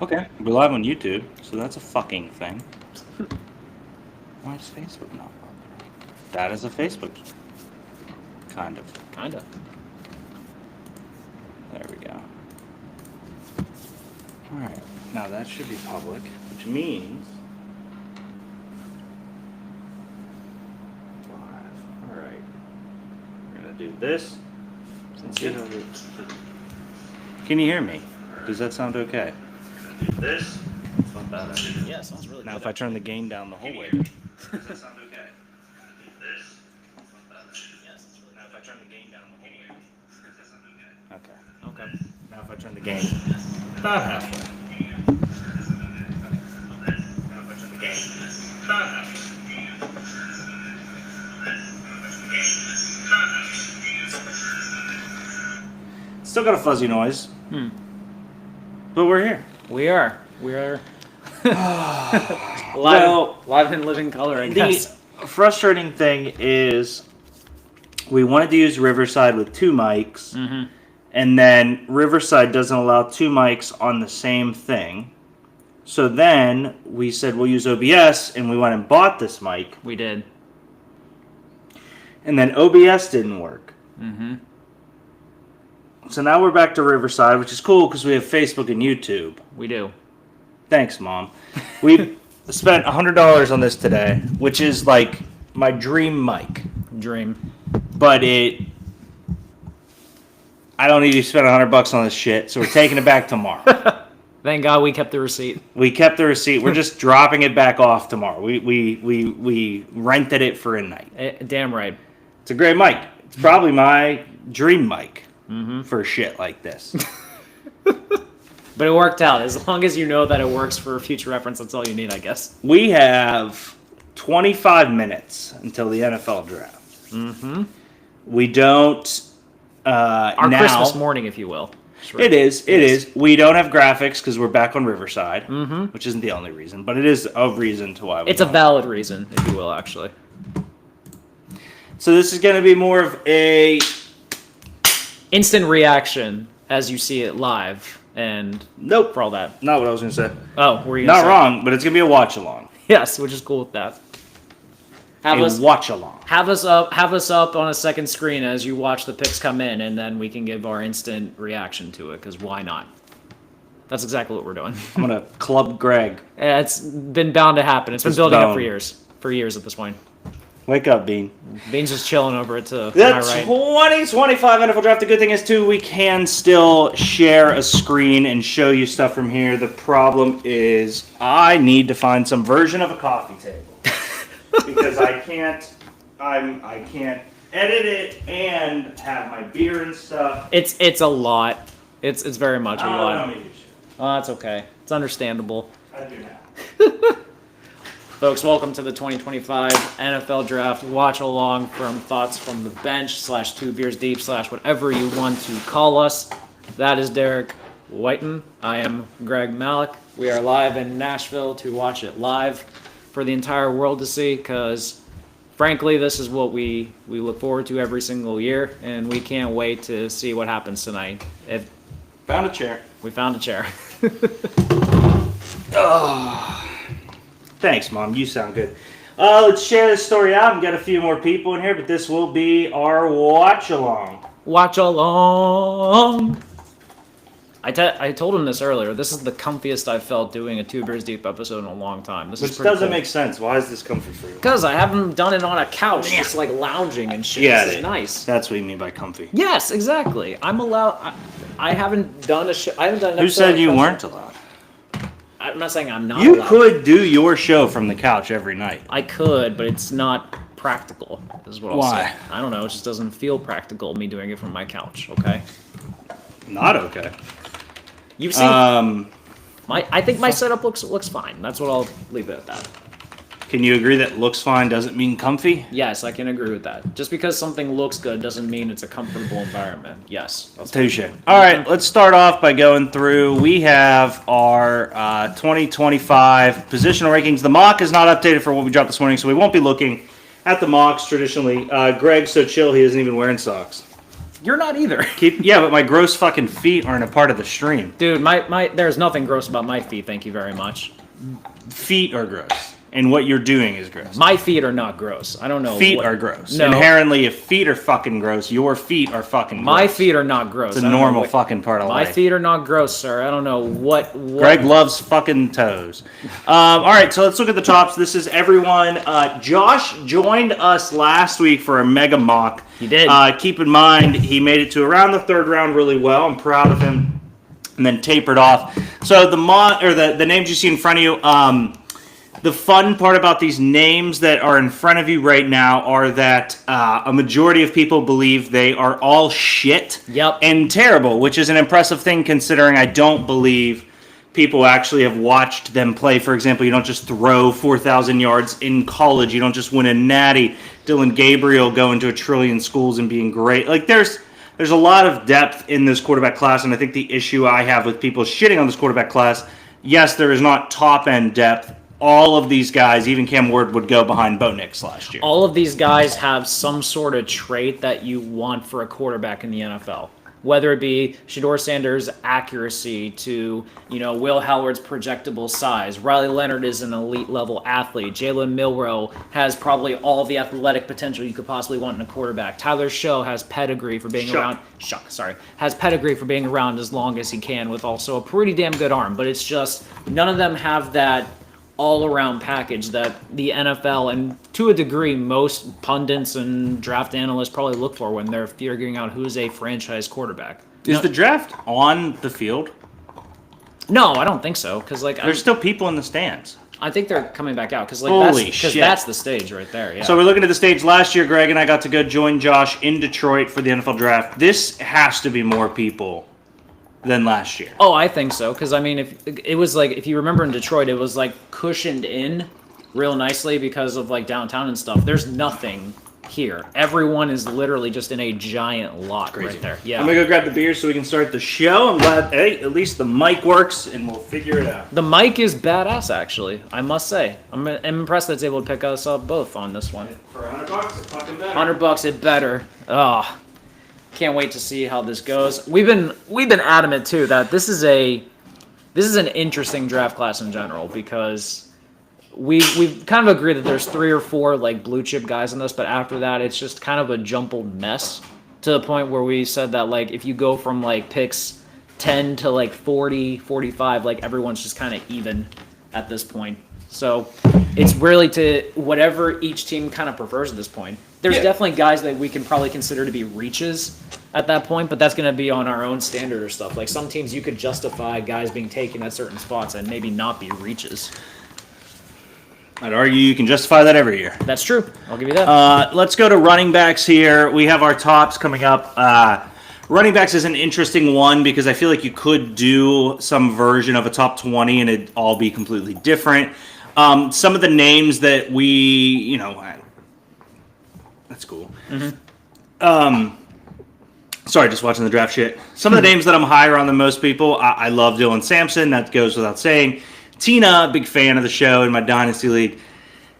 Okay, we're live on YouTube, so that's a fucking thing. Why is Facebook not bothering? That is a Facebook. Kind of. Kinda. There we go. Alright, now that should be public, which means... Live. Alright. We're gonna do this. Can you hear me? Does that sound okay? This. It's not bad. Yeah, sounds really Now, good. if I turn the gain down the whole way. Does that sound okay? This. Yes, it's really Now, if I turn the gain down the whole way. Does that sound okay? Okay. Okay. Now, if I turn the gain about halfway. Now, if I turn the gain about halfway. Still got a fuzzy noise. But we're here. We are. live, Well, live in living color, I guess. The frustrating thing is we wanted to use Riverside with two mics, and then Riverside doesn't allow two mics on the same thing. So then we said we'll use OBS, and we went and bought this mic, We did. and then OBS didn't work. Mm-hmm. So now we're back to Riverside, which is cool because we have Facebook and YouTube. We do. Thanks, Mom. We spent $100 on this today, which is like my dream mic. Dream. But I don't need to spend $100 on this shit, so we're taking it back tomorrow. Thank God we kept the receipt. We kept the receipt. We're just dropping it back off tomorrow. We rented it for a night. Damn right. It's a great mic. It's probably my dream mic for shit like this. But it worked out. As long as you know that it works for future reference, that's all you need, I guess. We have 25 minutes until the NFL draft. Mm-hmm. We don't Our now. Christmas morning, if you will. Sure. It is. We don't have graphics because we're back on Riverside, Mm-hmm. which isn't the only reason, but it is a reason to why we It's a don't. valid reason, if you will, actually. So this is going to be more of a... Instant reaction as you see it live, and Nope. for all that. Not what I was going to say. Oh, were you Not gonna say? wrong, but it's going to be a watch-along. Yes, which is cool with that. Have A us watch-along. have us up on a second screen as you watch the picks come in, and then we can give our instant reaction to it. Because why not? That's exactly what we're doing. I'm going to club Greg. It's been bound to happen. It's been Just building up bone. for years at this point. Wake up, Bean. Bean's just chilling over it too. The Am I right? 2025 NFL Draft, the good thing is, too, we can still share a screen and show you stuff from here. The problem is I need to find some version of a coffee table. Because I can't edit it and have my beer and stuff. It's a lot. It's very much a I don't lot. know, maybe you should. Oh, that's okay. It's understandable. I do now. Folks, welcome to the 2025 NFL Draft watch along from Thoughts from the Bench / 2 Beers Deep / whatever you want to call us. That is Derek Whiten. I am Greg Malik. We are live in Nashville to watch it live for the entire world to see because, frankly, this is what we look forward to every single year, and we can't wait to see what happens tonight. If Found a chair. we found a chair. Thanks, Mom. You sound good. Let's share this story out and get a few more people in here, but this will be our watch-along. Watch along. I told him this earlier. This is the comfiest I've felt doing a Two Beers Deep episode in a long time. This Which is pretty doesn't cool. make sense. Why is this comfy for you? Because I haven't done it on a couch, just like lounging and shit. Yeah, This is nice. That's what you mean by comfy. Yes, exactly. I'm allowed. I haven't done a show. I haven't done. An Who episode said on you couch. weren't allowed? I'm not saying I'm not. You allowed. could do your show from the couch every night. I could, but it's not practical. Is what I'll Why? say. I don't know. It just doesn't feel practical. Me doing it from my couch. Okay. Not okay. You've seen. Um, I think my setup looks fine. That's what I'll leave it at that. can you agree that looks fine doesn't mean comfy? Yes, I can agree with that. Just because something looks good doesn't mean it's a comfortable environment. Yes. That's Touche. All right, let's start off by going through. We have our 2025 positional rankings. The mock is not updated for what we dropped this morning, so we won't be looking at the mocks traditionally. Greg's so chill he isn't even wearing socks. You're not either. But my gross fucking feet aren't a part of the stream. Dude, there's nothing gross about my feet, thank you very much. Feet are gross. And what you're doing is gross. My feet are not gross. I don't know. Feet are gross. No. Inherently, if feet are fucking gross, your feet are fucking gross. My feet are not gross. It's a normal fucking part of life. My feet are not gross, sir. I don't know what... Greg loves fucking toes. All right, so let's look at the tops. This is everyone. Josh joined us last week for a mega mock. He did. Keep in mind, he made it to around the third round really well. I'm proud of him. And then tapered off. So the names you see in front of you... The fun part about these names that are in front of you right now are that a majority of people believe they are all shit and terrible, which is an impressive thing considering I don't believe people actually have watched them play. For example, you don't just throw 4,000 yards in college. You don't just win a natty. Dylan Gabriel going to 1 trillion schools and being great. Like there's a lot of depth in this quarterback class, and I think the issue I have with people shitting on this quarterback class, yes, there is not top-end depth. All of these guys, even Cam Ward, would go behind Bo Nix last year. All of these guys have some sort of trait that you want for a quarterback in the NFL. Whether it be Shedeur Sanders' accuracy to, Will Howard's projectable size. Riley Leonard is an elite level athlete. Jalen Milroe has probably all the athletic potential you could possibly want in a quarterback. Tyler Show has pedigree for being has pedigree for being around as long as he can with also a pretty damn good arm. But it's just none of them have that all-around package that the NFL and to a degree most pundits and draft analysts probably look for when they're figuring out who's a franchise quarterback. Is the draft on the field? No, I don't think so. Because there's still people in the stands. I think they're coming back out because that's the stage right there. Yeah. So we're looking at the stage last year. Greg and I got to go join Josh in Detroit for the NFL draft. This has to be more people than last year. Oh, I think so. Because, if you remember in Detroit, it was, cushioned in real nicely because of, downtown and stuff. There's nothing here. Everyone is literally just in a giant lot right there. Yeah. I'm going to go grab the beer so we can start the show. I'm glad, at least the mic works, and we'll figure it out. The mic is badass, actually, I must say. I'm impressed that it's able to pick us up both on this one. For $100, it's fucking better. $100, it better. Oh. Can't wait to see how this goes. We've been adamant too that this is an interesting draft class in general because we've kind of agreed that there's 3 or 4 blue chip guys in this, but after that it's just kind of a jumbled mess to the point where we said that if you go from picks 10 to 40, 45, everyone's just kind of even at this point. So it's really to whatever each team kind of prefers at this point. There's definitely guys that we can probably consider to be reaches at that point, but that's going to be on our own standard or stuff. Some teams you could justify guys being taken at certain spots and maybe not be reaches. I'd argue you can justify that every year. That's true. I'll give you that. Let's go to running backs here. We have our tops coming up. Running backs is an interesting one because I feel like you could do some version of a top 20 and it'd all be completely different. Some of the names that we, that's cool. Mm-hmm. Sorry, just watching the draft shit. Some of the names that I'm higher on than most people, I love Dylan Sampson. That goes without saying. Tina, big fan of the show in my Dynasty League.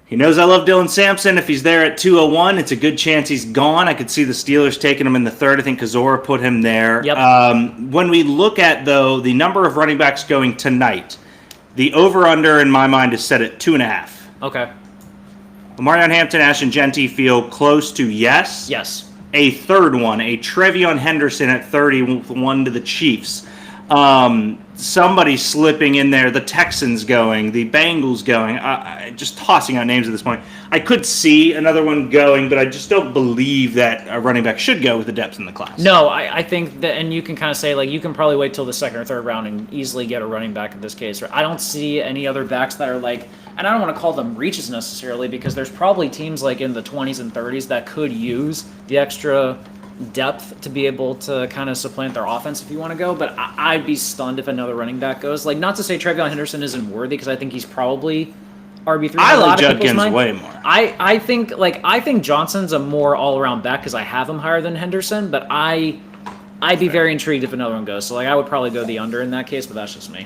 He knows I love Dylan Sampson. If he's there at 201, it's a good chance he's gone. I could see the Steelers taking him in the 3rd. I think Kazora put him there. Yep. When we look at, though, the number of running backs going tonight, the over-under in my mind is set at 2.5. Okay. Omarion Hampton, Ashton Genty feel close to yes. Yes. A third one, a Trevion Henderson at 31 to the Chiefs. Somebody slipping in there, the Texans going, the Bengals going, just tossing out names at this point. I could see another one going, but I just don't believe that a running back should go with the depth in the class. No, I think that, and you can kind of say, you can probably wait till the 2nd or 3rd round and easily get a running back in this case. I don't see any other backs that are and I don't want to call them reaches necessarily because there's probably teams in the 20s and 30s that could use the extra depth to be able to kind of supplant their offense if you want to go, but I'd be stunned if another running back goes. Not to say Trevion Henderson isn't worthy because I think he's probably RB3. I like Judkins way more. I think Johnson's a more all-around back because I have him higher than Henderson, but I'd be very intrigued if another one goes. So I would probably go the under in that case, but that's just me.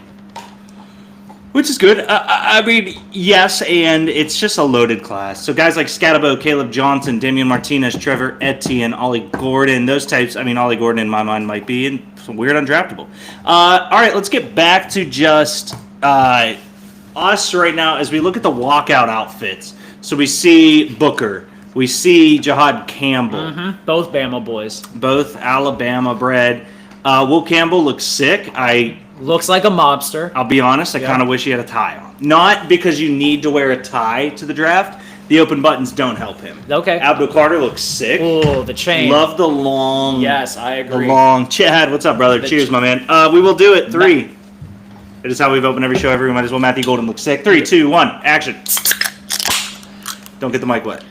Which is good. I mean, yes, and it's just a loaded class. So guys like Scatabo, Caleb Johnson, Damian Martinez, Trevor Etienne, Ollie Gordon, those types. I mean, Ollie Gordon in my mind might be in some weird undraftable. All right, let's get back to just us right now as we look at the walkout outfits. So we see Booker. We see Jahad Campbell. Mm-hmm. Both Bama boys. Both Alabama bred. Will Campbell looks sick. Looks like a mobster. I'll be honest, I kind of wish he had a tie on. Not because you need to wear a tie to the draft. The open buttons don't help him. Okay. Abdul Carter looks sick. Oh, the chain. Love the long. Yes, I agree. The long. Chad, what's up, brother? Cheers, my man. We will do it. 3. It is how we've opened every show ever. We might as well. Matthew Golden looks sick. 3, 2, 1. Action. Don't get the mic wet.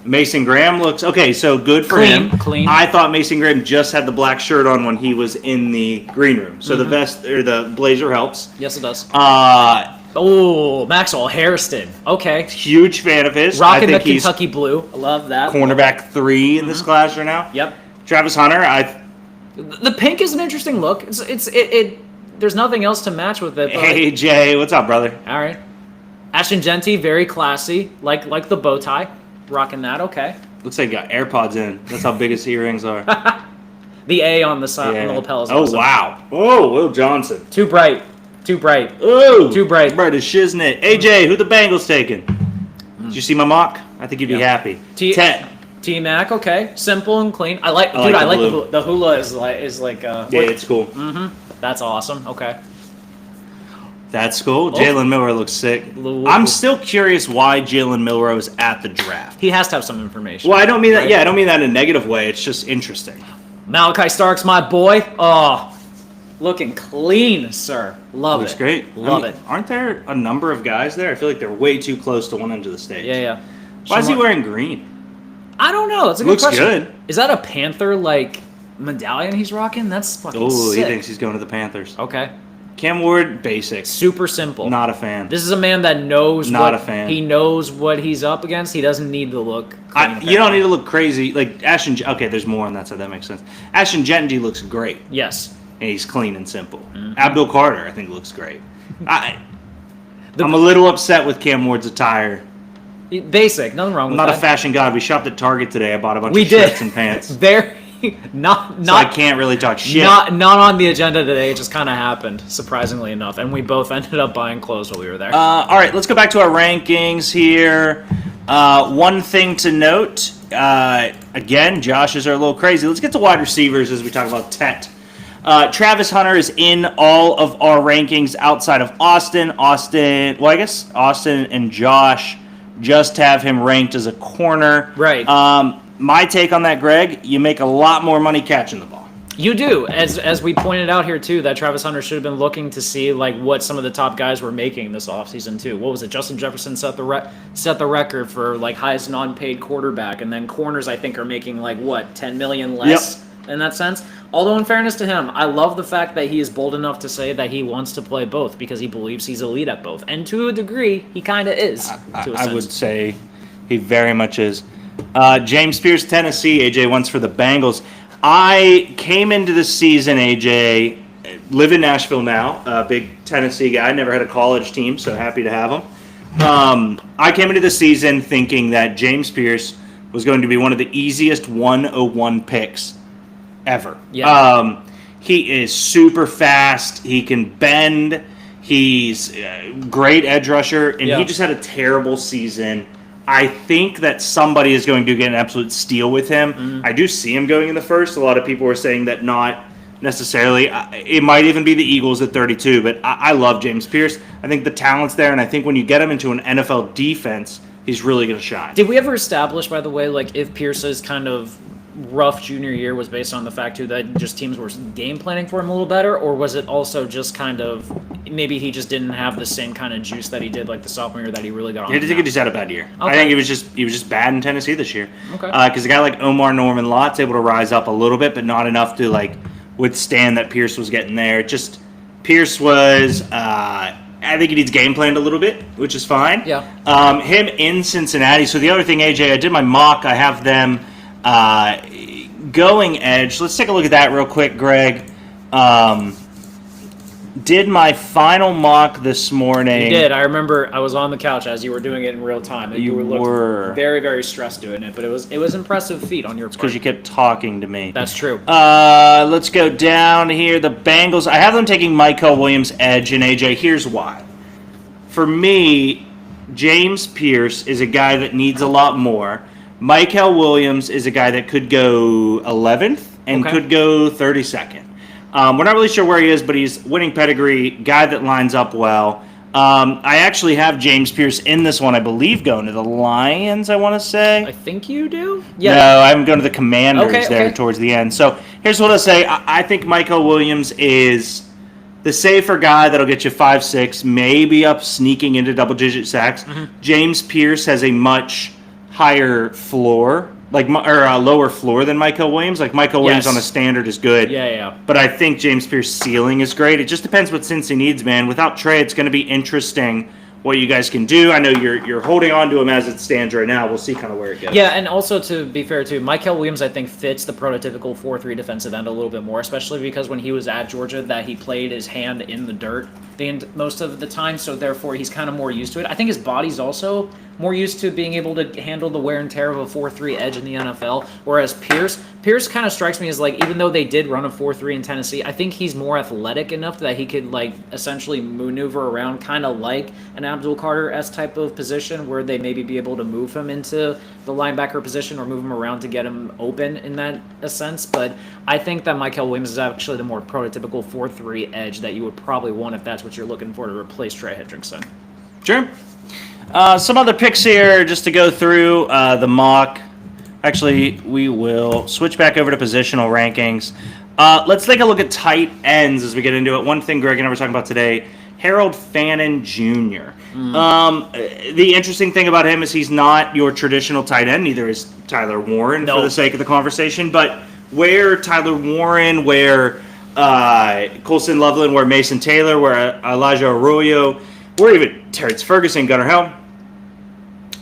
Mason Graham looks okay, so good for him. Clean. I thought Mason Graham just had the black shirt on when he was in the green room, so the vest or the blazer helps. Yes, it does. Oh, Maxwell Hairston. Okay. Huge fan of his. Rocking I the think Kentucky blue. I love that. Cornerback 3 in this class right now. Yep. Travis Hunter. The pink is an interesting look. There's nothing else to match with it. But... Hey Jay, what's up, brother? All right. Ashton Genty, very classy, like the bow tie. Rocking that, okay. Looks like he got AirPods in. That's how big his earrings are. The A on the side, on the lapel is Oh, awesome. wow. Oh, Will Johnson. Too bright. Oh, too bright. Bright as shiznit. AJ, who the Bengals taking? Did you see my mock? I think you'd be happy. T-Mac, okay. Simple and clean. I like the hula. The hula is like yeah, it's cool. That's awesome. Okay. That's cool. Jalen Milroe looks sick. I'm still curious why Jalen Milroe is at the draft. He has to have some information. Well, I don't mean that. Yeah, I don't mean that in a negative way. It's just interesting. Malachi Starks, my boy. Oh, looking clean, sir. Looks great. Love it. Aren't there a number of guys there? I feel like they're way too close to one end of the stage. Yeah. Why is he wearing green? I don't know. It's a good question. Looks good. Is that a Panther medallion he's rocking? That's fucking sick. He thinks he's going to the Panthers. Okay. Cam Ward, basic. Super simple. Not a fan. This is a man that knows Not a fan. He knows what he's up against. He doesn't need to look you don't need to look crazy. Like Ashton, okay, there's more on that side. That makes sense. Ashton Genty looks great. Yes. And he's clean and simple. Abdul Carter, I think, looks great. I'm a little upset with Cam Ward's attire. Basic. Nothing wrong with that. I'm not a fashion god. We shopped at Target today. I bought a bunch of shirts and pants. Not so I can't really talk shit. Not on the agenda today. It just kind of happened, surprisingly enough, and we both ended up buying clothes while we were there. All right, let's go back to our rankings here. One thing to note, again, Josh's are a little crazy. Let's get to wide receivers as we talk about Tet. Travis Hunter is in all of our rankings outside of Austin. Well, I guess Austin and Josh just have him ranked as a corner. Right. My take on that, Greg, you make a lot more money catching the ball. You do, as we pointed out here too, that Travis Hunter should have been looking to see what some of the top guys were making this offseason too. What was it? Justin Jefferson set the record for highest non-paid quarterback, and then corners I think are making $10 million less in that sense. Although in fairness to him, I love the fact that he is bold enough to say that he wants to play both because he believes he's elite at both, and to a degree, he kind of is. I would say he very much is. James Pierce, Tennessee. AJ wants for the Bengals. I came into this season, AJ, live in Nashville now, a big Tennessee guy. Never had a college team, so happy to have him. I came into the season thinking that James Pierce was going to be one of the easiest 101 picks ever. Yeah. He is super fast. He can bend. He's a great edge rusher, and he just had a terrible season. I think that somebody is going to get an absolute steal with him. I do see him going in the first. A lot of people are saying that not necessarily. It might even be the Eagles at 32, but I love James Pierce. I think the talent's there, and I think when you get him into an NFL defense, he's really going to shine. Did we ever establish, by the way, if Pierce's kind of rough junior year was based on the fact, too, that just teams were game planning for him a little better, or was it also just kind of maybe he just didn't have the same kind of juice that he did the sophomore year that he really got on? I think he just had a bad year. Okay. I think he was just bad in Tennessee this year. Okay. Because a guy like Omar Norman Lott's able to rise up a little bit, but not enough to withstand that Pierce was getting there. Just Pierce was. I think he needs game planned a little bit, which is fine. Yeah. Him in Cincinnati. So the other thing, AJ, I did my mock. I have them going edge. Let's take a look at that real quick, Greg. did my final mock this morning. You did. I remember I was on the couch as you were doing it in real time. And You were were. very, very stressed doing it, but it was impressive feat on your part. Because you kept talking to me. That's true. Let's go down here. The Bengals. I have them taking Michael Williams, edge, and AJ. Here's why. For me, James Pierce is a guy that needs a lot more. Michael Williams is a guy that could go 11th and could go 32nd. We're not really sure where he is, but he's winning pedigree, guy that lines up well. I actually have James Pierce in this one, I believe, going to the Lions, I want to say. I think you do? Yeah. No, I'm going to the Commanders towards the end. So here's what I'll say. I think Michael Williams is the safer guy that'll get you 5-6, maybe up sneaking into double-digit sacks. Mm-hmm. James Pierce has a much higher floor, or a lower floor than Michael Williams. Like Michael Williams on a standard is good. Yeah. But I think James Pierce's ceiling is great. It just depends what Cincy needs, man. Without Trey, it's going to be interesting what you guys can do. I know you're holding on to him as it stands right now. We'll see kind of where it goes. Yeah, and also to be fair too, Michael Williams I think fits the prototypical 4-3 defensive end a little bit more, especially because when he was at Georgia, that he played his hand in the dirt most of the time, so therefore he's kind of more used to it. I think his body's also more used to being able to handle the wear and tear of a 4-3 edge in the NFL, whereas Pierce kind of strikes me as like, even though they did run a 4-3 in Tennessee, I think he's more athletic enough that he could like essentially maneuver around kind of like an Abdul Carter-esque type of position where they maybe be able to move him into the linebacker position or move him around to get him open in that a sense. But I think that Michael Williams is actually the more prototypical 4-3 edge that you would probably want if that's what you're looking for to replace Trey Hendrickson. Sure. Some other picks here just to go through the mock. Actually, we will switch back over to positional rankings. Let's take a look at tight ends as we get into it. One thing Greg and I were talking about today, Harold Fannin Jr. The interesting thing about him is he's not your traditional tight end. Neither is Tyler Warren for the sake of the conversation. But where Tyler Warren, where Colson Loveland, where Mason Taylor, where Elijah Arroyo, where even Terrence Ferguson, Gunnar Helm,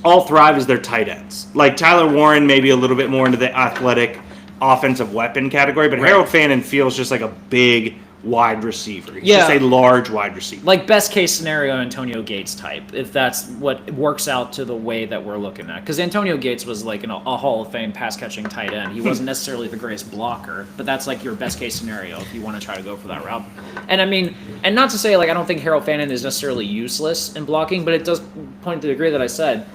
all thrive as their tight ends. Like Tyler Warren, maybe a little bit more into the athletic offensive weapon category, but Harold Fannin feels just like a big wide receiver. He's just a large wide receiver. Like best case scenario Antonio Gates type, if that's what works out to the way that we're looking at. Because Antonio Gates was like a Hall of Fame pass catching tight end. He wasn't necessarily the greatest blocker, but that's like your best case scenario if you want to try to go for that route. And I mean, and not to say like I don't think Harold Fannin is necessarily useless in blocking, but it does point to the degree that I said.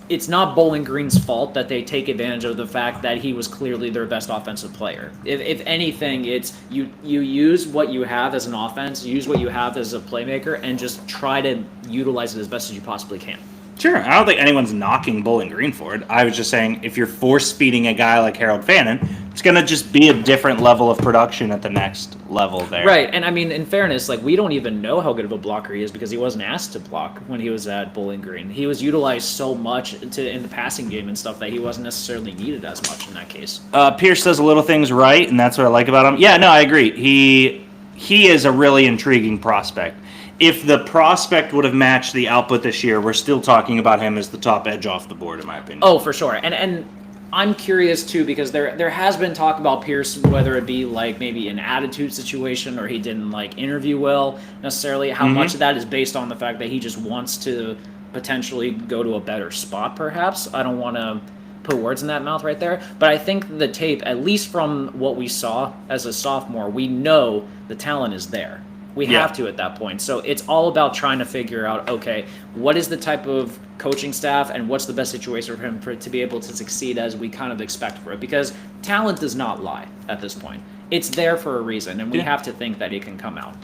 It's not Bowling Green's fault that they take advantage of the fact that he was clearly their best offensive player. If anything, it's you use what you have as an offense, use what you have as a playmaker, and just try to utilize it as best as you possibly can. Sure. I don't think anyone's knocking Bowling Green for it. I was just saying if you're force-feeding a guy like Harold Fannin, it's going to just be a different level of production at the next level there. Right. And I mean, in fairness, like we don't even know how good of a blocker he is because he wasn't asked to block when he was at Bowling Green. He was utilized so much in the passing game and stuff that he wasn't necessarily needed as much in that case. Pierce does a little things right, and that's what I like about him. Yeah, no, I agree. He is a really intriguing prospect. If the prospect would have matched the output this year, we're still talking about him as the top edge off the board, in my opinion. Oh, for sure. And I'm curious, too, because there has been talk about Pierce, whether it be like maybe an attitude situation or he didn't like interview well necessarily. How much of that is based on the fact that he just wants to potentially go to a better spot, perhaps? I don't want to put words in that mouth right there. But I think the tape, at least from what we saw as a sophomore, we know the talent is there. We have to at that point. So it's all about trying to figure out, okay, what is the type of coaching staff and what's the best situation for him to be able to succeed as we kind of expect for it. Because talent does not lie at this point. It's there for a reason, and we have to think that it can come out.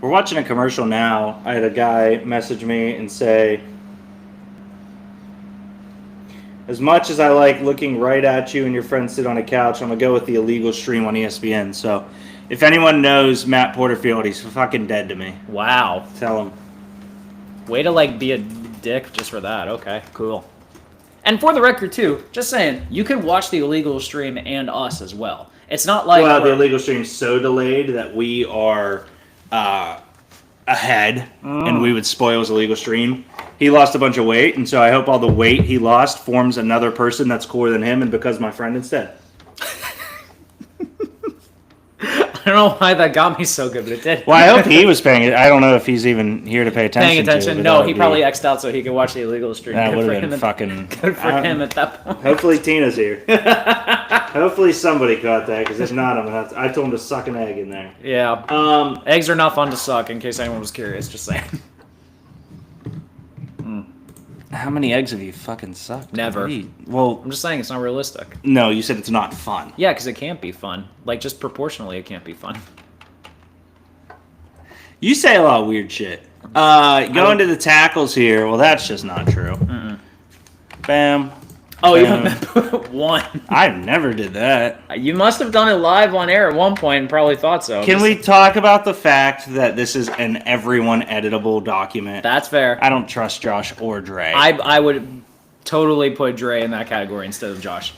We're watching a commercial now. I had a guy message me and say, as much as I like looking right at you and your friends sit on a couch, I'm going to go with the illegal stream on ESPN. So if anyone knows Matt Porterfield, he's fucking dead to me. Wow. Tell him. Way to like be a dick just for that. Okay, cool. And for the record too, just saying, you can watch the illegal stream and us as well. It's not like the illegal stream's so delayed that we are ahead and we would spoil his illegal stream. He lost a bunch of weight, and so I hope all the weight he lost forms another person that's cooler than him and becomes my friend instead. I don't know why that got me so good, but it did. Well, I hope he was paying it. I don't know if he's even here to pay attention. Paying attention. To, No, he probably X'd out so he could watch the illegal stream. That Good would for have been him fucking. Good for him at that point. Hopefully Tina's here. Hopefully somebody caught that, because if not, I'm gonna have to, I told him to suck an egg in there. Yeah. Eggs are not fun to suck, in case anyone was curious. Just saying. How many eggs have you fucking sucked? Never. Well, I'm just saying it's not realistic. no, you said it's not fun. Yeah, because it can't be fun. Like, just proportionally, it can't be fun. You say a lot of weird shit. Going to the tackles here. Well, that's just not true. Bam. Oh, you Bam. haven't one. I never did that. You must have done it live on air at one point and probably thought so. Can we talk about the fact that this is an everyone editable document? That's fair. I don't trust Josh or Dre. I would totally put Dre in that category instead of Josh.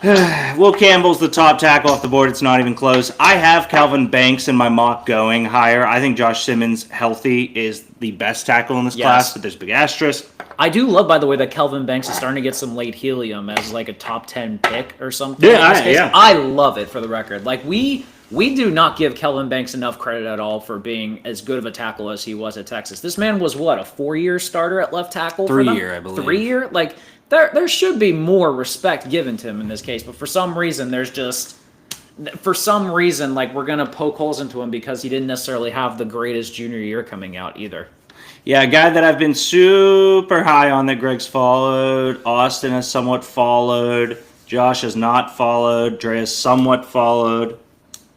Will Campbell's the top tackle off the board. It's not even close. I have Calvin Banks in my mock going higher. I think Josh Simmons, healthy, is the best tackle in this class, but there's a big asterisk. I do love, by the way, that Kelvin Banks is starting to get some late helium as like a top 10 pick or something. Yeah. I love it, for the record. Like, we do not give Kelvin Banks enough credit at all for being as good of a tackle as he was at Texas. This man was, what, a 4-year starter at left tackle? 3-year, I believe. 3-year? Like, there should be more respect given to him in this case, but for some reason, like, we're going to poke holes into him because he didn't necessarily have the greatest junior year coming out either. Yeah, a guy that I've been super high on that Greg's followed. Austin has somewhat followed. Josh has not followed. Dre has somewhat followed.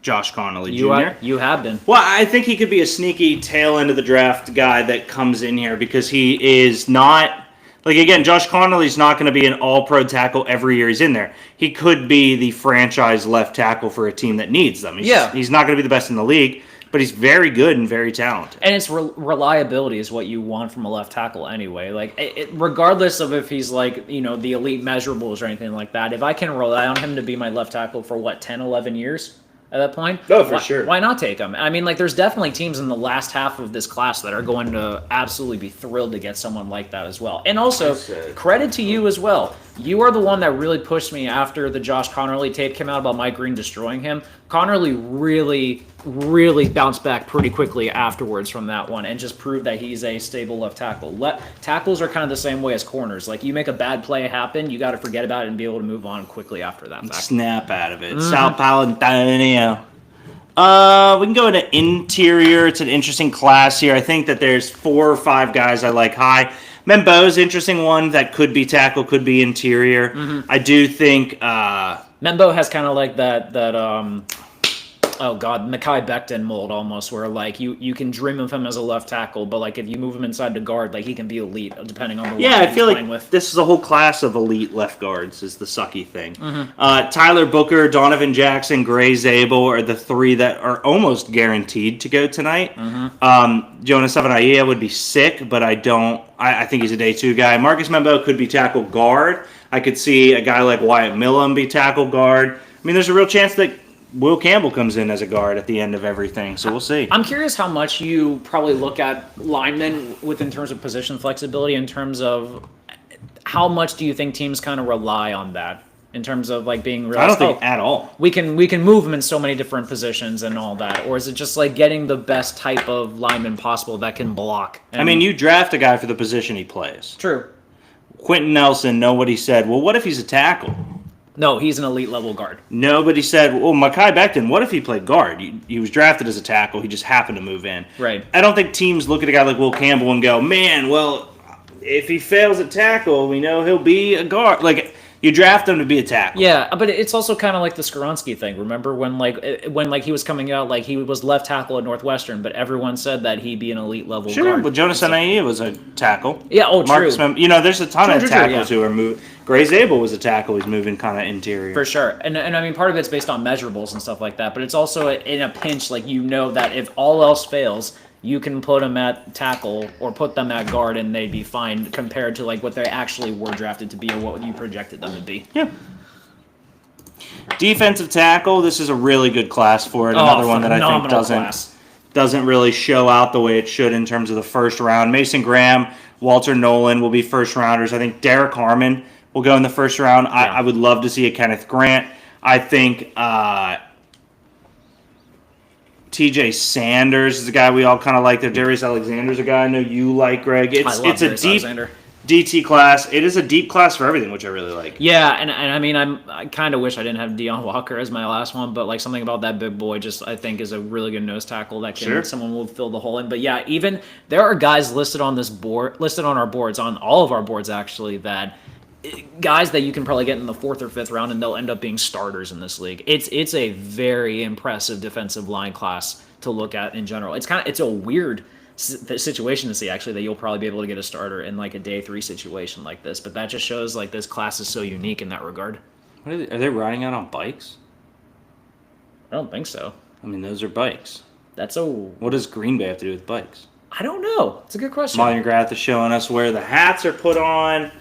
Josh Connolly Jr. You have been. Well, I think he could be a sneaky tail end of the draft guy that comes in here because he is not... Like, again, Josh Connolly's not going to be an all-pro tackle every year he's in there. He could be the franchise left tackle for a team that needs them. He's not going to be the best in the league, but he's very good and very talented. And it's reliability is what you want from a left tackle anyway. Like, regardless of if he's like, the elite measurables or anything like that, if I can rely on him to be my left tackle for, 10, 11 years at that point? Oh, for sure. Why not take him? I mean, like, there's definitely teams in the last half of this class that are going to absolutely be thrilled to get someone like that as well. And also, credit to you as well. You are the one that really pushed me after the Josh Conerly tape came out about Mike Green destroying him. Conerly really, really bounced back pretty quickly afterwards from that one and just proved that he's a stable left tackle. Tackles are kind of the same way as corners. Like, you make a bad play happen, you got to forget about it and be able to move on quickly after that. Snap out of it. Sal Paladino. We can go into interior. It's an interesting class here. I think that there's 4 or 5 guys I like high. Membo's interesting one that could be tackle, could be interior. I do think Membo has kind of like that Mekhi Becton mold almost, where like you can dream of him as a left tackle, but like if you move him inside the guard, like he can be elite depending on the line I feel he's like playing with. this is a whole class of elite left guards is the sucky thing. Tyler Booker, Donovan Jackson, Gray Zabel are the 3 that are almost guaranteed to go tonight. Jonas Savanaia would be sick, but I think he's a day 2 guy. Marcus Membo could be tackle guard. I could see a guy like Wyatt Millam be tackle guard. I mean, there's a real chance that Will Campbell comes in as a guard at the end of everything, so we'll see. I'm curious how much you probably look at linemen in terms of position flexibility, in terms of how much do you think teams kind of rely on that in terms of like being real? I don't think at all. We can move them in so many different positions and all that, or is it just like getting the best type of lineman possible that can block? I mean, you draft a guy for the position he plays. True. Quentin Nelson, nobody said, well, what if he's a tackle? No, he's an elite level guard. Nobody said, well, Mekhi Becton, what if he played guard? He was drafted as a tackle. He just happened to move in. Right. I don't think teams look at a guy like Will Campbell and go, man, well, if he fails at tackle, we know he'll be a guard. Like, you draft him to be a tackle. Yeah, but it's also kind of like the Skoronski thing. Remember when he was coming out, like he was left tackle at Northwestern, but everyone said that he'd be an elite level Sure, guard. but Jonas Anaia was a tackle. Yeah, true. There's a ton of tackles yeah. who are moving. Gray Zabel was a tackle. He's moving kind of interior. For sure. And I mean, part of it's based on measurables and stuff like that, but it's also in a pinch, like that if all else fails, you can put them at tackle or put them at guard and they'd be fine compared to like what they actually were drafted to be or what you projected them to be. Yeah. Defensive tackle, this is a really good class for it. Another one that I think doesn't really show out the way it should in terms of the first round. Mason Graham, Walter Nolan will be first rounders. I think Derek Harmon will go in the first round. Yeah. I would love to see a Kenneth Grant. I think TJ Sanders is a guy we all kind of like. There, Darius Alexander's a guy I know you like, Greg. I love It's a Darius deep Alexander. DT class. It is a deep class for everything, which I really like. Yeah, and I mean, I kind of wish I didn't have Deion Walker as my last one, but like something about that big boy just I think is a really good nose tackle that can someone will fill the hole in. But yeah, even there are guys listed on this board, listed on our boards, on all of our boards actually, that guys that you can probably get in the 4th or 5th round and they'll end up being starters in this league. It's a very impressive defensive line class to look at in general. It's a weird situation to see actually that you'll probably be able to get a starter in like a day 3 situation like this, but that just shows like this class is so unique in that regard. Are they riding out on bikes? I don't think so. I mean, those are bikes. What does Green Bay have to do with bikes? I don't know. It's a good question. Molly McGrath is showing us where the hats are put on.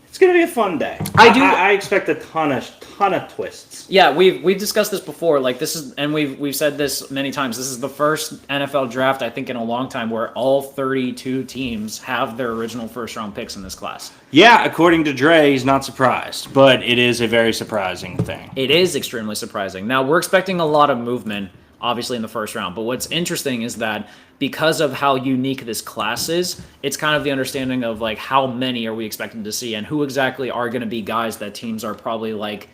It's going to be a fun day. I expect a ton of twists. Yeah, we've discussed this before. Like this is, and we've said this many times. This is the first NFL draft I think in a long time where all 32 teams have their original first-round picks in this class. Yeah, according to Dre, he's not surprised, but it is a very surprising thing. It is extremely surprising. Now we're expecting a lot of movement, obviously in the first round. But what's interesting is that because of how unique this class is, it's kind of the understanding of like how many are we expecting to see and who exactly are going to be guys that teams are probably like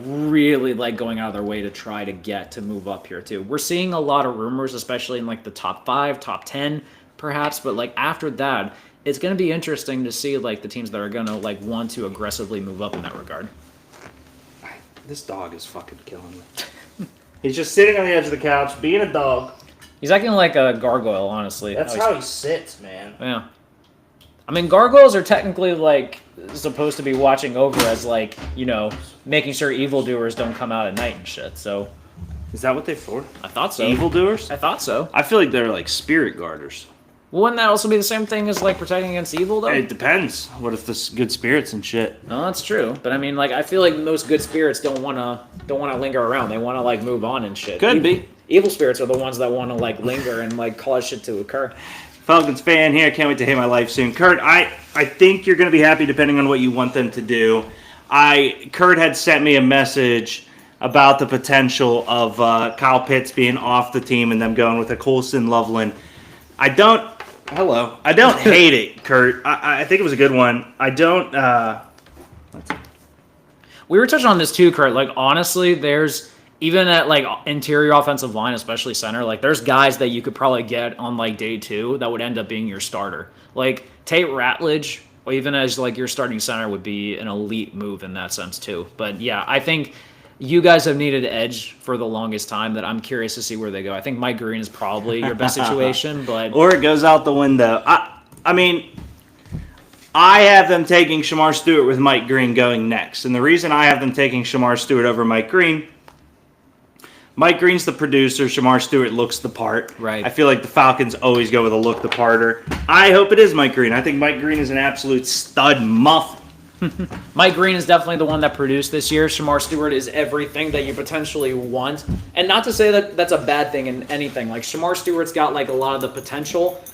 really like going out of their way to try to get to move up here too. We're seeing a lot of rumors, especially in like the top 5, top 10 perhaps, but like after that, it's going to be interesting to see like the teams that are going to like want to aggressively move up in that regard. This dog is fucking killing me. He's just sitting on the edge of the couch, being a dog. He's acting like a gargoyle, honestly. That's how he sits, man. Yeah. I mean, gargoyles are technically, like, supposed to be watching over as, like, you know, making sure evildoers don't come out at night and shit, so... Is that what they're for? I thought so. Evildoers? I thought so. I feel like they're, like, spirit guarders. Wouldn't that also be the same thing as, like, protecting against evil, though? It depends. What if there's good spirits and shit? No, that's true. But, I mean, like, I feel like most good spirits don't want to linger around. They want to, like, move on and shit. Could be. Evil spirits are the ones that want to, like, linger and, like, cause shit to occur. Falcons fan here. Can't wait to hate my life soon. Kurt, I think you're going to be happy depending on what you want them to do. Kurt had sent me a message about the potential of Kyle Pitts being off the team and them going with a Colson Loveland. I don't hate it, Kurt. I think it was a good one. I don't... We were touching on this too, Kurt. Like, honestly, there's... Even at, like, interior offensive line, especially center, like, there's guys that you could probably get on, like, day 2 that would end up being your starter. Like, Tate Ratledge, or even as, like, your starting center would be an elite move in that sense, too. But, yeah, I think you guys have needed edge for the longest time that I'm curious to see where they go. I think Mike Green is probably your best situation, but... Or it goes out the window. I mean... I have them taking Shamar Stewart with Mike Green going next. And the reason I have them taking Shamar Stewart over Mike Green... Mike Green's the producer. Shamar Stewart looks the part. Right. I feel like the Falcons always go with a look the parter. I hope it is Mike Green. I think Mike Green is an absolute stud muff. Mike Green is definitely the one that produced this year. Shamar Stewart is everything that you potentially want. And not to say that that's a bad thing in anything. Like, Shamar Stewart's got, like, a lot of the potential,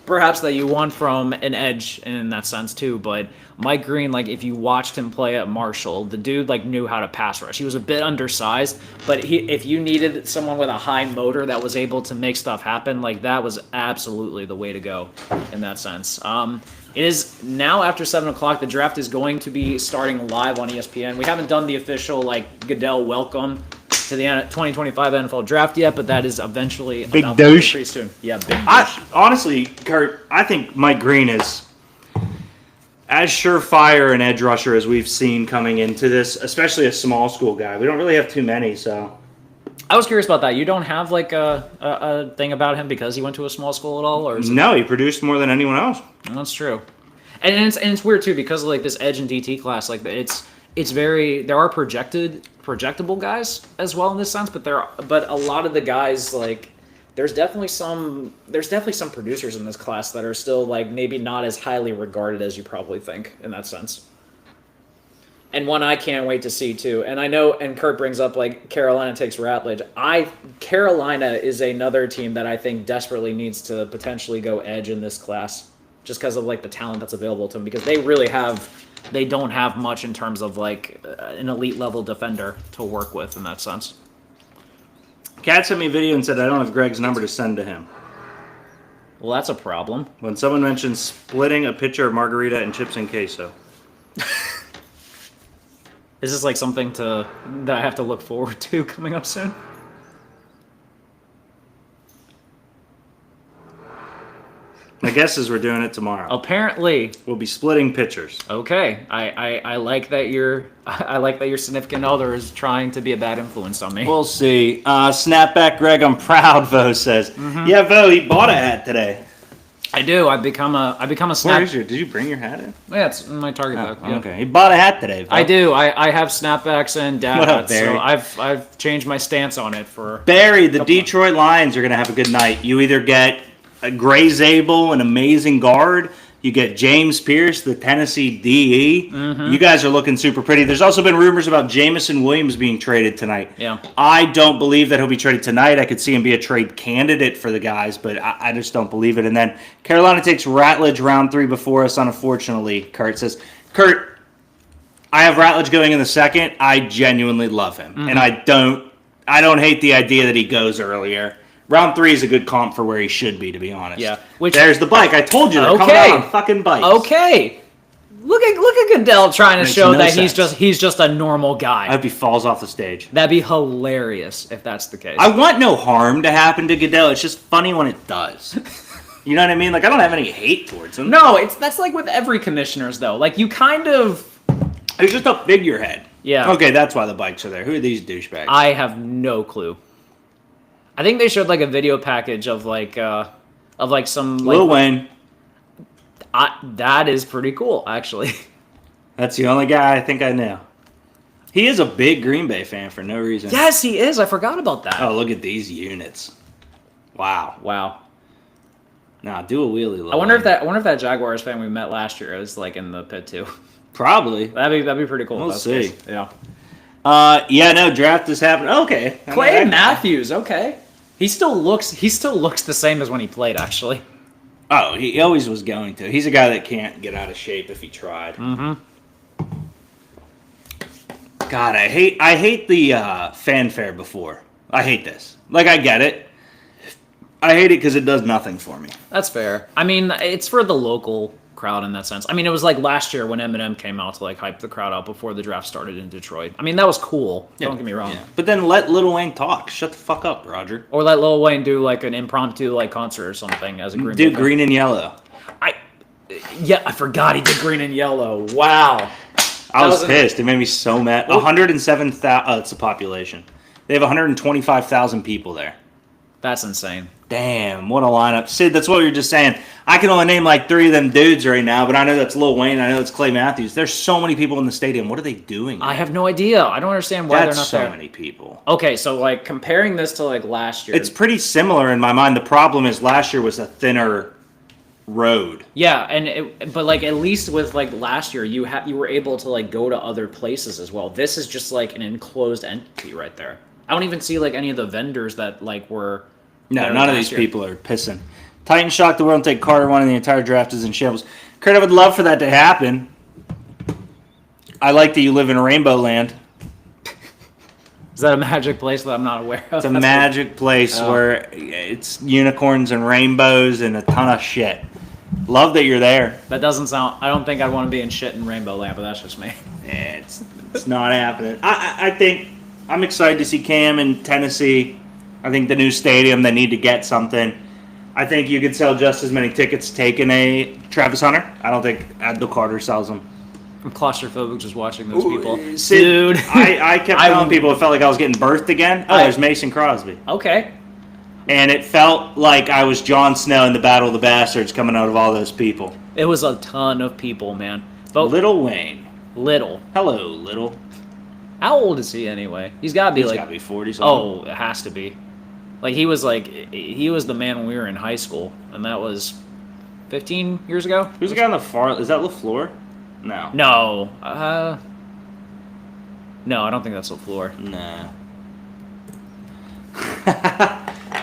perhaps, that you want from an edge in that sense, too. But Mike Green, like, if you watched him play at Marshall, the dude, like, knew how to pass rush. He was a bit undersized, but if you needed someone with a high motor that was able to make stuff happen, like, that was absolutely the way to go in that sense. It is now after 7 o'clock. The draft is going to be starting live on ESPN. We haven't done the official, like, Goodell welcome to the 2025 NFL draft yet, but that is eventually big douche pretty soon. Yeah, big douche. Honestly, Kurt, I think Mike Green is as surefire an edge rusher as we've seen coming into this, especially a small school guy. We don't really have too many, so. I was curious about that. You don't have like a thing about him because he went to a small school at all, or is no? He produced more than anyone else. That's true, and it's weird too because of like this edge and DT class. Like it's very there are projectable guys as well in this sense, but a lot of the guys like there's definitely some producers in this class that are still like maybe not as highly regarded as you probably think in that sense. And one I can't wait to see too. And I know, and Kurt brings up like Carolina takes Ratledge. Carolina is another team that I think desperately needs to potentially go edge in this class, just because of like the talent that's available to them. Because they don't have much in terms of like an elite level defender to work with in that sense. Kat sent me a video and said I don't have Greg's number to send to him. Well, that's a problem. When someone mentions splitting a pitcher of margarita and chips and queso. Is this like something that I have to look forward to coming up soon? My guess is we're doing it tomorrow. Apparently. We'll be splitting pitchers. Okay. I like that your significant other is trying to be a bad influence on me. We'll see. Snapback Greg, I'm proud, Vo says. Yeah, Vo, he bought a hat today. I do. I become a snap. Where is your? Did you bring your hat in? Yeah, it's in my Target bag. Yeah. Okay. He bought a hat today, Vo. I do. I have snapbacks and dad What up, hats, so Barry? I've changed my stance on it for Barry, the Detroit Lions are going to have a good night. You either get a Gray Zabel, an amazing guard. You get James Pierce, the Tennessee DE. You guys are looking super pretty. There's also been rumors about Jamison Williams being traded tonight. Yeah. I don't believe that he'll be traded tonight. I could see him be a trade candidate for the guys, but I just don't believe it. And then Carolina takes Ratledge round 3 before us, unfortunately, Kurt says. Kurt, I have Ratledge going in the second. I genuinely love him. And I don't hate the idea that he goes earlier. Round 3 is a good comp for where he should be, to be honest. Yeah. There's the bike. I told you they're coming out on fucking bikes. Okay. Look at Goodell trying to Makes show no that sense. he's just a normal I guy. hope he falls off the stage. That'd be hilarious if that's the case. I want no harm to happen to Goodell. It's just funny when it does. You know what I mean? Like, I don't have any hate towards him. No, that's like with every commissioners though. Like you kind of. He's just a figurehead. Yeah. Okay, that's why the bikes are there. Who are these douchebags? I have no clue. I think they showed like a video package of like some like Lil Wayne. that is pretty cool actually. That's the only guy I think I know. He is a big Green Bay fan for no reason. Yes, he is. I forgot about that. Oh, look at these units. Wow. Wow. Nah, do a wheelie. Lil I wonder if Wayne. that Jaguars fan we met last year is like in the pit too. Probably. That'd be pretty cool. We'll if that's the see. case. Yeah. Yeah, no, draft is happening. Okay. Clay Matthews. Okay. He still looks the same as when he played actually. Oh, he always was going to. He's a guy that can't get out of shape if he tried. God, I hate the fanfare before. I hate this. Like, I get it. I hate it because it does nothing for me. That's fair. I mean, it's for the local crowd in that sense. I mean, it was like last year when Eminem came out to like hype the crowd up before the draft started in Detroit. I mean, that was cool. Don't get me wrong. Yeah. But then let Lil Wayne talk. Shut the fuck up, Roger. Or let Lil Wayne do like an impromptu like concert or something as a Green Do Bay fan. green and yellow. I forgot he did green and yellow. Wow. I was Doesn't- pissed. It made me so mad. 107,000. Oh, it's the population. They have 125,000 people there. That's insane. Damn, what a lineup. Sid, that's what you were just saying. I can only name like 3 of them dudes right now, but I know that's Lil Wayne. I know it's Clay Matthews. There's so many people in the stadium. What are they doing? I have no idea. I don't understand why That's they're not so there. many people. Okay, so like comparing this to like last year. It's pretty similar in my mind. The problem is last year was a thinner road. Yeah, but like at least with like last year, you were able to like go to other places as well. This is just like an enclosed entity right there. I don't even see like any of the vendors that like were. No, there none of last these year. people are pissing. Titans shock the world and take Carter 1 and the entire draft is in shambles. Kurt, I would love for that to happen. I like that you live in Rainbow Land. Is that a magic place that I'm not aware of? It's a magic place where it's unicorns and rainbows and a ton of shit. Love that you're there. That doesn't sound. I don't think I'd want to be in shit in Rainbow Land, but that's just me. Yeah, it's not happening. I think I'm excited to see Cam in Tennessee. I think the new stadium, they need to get something. I think you could sell just as many tickets taking a Travis Hunter. I don't think Abdul Carter sells them. I'm claustrophobic just watching those people. Sid, Dude. I kept telling people it felt like I was getting birthed again. Oh, there's Mason Crosby. Okay. And it felt like I was Jon Snow in the Battle of the Bastards coming out of all those people. It was a ton of people, man. But Lil Wayne. Little. Hello, Little. How old is he anyway? He's got to be He's like. got to be 40 something. Oh, it has to be. Like he was the man when we were in high school, and that was 15 years ago. Who's the guy on the far? Is that LaFleur? No. No. No, I don't think that's LaFleur. Nah.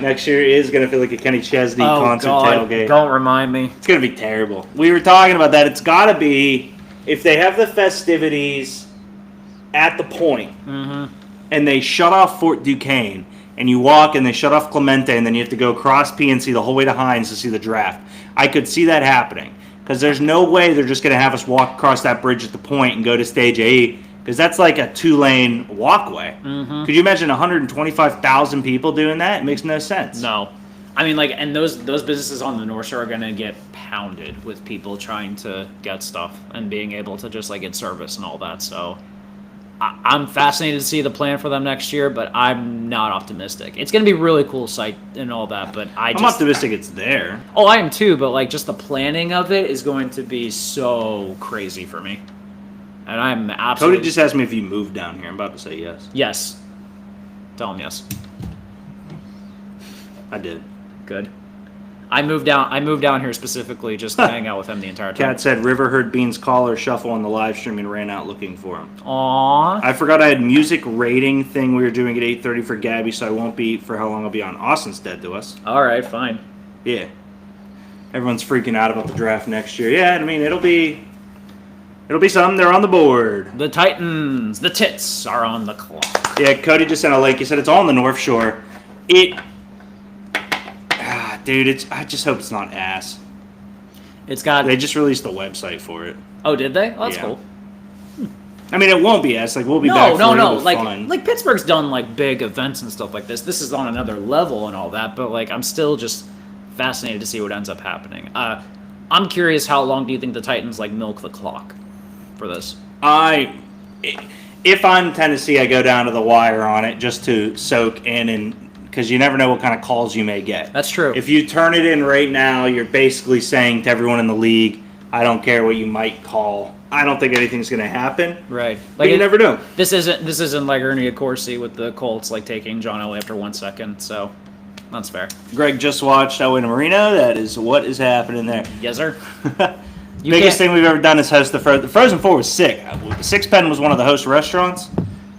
Next year is going to feel like a Kenny Chesney concert tailgate. Don't remind me. It's going to be terrible. We were talking about that. It's got to be, if they have the festivities at the point, and they shut off Fort Duquesne, and you walk and they shut off Clemente, and then you have to go across PNC the whole way to Hines to see the draft. I could see that happening because there's no way they're just going to have us walk across that bridge at the point and go to stage A, because that's like a 2-lane walkway. Mm-hmm. Could you imagine 125,000 people doing that? It makes no sense. No. I mean, like, and those businesses on the North Shore are going to get pounded with people trying to get stuff and being able to just, like, get service and all that. So I'm fascinated to see the plan for them next year, but I'm not optimistic. It's going to be a really cool site and all that, but I'm optimistic it's there. Oh, I am too, but, like, just the planning of it is going to be so crazy for me. And I'm absolutely... Cody just asked me if you moved down here. I'm about to say yes. Yes. Tell him yes. I did. Good. I moved down here specifically just to hang out with him the entire time. Kat said River heard Bean's caller shuffle on the live stream and ran out looking for him. Aww. I forgot I had music rating thing we were doing at 8:30 for Gabby, so I won't be for how long I'll be on. Austin's dead to us. All right, fine. Yeah. Everyone's freaking out about the draft next year. Yeah, I mean it'll be something. They're on the board. The Titans, the Tits, are on the clock. Yeah, Cody just sent a link. He said it's all on the North Shore. Dude, I just hope it's not ass. It's got. They just released the website for it. Oh, did they? Oh, that's Yeah. cool. I mean, it won't be ass. Like we'll be back. No. For it. It'll be fun. Like Pittsburgh's done like big events and stuff like this. This is on another level and all that. But like, I'm still just fascinated to see what ends up happening. I'm curious, how long do you think the Titans like milk the clock for this? If I'm Tennessee, I go down to the wire on it just to soak in, and because you never know what kind of calls you may get. That's true. If you turn it in right now, you're basically saying to everyone in the league, I don't care what you might call. I don't think anything's going to happen. Right. But you never know. This isn't like Ernie Accorsi with the Colts like taking John Elway after 1 second. So that's fair. Greg just watched Elway Marino. That is what is happening there. Yes, sir. Biggest thing we've ever done is host the Frozen Four was sick. Six Pen was one of the host restaurants.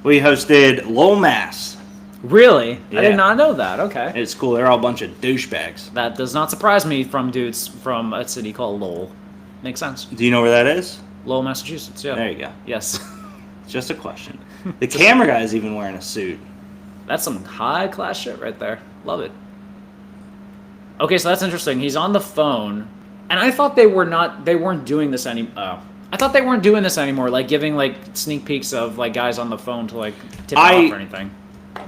We hosted Lowell, Mass. Really? Yeah. I did not know that. Okay. It's cool. They're all a bunch of douchebags. That does not surprise me from dudes from a city called Lowell. Makes sense. Do you know where that is? Lowell, Massachusetts. Yeah. There you go. Yes. It's just a question. The camera guy is even wearing a suit. That's some high class shit right there. Love it. Okay, so that's interesting. He's on the phone, and I thought they weren't doing this anymore. I thought they weren't doing this anymore, like giving like sneak peeks of like guys on the phone to like tip it off or anything.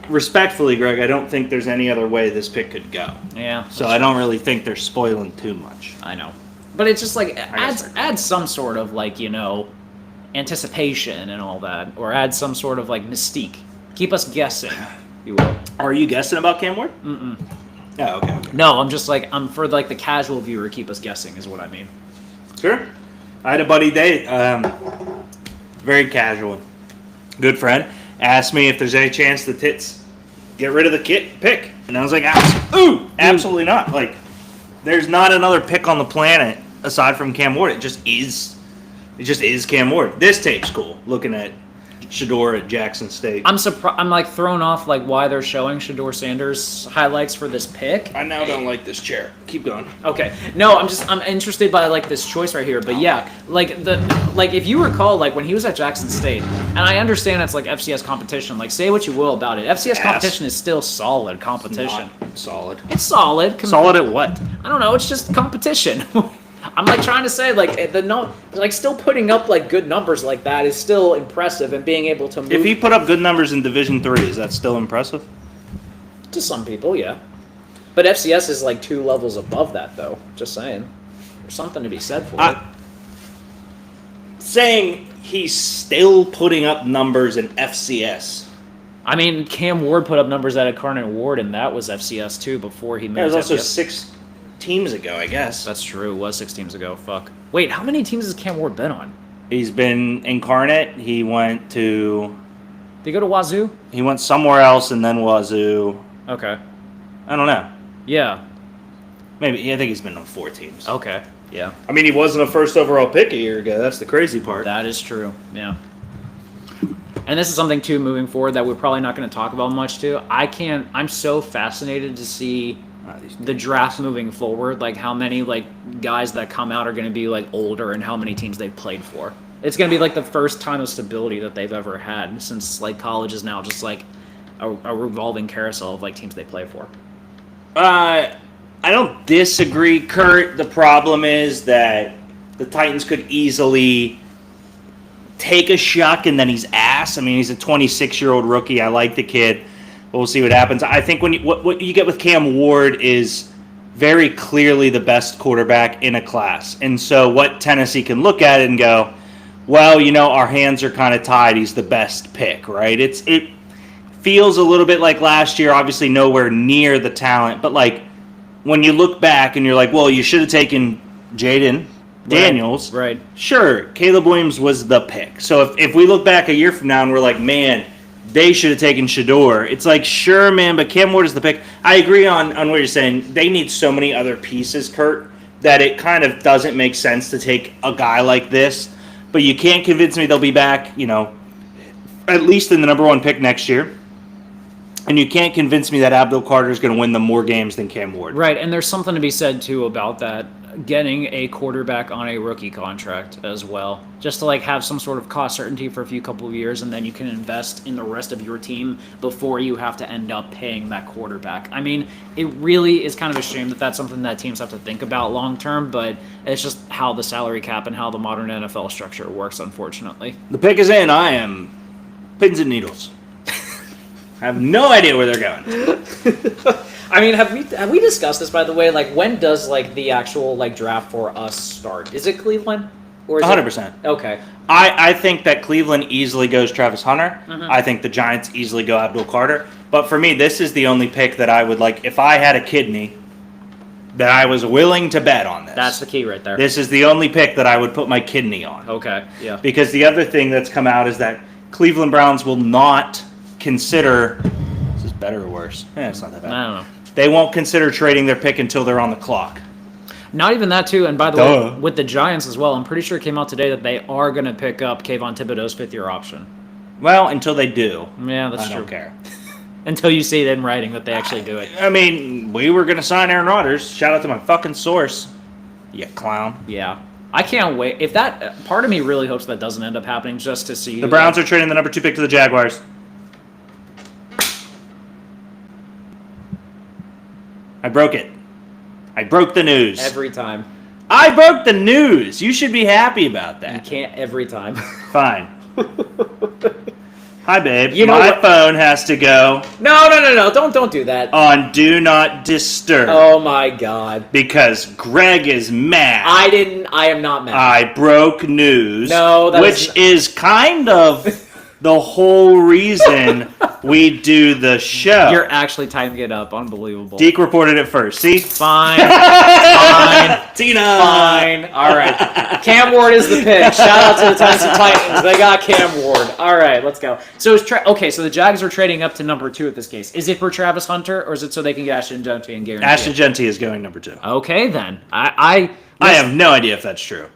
Respectfully, Greg, I don't think there's any other way this pick could go. Yeah. So I don't really think they're spoiling too much. I know. But it's just like add some sort of like, anticipation and all that, or add some sort of like mystique. Keep us guessing, if you will. Are you guessing about Cam Ward? Mm-mm. Oh, okay. No, I'm for like the casual viewer. Keep us guessing is what I mean. Sure. I had a buddy date, very casual, good friend, asked me if there's any chance the Tits get rid of the pick, and I was like, absolutely not. Like, there's not another pick on the planet aside from Cam Ward. It just is Cam Ward. This tape's cool. Looking at Shedeur at Jackson State. I'm surprised. I'm like thrown off like why they're showing Shedeur Sanders highlights for this pick. I now don't like this chair. Keep going. Okay. No, I'm interested by like this choice right here. But yeah, like if you recall, like when he was at Jackson State, and I understand it's like FCS competition. Like say what you will about it, FCS competition is still solid competition. Not solid. It's solid. Solid at what? I don't know. It's just competition. I'm like trying to say like still putting up like good numbers like that is still impressive, and being able to move. If he put up good numbers in Division III, is that still impressive? To some people, yeah. But FCS is like 2 levels above that, though. Just saying, there's something to be said for it. Saying he's still putting up numbers in FCS. I mean, Cam Ward put up numbers at Incarnate Ward, and that was FCS too before he moved. It was also FCS. 6 teams ago, I guess. That's true. It was 6 teams ago. Fuck. Wait, how many teams has Cam Ward been on? He's been Incarnate. He went to... Did he go to Wazoo? He went somewhere else and then Wazoo. Okay. I don't know. Yeah. Maybe. I think he's been on 4 teams. Okay. Yeah. I mean, he wasn't a first overall pick a year ago. That's the crazy part. That is true. Yeah. And this is something too moving forward that we're probably not going to talk about much too. I'm so fascinated to see the draft moving forward, like how many like guys that come out are going to be like older and how many teams they've played for. It's going to be like the first time of stability that they've ever had since like college is now just like, a revolving carousel of like teams they play for. I don't disagree, Kurt. The problem is that the Titans could easily take a shuck and then he's ass. I mean, he's a 26-year-old rookie. I like the kid. But we'll see what happens. I think what you get with Cam Ward is very clearly the best quarterback in a class. And so what Tennessee can look at it and go, well, our hands are kind of tied. He's the best pick, right? It feels a little bit like last year, obviously nowhere near the talent. But, like, when you look back and you're like, well, you should have taken Jaden Daniels. Right. Sure, Caleb Williams was the pick. So if we look back a year from now and we're like, man, they should have taken Shador. It's like, sure, man, but Cam Ward is the pick. I agree on what you're saying. They need so many other pieces, Kurt, that it kind of doesn't make sense to take a guy like this. But you can't convince me they'll be back, at least in the number 1 pick next year. And you can't convince me that Abdul Carter is going to win them more games than Cam Ward. Right, and there's something to be said, too, about that. Getting a quarterback on a rookie contract as well, just to like have some sort of cost certainty for a couple of years, and then you can invest in the rest of your team before you have to end up paying that quarterback. I mean, it really is kind of a shame that that's something that teams have to think about long term, but it's just how the salary cap and how the modern NFL structure works, unfortunately. The pick is in. I am pins and needles. I have no idea where they're going. I mean, have we discussed this, by the way? Like, when does like the actual like draft for us start? Is it Cleveland? Or is 100%. Okay. I think that Cleveland easily goes Travis Hunter. Mm-hmm. I think the Giants easily go Abdul Carter. But for me, this is the only pick that I would like. If I had a kidney, that I was willing to bet on this. That's the key right there. This is the only pick that I would put my kidney on. Okay, yeah. Because the other thing that's come out is that Cleveland Browns will not consider. Is this better or worse? It's not that bad. I don't know. They won't consider trading their pick until they're on the clock. Not even that, too. And by the way, with the Giants as well, I'm pretty sure it came out today that they are going to pick up Kayvon Thibodeau's 5th-year option. Well, until they do. Yeah, that's true. I don't care. Until you see it in writing that they actually do it. I mean, we were going to sign Aaron Rodgers. Shout out to my fucking source. You clown. Yeah. I can't wait. If that, part of me really hopes that doesn't end up happening just to see. The Browns are trading the number 2 pick to the Jaguars. I broke it. I broke the news. Every time. I broke the news. You should be happy about that. You can't every time. Fine. Hi, babe. You know my what? phone has to go No. Don't do that. on Do Not Disturb. Oh my god. Because Greg is mad. I am not mad. I broke news. No, that which is kind of the whole reason we do the show. You're actually typing it up. Unbelievable. Deke reported it first. See? Fine. Fine. Tina. Fine. All right. Cam Ward is the pick. Shout out to the Tennessee Titans. They got Cam Ward. All right, let's go. So so the Jags are trading up to number 2 at this case. Is it for Travis Hunter, or is it so they can get Ashton Jeanty and guarantee Ashton it? Jeanty is going number 2. Okay, then. I have no idea if that's true.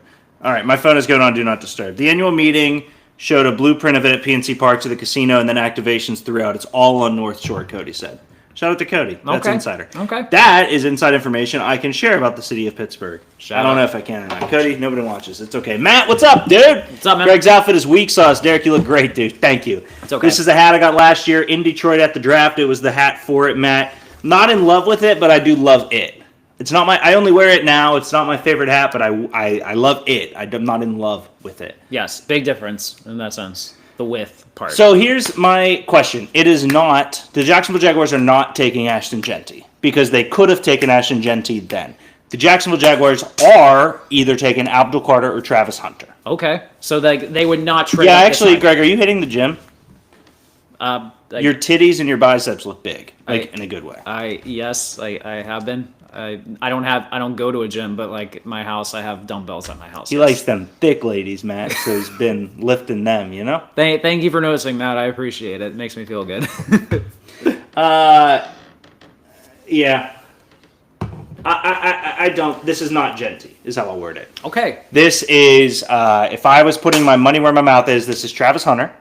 All right, my phone is going on Do Not Disturb. The annual meeting showed a blueprint of it at PNC Park to the casino and then activations throughout. It's all on North Shore, Cody said. Shout out to Cody. That's Okay. insider. Okay. That is inside information I can share about the city of Pittsburgh. Shout I don't out. know if I can or not. Cody, nobody watches. It's okay. Matt, what's up, dude? What's up, man? Greg's outfit is weak sauce. Derek, you look great, dude. Thank you. It's okay. This is the hat I got last year in Detroit at the draft. It was the hat for it, Matt. Not in love with it, but I do love it. It's not I only wear it now. It's not my favorite hat, but I love it. I'm not in love with it. Yes, big difference in that sense. The width part. So here's my question. It is not, the Jacksonville Jaguars are not taking Ashton Jeanty because they could have taken Ashton Jeanty then. The Jacksonville Jaguars are either taking Abdul Carter or Travis Hunter. Okay, so they would not trade. Yeah, up this actually, high. Greg, are you hitting the gym? Your Your titties and your biceps look big, in a good way. I have been. I don't go to a gym, but like my house, I have dumbbells at my house. He likes them thick ladies, Matt, so he's been lifting them, you know? Thank you for noticing that. I appreciate it. It makes me feel good. Yeah. I don't, this is not Jeanty, is how I'll word it. Okay. This is, if I was putting my money where my mouth is, this is Travis Hunter.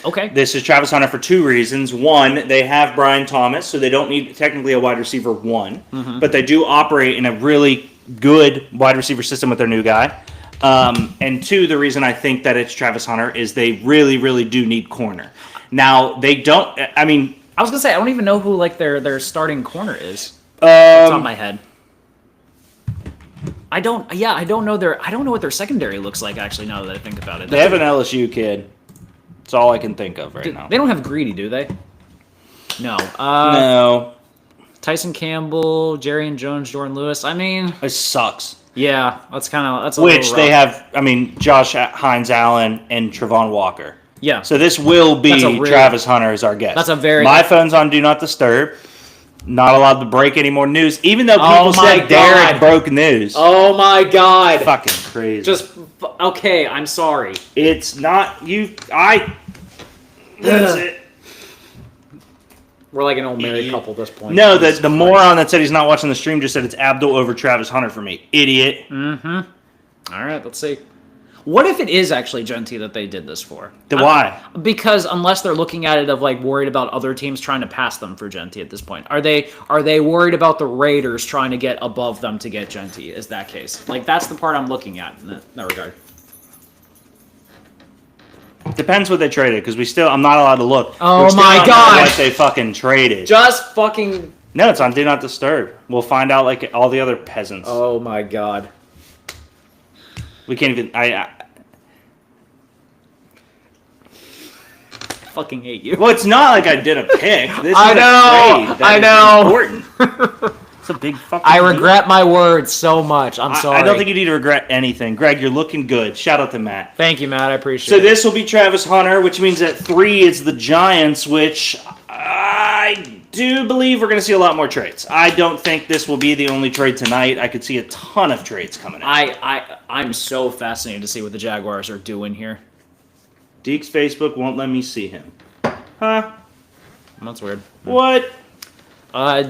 Okay. This is Travis Hunter for 2 reasons. One, they have Brian Thomas, so they don't need technically a wide receiver 1, but they do operate in a really good wide receiver system with their new guy. And 2, the reason I think that it's Travis Hunter is they really, really do need corner. Now they don't. I mean, I was gonna say I don't even know who like their starting corner is. Off the top of my head. I don't know what their secondary looks like actually. Now that I think about it, they have an LSU kid. That's all I can think of right now. They don't have Greedy, do they? No. No, Tyson Campbell, Jerry Jones, Jordan Lewis. I mean, it sucks. yeah, that's a Which little they rough. have. I mean, Josh Hines Allen and Trevon Walker. Yeah. So this will be That's a really- Travis Hunter as our guest. That's a very- My phone's on Do Not Disturb. Not allowed to break any more news, even though Oh people my said Derek God. broke news. Oh my God! Fucking crazy. Just okay. I'm sorry. It's not you. That's it. We're like an old married couple at this point. No, Jesus the Christ. moron that said he's not watching the stream just said it's Abdul over Travis Hunter for me. Idiot. All right, let's see. What if it is actually Gentee that they did this for? Why? Because unless they're looking at it of like worried about other teams trying to pass them for Gentee at this point, are they worried about the Raiders trying to get above them to get Gentee? Is that case? Like that's the part I'm looking at in that regard. Depends what they traded, because I'm not allowed to look. Oh We're still my not know God. What they fucking traded. Just fucking. No, it's on Do Not Disturb. We'll find out like all the other peasants. Oh my God. We can't even. I Fucking hate you. Well, it's not like I did a pick. This is I a know, trade that I is know. important. It's a big fucking. I deal. regret my words so much. I'm sorry. I don't think you need to regret anything. Greg, you're looking good. Shout out to Matt. Thank you, Matt. I appreciate So it. this will be Travis Hunter, which means at 3 it's the Giants, which I do believe we're going to see a lot more trades. I don't think this will be the only trade tonight. I could see a ton of trades coming in. I'm so fascinated to see what the Jaguars are doing here. Deke's Facebook won't let me see him. Huh? That's weird. What?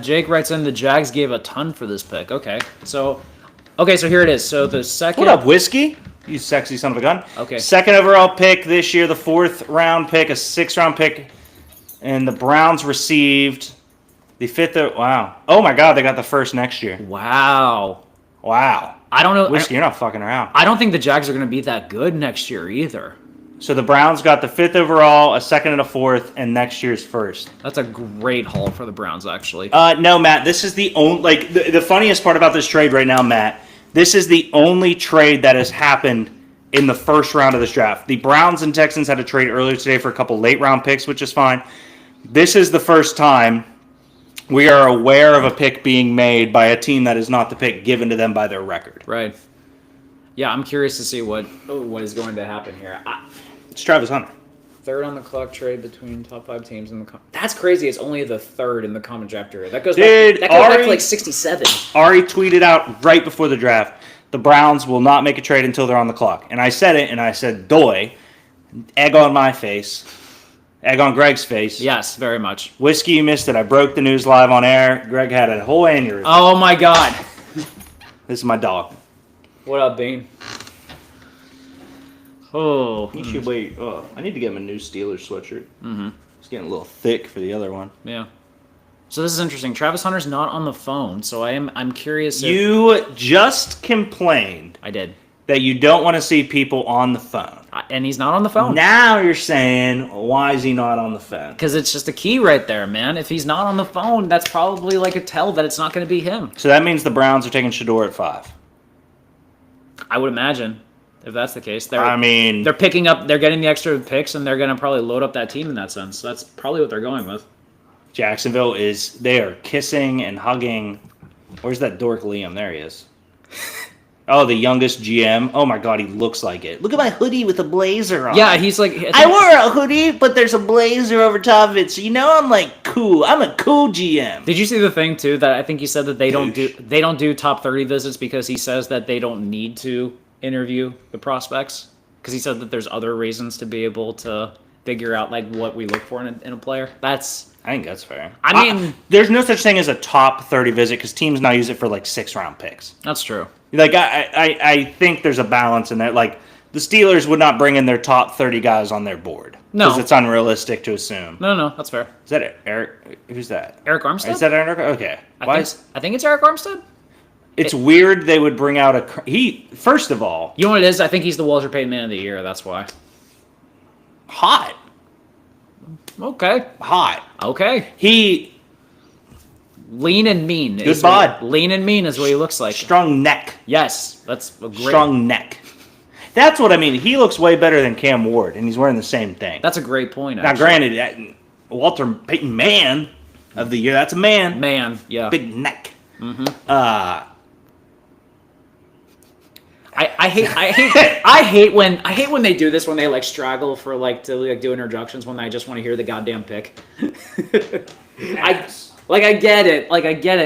Jake writes in the Jags gave a ton for this pick. Okay, so here it is. So the second. What up, Whiskey? You sexy son of a gun. Okay. Second overall pick this year, the 4th round pick, a 6th round pick, and the Browns received the 5th. Wow. Oh my God, they got the 1st next year. Wow. Wow. I don't know. Whiskey, you're not fucking around. I don't think the Jags are going to be that good next year either. So the Browns got the 5th overall, a 2nd and a 4th, and next year's 1st. That's a great haul for the Browns, actually. No, Matt, this is the only, like, the funniest part about this trade right now, Matt, this is the only trade that has happened in the 1st round of this draft. The Browns and Texans had a trade earlier today for a couple late round picks, which is fine. This is the first time we are aware of a pick being made by a team that is not the pick given to them by their record. Right. Yeah, I'm curious to see what is going to happen here. It's Travis Hunter. Third on the clock trade between top 5 teams in the. That's crazy. It's only the third in the common draft era. That goes Dude, back to like 67. Ari tweeted out right before the draft, the Browns will not make a trade until they're on the clock. And I said it, and I said, doy, egg on my face, egg on Greg's face. Yes, very much. Whiskey, you missed it. I broke the news live on air. Greg had a whole aneurysm. Oh my God. This is my dog. What up, Bean? Oh. You should wait. Oh, I need to get him a new Steelers sweatshirt. Mm-hmm. It's getting a little thick for the other one. Yeah. So this is interesting. Travis Hunter's not on the phone, so I'm curious. You just complained I did, that you don't want to see people on the phone. and he's not on the phone. Now you're saying, why is he not on the phone? Because it's just a key right there, man. If he's not on the phone, that's probably like a tell that it's not going to be him. So that means the Browns are taking Shador at 5. I would imagine, if that's the case. I mean, They're picking up, they're getting the extra picks, and they're going to probably load up that team in that sense. So that's probably what they're going with. Jacksonville they are kissing and hugging. Where's that dork Liam? There he is. Oh, the youngest GM. Oh my God, he looks like it. Look at my hoodie with a blazer on. Yeah, he's like... I wore a hoodie, but there's a blazer over top of it, so you know I'm like cool. I'm a cool GM. Did you see the thing too that I think he said that they Douche. don't do top 30 visits because he says that they don't need to interview the prospects because he said that there's other reasons to be able to figure out like what we look for in a player. I think that's fair. I mean, there's no such thing as a top 30 visit because teams now use it for like 6th-round picks. that's true. Like I think there's a balance in that. Like the Steelers would not bring in their top 30 guys on their board No. because it's unrealistic to assume. No, that's fair. Is that Eric? Who's that? Eric Armstead? Is that Eric? Okay. I think it's Eric Armstead. It's weird they would bring out first of all, You know what it is? I think he's the Walter Payton Man of the Year. That's why. hot. Okay. Hot. Okay. He Lean and mean. Good bod. Lean and mean is what he looks like. strong neck. Yes, that's a great. Strong neck. That's what I mean. He looks way better than Cam Ward, and he's wearing the same thing. That's a great point. Now, Actually. granted, Walter Payton Man of the year. That's a man. Man, yeah. Big neck. Mm-hmm. I hate when they do this, when they like straggle for like to like do introductions when I just want to hear the goddamn pick. I get it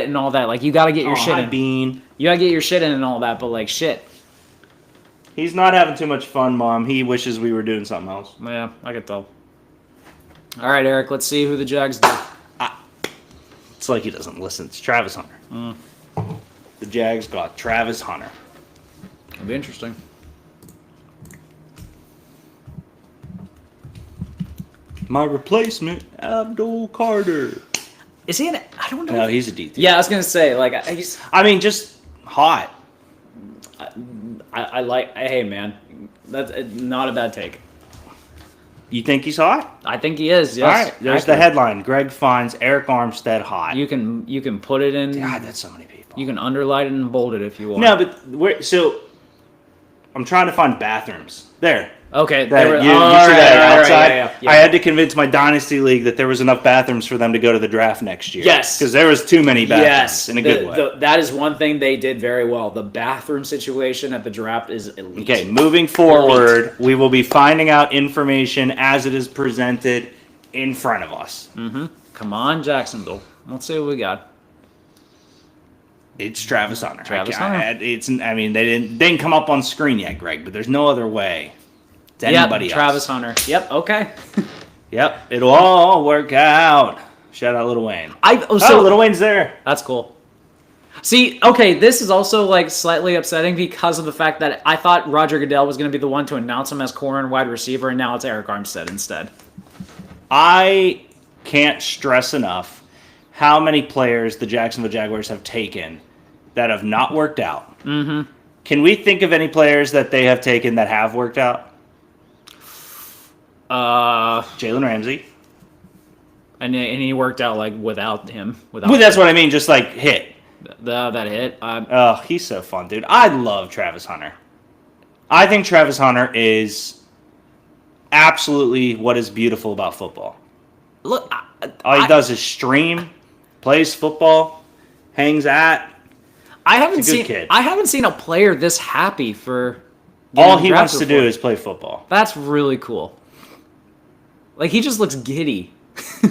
and all that. Like you got to get your shit in. Bean. You got to get your shit in and all that, but like shit. He's not having too much fun, Mom. He wishes we were doing something else. Yeah, I could tell. All right, Eric, let's see who the Jags do. It's like he doesn't listen. It's Travis Hunter. The Jags got Travis Hunter. It'll be interesting. My replacement, Abdul Carter. Is he I don't know. No, he's a DT. Yeah, I was gonna say like I mean, just hot. Hey man, that's not a bad take. You think he's hot? I think he is. Yes. All right. There's the headline. Greg finds Eric Armstead hot. You can put it in. God, that's so many people. You can underline it and bold it if you want. No, but so I'm trying to find bathrooms. There. Okay. That, you see that outside? Yeah. I had to convince my Dynasty League that there was enough bathrooms for them to go to the draft next year. Yes. Because there was too many bathrooms Yes. in a good way. That is one thing they did very well. The bathroom situation at the draft is elite. Okay, moving forward, we will be finding out information as it is presented in front of us. Mm-hmm. Come on, Jacksonville. Let's see what we got. It's Travis Hunter. Travis Hunter. I mean, they didn't come up on screen yet, Greg, but there's no other way. It's anybody else. Travis Hunter. Yep. Okay. Yep. It'll all work out. Shout out Lil Wayne. So Lil Wayne's there. That's cool. See, okay, this is also like slightly upsetting because of the fact that I thought Roger Goodell was going to be the one to announce him as corner and wide receiver, and now it's Eric Armstead instead. I can't stress enough how many players the Jacksonville Jaguars have taken that have not worked out. Mm-hmm. Can we think of any players that they have taken that have worked out? Jalen Ramsey. And he worked out like without him. Well, that's what I mean, just like hit. That hit. Oh, he's so fun, dude. I love Travis Hunter. I think Travis Hunter is absolutely what is beautiful about football. Look, all he does is stream, plays football, hangs at. I haven't seen a player this happy for. All he wants to do is play football. That's really cool. Like he just looks giddy.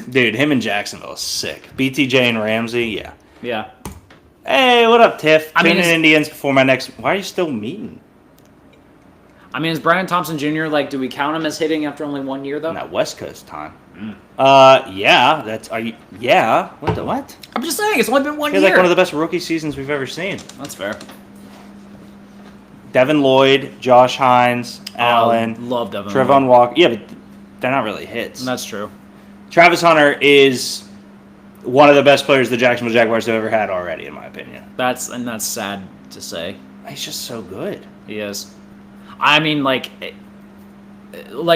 Dude, him in Jacksonville is sick. BTJ and Ramsey, yeah. Yeah. Hey, what up, Tiff? I mean, Indians before my next. Why are you still meeting? I mean, is Brian Thompson Jr. like? Do we count him as hitting after only 1 year though? Not West Coast time. Yeah. That's are you? Yeah. What the what? I'm just saying, it's only been 1 year. It's like one of the best rookie seasons we've ever seen. That's fair. Devin Lloyd, Josh Hines, Allen, love Devin Trevon Lloyd. Walker. Yeah, but they're not really hits. That's true. Travis Hunter is one of the best players the Jacksonville Jaguars have ever had already, in my opinion. That's sad to say. He's just so good. He is. I mean,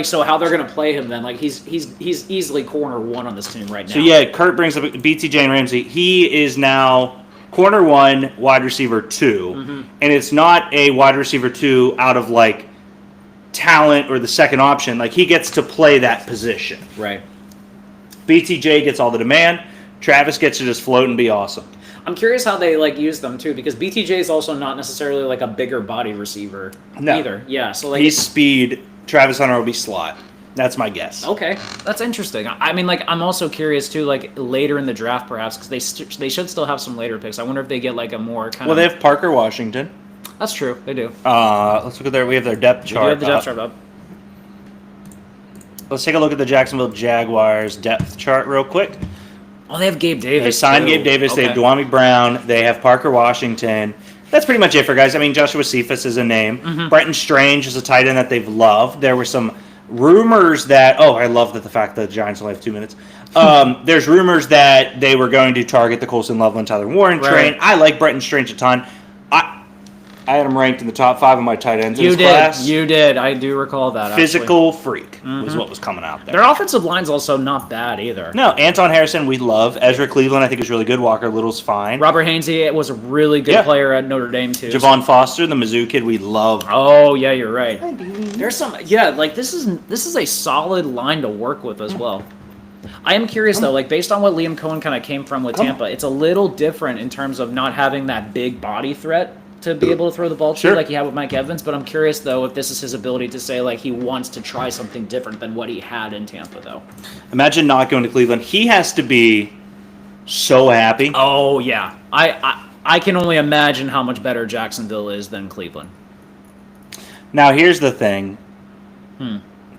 so how they're gonna play him then? Like he's easily corner one on this team right now. So yeah, Kurt brings up BTJ and Ramsey. He is now corner one, wide receiver 2, and it's not a wide receiver 2 out of like talent or the second option. Like he gets to play that position. Right. BTJ gets all the demand. Travis gets to just float and be awesome. I'm curious how they like use them too, because BTJ is also not necessarily like a bigger body receiver either. Yeah, so like he's speed. Travis Hunter will be slot. That's my guess. Okay, that's interesting. I mean, like I'm also curious too, like later in the draft perhaps, because they should still have some later picks. I wonder if they get like a more kind of. Well, they have Parker Washington. That's true. They do. Let's look at we have their depth chart. We have the depth chart up. Let's take a look at the Jacksonville Jaguars depth chart real quick. Oh, they have Gabe Davis. They signed Gabe Davis. Okay. They have Dwami Brown. They have Parker Washington. That's pretty much it for guys. I mean, Joshua Cephas is a name. Brenton Strange is a tight end that they've loved. There were some rumors that, I love that the fact that the Giants only have 2 minutes. There's rumors that they were going to target the Colson Loveland, Tyler Warren train. I like Brenton Strange a ton. I had him ranked in the top 5 of my tight ends in You his did. class. You did. I do recall that. Physical freak was what was coming out there. Their offensive line's also not bad either. No, Anton Harrison, we love. Ezra Cleveland, I think, is really good. Walker Little's fine. Robert Hainsey was a really good Yeah. player at Notre Dame too. Javon Foster, the Mizzou kid, we love. Oh yeah, you're right. There's some like this is a solid line to work with as well. I am curious though, like based on what Liam Cohen kind of came from with Tampa, it's a little different in terms of not having that big body threat to be able to throw the ball to Sure. like he had with Mike Evans. But I'm curious though if this is his ability to say like he wants to try something different than what he had in Tampa though. Imagine not going to Cleveland. He has to be so happy. Oh yeah, I can only imagine how much better Jacksonville is than Cleveland. Now, here's the thing.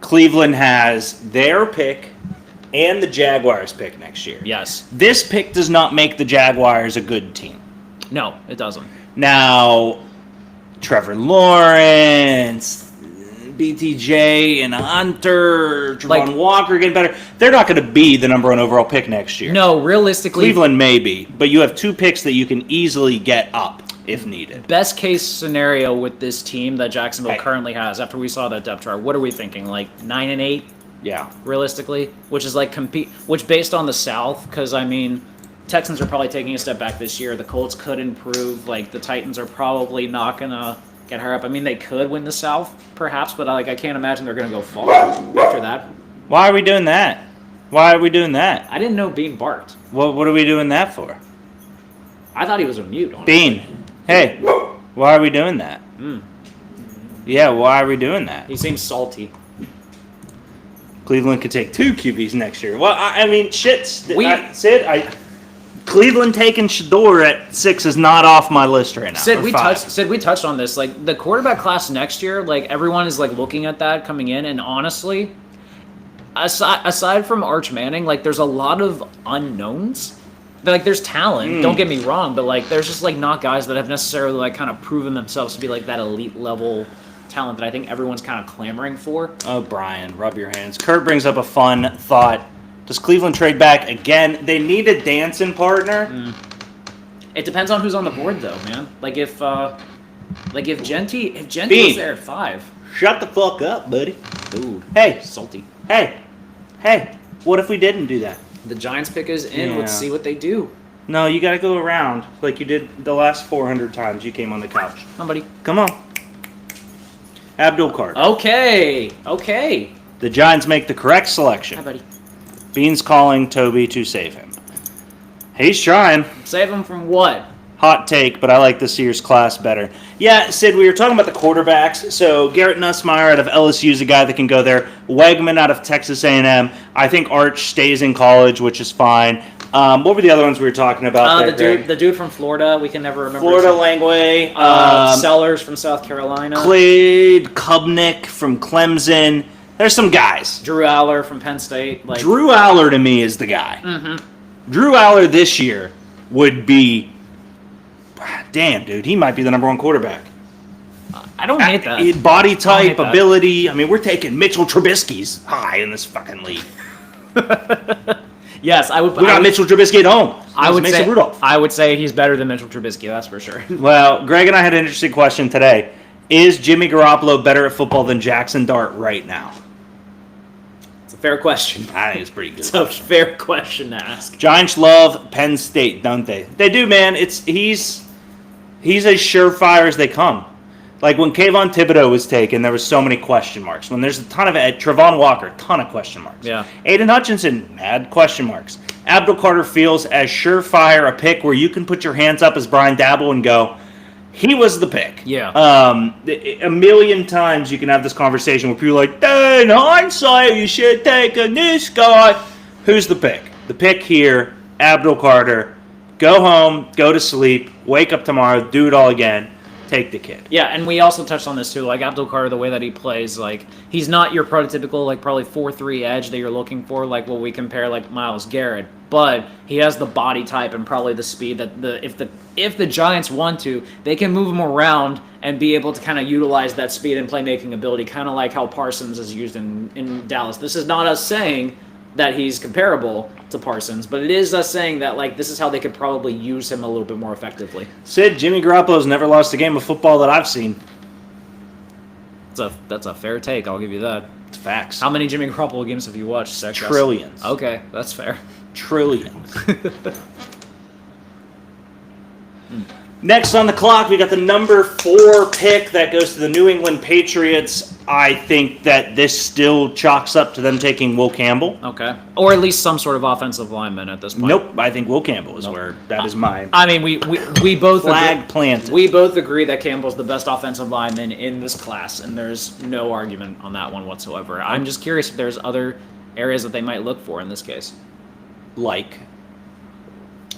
Cleveland has their pick and the Jaguars' pick next year. Yes. This pick does not make the Jaguars a good team. No, it doesn't. Now, Trevor Lawrence, BTJ, and Hunter, Javon Walker getting better. They're not going to be the number 1 overall pick next year. No, realistically, Cleveland may be, but you have 2 picks that you can easily get up if needed. best case scenario with this team that Jacksonville Hey. currently has, after we saw that depth chart, what are we thinking? Like 9-8, Yeah. realistically, which is like which based on the South, because I mean, Texans are probably taking a step back this year. The Colts could improve. Like the Titans are probably not gonna get higher up. I mean, they could win the South, perhaps, but like I can't imagine they're gonna go far after that. Why are we doing that? Why are we doing that? I didn't know Bean barked. What are we doing that for? I thought he was on mute. Honestly. Bean, hey, why are we doing that? Yeah, why are we doing that? He seems salty. Cleveland could take 2 QBs next year. Well, I mean, shit. We- Cleveland taking Shador at 6 is not off my list right now. Sid, or we 5. touched on this. Like the quarterback class next year, like everyone is like looking at that coming in, and honestly, aside from Arch Manning, like there's a lot of unknowns. Like there's talent, don't get me wrong, but like there's just like not guys that have necessarily like kind of proven themselves to be like that elite level talent that I think everyone's kind of clamoring for. Oh, Brian, rub your hands. Kurt brings up a fun thought. Does Cleveland trade back again? They need a dancing partner. It depends on who's on the board though, man. Like if Genty Bean. was there at 5. Shut the fuck up, buddy. Ooh, Hey, salty. hey, what if we didn't do that? The Giants pick is in. Let's Yeah. see what they do. No, you got to go around like you did the last 400 times you came on the couch. Somebody. Come on. Abdul Carter. Okay. The Giants make the correct Hi, selection. buddy. Bean's calling Toby to save him. He's trying. Save him from what? Hot take, but I like this year's class better. Yeah, Sid, we were talking about the quarterbacks. So Garrett Nussmeier out of LSU is a guy that can go there. Wegman out of Texas A&M. I think Arch stays in college, which is fine. What were the other ones we were talking about there, Greg? The dude from Florida. We can never remember. Florida his name. Langway. Sellers from South Carolina. Clade Kubnik from Clemson. There's some guys. Drew Aller from Penn State. Like Drew Aller to me is the guy. Drew Aller this year would be, damn, dude, he might be the number 1 quarterback. I don't hate that. Body type, hate that. ability. I mean, we're taking Mitchell Trubisky's high in this fucking league. Yes, I would. We got Mitchell Trubisky at home. I would Mason say. Rudolph. I would say he's better than Mitchell Trubisky. That's for sure. Well, Greg and I had an interesting question today. Is Jimmy Garoppolo better at football than Jackson Dart right now? It's a fair question. I think it's pretty good. It's a fair question to ask. Giants love Penn State, don't they? They do, man. He's as surefire as they come. Like when Kayvon Thibodeau was taken, there was so many question marks. When there's a ton of Trevon Walker, ton of question marks. Yeah. Aiden Hutchinson had question marks. Abdul Carter feels as surefire a pick where you can put your hands up as Brian Dabble and go, he was the pick. Yeah. A million times you can have this conversation where people are like, in hindsight, you should take this guy. Who's the pick? The pick here, Abdul Carter. Go home, go to sleep, wake up tomorrow, do it all again. Take the kid. Yeah, and we also touched on this too. Like Abdul Carter, the way that he plays, like he's not your prototypical like probably 4-3 edge that you're looking for, like what we compare like Myles Garrett. But he has the body type and probably the speed that if the Giants want to, they can move him around and be able to kind of utilize that speed and playmaking ability, kind of like how Parsons is used in Dallas. This is not us saying that he's comparable to Parsons, but it is us saying that like this is how they could probably use him a little bit more effectively. Sid, Jimmy Garoppolo's never lost a game of football that I've seen. That's a fair take. I'll give you that. It's facts. How many Jimmy Garoppolo games have you watched, Zach? Trillions. Okay, that's fair. Trillions. Next on the clock, we got the number 4 pick that goes to the New England Patriots. I think that this still chalks up to them taking Will Campbell. Okay, or at least some sort of offensive lineman at this point. Nope, I think Will Campbell is where that is my I mean, we both flag agree, planted. we both agree that Campbell's the best offensive lineman in this class, and there's no argument on that one whatsoever. I'm just curious if there's other areas that they might look for in this case. Like,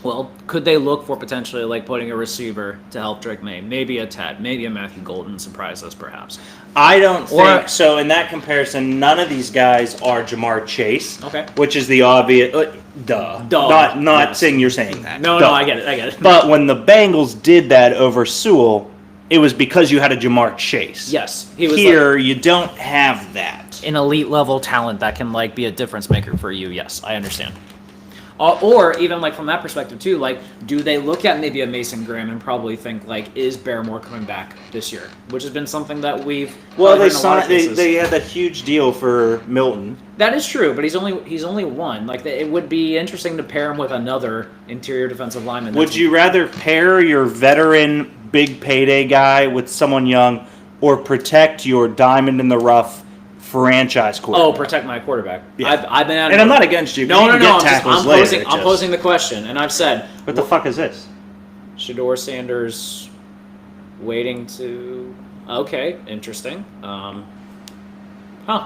Well, could they look for potentially like putting a receiver to help Drake May? Maybe a Ted, maybe a Matthew Golden, surprise us perhaps. I don't Or- think so. In that comparison, none of these guys are Jamar Chase. Okay. Which is the obvious. Duh. Duh. Not Yes. saying you're saying that. No, Duh. no, I get it. But when the Bengals did that over Sewell, it was because you had a Jamar Chase. Yes, he was Here, you don't have that. an elite level talent that can like be a difference maker for you. Yes, I understand. Or even like from that perspective too, like do they look at maybe a Mason Graham and probably think like, is Barrymore coming back this year? Which has been something that we've Well, heard they in a lot of signed. cases. They had that huge deal for Milton. That is true, but he's only one. Like it would be interesting to pair him with another interior defensive lineman. Would you rather pair your veteran big payday guy with someone young, or protect your diamond in the rough franchise quarterback? Oh, protect my quarterback. Yeah. I've been at And I'm not against you. 'Cause No, you no, can no. get tackles I'm later, posing. it I'm just- posing the question, and I've said What the fuck is this? Shador Sanders waiting to. Okay, interesting. Huh.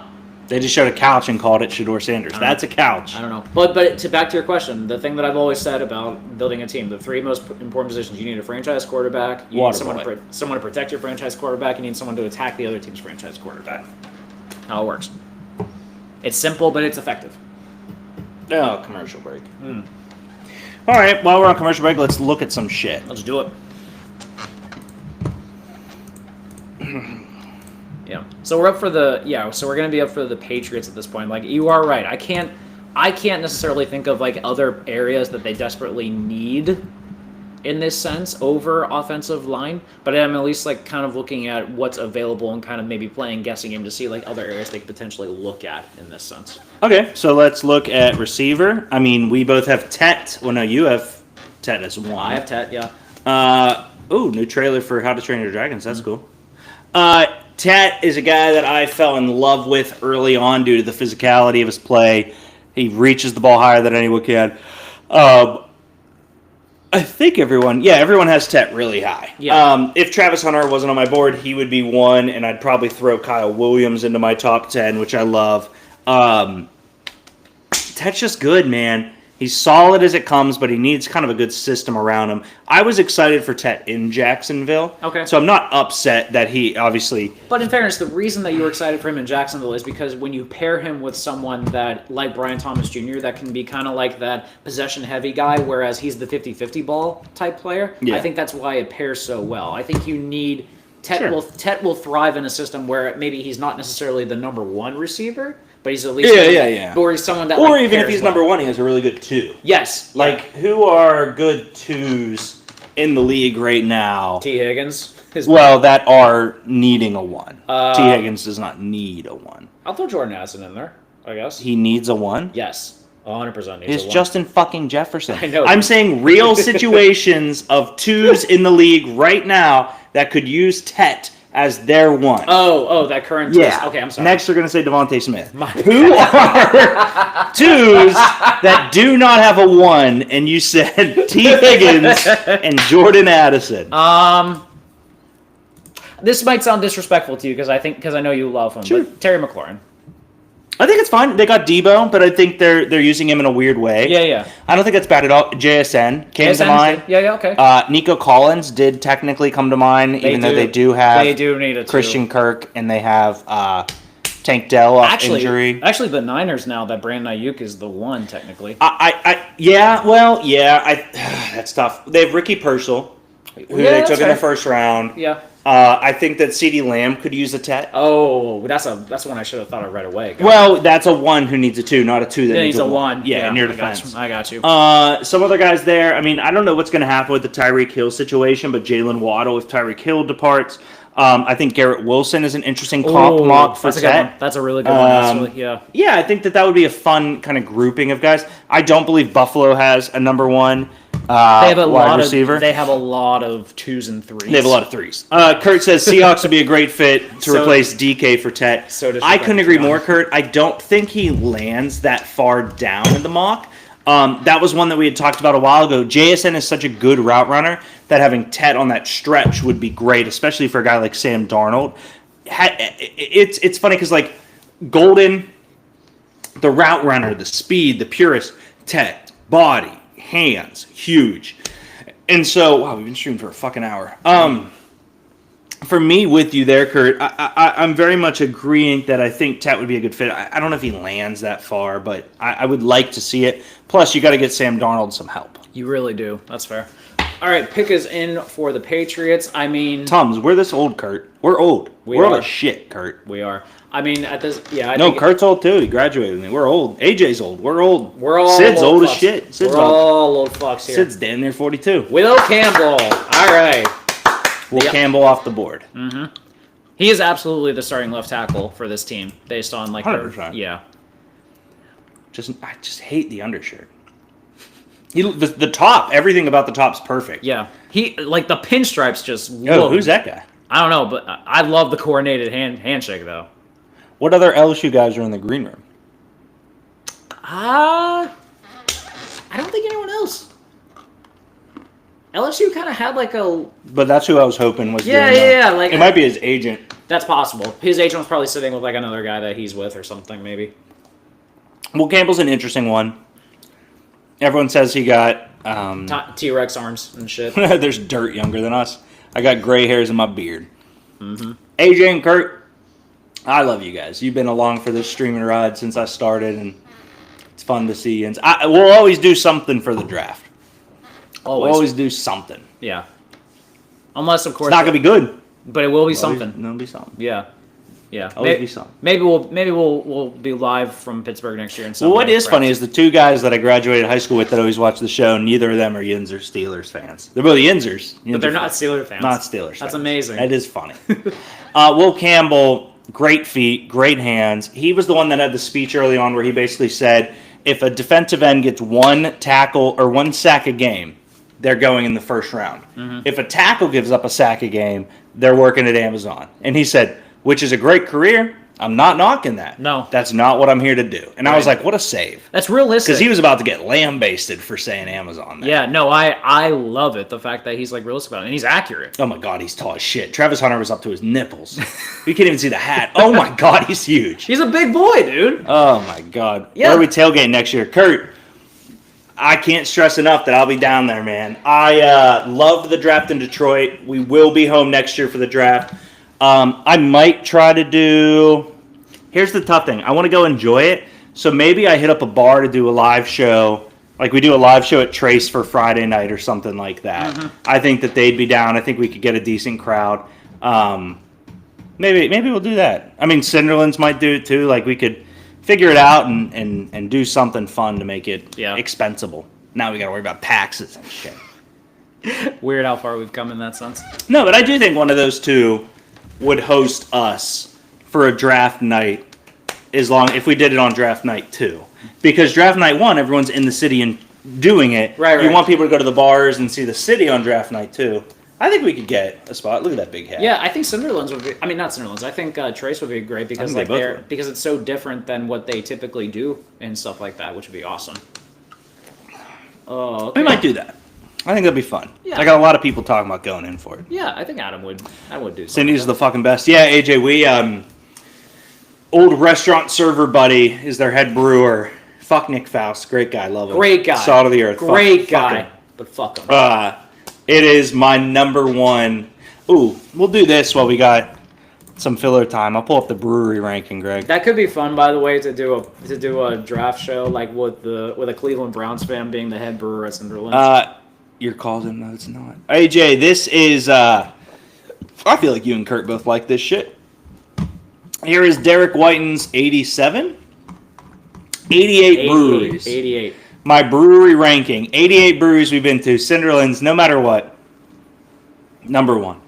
They just showed a couch and called it Shador Sanders. That's a couch. I don't know. But to back to your question, the thing that I've always said about building a team, the 3 most important positions: you need a franchise quarterback, you need Waterboy. someone to protect your franchise quarterback, you need someone to attack the other team's franchise quarterback. How it works. It's simple, but it's effective. Oh, commercial break. All right, while we're on commercial break, let's look at some shit. Let's do it. Yeah. So we're up for so we're gonna be up for the Patriots at this point. Like you are right. I can't necessarily think of like other areas that they desperately need in this sense over offensive line, but I'm at least like kind of looking at what's available and kind of maybe playing guessing game to see like other areas they could potentially look at in this sense. Okay, so let's look at receiver. I mean, we both have Tet. Well, no, you have Tet as one. I have Tet, yeah. New trailer for How to Train Your Dragons. That's cool. Tet is a guy that I fell in love with early on due to the physicality of his play. He reaches the ball higher than anyone can. I think everyone has Tet really high. Yeah. If Travis Hunter wasn't on my board, he would be 1, and I'd probably throw Kyle Williams into my top 10, which I love. Tet's just good, man. He's solid as it comes, but he needs kind of a good system around him. I was excited for Tet in Jacksonville. Okay. So I'm not upset that he obviously... But in fairness, the reason that you were excited for him in Jacksonville is because when you pair him with someone that, like Brian Thomas Jr., that can be kind of like that possession-heavy guy, whereas he's the 50-50 ball type player, Yeah. I think that's why it pairs so well. I think you need... Tet Sure. will thrive in a system where maybe he's not necessarily the number 1 receiver, but he's at least... Or he's someone that, Or like, even if pairs he's well. number 1, he has a really good 2. Yes. Like, who are good 2s in the league right now? T. Higgins. Well, that are needing a 1. T. Higgins does not need a 1. I'll throw Jordan Addison in there, I guess. He needs a 1? Yes. 100% needs It's a 1. Justin fucking Jefferson. I know. I'm saying real situations of 2s in the league right now that could use Tet as their 1. Oh, that current... Yeah. Okay, I'm sorry. Next, they're going to say Devontae Smith. My- Who are 2s that do not have a 1, and you said T. Higgins and Jordan Addison. This might sound disrespectful to you because I know you love him. Sure. But Terry McLaurin. I think it's fine. They got Debo, but I think they're using him in a weird way. Yeah. I don't think that's bad at all. JSN came to mind. Yeah, okay. Nico Collins did technically come to mind, even though they do have need a Christian Kirk and they have Tank Dell off injury. Actually, the Niners now that Brandon Ayuk is the 1 technically. That's tough. They have Ricky Pearsall, who they took in the first round. Yeah. I think that CeeDee Lamb could use a Tet. Oh, that's one I should have thought of right away. Well, that's a 1 who needs a 2, not a 2 that It needs needs a 1. Yeah, in your I got defense. you. I got you. Some other guys there. I mean, I don't know what's going to happen with the Tyreek Hill situation, but Jalen Waddle, if Tyreek Hill departs. I think Garrett Wilson is an interesting comp Ooh, mock for that's a good one. Tet. That's a really good one. Actually. Yeah. Yeah, I think that would be a fun kind of grouping of guys. I don't believe Buffalo has a number 1 They have a wide lot receiver. They have a lot of 2s and 3s. They have a lot of 3s. Kurt says Seahawks would be a great fit to replace DK for Tet. So I couldn't agree more, Kurt. I don't think he lands that far down in the mock. That was one that we had talked about a while ago. JSN is such a good route runner that having Tet on that stretch would be great, especially for a guy like Sam Darnold. It's funny because, like, Golden, the route runner, the speed, the purist, Tet, body, hands, huge. And so, wow, we've been streaming for a fucking hour. For me, with you there, Kurt, I'm very much agreeing that I think Tet would be a good fit. I don't know if he lands that far, but I would like to see it. Plus, you got to get Sam Darnold some help. You really do. That's fair. All right, pick is in for the Patriots. I mean, Tums, we're this old, Kurt. We're old. We're old as shit, Kurt. we are. I mean, at this, yeah. I No, think Kurt's old too. He graduated with me. We're old. AJ's old. We're old. we're all Sid's old as fucks. shit. Sid's We're all old fucks here. Sid's damn near 42. Will Campbell. All right. Will Campbell off the board. He is absolutely the starting left tackle for this team, based on like 100%. Yeah. I just hate the undershirt. The top, everything about the top's perfect. Yeah. He like the pinstripes just. Oh, look. who's that guy? I don't know, but I love the coordinated handshake though. What other LSU guys are in the green room? I don't think anyone else. LSU kind of had like a. But that's who I was hoping was. Yeah, doing yeah, like it might be his agent. That's possible. His agent was probably sitting with like another guy that he's with or something, maybe. Well, Campbell's an interesting one. Everyone says he got. T-Rex arms and shit. There's dirt younger than us. I got gray hairs in my beard. AJ and Kurt, I love you guys. You've been along for this streaming ride since I started, and it's fun to see you. And we'll always do something for the draft. We'll always do something. Yeah. Unless, of course, It's not gonna be good. but it will be something. It'll be something. Yeah. Yeah. Always be something. Maybe we'll be live from Pittsburgh next year. Well, what is funny is the two guys that I graduated high school with that always watch the show, neither of them are Yinzer Steelers fans. They're both Yinzers. But they're not Steelers fans. Not Steelers fans. That's amazing. That is funny. Will Campbell, great feet, great hands. He was the one that had the speech early on where he basically said, if a defensive end gets one tackle or one sack a game, they're going in the first round. If a tackle gives up a sack a game, they're working at Amazon. And he said, which is a great career. I'm not knocking that. No. That's not what I'm here to do. And I was like, what a save. That's realistic. Because he was about to get lambasted for saying Amazon. There. Yeah, no, I love it. The fact that he's like realistic about it, and he's accurate. Oh my God, he's tall as shit. Travis Hunter was up to his nipples. You can't even see the hat. Oh my God, he's huge. He's a big boy, dude. Oh my God. Yeah. Where are we tailgating next year? Kurt, I can't stress enough that I'll be down there, man. I loved the draft in Detroit. We will be home next year for the draft. I might try to do... Here's the tough thing. I want to go enjoy it. So maybe I hit up a bar to do a live show. Like we do a live show at Trace for Friday night or something like that. I think that they'd be down. I think we could get a decent crowd. Maybe we'll do that. I mean, Cinderlands might do it too. Like we could figure it out and do something fun to make it expensible. Now we got to worry about taxes and shit. Weird how far we've come in that sense. No, but I do think one of those two would host us for a draft night if we did it on draft night 2. Because draft night 1, everyone's in the city and doing it. Right. You want people to go to the bars and see the city on draft night 2. I think we could get a spot. Look at that big hat. Yeah, I think Cinderlands would be. I mean, not Cinderlands. I think Trace would be great because think they both would. because it's so different than what they typically do and stuff like that, which would be awesome. Oh, okay. We might do that. I think that'd be fun. Yeah. I got a lot of people talking about going in for it. Yeah, I think Adam would. I would do. Cindy's the fucking best. Yeah, AJ, we old restaurant server buddy is their head brewer. Fuck Nick Faust, great guy, love him. Great guy, salt of the earth. Great fuck guy, him. but fuck him. It is my number one. Ooh, we'll do this while we got some filler time. I'll pull up the brewery ranking, Greg. That could be fun, by the way, to do a draft show like with a Cleveland Browns fan being the head brewer at Cinderlands. Your call's in. No, it's not. AJ, this is I feel like you and Kurt both like this shit. Here is Derek Whiten's 87. 88 breweries. 88. My brewery ranking. 88 breweries we've been to. Cinderlands, no matter what. Number 1.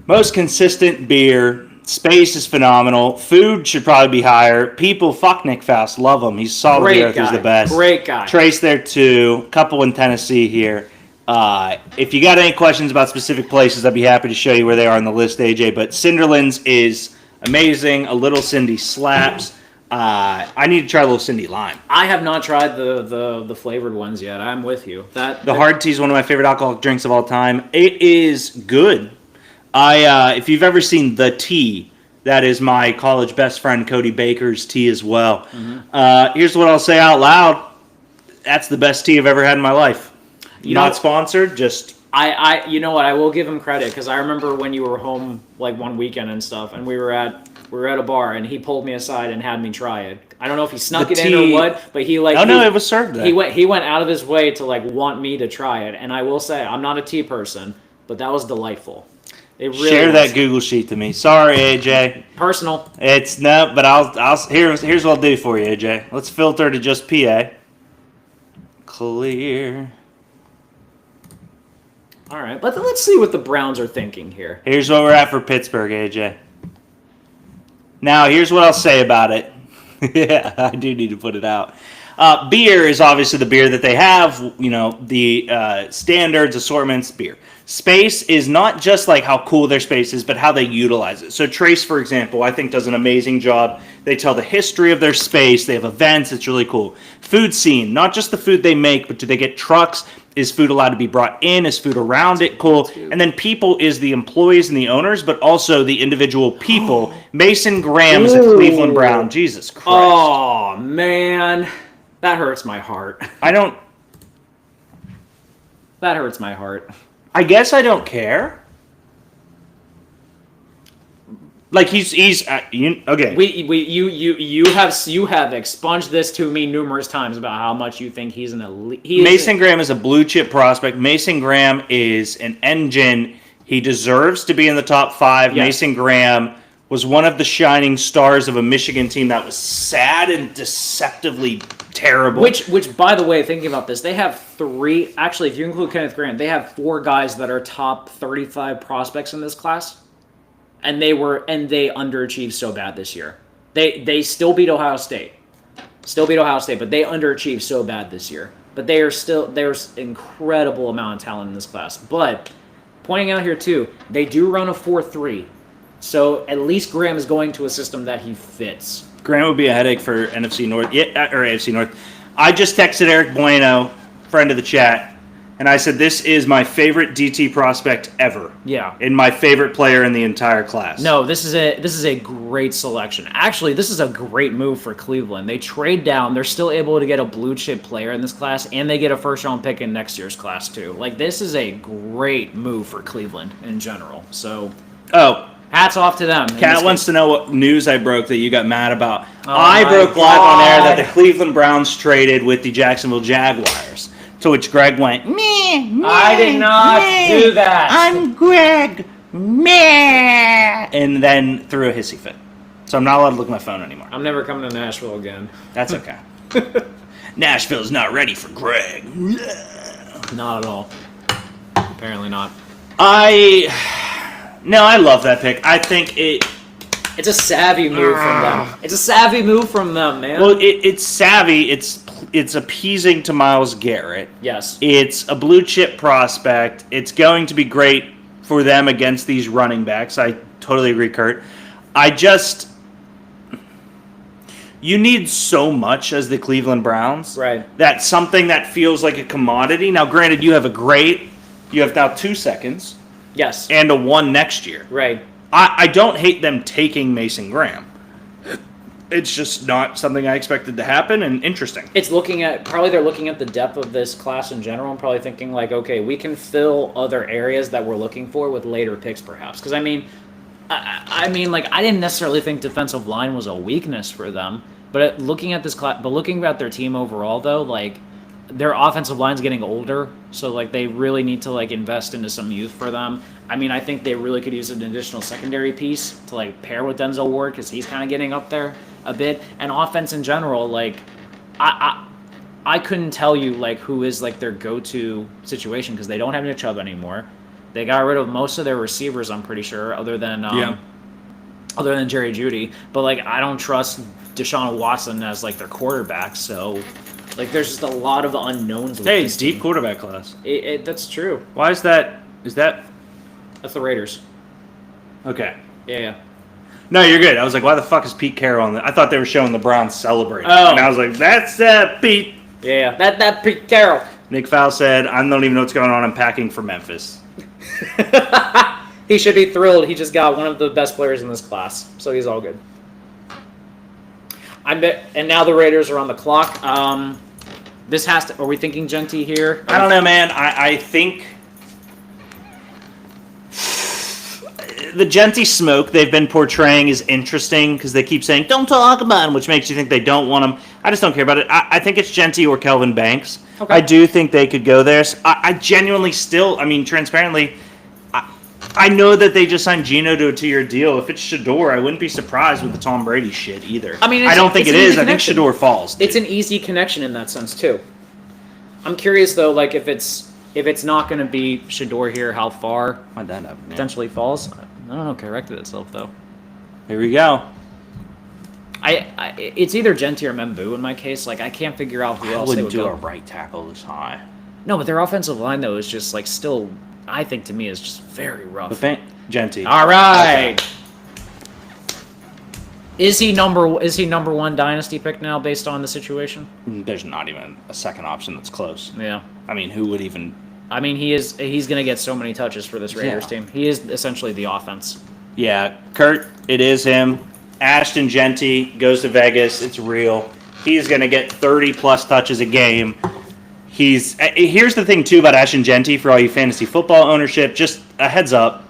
Most consistent beer. Space is phenomenal. Food should probably be higher. People, fuck Nick Faust. Love him. He's solid Great beer. He's guy. the best. Great guy. Trace there too. Couple in Tennessee here. If you got any questions about specific places, I'd be happy to show you where they are on the list, AJ. But Cinderlands is amazing. A Little Cindy slaps. I need to try a Little Cindy lime. I have not tried the flavored ones yet. I'm with you. The hard tea is one of my favorite alcoholic drinks of all time. It is good. If you've ever seen The Tea, that is my college best friend Cody Baker's tea as well. Mm-hmm. Here's what I'll say out loud. That's the best tea I've ever had in my life. Not sponsored, just... you know what? I will give him credit because I remember when you were home like one weekend and stuff, and we were at a bar, and he pulled me aside and had me try it. I don't know if he snuck it in or what, but he like... no, it was served there. He went out of his way to like want me to try it, and I will say I'm not a tea person, but that was delightful. It really Share was. that Google sheet to me. Sorry, AJ. Personal. It's no, but here's what I'll do for you, AJ. Let's filter to just PA. Clear. All right, let's see what the Browns are thinking here. Here's what we're at for Pittsburgh, AJ. Now, here's what I'll say about it. Yeah, I do need to put it out. Beer is obviously the beer that they have. You know, the standards, assortments, beer. Space is not just like how cool their space is, but how they utilize it. So Trace, for example, I think does an amazing job. They tell the history of their space. They have events. It's really cool. Food scene, not just the food they make, but do they get trucks? Is food allowed to be brought in? Is food around it? Cool. And then people is the employees and the owners, but also the individual people. Mason Graham is a Cleveland Brown. Jesus Christ. Oh, man. That hurts my heart. That hurts my heart. I guess I don't care. Like he's okay. You have expunged this to me numerous times about how much you think he's an elite. Mason Graham is a blue chip prospect. Mason Graham is an engine. He deserves to be in the top 5. Yes. Mason Graham was one of the shining stars of a Michigan team that was sad and deceptively terrible. Which, by the way, thinking about this, they have 3. Actually, if you include Kenneth Grant, they have 4 guys that are top 35 prospects in this class, and they underachieved so bad this year. They still beat Ohio State, but they underachieved so bad this year. But there's incredible amount of talent in this class. But pointing out here too, they do run a 4-3. So at least Graham is going to a system that he fits. Graham would be a headache for NFC North, or AFC North. I just texted Eric Bueno, friend of the chat, and I said this is my favorite DT prospect ever. Yeah. And my favorite player in the entire class. No, this is a great selection. Actually, this is a great move for Cleveland. They trade down. They're still able to get a blue chip player in this class, and they get a first round pick in next year's class too. Like this is a great move for Cleveland in general. So. Hats off to them. Kat wants to know what news I broke that you got mad about. I broke live on air that the Cleveland Browns traded with the Jacksonville Jaguars. To which Greg went, meh. I did not do that. I'm Greg. Meh. And then threw a hissy fit. So I'm not allowed to look at my phone anymore. I'm never coming to Nashville again. That's okay. Nashville's not ready for Greg. Not at all. Apparently not. No, I love that pick. I think it's a savvy move from them. It's a savvy move from them, man. Well, it's savvy. It's appeasing to Myles Garrett. Yes. It's a blue chip prospect. It's going to be great for them against these running backs. I totally agree, Kurt. You need so much as the Cleveland Browns. Right. That's something that feels like a commodity. Now, granted, you have now 2 seconds. Yes. And a 1 next year. Right. I don't hate them taking Mason Graham. It's just not something I expected to happen, and interesting. They're looking at the depth of this class in general and probably thinking like, okay, we can fill other areas that we're looking for with later picks perhaps. Because I didn't necessarily think defensive line was a weakness for them, but looking at this class, but looking at their team overall though, like their offensive line's getting older, so like they really need to like invest into some youth for them. I mean, I think they really could use an additional secondary piece to like pair with Denzel Ward because he's kind of getting up there a bit. And offense in general, like I couldn't tell you like who is like their go-to situation because they don't have Nick Chubb anymore. They got rid of most of their receivers, I'm pretty sure, other than Jerry Jeudy. But like I don't trust Deshaun Watson as like their quarterback, so like there's just a lot of unknowns. With Hey, this deep team. quarterback class. That's true. Why is that? Is that That's the Raiders. okay? Yeah. No, you're good. I was like, why the fuck is Pete Carroll on the? I thought they were showing the Browns celebrating, Oh. and I was like, that's Pete. Yeah. That Pete Carroll. Nick Fowl said, I don't even know what's going on. I'm packing for Memphis. He should be thrilled. He just got one of the best players in this class, so he's all good. And now the Raiders are on the clock. This has to. Are we thinking Genty here? I don't know, man. I think the Genty smoke they've been portraying is interesting because they keep saying, don't talk about him, which makes you think they don't want him. I just don't care about it. I think it's Genty or Kelvin Banks. Okay. I do think they could go there. So I genuinely still, I mean, transparently, I know that they just signed Geno to a 2-year deal. If it's Shador, I wouldn't be surprised with the Tom Brady shit either. I mean, I don't think it's it an is. easy I think connection. Shador falls. It's an easy connection in that sense too. I'm curious though, like if it's not going to be Shador here, how far Why'd that happen? potentially falls? I don't know. Corrected itself though. Here we go. It's either Genty or Membu in my case. Like I can't figure out who I else they wouldn't would do go. a right tackle this high. No, but their offensive line though is just like still. I think to me is just very rough. Genty. All right. Is he number one dynasty pick now based on the situation? There's not even a second option that's close. Yeah. I mean, who would even? I mean, he's going to get so many touches for this Raiders Yeah. team. He is essentially the offense. Yeah, Kurt, it is him. Ashton Genty goes to Vegas. It's real. He's going to get 30-plus touches a game. Here's the thing, too, about Ashton Genty for all you fantasy football ownership. Just a heads up.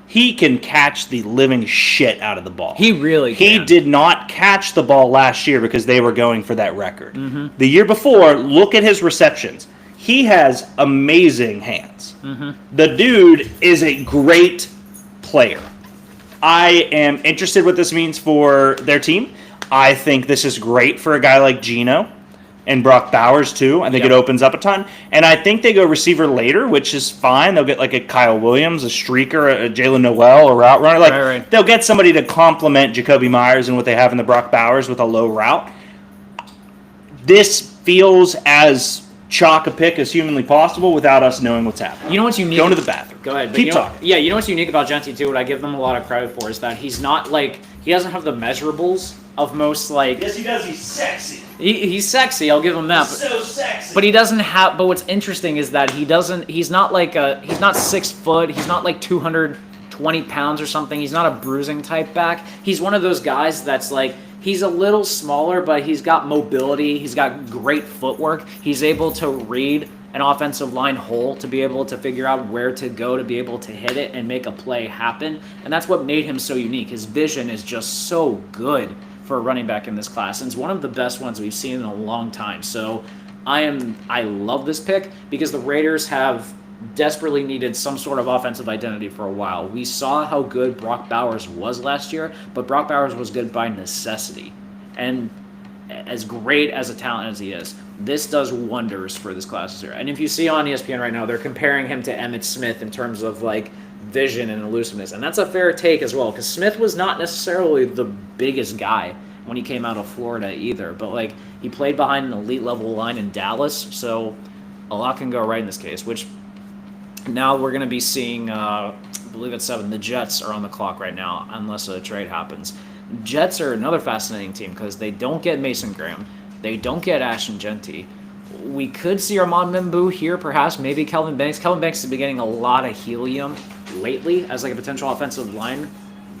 He can catch the living shit out of the ball. He really can. He did not catch the ball last year because they were going for that record. Mm-hmm. The year before, look at his receptions. He has amazing hands. Mm-hmm. The dude is a great player. I am interested what this means for their team. I think this is great for a guy like Geno and Brock Bowers, too. I think it opens up a ton. And I think they go receiver later, which is fine. They'll get like a Kyle Williams, a streaker, a Jalen Noel, a route runner. Right. They'll get somebody to complement Jacoby Myers and what they have in the Brock Bowers with a low route. This feels as chalk a pick as humanly possible without us knowing what's happening. You know what's unique? Going to the bathroom. Go ahead. But Keep you know, talking. Yeah, you know what's unique about Genty, too, what I give them a lot of credit for is that he's not like, he doesn't have the measurables of most, like... Yes, he does. He's sexy. He's sexy, I'll give him that. So sexy. But he doesn't have. But what's interesting is that he's not like he's not 6 foot. He's not like 220 pounds or something. He's not a bruising type back. He's one of those guys that's like he's a little smaller, but he's got mobility. He's got great footwork. He's able to read an offensive line hole to be able to figure out where to go to be able to hit it and make a play happen. And that's what made him so unique. His vision is just so good for a running back in this class, and it's one of the best ones we've seen in a long time. So I love this pick because the Raiders have desperately needed some sort of offensive identity for a while. We saw how good Brock Bowers was last year, but Brock Bowers was good by necessity. And as great as a talent as he is, this does wonders for this class this year. And if you see on ESPN right now, they're comparing him to Emmitt Smith in terms of like vision and elusiveness, and that's a fair take as well because Smith was not necessarily the biggest guy when he came out of Florida either, but like he played behind an elite level line in Dallas, so a lot can go right in this case. Which now we're going to be seeing, I believe at 7, the Jets are on the clock right now unless a trade happens. Jets are another fascinating team because they don't get Mason Graham, they don't get Ashton Genty. We could see Armand Membu here, perhaps, maybe Kelvin Banks. Kelvin Banks has been getting a lot of helium lately as like a potential offensive line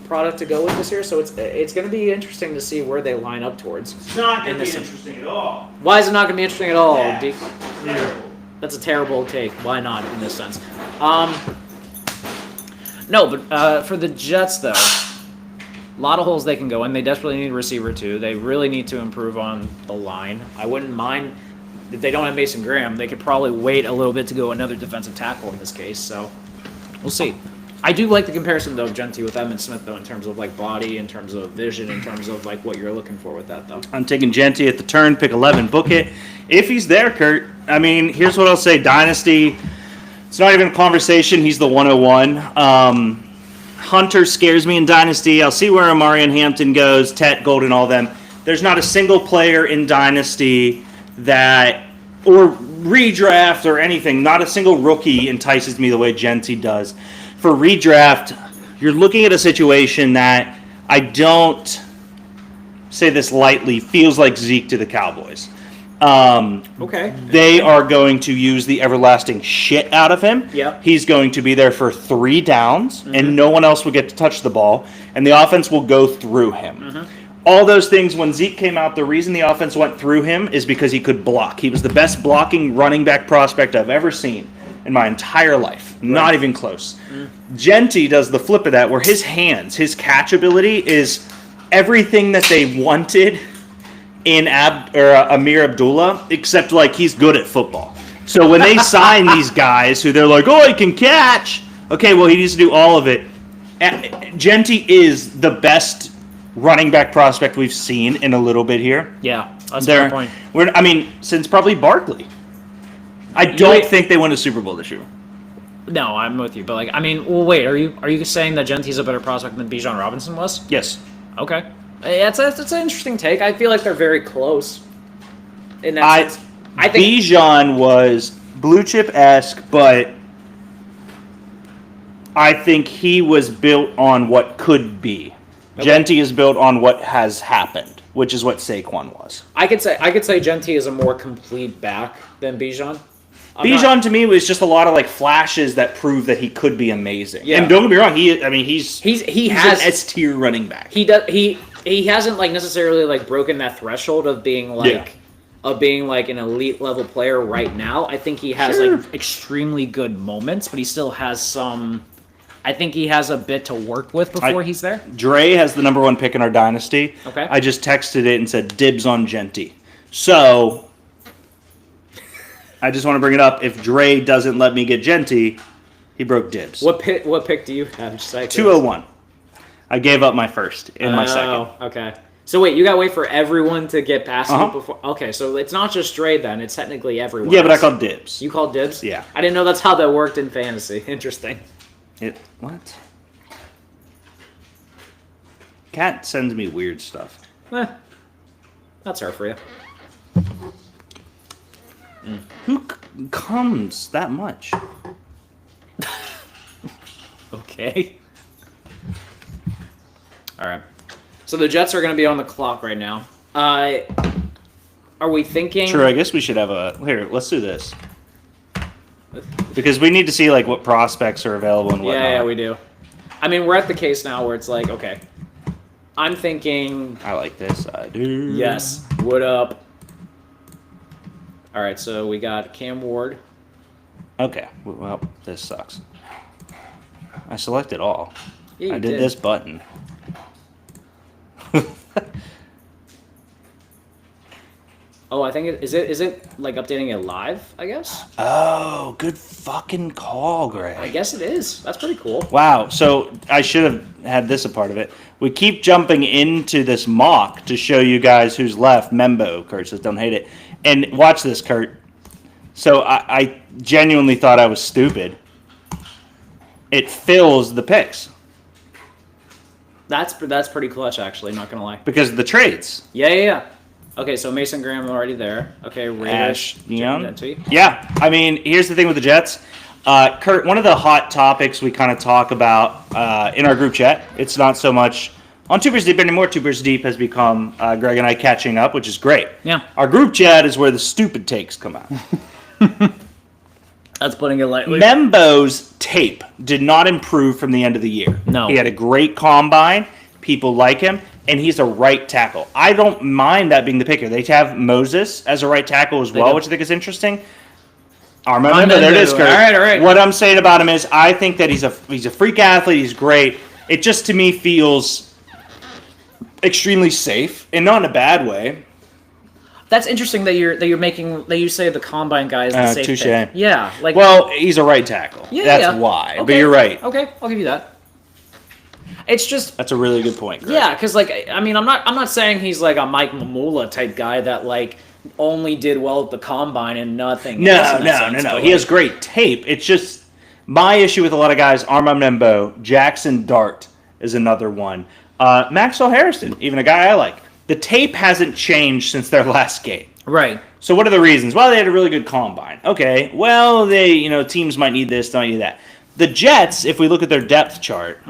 product to go with this year, so it's going to be interesting to see where they line up towards. It's not going to be interesting at all. Why is it not going to be interesting at all? Yeah, terrible. That's a terrible take. Why not in this sense? No, but for the Jets though, a lot of holes they can go in. They desperately need a receiver too. They really need to improve on the line. I wouldn't mind if they don't have Mason Graham, they could probably wait a little bit to go another defensive tackle in this case. So we'll see. I do like the comparison though of Genty with Emmitt Smith though, in terms of like body, in terms of vision, in terms of like what you're looking for with that though. I'm taking Genty at the turn, pick 11, book it. If he's there, Kurt, I mean, here's what I'll say. Dynasty, it's not even a conversation. He's the 101. Hunter scares me in Dynasty. I'll see where Amarian Hampton goes, Tet, Golden, all them. There's not a single player in Dynasty that, or redraft or anything, not a single rookie entices me the way Genty does. For redraft, you're looking at a situation that I don't say this lightly, feels like Zeke to the Cowboys. Okay. They are going to use the everlasting shit out of him. Yep. He's going to be there for 3 downs, and no one else will get to touch the ball, and the offense will go through him. All those things, when Zeke came out, the reason the offense went through him is because he could block. He was the best blocking running back prospect I've ever seen in my entire life. Not even close. Genty does the flip of that, where his hands, his catch ability is everything that they wanted in Amir Abdullah, except like he's good at football. So when they sign these guys who they're like, oh, he can catch. Okay, well, he needs to do all of it. Genty is the best running back prospect we've seen in a little bit here. Yeah, that's a fair point. Since probably Barkley. I don't think they win a Super Bowl this year. No, I'm with you, but like, I mean, well, wait, are you saying that Genty's a better prospect than Bijan Robinson was? Yes. Okay, it's an interesting take. I feel like they're very close. In that sense, I think Bijan was blue chip-esque, but I think he was built on what could be. Okay. Genty is built on what has happened, which is what Saquon was. I could say Genty is a more complete back than Bijan. Bijan to me was just a lot of like flashes that prove that he could be amazing. Yeah. And don't get me wrong, he has an S tier running back. He hasn't like necessarily like broken that threshold of being like an elite level player right now. I think he has like extremely good moments, but he still has some. I think he has a bit to work with before he's there. Dre has the number 1 pick in our dynasty. Okay. I just texted it and said dibs on Genty. So I just want to bring it up. If Dre doesn't let me get Genty, he broke dibs. What pick do you have? 201. I gave up my first in my second. Oh, okay. So wait, you got to wait for everyone to get past you before. Okay, so it's not just Dre then; it's technically everyone. Yeah, but I called dibs. You called dibs? Yeah. I didn't know that's how that worked in fantasy. Interesting. What? Cat sends me weird stuff. That's her for you. Who comes that much? Okay. All right. So the Jets are going to be on the clock right now. Are we thinking? Sure. I guess we should have here. Let's do this because we need to see like what prospects are available and whatnot. Yeah, we do. I mean, we're at the case now where it's like, okay, I'm thinking. I like this. I do. Yes. What up? All right. So we got Cam Ward. Okay. Well, this sucks. I selected all. Yeah, I did this button. Oh, I think is it like updating it live, I guess? Oh, good fucking call, Greg. I guess it is. That's pretty cool. Wow. So I should have had this a part of it. We keep jumping into this mock to show you guys who's left. Membo, Kurt says, don't hate it. And watch this, Kurt. So I genuinely thought I was stupid. It fills the picks. That's pretty clutch, actually, not going to lie. Because of the trades. Yeah. Okay, so Mason Graham already there. Okay, Ash Young. Genty. Yeah, I mean, here's the thing with the Jets. Kurt, one of the hot topics we kind of talk about in our group chat, it's not so much on Two Beers Deep anymore. Two Beers Deep has become Greg and I catching up, which is great. Yeah. Our group chat is where the stupid takes come out. That's putting it lightly. Membo's tape did not improve from the end of the year. No. He had a great combine. People like him. And he's a right tackle. I don't mind that being the picker. They have Moses as a right tackle as well, which I think is interesting. Armando, there it is, Kurt. All right. What I'm saying about him is I think that he's a freak athlete. He's great. It just, to me, feels extremely safe, and not in a bad way. That's interesting that you say the combine guy is the safe touche. pick. Yeah, like Well, he's a right tackle. yeah, That's yeah. why. Okay. But you're right. Okay, I'll give you that. It's just That's a really good point, Greg. yeah, because like I mean, I'm not saying he's like a Mike Mamula type guy that like only did well at the combine and nothing. else in that sense, No. but, He has like, great tape. It's just my issue with a lot of guys. Armand Membo, Jackson Dart is another one. Maxwell Harrison, even a guy I like. The tape hasn't changed since their last game. right. So what are the reasons? Well, they had a really good combine. Okay. Well, teams might need this, don't need that. The Jets, if we look at their depth chart,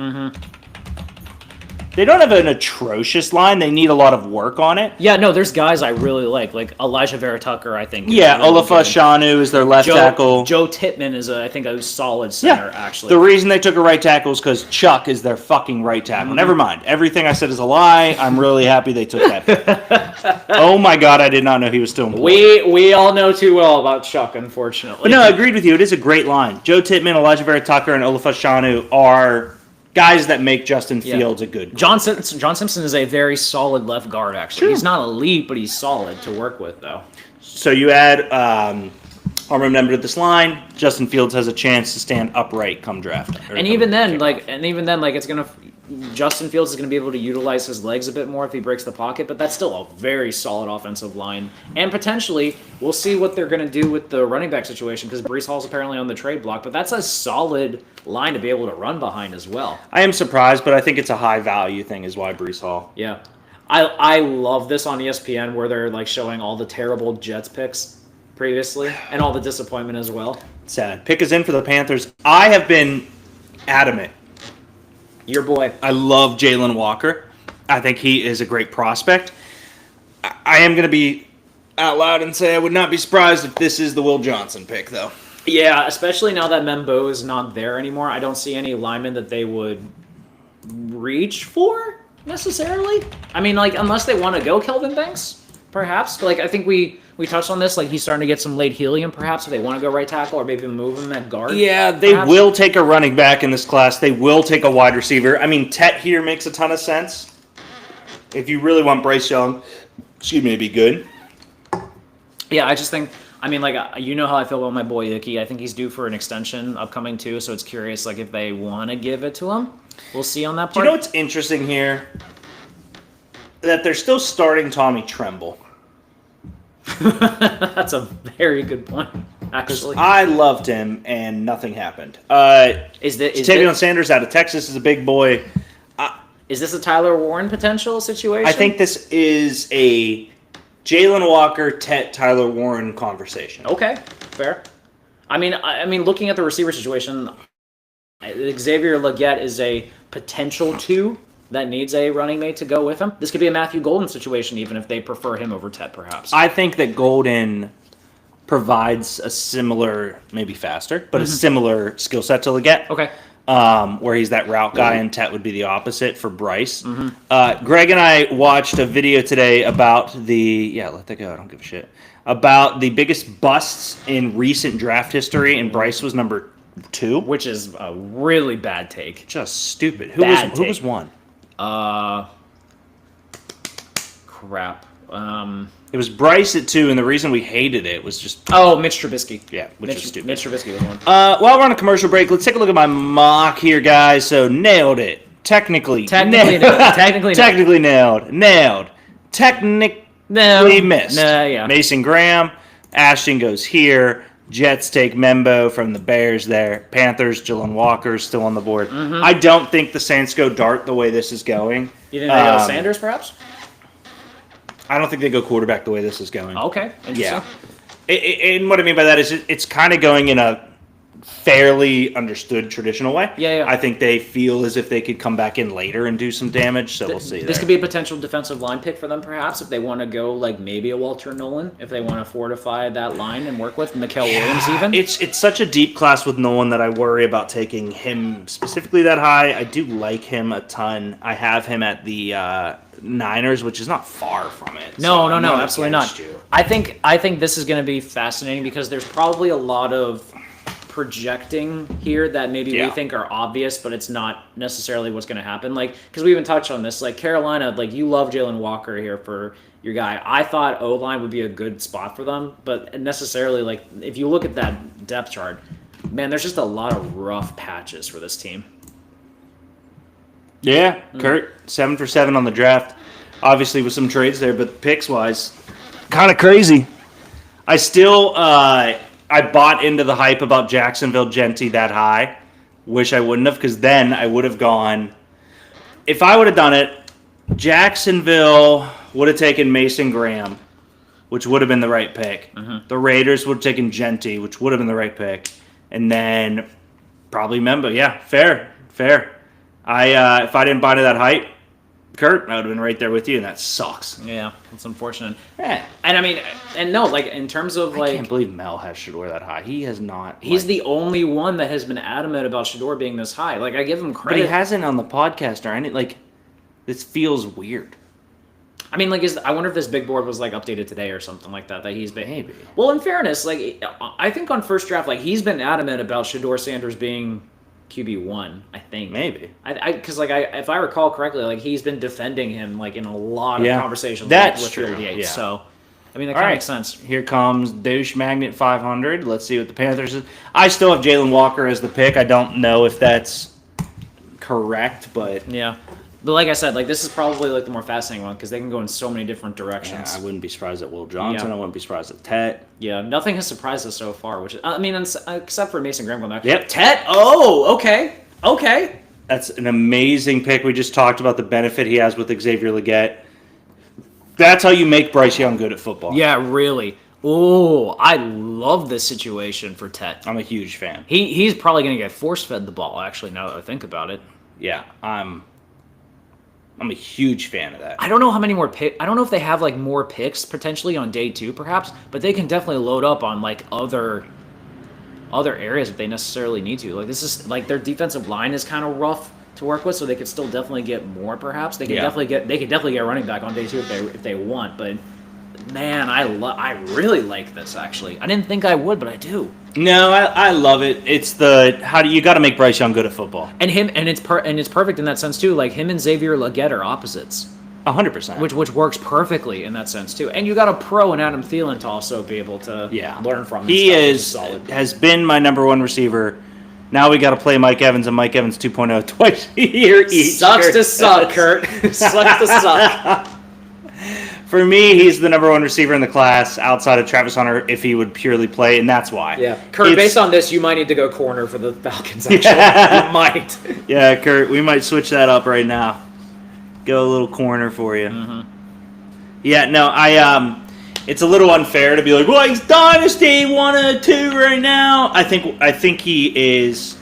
they don't have an atrocious line. They need a lot of work on it. Yeah, no, there's guys I really like Elijah Vera Tucker. I think. Is Yeah, really Olafa good. Shanu is their left tackle. Joe Tittman is I think a solid center actually. The reason they took a right tackle is because Chuck is their fucking right tackle. Never mind. Everything I said is a lie. I'm really happy they took that pick. Oh my god, I did not know he was still employed. We all know too well about Chuck, unfortunately. But no, I agreed with you. It is a great line. Joe Tittman, Elijah Vera Tucker, and Olafa Shanu are guys that make Justin Fields a good John Simpson is a very solid left guard, actually. Sure. He's not elite, but he's solid to work with, though. So you add Armor Member to this line, Justin Fields has a chance to stand upright come draft. And even then, it's gonna. Justin Fields is going to be able to utilize his legs a bit more if he breaks the pocket, but that's still a very solid offensive line. And potentially, we'll see what they're going to do with the running back situation because Breece Hall's apparently on the trade block, but that's a solid line to be able to run behind as well. I am surprised, but I think it's a high value thing is why Breece Hall. Yeah. I love this on ESPN where they're like showing all the terrible Jets picks previously and all the disappointment as well. Sad. Pick is in for the Panthers. I have been adamant. Your boy. I love Jalen Walker. I think he is a great prospect. I am going to be out loud and say I would not be surprised if this is the Will Johnson pick, though. Yeah, especially now that Membo is not there anymore. I don't see any linemen that they would reach for necessarily. I mean, like, unless they want to go Kelvin Banks, perhaps. But, like, I think we touched on this. Like, he's starting to get some late helium, perhaps, if they want to go right tackle or maybe move him at guard. Yeah, they perhaps. will take a running back in this class. They will take a wide receiver. I mean, Tet here makes a ton of sense. If you really want Bryce Young, to be good. Yeah, I just think, I mean, like, you know how I feel about my boy Icky. I think he's due for an extension upcoming, too, so it's curious, like, if they want to give it to him. We'll see on that part. Do you know what's interesting here? That they're still starting Tommy Tremble. That's a very good point, actually. I loved him, and nothing happened. Is Tavion Sanders out of Texas is a big boy. this a Tyler Warren potential situation? I think this is a Jalen Walker, Tyler Warren conversation. Okay, fair. I mean, looking at the receiver situation, Xavier Legette is a potential 2 that needs a running mate to go with him. This could be a Matthew Golden situation, even if they prefer him over Tet, perhaps. I think that Golden provides a similar, maybe faster, but a similar skill set to Legette. Okay. Where he's that route guy, and Tet would be the opposite for Bryce. Greg and I watched a video today about let that go, I don't give a shit, about the biggest busts in recent draft history, and Bryce was number 2. Which is a really bad take. Just stupid. Who was one? Crap. It was Bryce at 2, and the reason we hated it was just... Oh, Mitch Trubisky. Yeah, which is stupid. Mitch Trubisky was one. While we're on a commercial break, let's take a look at my mock here, guys. So, nailed it. Technically nailed. Technically missed. Yeah. Mason Graham. Ashton goes here. Jets take Membo from the Bears there. Panthers, Jalen Walker still on the board. I don't think the Saints go Dart the way this is going. You think they go Sanders, perhaps? I don't think they go quarterback the way this is going. Okay, interesting. Yeah. And what I mean by that is it's kind of going in a fairly understood traditional way. Yeah. I think they feel as if they could come back in later and do some damage, so we'll see. This could be a potential defensive line pick for them, perhaps, if they want to go like maybe a Walter Nolan, if they want to fortify that line and work with Mikael Williams even. It's such a deep class with Nolan that I worry about taking him specifically that high. I do like him a ton. I have him at the Niners, which is not far from it. No, absolutely not. I think this is going to be fascinating because there's probably a lot of projecting here that maybe we Yeah. think are obvious, but it's not necessarily what's going to happen. Like, because we even touched on this, like Carolina, like you love Jalen Walker here for your guy. I thought O-line would be a good spot for them, but necessarily, like, if you look at that depth chart, man, there's just a lot of rough patches for this team. Yeah, Kurt, 7 for 7 on the draft. Obviously with some trades there, but picks wise, kind of crazy. I still I bought into the hype about Jacksonville Genty that high. Wish I wouldn't have, because then I would have gone. If I would have done it, Jacksonville would have taken Mason Graham, which would have been the right pick. The Raiders would have taken Genty, which would have been the right pick, and then probably Memba. Yeah, fair. If I didn't buy into that hype, Kurt, I would have been right there with you, and that sucks. Yeah, it's unfortunate. Yeah. And I mean, and no, like in terms of I like, can't believe Mel has Shador that high. He has not. he's the only one that has been adamant about Shador being this high. Like, I give him But credit. he hasn't on the podcast or anything. Like, this feels weird. I mean, like, I wonder if this big board was like updated today or something like that. That he's been. Maybe. Well, in fairness, like I think on first draft, like he's been adamant about Shador Sanders being QB1. I think Maybe. because if I recall correctly, like he's been defending him like in a lot of Yeah. conversations. That's with true, Field Yates. yeah. So, I mean, that All kind of right. makes sense. Here comes Douche Magnet 500. Let's see what the Panthers is. I still have Jalen Walker as the pick. I don't know if that's correct, but Yeah. But like I said, like this is probably like the more fascinating one because they can go in so many different yeah, directions. I wouldn't be surprised at Will Johnson. Yeah. I wouldn't be surprised at Tet. Yeah, nothing has surprised us so far, which is, I mean, except for Mason Graham going there. Yep. Tet. Oh, okay. That's an amazing pick. We just talked about the benefit he has with Xavier Leggett. That's how you make Bryce Young good at football. Yeah, really. Oh, I love this situation for Tet. I'm a huge fan. He's probably going to get force fed the ball. Actually, now that I think about it, Yeah, I'm a huge fan of that. I don't know how many more pick. I don't know if they have like more picks potentially on day 2, perhaps, but they can definitely load up on like other areas if they necessarily need to. Like this is like their defensive line is kind of rough to work with, so they could still definitely get more. Perhaps they could Yeah. definitely get running back on day 2 if they want. But man, I really like this actually. I didn't think I would, but I do. No, I love it. It's you got to make Bryce Young good at football. And it's perfect in that sense too. Like him and Xavier Leggett are opposites, 100%. which works perfectly in that sense too. And you got a pro in Adam Thielen to also be able to learn from. He and stuff, which solid. has been my number one receiver. Now we got to play Mike Evans and Mike Evans 2.0 twice a year each. Sucks to suck, Kurt. Sucks to suck. For me, he's the number one receiver in the class outside of Travis Hunter if he would purely play, and that's why. Yeah, Kurt. It's- Based on this, you might need to go corner for the Falcons. Actually, you might. Yeah, Kurt, we might switch that up right now. Go a little corner for you. Mm-hmm. Yeah, no, it's a little unfair to be like, well, he's Dynasty 1 or 2 right now. I think he is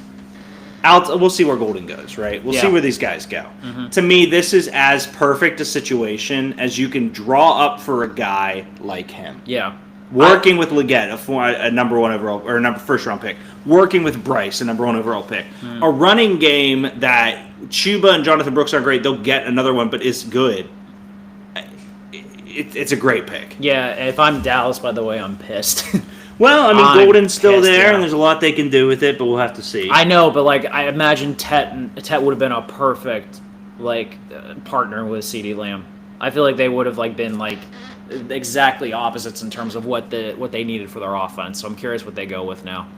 out. We'll see where Golden goes, right? We'll see Yeah. where these guys go. Mm-hmm. To me, this is as perfect a situation as you can draw up for a guy like him. Yeah. Working with Leggett, a number 1 overall or first round pick. Working with Bryce, a number 1 overall pick. A running game that Chuba and Jonathan Brooks aren't great. They'll get another one, but it's good. It's a great pick. Yeah. If I'm Dallas, by the way, I'm pissed. Well, I mean, I'm Golden's still pissed, there, yeah. and there's a lot they can do with it, but we'll have to see. I know, but like I imagine Tet would have been a perfect partner with CeeDee Lamb. I feel like they would have like been like exactly opposites in terms of what they needed for their offense. So I'm curious what they go with now.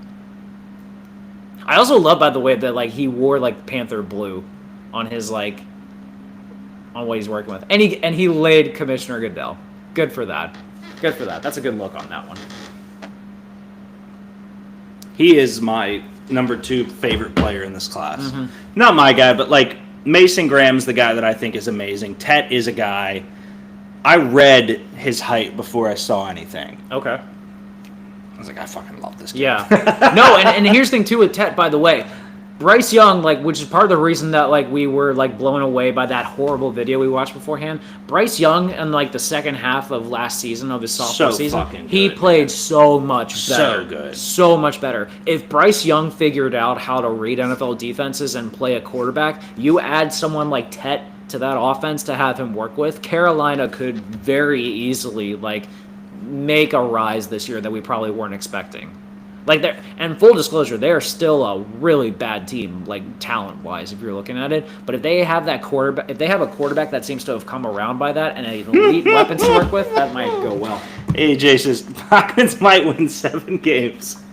I also love, by the way, that like he wore like Panther blue on his on what he's working with, and he laid Commissioner Goodell. Good for that. That's a good look on that one. He is my number 2 favorite player in this class. Mm-hmm. Not my guy, but like Mason Graham's the guy that I think is amazing. Tet is a guy. I read his height before I saw anything. Okay. I was like, I fucking love this kid. Yeah. No, and here's the thing too with Tet, by the way. Bryce Young, which is part of the reason that we were blown away by that horrible video we watched beforehand. Bryce Young in the second half of last season of his sophomore season, he played so much better. So good. So much better. If Bryce Young figured out how to read NFL defenses and play a quarterback, you add someone like Tet to that offense to have him work with, Carolina could very easily make a rise this year that we probably weren't expecting. Like they're, and full disclosure, they are still a really bad team, like talent-wise, if you're looking at it. But if they have that quarterback, if they have a quarterback that seems to have come around by that and an elite weapons to work with, that might go well. AJ says Falcons might win 7 games.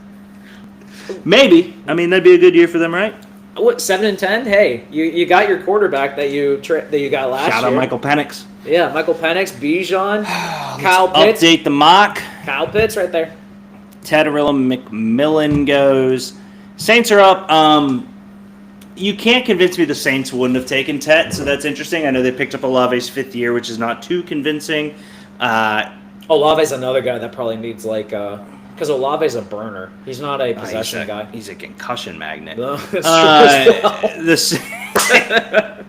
Maybe. I mean, that'd be a good year for them, right? What, 7-10? Hey, you got your quarterback that you got last year. Shout out Michael Penix. Yeah, Michael Penix, Bijan, Kyle Pitts. Update the mock. Kyle Pitts right there. Teddarilla McMillan goes. Saints are up. You can't convince me the Saints wouldn't have taken Tet, so that's interesting. I know they picked up Olave's 5th year, which is not too convincing. Olave's another guy that probably needs because Olave's a burner. He's not a possession guy. He's a concussion magnet. No, that's true as well.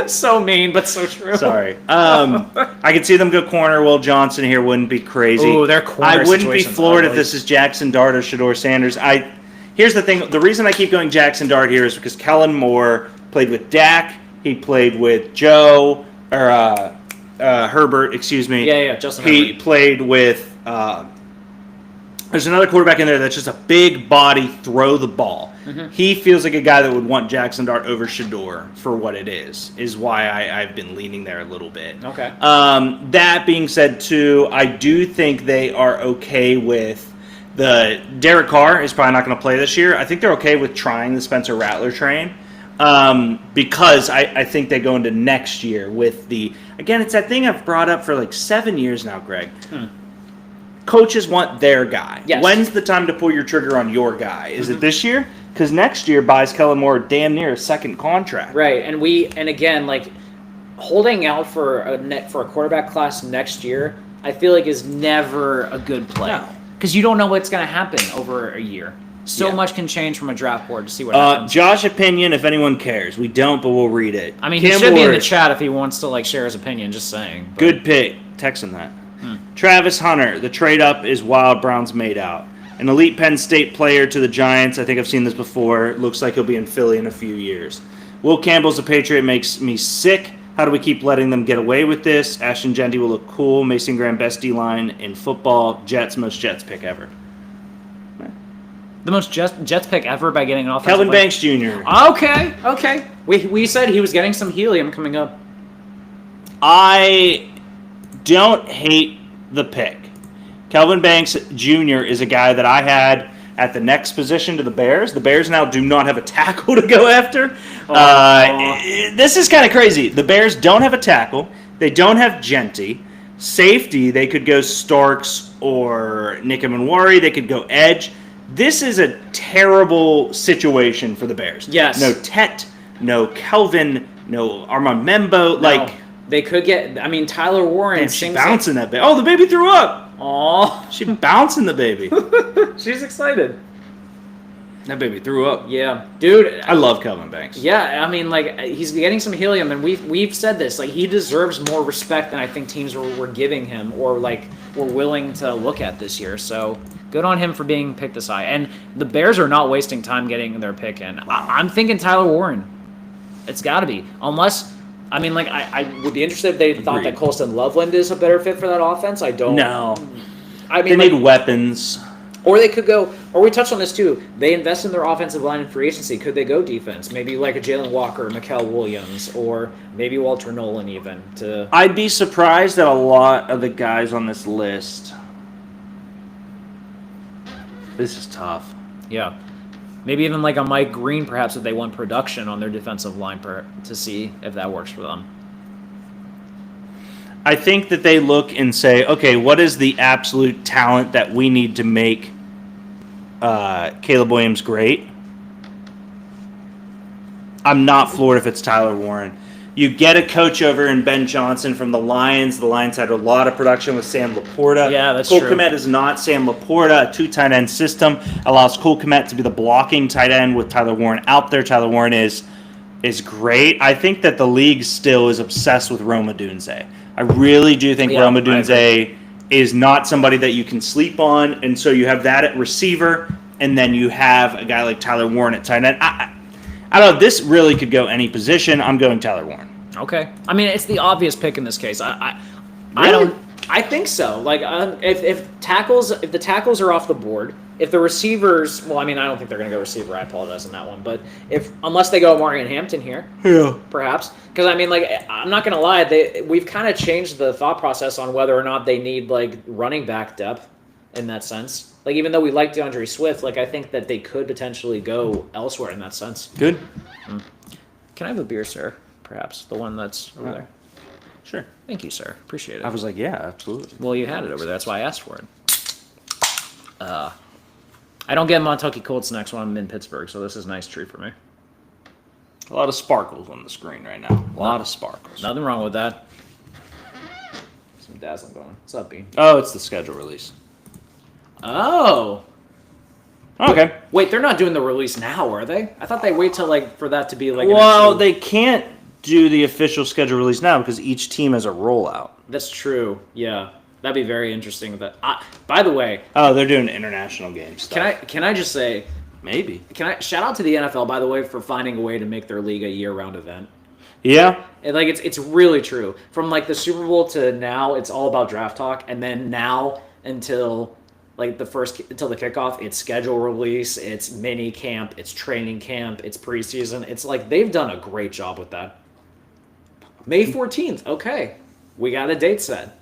So mean, but so true. Sorry. I could see them go corner. Will Johnson here wouldn't be crazy. Ooh, their corner I wouldn't be situation's floored if ugly. this is Jackson Dart or Shador Sanders. Here's the thing. The reason I keep going Jackson Dart here is because Kellen Moore played with Dak. He played with Joe, or Herbert, excuse me. Yeah, Justin He Herbert. played with... there's another quarterback in there that's just a big body, throw the ball. Mm-hmm. He feels like a guy that would want Jackson Dart over Shador for what it is why I've been leaning there a little bit. Okay. That being said, too, I do think they are okay with Derek Carr is probably not going to play this year. I think they're okay with trying the Spencer Rattler train because I think they go into next year with again, it's that thing I've brought up for like 7 years now, Greg. Coaches want their guy. Yes. When's the time to pull your trigger on your guy? Is it this year? Because next year buys Kellen Moore damn near a second contract. Right, and again, like holding out for a quarterback class next year, I feel like is never a good play. No. Because you don't know what's going to happen over a year. So Yeah. much can change from a draft board to see what happens. Josh opinion, if anyone cares. We don't, but we'll read it. I mean, he should be in the chat if he wants to share his opinion. Just saying. But- Good pick. Text him that. Travis Hunter, the trade up is wild. Browns made out. An elite Penn State player to the Giants. I think I've seen this before. Looks like he'll be in Philly in a few years. Will Campbell's a Patriot makes me sick. How do we keep letting them get away with this? Ashton Genty will look cool. Mason Graham, best D-line in football. Jets, most Jets pick ever. The most Jets pick ever by getting an offensive Kelvin player. Banks Jr. Okay. We said he was getting some helium coming up. I don't hate the pick. Kelvin Banks Jr. is a guy that I had at the next position to the Bears. The Bears now do not have a tackle to go after. This is kind of crazy. The Bears don't have a tackle. They don't have Genty. Safety, they could go Starks or Nikamawari. They could go edge. This is a terrible situation for the Bears. Yes. No Tet, no Kelvin, no Armand Membo. They could get. I mean, Tyler Warren. Damn, she bouncing that baby. Oh, the baby threw up. Aw, She bouncing the baby. she's excited. That baby threw up. Yeah, dude. I love Kelvin Banks. Yeah, I mean, he's getting some helium, and we've said this. He deserves more respect than I think teams were giving him, or were willing to look at this year. So good on him for being picked this high. And the Bears are not wasting time getting their pick in. I'm thinking Tyler Warren. It's got to be, unless. I mean, I would be interested if they thought that Colston Loveland is a better fit for that offense. I don't. No. I mean, They need weapons. or they could go. Or we touched on this too. They invest in their offensive line in free agency. Could they go defense? Maybe like a Jalen Walker, Mikael Williams, or maybe Walter Nolan even. I'd be surprised that a lot of the guys on this list. This is tough. Yeah. Maybe even like a Mike Green, perhaps, if they want production on their defensive line to see if that works for them. I think that they look and say, okay, what is the absolute talent that we need to make Caleb Williams great? I'm not floored if it's Tyler Warren. You get a coach over in Ben Johnson from the Lions. The Lions had a lot of production with Sam Laporta. Yeah, that's Cole true. Kmet is not Sam Laporta. A 2 tight end system allows Cole Kmet to be the blocking tight end with Tyler Warren out there. Tyler Warren is great. I think that the league still is obsessed with Roma Dunze. I really do think Roma I Dunze is not somebody that you can sleep on, and so you have that at receiver, and then you have a guy like Tyler Warren at tight end. I don't know. This really could go any position. I'm going Tyler Warren. Okay. I mean, it's the obvious pick in this case. I Really? don't. I think so. Like, if the tackles are off the board, if the receivers, well, I mean, I don't think they're going to go receiver. I apologize on that one, but unless they go Amari and Hampton here, Yeah. perhaps, because I mean, like, I'm not going to lie, we've kind of changed the thought process on whether or not they need like running back depth in that sense. Like, even though we like DeAndre Swift, like, I think that they could potentially go elsewhere in that sense. Good. Can I have a beer, sir? Perhaps the one that's over there. Sure. Thank you, sir. Appreciate it. I was like, yeah, absolutely. Well, you had it over there. That's why I asked for it. I don't get Montucky Colts next when I'm in Pittsburgh, so this is a nice treat for me. A lot of sparkles on the screen right now. A lot of sparkles. Nothing wrong with that. Some dazzling going. What's up, Bean? Oh, it's the schedule release. Oh. Okay. Wait, they're not doing the release now, are they? I thought they wait till for that to be like. Well, they can't do the official schedule release now because each team has a rollout. That's true. Yeah, that'd be very interesting. By the way. Oh, they're doing international games. Can I just say? Maybe. Shout out to the NFL, by the way, for finding a way to make their league a year-round event. Yeah. Like it's really true. From like the Super Bowl to now, it's all about draft talk, and then now until the kickoff, it's schedule release, it's mini camp, it's training camp, it's preseason. It's like they've done a great job with that. May 14th. Okay, we got a date set.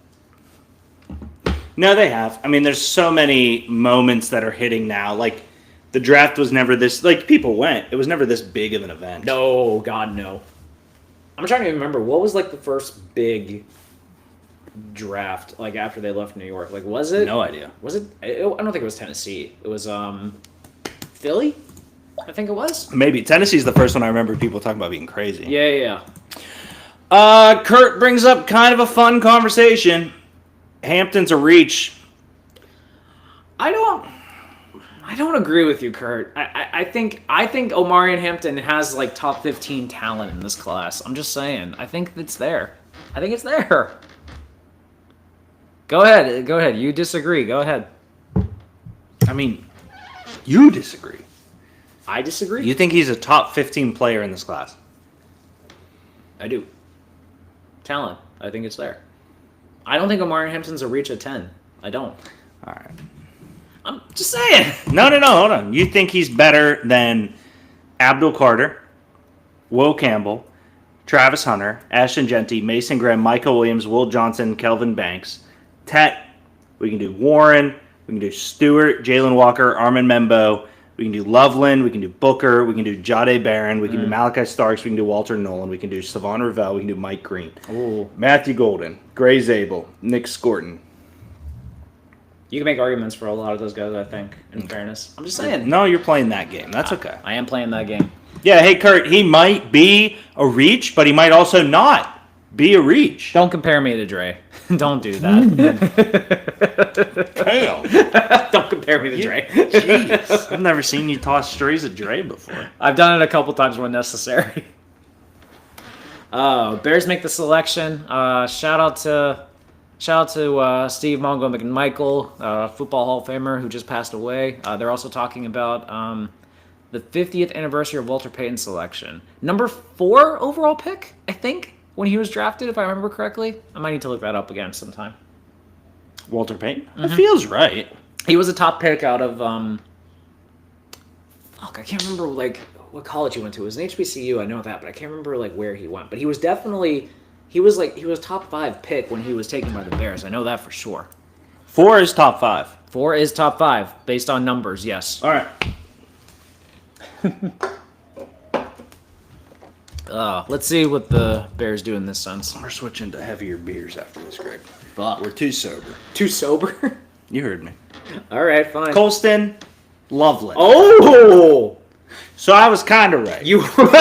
No, they have. I mean, there's so many moments that are hitting now. Like the draft was never this. Like people went. It was never this big of an event. No, God, no. I'm trying to remember what was like the first big draft like after they left New York. Like, was it? No idea. Was it? I don't think it was Tennessee. It was Philly. I think it was. Maybe Tennessee's the first one I remember people talking about being crazy. Yeah. Kurt brings up kind of a fun conversation. Hampton's a reach. I don't agree with you, Kurt. I think Omarion Hampton has like top 15 talent in this class. I'm just saying. I think it's there. Go ahead. You disagree. Go ahead. I mean, you disagree. I disagree. You think he's a top 15 player in this class? I do. Talent. I think it's there. I don't think Omarion Hampton's a reach at 10. I don't. All right. I'm just saying. No, hold on. You think he's better than Abdul Carter, Will Campbell, Travis Hunter, Ashton Genty, Mason Graham, Michael Williams, Will Johnson, Kelvin Banks, Tet. We can do Warren. We can do Stewart, Jalen Walker, Armin Membo. We can do Loveland. We can do Booker. We can do Jade Barron. We can do Malachi Starks. We can do Walter Nolan. We can do Savon Ravel. We can do Mike Green. Ooh. Matthew Golden, Gray Zabel, Nick Scorton. You can make arguments for a lot of those guys, I think, in fairness. I'm just saying. No, you're playing that game. That's okay. I am playing that game. Yeah, hey, Kurt, he might be a reach, but he might also not be a reach. Don't compare me to Dre. Don't do that. Damn. Don't compare me to Dre. Jeez. I've never seen you toss strays at Dre before. I've done it a couple times when necessary. Bears make the selection. Shout out to Steve Mongo McMichael, Football Hall of Famer, who just passed away. They're also talking about the 50th anniversary of Walter Payton's selection. Number 4 overall pick, I think, when he was drafted, if I remember correctly. I might need to look that up again sometime. Walter Payton? That feels right. He was a top pick out of, I can't remember, what college he went to. It was an HBCU, I know that, but I can't remember, where he went. But he was definitely... He was top 5 pick when he was taken by the Bears. I know that for sure. 4 is top 5. 4 is top 5 based on numbers. Yes. All right. Let's see what the Bears do in this sense. We're switching to heavier beers after this, Greg. Fuck. We're too sober. Too sober? You heard me. All right, fine. Colston, Loveland. Oh! So I was kind of right. You but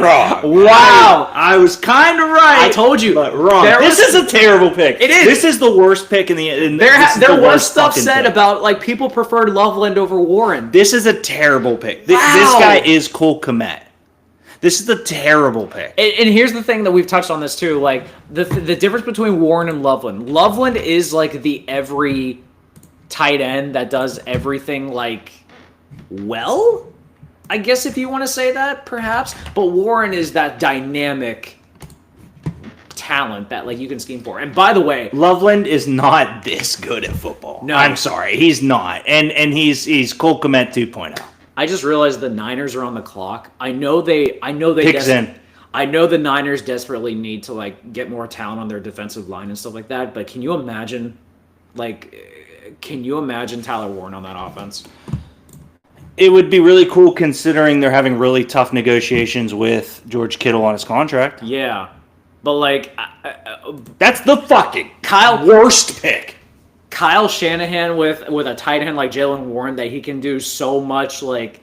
wrong. Wow. I was kind of right. I told you. But wrong. This is a terrible pick. It is. This is the worst pick in the... There was stuff said about, people preferred Loveland over Warren. This is a terrible pick. This guy is Cole Kmet. This is a terrible pick. And here's the thing that we've touched on this, too. The difference between Warren and Loveland. Loveland is, the every tight end that does everything, well, I guess if you want to say that, perhaps. But Warren is that dynamic talent that like you can scheme for. And by the way, Loveland is not this good at football. No. I'm sorry, he's not. And he's Cole Kmet 2.0. I just realized the Niners are on the clock. I know they Picks in. I know the Niners desperately need to like get more talent on their defensive line and stuff like that, but can you imagine Tyler Warren on that offense? It would be really cool considering they're having really tough negotiations with George Kittle on his contract. Yeah. But like That's the fucking Kyle worst pick. Kyle Shanahan with a tight end like Jalen Warren that he can do so much like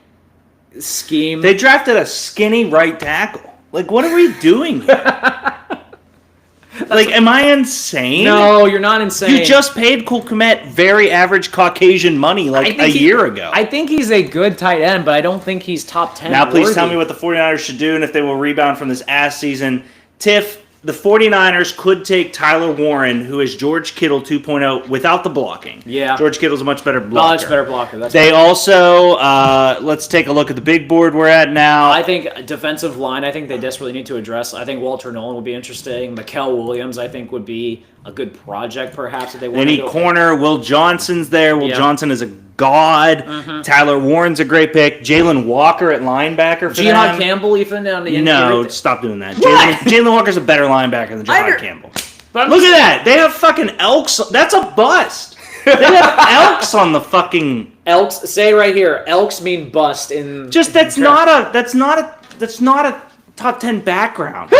scheme. They drafted a skinny right tackle. Like, what are we doing here? Like, am I insane? No, you're not insane. You just paid Cole Kmet very average Caucasian money like a year ago. I think he's a good tight end, but I don't think he's top 10. Now, please worthy. tell me what the 49ers should do and if they will rebound from this ass season. Tiff, the 49ers could take Tyler Warren, who is George Kittle 2.0, without the blocking. Yeah. George Kittle's a much better blocker. Much better blocker. That's They right. also, let's take a look at the big board we're at now. I think defensive line, I think they desperately need to address. I think Walter Nolan would be interesting. Mikael Williams, I think, would be a good project, perhaps, if they They want to need go. corner. Will Johnson's there. Will Yeah. Johnson is a god. Tyler Warren's a great pick. Jalen Walker at linebacker for Jihad them. Campbell, even on the No, interior. stop doing that. What? Jalen Walker's a better linebacker than Jihad under- Campbell. But I'm Look just- at that. They have fucking Elks. That's a bust. They have Elks on the fucking. Elks, say right here, Elks mean bust in. Just that's not a top 10 background.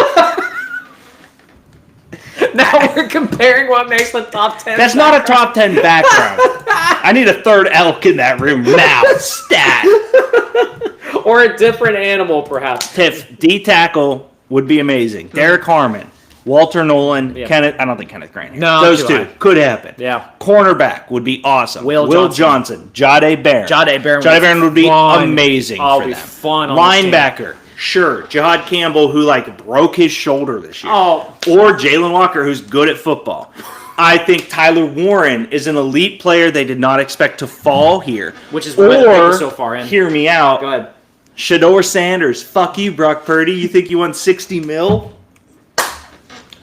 Now we're comparing what makes the top 10. That's not a top 10 background. I need a third elk in that room now. Stat. Or a different animal, perhaps. Tiff, D tackle would be amazing. Derek Harmon, Walter Nolan, Yeah. Kenneth. I don't think Kenneth Grant. No, those too two high. could happen. Yeah. Cornerback would be awesome. Will Johnson, Jade Barron. Jade Barron would be fun. amazing. Oh, for be them. fun on this Linebacker, sure. Jihad Campbell, who like broke his shoulder this year. Oh. Or Jalen Walker, who's good at football. I think Tyler Warren is an elite player they did not expect to fall here. Which is what they or, were so far in. Hear me out. Go ahead. Shador Sanders. Fuck you, Brock Purdy. You think you won 60 mil?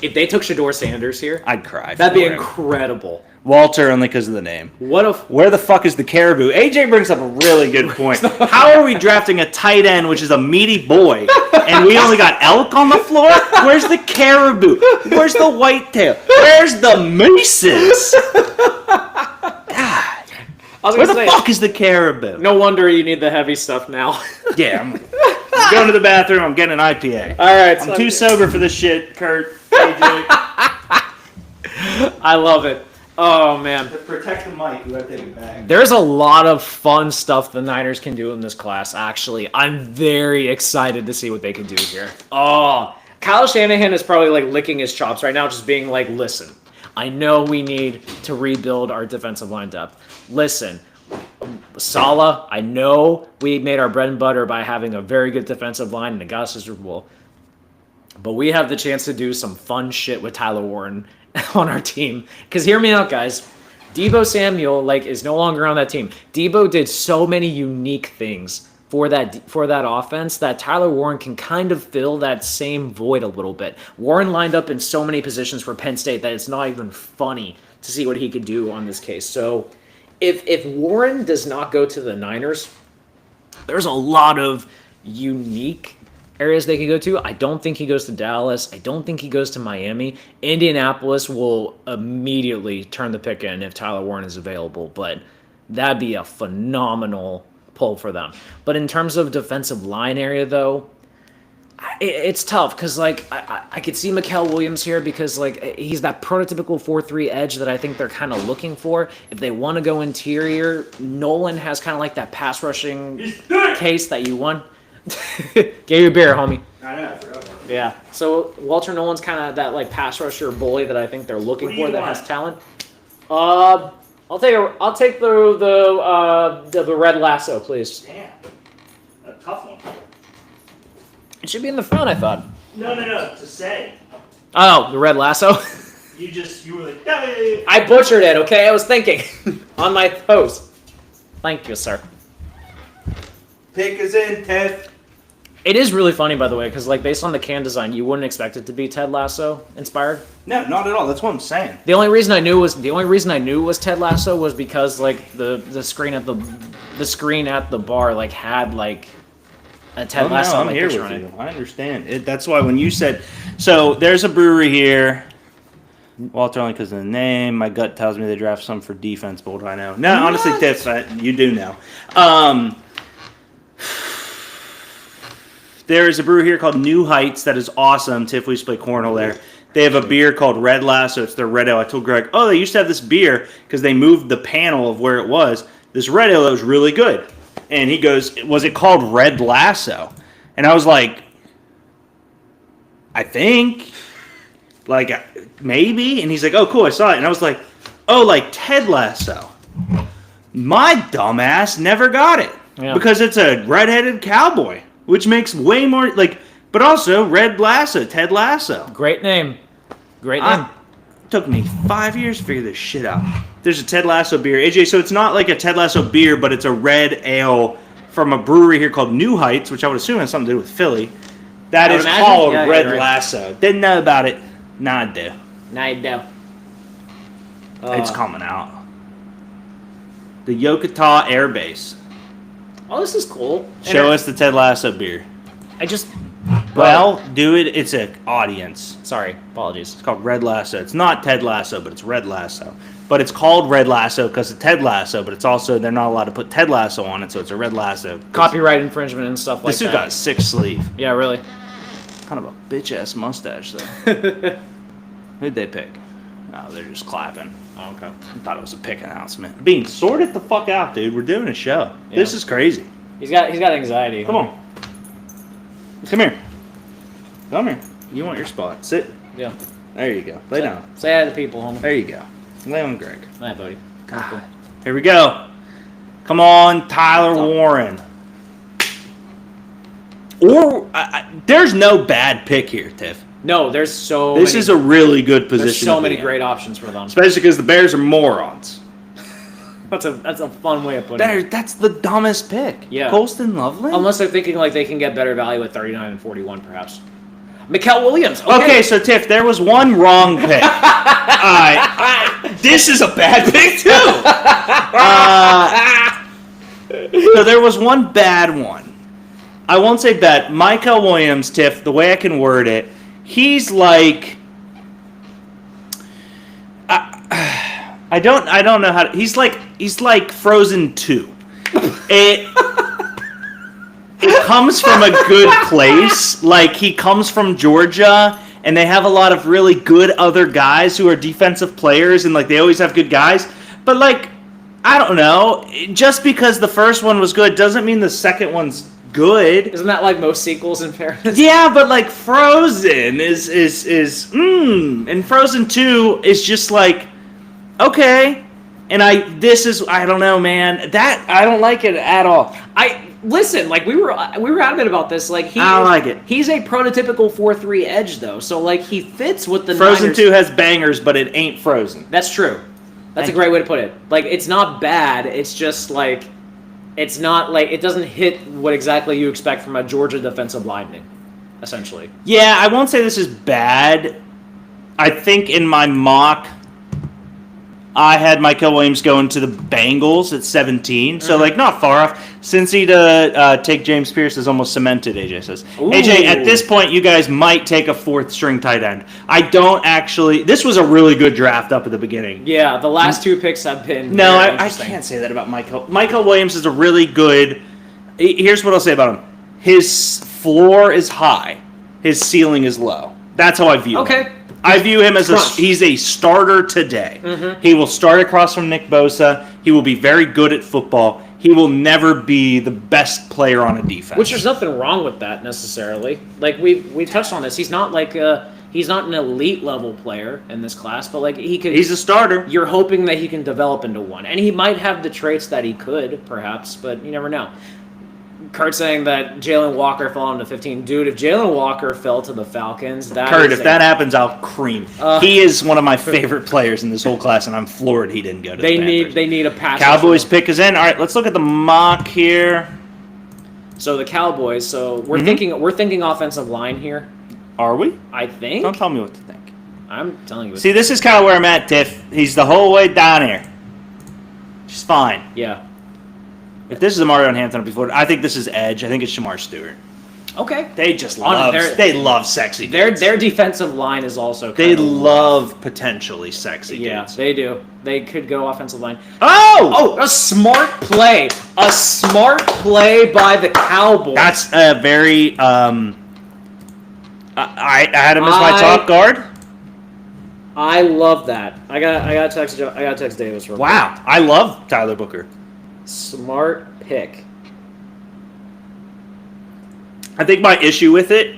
If they took Shador Sanders here, I'd cry. that'd be for him. incredible. Walter, only because of the name. What if Where the fuck is the caribou? AJ brings up a really good point. How are we drafting a tight end, which is a meaty boy, and we only got elk on the floor? Where's the caribou? Where's the whitetail? Where's the mooses? God. I was Where gonna the say, fuck is the caribou? no wonder you need the heavy stuff now. Yeah, I'm going to the bathroom. I'm getting an IPA. All right, I'm too sober for this shit, Kurt. AJ. I love it. Oh man, To protect the mic, you gotta take it back. there's a lot of fun stuff the Niners can do in this class. Actually, I'm very excited to see what they can do here. Oh, Kyle Shanahan is probably like licking his chops right now, just being like, "Listen, I know we need to rebuild our defensive line depth. Listen, Saleh, I know we made our bread and butter by having a very good defensive line and a got us to Super Bowl, but we have the chance to do some fun shit with Tyler Warren on our team. Because hear me out, guys. Deebo Samuel is no longer on that team. Deebo did so many unique things for that offense that Tyler Warren can kind of fill that same void a little bit. Warren lined up in so many positions for Penn State that it's not even funny to see what he could do on this case. So if Warren does not go to the Niners, there's a lot of unique areas they could go to. I don't think he goes to Dallas. I don't think he goes to Miami. Indianapolis will immediately turn the pick in if Tyler Warren is available, but that'd be a phenomenal pull for them. But in terms of defensive line area, though, it's tough because I could see Mikael Williams here because he's that prototypical 4-3 edge that I think they're kind of looking for. If they want to go interior, Nolan has kind of like that pass rushing case that you want. Get your beer, homie. I know, I forgot about that. Yeah. So Walter Nolan's kind of that pass rusher bully that I think they're looking What do for you that want? has talent. I'll take the red lasso, please. Damn. A tough one. It should be in the front, I thought. No, to say. Oh, the red lasso. You were like, hey. I butchered it. Okay, I was thinking on my toes. Thank you, sir. Pick is in, Tiff. It is really funny, by the way, because like based on the can design, you wouldn't expect it to be Ted Lasso inspired. No, not at all. That's what I'm saying. The only reason I knew it was Ted Lasso was because like the screen at the bar like had like a Ted Lasso I'm like, here picture with on you. it. I understand. That's why when you said, so there's a brewery here. Walter, only because of the name. My gut tells me they draft some for defense, but what do I know? No, honestly, Tiff, you do know. There is a brewery here called New Heights that is awesome. Tiff, we used to play cornhole there. They have a beer called Red Lasso. It's their red ale. I told Greg, they used to have this beer because they moved the panel of where it was. This red ale that was really good. And he goes, was it called Red Lasso? And I was like, I think. Like, maybe. And he's like, oh, cool, I saw it. And I was like, oh, like Ted Lasso. My dumbass never got it. Yeah. Because it's a redheaded cowboy. Which makes way more, like, but also Red Lasso, Ted Lasso. Great name. Great name. It took me 5 years to figure this shit out. There's a Ted Lasso beer. AJ, so it's not like a Ted Lasso beer, but it's a red ale from a brewery here called New Heights, which I would assume has something to do with Philly. That is called Red Lasso. Didn't know about it. Nah, I do. Now you do. It's coming out. The Yokota Air Base. Oh, this is cool. Show us the Ted Lasso beer. I just... Well, do it. It's an audience. Sorry. Apologies. It's called Red Lasso. It's not Ted Lasso, but it's Red Lasso. But it's called Red Lasso because of Ted Lasso, but it's also, they're not allowed to put Ted Lasso on it, so it's a Red Lasso. Copyright infringement and stuff like This that. dude got a sick sleeve. Yeah, really. Kind of a bitch-ass mustache, though. Who'd they pick? Oh, they're just clapping. Oh, okay. I thought it was a pick announcement. Bean, sort it the fuck out, dude. We're doing a show. Yeah. This is crazy. He's got anxiety. Come on. Come here. Come here. You want your spot. Sit. Yeah. There you go. Lay down. Say hi to the people, homie. There you go. Lay on Greg. Hi, buddy. God. Here we go. Come on, Tyler Warren. Or there's no bad pick here, Tiff. No, there's so This many, is a really good position. there's so to many be in. great options for them. Especially because the Bears are morons. That's a fun way of putting it. That's the dumbest pick. Yeah. Colston Loveland? Unless they're thinking like they can get better value at 39 and 41, perhaps. Mikael Williams. Okay, so Tiff, there was one wrong pick. This is a bad pick too. So there was one bad one. I won't say bad. Mikael Williams, Tiff, the way I can word it, he's like, I don't know how to, he's like Frozen 2. It comes from a good place. Like, he comes from Georgia, and they have a lot of really good other guys who are defensive players, and, like, they always have good guys. But, like, I don't know. Just because the first one was good doesn't mean the second one's good. Isn't that like most sequels in fairness? Yeah, but, like, Frozen and Frozen 2 is just, like, okay. And I don't know, man. I don't like it at all. Listen, like we were adamant about this. Like I don't like it. He's a prototypical 4-3 edge, though. So like he fits with the Frozen Niners. 2 has bangers, but it ain't Frozen. That's true. That's a great way to put it. Like it's not bad. It's just like it's not like it doesn't hit what exactly you expect from a Georgia defensive lineman, essentially. Yeah, I won't say this is bad. I think in my mock, I had Mikael Williams going to the Bengals at 17, so like not far off. Cincy to take James Pierce is almost cemented, AJ says. Ooh. AJ, at this point, you guys might take a fourth string tight end. I don't actually. This was a really good draft up at the beginning. Yeah, the last two picks have been. No, very I interesting. can't say that about Mikael. Mikael Williams is a really good. Here's what I'll say about him: his floor is high, his ceiling is low. That's how I view him. Okay. I view him as he's a starter today. Mm-hmm. He will start across from Nick Bosa. He will be very good at football. He will never be the best player on a defense. Which there's nothing wrong with that necessarily. Like we touched on this. He's not like he's not an elite level player in this class, but like he could. He's a starter. You're hoping that he can develop into one, and he might have the traits that he could, perhaps, but you never know. Kurt saying that Jalen Walker fell into 15. Dude, if Jalen Walker fell to the Falcons, Kurt, if that happens, I'll cream. He is one of my favorite players in this whole class, and I'm floored he didn't go to the Panthers. They need a pass. Cowboys pick is in. All right, let's look at the mock here. So the Cowboys. So we're Mm-hmm. thinking offensive line here. Are we? I think. Don't tell me what to think. I'm telling you. See, this is kind of where I'm at, Tiff. He's the whole way down here. She's fine. Yeah. If this is a Mario Hampton before, I think this is Edge. I think it's Shamar Stewart. Okay. They just love. They love sexy. Dudes. Their defensive line is also. They love potentially sexy. Yeah, dudes. they do. They could go offensive line. Oh! Oh, a smart play. A smart play by the Cowboys. That's a very. I had him as my top guard. I love that. I got text Davis real quick. Wow, I love Tyler Booker. Smart pick. I think my issue with it,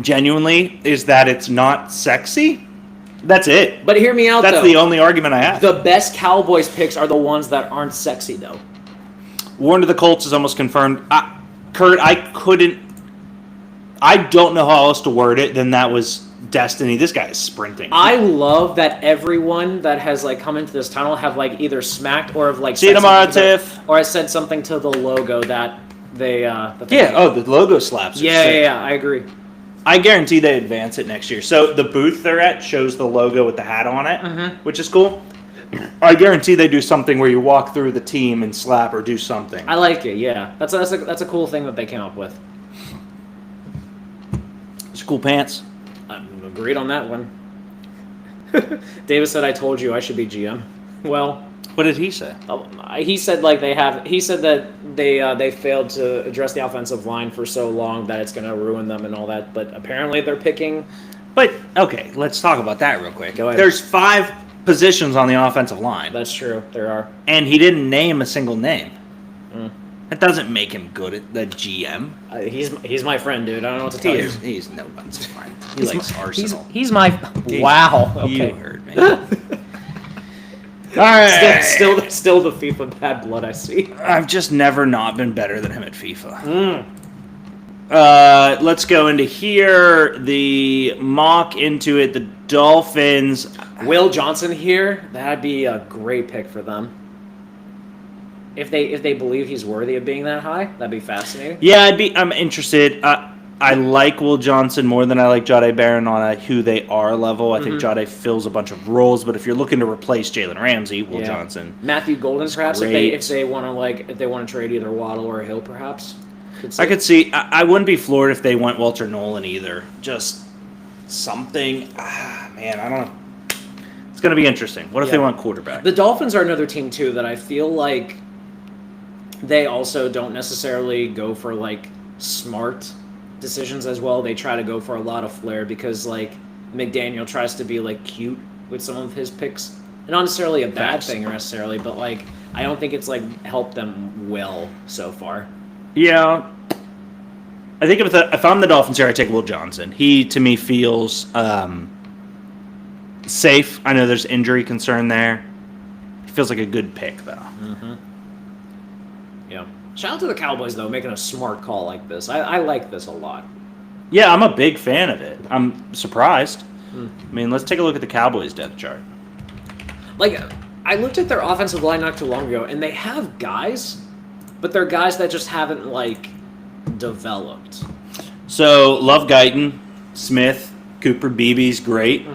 genuinely, is that it's not sexy. That's it. But hear me out, That's though. the only argument I have. The best Cowboys picks are the ones that aren't sexy, though. Warren to the Colts is almost confirmed. Kurt, I don't know how else to word it than that was destiny. This guy is sprinting. I love that everyone that has like come into this tunnel have like either smacked or have like See you said tomorrow, something Tiff. or I said something to the logo that they Yeah. Oh, the logo slaps. Are sick. Yeah. I agree. I guarantee they advance it next year. So the booth they're at shows the logo with the hat on it, which is cool. I guarantee they do something where you walk through the team and slap or do something. I like it. Yeah, that's a cool thing that they came up with. It's cool pants. I'm agreed on that one. Davis said, "I told you I should be GM." Well, What did he say? he said like he said that they failed to address the offensive line for so long that it's going to ruin them and all that. But apparently they're picking. But okay, let's talk about that real quick. Go ahead. There's 5 positions on the offensive line, That's true. There are. and he didn't name a single name. That doesn't make him good at the GM. He's my friend, dude. I don't know what to tell you. He's no one's friend. He likes Arsenal. He's my. Wow. Okay. You heard me. All right. Still the FIFA bad blood I see. I've just never not been better than him at FIFA. Let's go into here. The mock into it. The Dolphins. Will Johnson here. That'd be a great pick for them. If they believe he's worthy of being that high, that'd be fascinating. Yeah, I'm interested. I like Will Johnson more than I like Jahdae Barron on a who they are level. I think Jahdae fills a bunch of roles, but if you're looking to replace Jalen Ramsey, Will Johnson. Matthew Golden, perhaps, great. if they want to trade either Waddle or Hill, perhaps. I could see. I wouldn't be floored if they went Walter Nolan either. Just something. Man, I don't know. It's going to be interesting. What if they want quarterback? The Dolphins are another team too that I feel like they also don't necessarily go for like smart decisions as well. They try to go for a lot of flair because like McDaniel tries to be like cute with some of his picks. And not necessarily a bad thing necessarily, but like I don't think it's like helped them well so far. Yeah. I think if I'm the Dolphins here, I take Will Johnson. He, to me, feels safe. I know there's injury concern there. He feels like a good pick, though. Yeah. Shout out to the Cowboys, though, making a smart call like this. I like this a lot. Yeah, I'm a big fan of it. I'm surprised. I mean, let's take a look at the Cowboys depth chart. Like, I looked at their offensive line not too long ago, and they have guys, but they're guys that just haven't, like, developed. So, love Guyton, Smith, Cooper Beebe's great.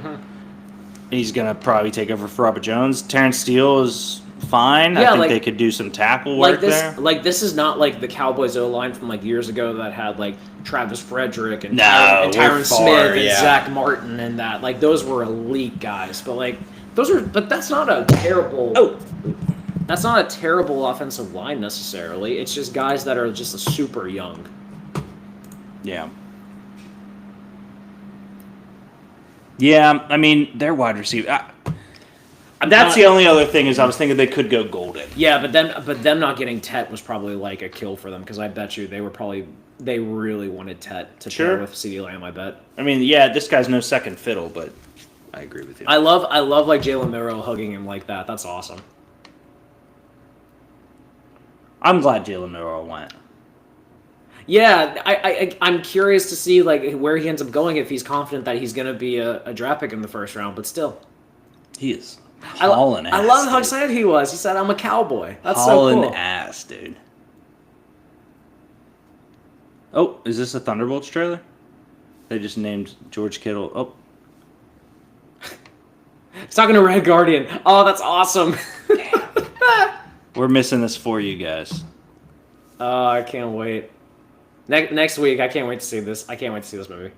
He's going to probably take over for Robert Jones. Terrence Steele is fine. Yeah, I think like- they could do some tackle work there. Like, this is not like the Cowboys O-line from, like, years ago that had, like, Travis Frederick and No, Tyron we're Smith far, and yeah. Zach Martin and that. Like, those were elite guys. But, like, but that's not a terrible... Oh. That's not a terrible offensive line necessarily. It's just guys that are just super young. Yeah. Yeah, I mean, they're wide receiver. That's the only other thing is I was thinking they could go Golden. Yeah, but them not getting Tet was probably like a kill for them because I bet you they really wanted Tet to pair with CeeDee Lamb. I bet. I mean, yeah, this guy's no second fiddle, but I agree with you. I love like Jalen Milroe hugging him like that. That's awesome. I'm glad Jalen Milroe went. Yeah, I'm curious to see like where he ends up going if he's confident that he's going to be a draft pick in the first round. But still, He is hauling ass. I love how dude. excited he was. He said, "I'm a cowboy." That's Hauling so cool. ass, dude. Oh, is this a Thunderbolts trailer? They just named George Kittle. Oh, He's talking to Red Guardian. Oh, that's awesome. we're missing this for you guys. Oh, I can't wait. Next week, I can't wait to see this. I can't wait to see this movie.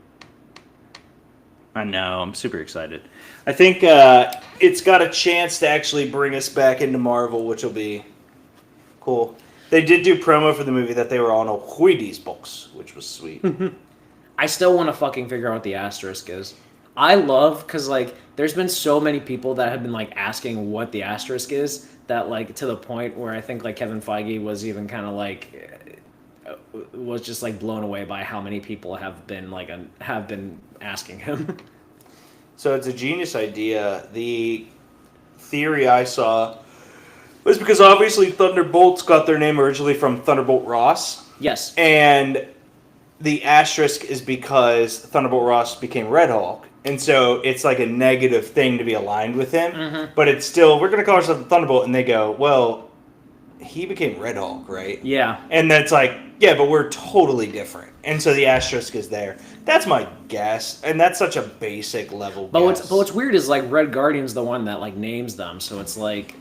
I know. I'm super excited. I think it's got a chance to actually bring us back into Marvel, which will be cool. They did do promo for the movie that they were on a Wheaties box, which was sweet. I still want to fucking figure out what the asterisk is. I love, because, like, there's been so many people that have been, like, asking what the asterisk is, that, like, to the point where I think, like, Kevin Feige was even kind of, like, was just, like, blown away by how many people have been, like, have been asking him. So it's a genius idea. The theory I saw was because obviously Thunderbolts got their name originally from Thunderbolt Ross. Yes. And the asterisk is because Thunderbolt Ross became Red Hulk. And so it's like a negative thing to be aligned with him. Mm-hmm. But it's still, we're going to call ourselves Thunderbolt. And they go, well, he became Red Hulk, right? Yeah. And that's like, yeah, but we're totally different. And so the asterisk is there. That's my guess. And that's such a basic level But guess. what's weird is, like, Red Guardian's the one that, like, names them. So it's like...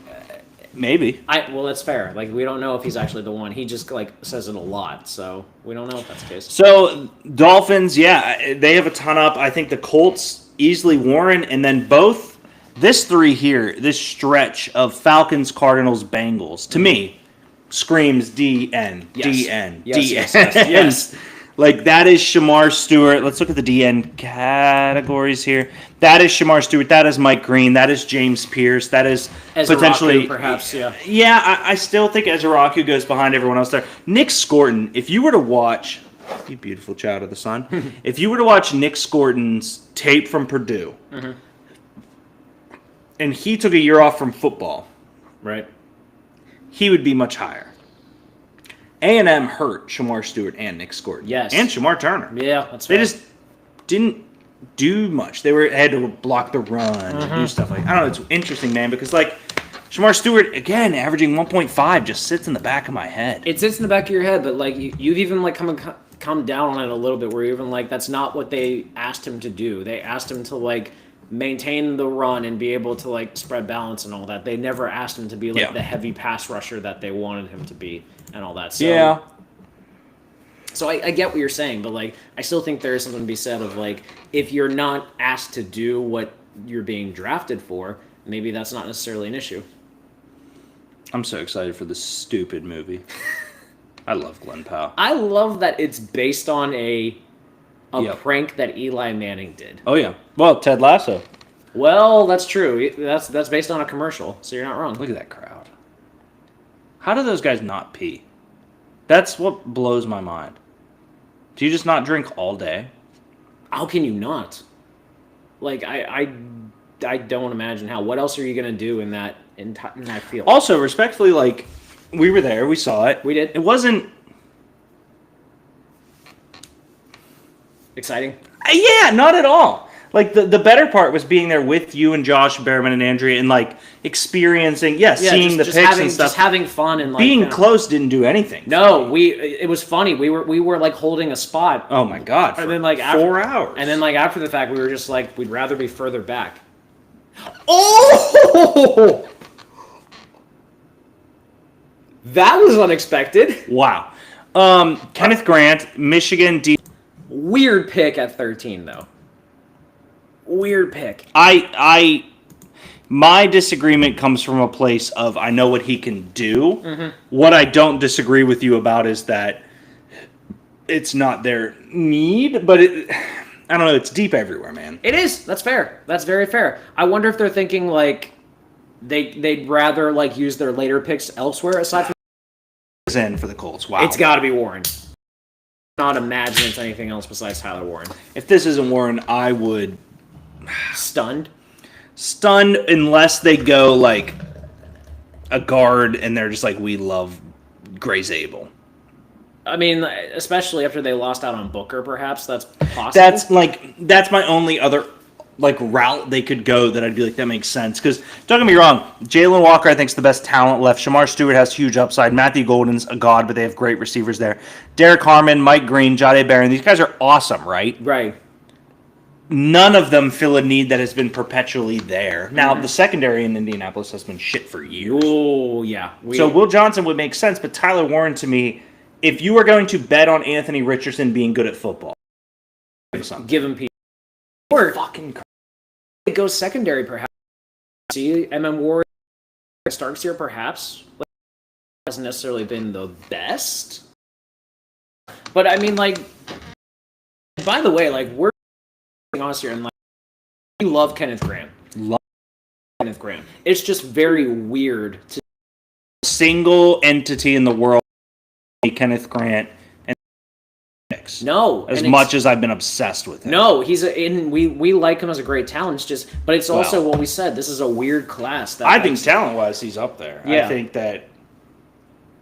Maybe. Well, that's fair. Like, we don't know if he's actually the one. He just, like, says it a lot. So we don't know if that's the case. So Dolphins, yeah, they have a ton up. I think the Colts easily Warren, and then both this three here, this stretch of Falcons, Cardinals, Bengals, to me, screams DN, Yes. DN, Yes, DN. yes, yes, yes. Like that is Shamar Stewart. Let's look at the DN categories here. That is Shamar Stewart. That is Mike Green. That is James Pierce. That is Ezra potentially Raku, perhaps, yeah. Yeah, I still think Ezraku goes behind everyone else there. Nick Scorton, if you were to watch, you beautiful child of the sun, if you were to watch Nick Scorton's tape from Purdue, and he took a year off from football, Right. he would be much higher. A&M hurt Shamar Stewart and Nick Scorton. Yes. And Shamar Turner. Yeah, that's They fair. just didn't do much. They had to block the run and do stuff like I don't know. It's interesting, man, because like Shamar Stewart again averaging 1.5 just sits in the back of my head. It sits in the back of your head, but, like, you've even, like, come down on it a little bit, where you're even like, that's not what they asked him to do. They asked him to, like, maintain the run and be able to, like, spread balance and all that. They never asked him to be, like, Yeah. the heavy pass rusher that they wanted him to be and all that. So, Yeah. So I get what you're saying, but, like, I still think there is something to be said of, like, if you're not asked to do what you're being drafted for, maybe that's not necessarily an issue. I'm so excited for this stupid movie. I love Glenn Powell. I love that it's based on a Yep. prank that Eli Manning did. Oh yeah. Well, Ted Lasso. Well, that's true. That's based on a commercial, so you're not wrong. Look at that crowd. How do those guys not pee? That's what blows my mind. Do you just not drink all day? How can you not? Like, I don't imagine how. What else are you gonna do in that field? Also, respectfully, like we were there, we saw it. We did. It wasn't. Exciting. Yeah, not at all. Like the better part was being there with you and Josh Behrman and Andrea and like experiencing, seeing the just pics having, and stuff. just having fun and like Being close didn't do anything. No, it was funny. We were like holding a spot. Oh my god! And then like 4 hours. And then like after the fact, we were just like, we'd rather be further back. Oh, that was unexpected. Wow. Kenneth Grant, Michigan. Weird pick at 13 though. Weird pick. My disagreement comes from a place of I know what he can do. Mm-hmm. What I don't disagree with you about is that it's not their need, but I don't know. It's deep everywhere, man. It is. That's fair. That's very fair. I wonder if they're thinking like they'd rather like use their later picks elsewhere aside from. In for the Colts. Wow. It's got to be Warren. Not imagine it's anything else besides Tyler Warren. If this isn't Warren, I would Stunned. unless they go like a guard and they're just like we love Gray Zabel. I mean, especially after they lost out on Booker, perhaps that's possible. That's my only other like route they could go that I'd be like, that makes sense. Because don't get me wrong, Jalen Walker I think is the best talent left. Shamar Stewart has huge upside. Matthew Golden's a god, but they have great receivers there. Derek Harmon, Mike Green, Jahdae Barron, these guys are awesome, right? Right. None of them fill a need that has been perpetually there. Now, the secondary in Indianapolis has been shit for years. Oh, yeah. So Will Johnson would make sense, but Tyler Warren, to me, if you are going to bet on Anthony Richardson being good at football, give him people. Or fucking it goes secondary, perhaps. See, MM Ward starts here, perhaps. Like, hasn't necessarily been the best. But, I mean, like, by the way, like, we're honest here, and like, you love Kenneth Graham. Love Kenneth Graham. It's just very weird to single entity in the world, Kenneth Grant, and no, as much as I've been obsessed with him. No, we like him as a great talent. It's just, but it's also what we said. This is a weird class. I think talent-wise, he's up there. Yeah. I think that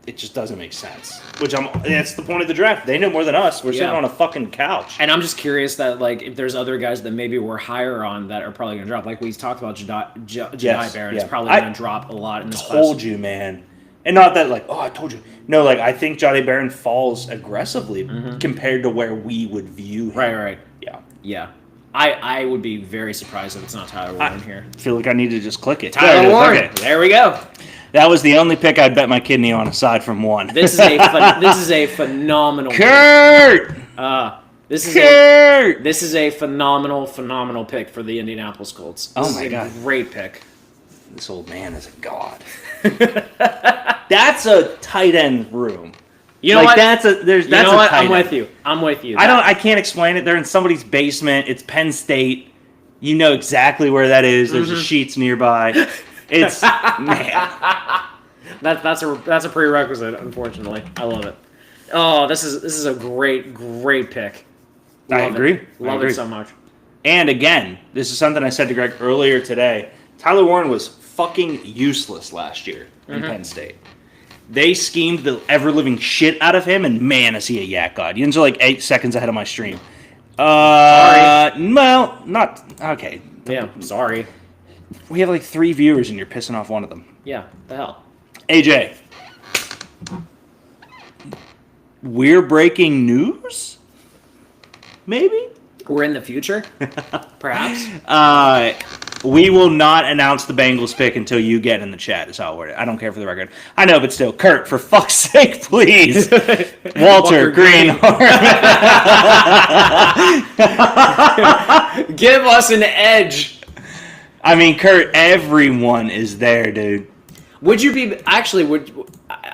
it just doesn't make sense. That's the point of the draft. They know more than us. We're sitting on a fucking couch. And I'm just curious that, like, if there's other guys that maybe we're higher on that are probably going to drop. Like we talked about, Jahdae Barron is probably going to drop a lot in this class. Told you, man. And not that, like, oh, I told you. No, like, I think Jahdae Barron falls aggressively compared to where we would view him. Right. Yeah. Yeah. I would be very surprised if it's not Tyler Warren here. I feel like I need to just click it. Tyler Warren. Okay. There we go. That was the only pick I'd bet my kidney on aside from one. This is a phenomenal Kurt! pick. This is a phenomenal pick for the Indianapolis Colts. This is a great pick. This old man is a god. That's a tight end room. You know what? That's a tight I'm end. with you. I can't explain it. They're in somebody's basement. It's Penn State. You know exactly where that is. There's a Sheets nearby. It's man. That's a prerequisite, unfortunately. I love it. Oh, this is a great pick. I agree. Love it so much. And again, this is something I said to Greg earlier today. Tyler Warren was fucking useless last year in Penn State. They schemed the ever-living shit out of him, and man, is he a yak god. You are like 8 seconds ahead of my stream. Sorry. Well, not... Okay. Yeah, sorry. We have like 3 viewers, and you're pissing off one of them. Yeah, the hell. AJ. We're breaking news? Maybe? We're in the future? Perhaps? We will not announce the Bengals pick until you get in the chat, is how I word it. I don't care for the record. I know, but still. Kurt, for fuck's sake, please. Walter Greenhorn. Give us an edge. I mean, Kurt, everyone is there, dude. Would you be... Actually,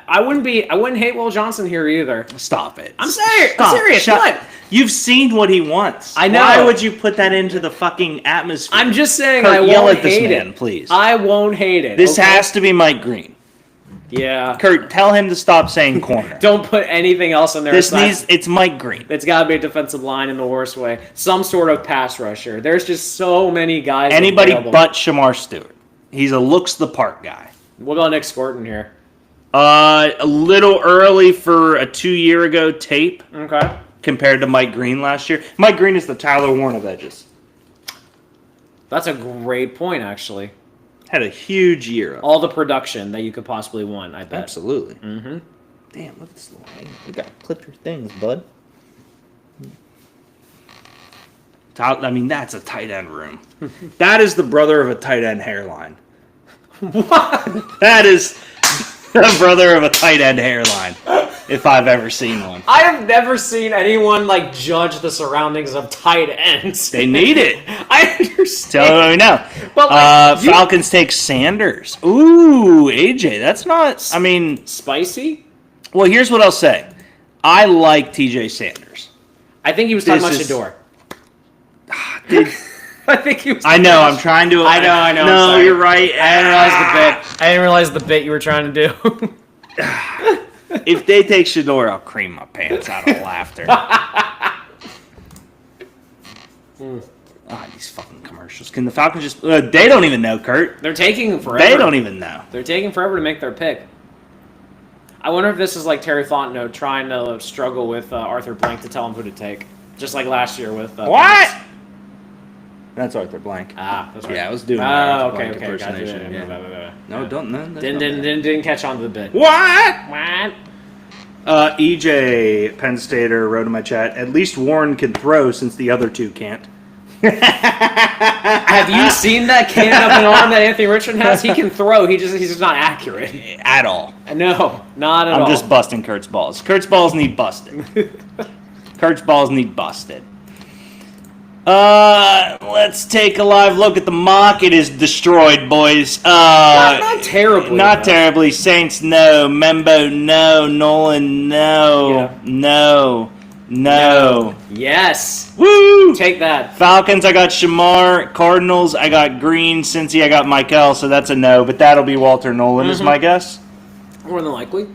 I wouldn't hate Will Johnson here either. Stop it. I'm serious. What? You've seen what he wants. I know. Why would you put that into the fucking atmosphere? I'm just saying Kurt, I won't yell at this hate man, it. Please. I won't hate it. This has to be Mike Green. Yeah. Kurt, tell him to stop saying corner. Don't put anything else in there. It's Mike Green. It's got to be a defensive line in the worst way. Some sort of pass rusher. There's just so many guys. Anybody available. but Shamar Stewart. He's a looks the part guy. What about Nick Scorton here? A little early for a 2 year ago tape. Okay. Compared to Mike Green last year. Mike Green is the Tyler Warren of edges. That's a great point, actually. Had a huge year. All the production that you could possibly want, I bet. Absolutely. Mm-hmm. Damn, look at this little thing. We got to clip your things, bud. I mean, that's a tight end room. That is the brother of a tight end hairline. What? That is the brother of a tight end hairline, if I've ever seen one. I have never seen anyone like judge the surroundings of tight ends. They need it. I understand. Tell me now. But like, Falcons take Sanders. Ooh, AJ, that's not. I mean, spicy. Well, here's what I'll say. I like TJ Sanders. I think he was talking about Shador. I think he was. I know. I'm trying to. I know. No, you're right. I didn't realize the bit you were trying to do. If they take Shador, I'll cream my pants out of laughter. These fucking commercials. Can the Falcons just... they don't even know, Kurt. They're taking forever. They don't even know. They're taking forever to make their pick. I wonder if this is like Terry Fontenot trying to struggle with Arthur Blank to tell him who to take. Just like last year with... What? That's Arthur Blank. Ah, that's right. Yeah, I was doing Oh, Arthur okay, Blank okay. impersonation. Gotcha. Yeah. No, don't. No, Didn't catch on to the bit. What? What? EJ Penn Stater wrote in my chat, at least Warren can throw since the other two can't. Have you seen that cannon up an arm that Anthony Richardson has? He can throw. He's just not accurate. At all. No, not at all. I'm just busting Kurt's balls. Kurt's balls need busted. Kurt's balls need busted. Let's take a live look at the mock. It is destroyed, boys. not terribly. Not terribly. Saints, no. Membo, no. Nolan, no. Yeah. No. Yes. Woo! Take that. Falcons, I got Shamar. Cardinals, I got Green. Cincy, I got Michael, so that's a no. But that'll be Walter Nolan, is my guess. More than likely.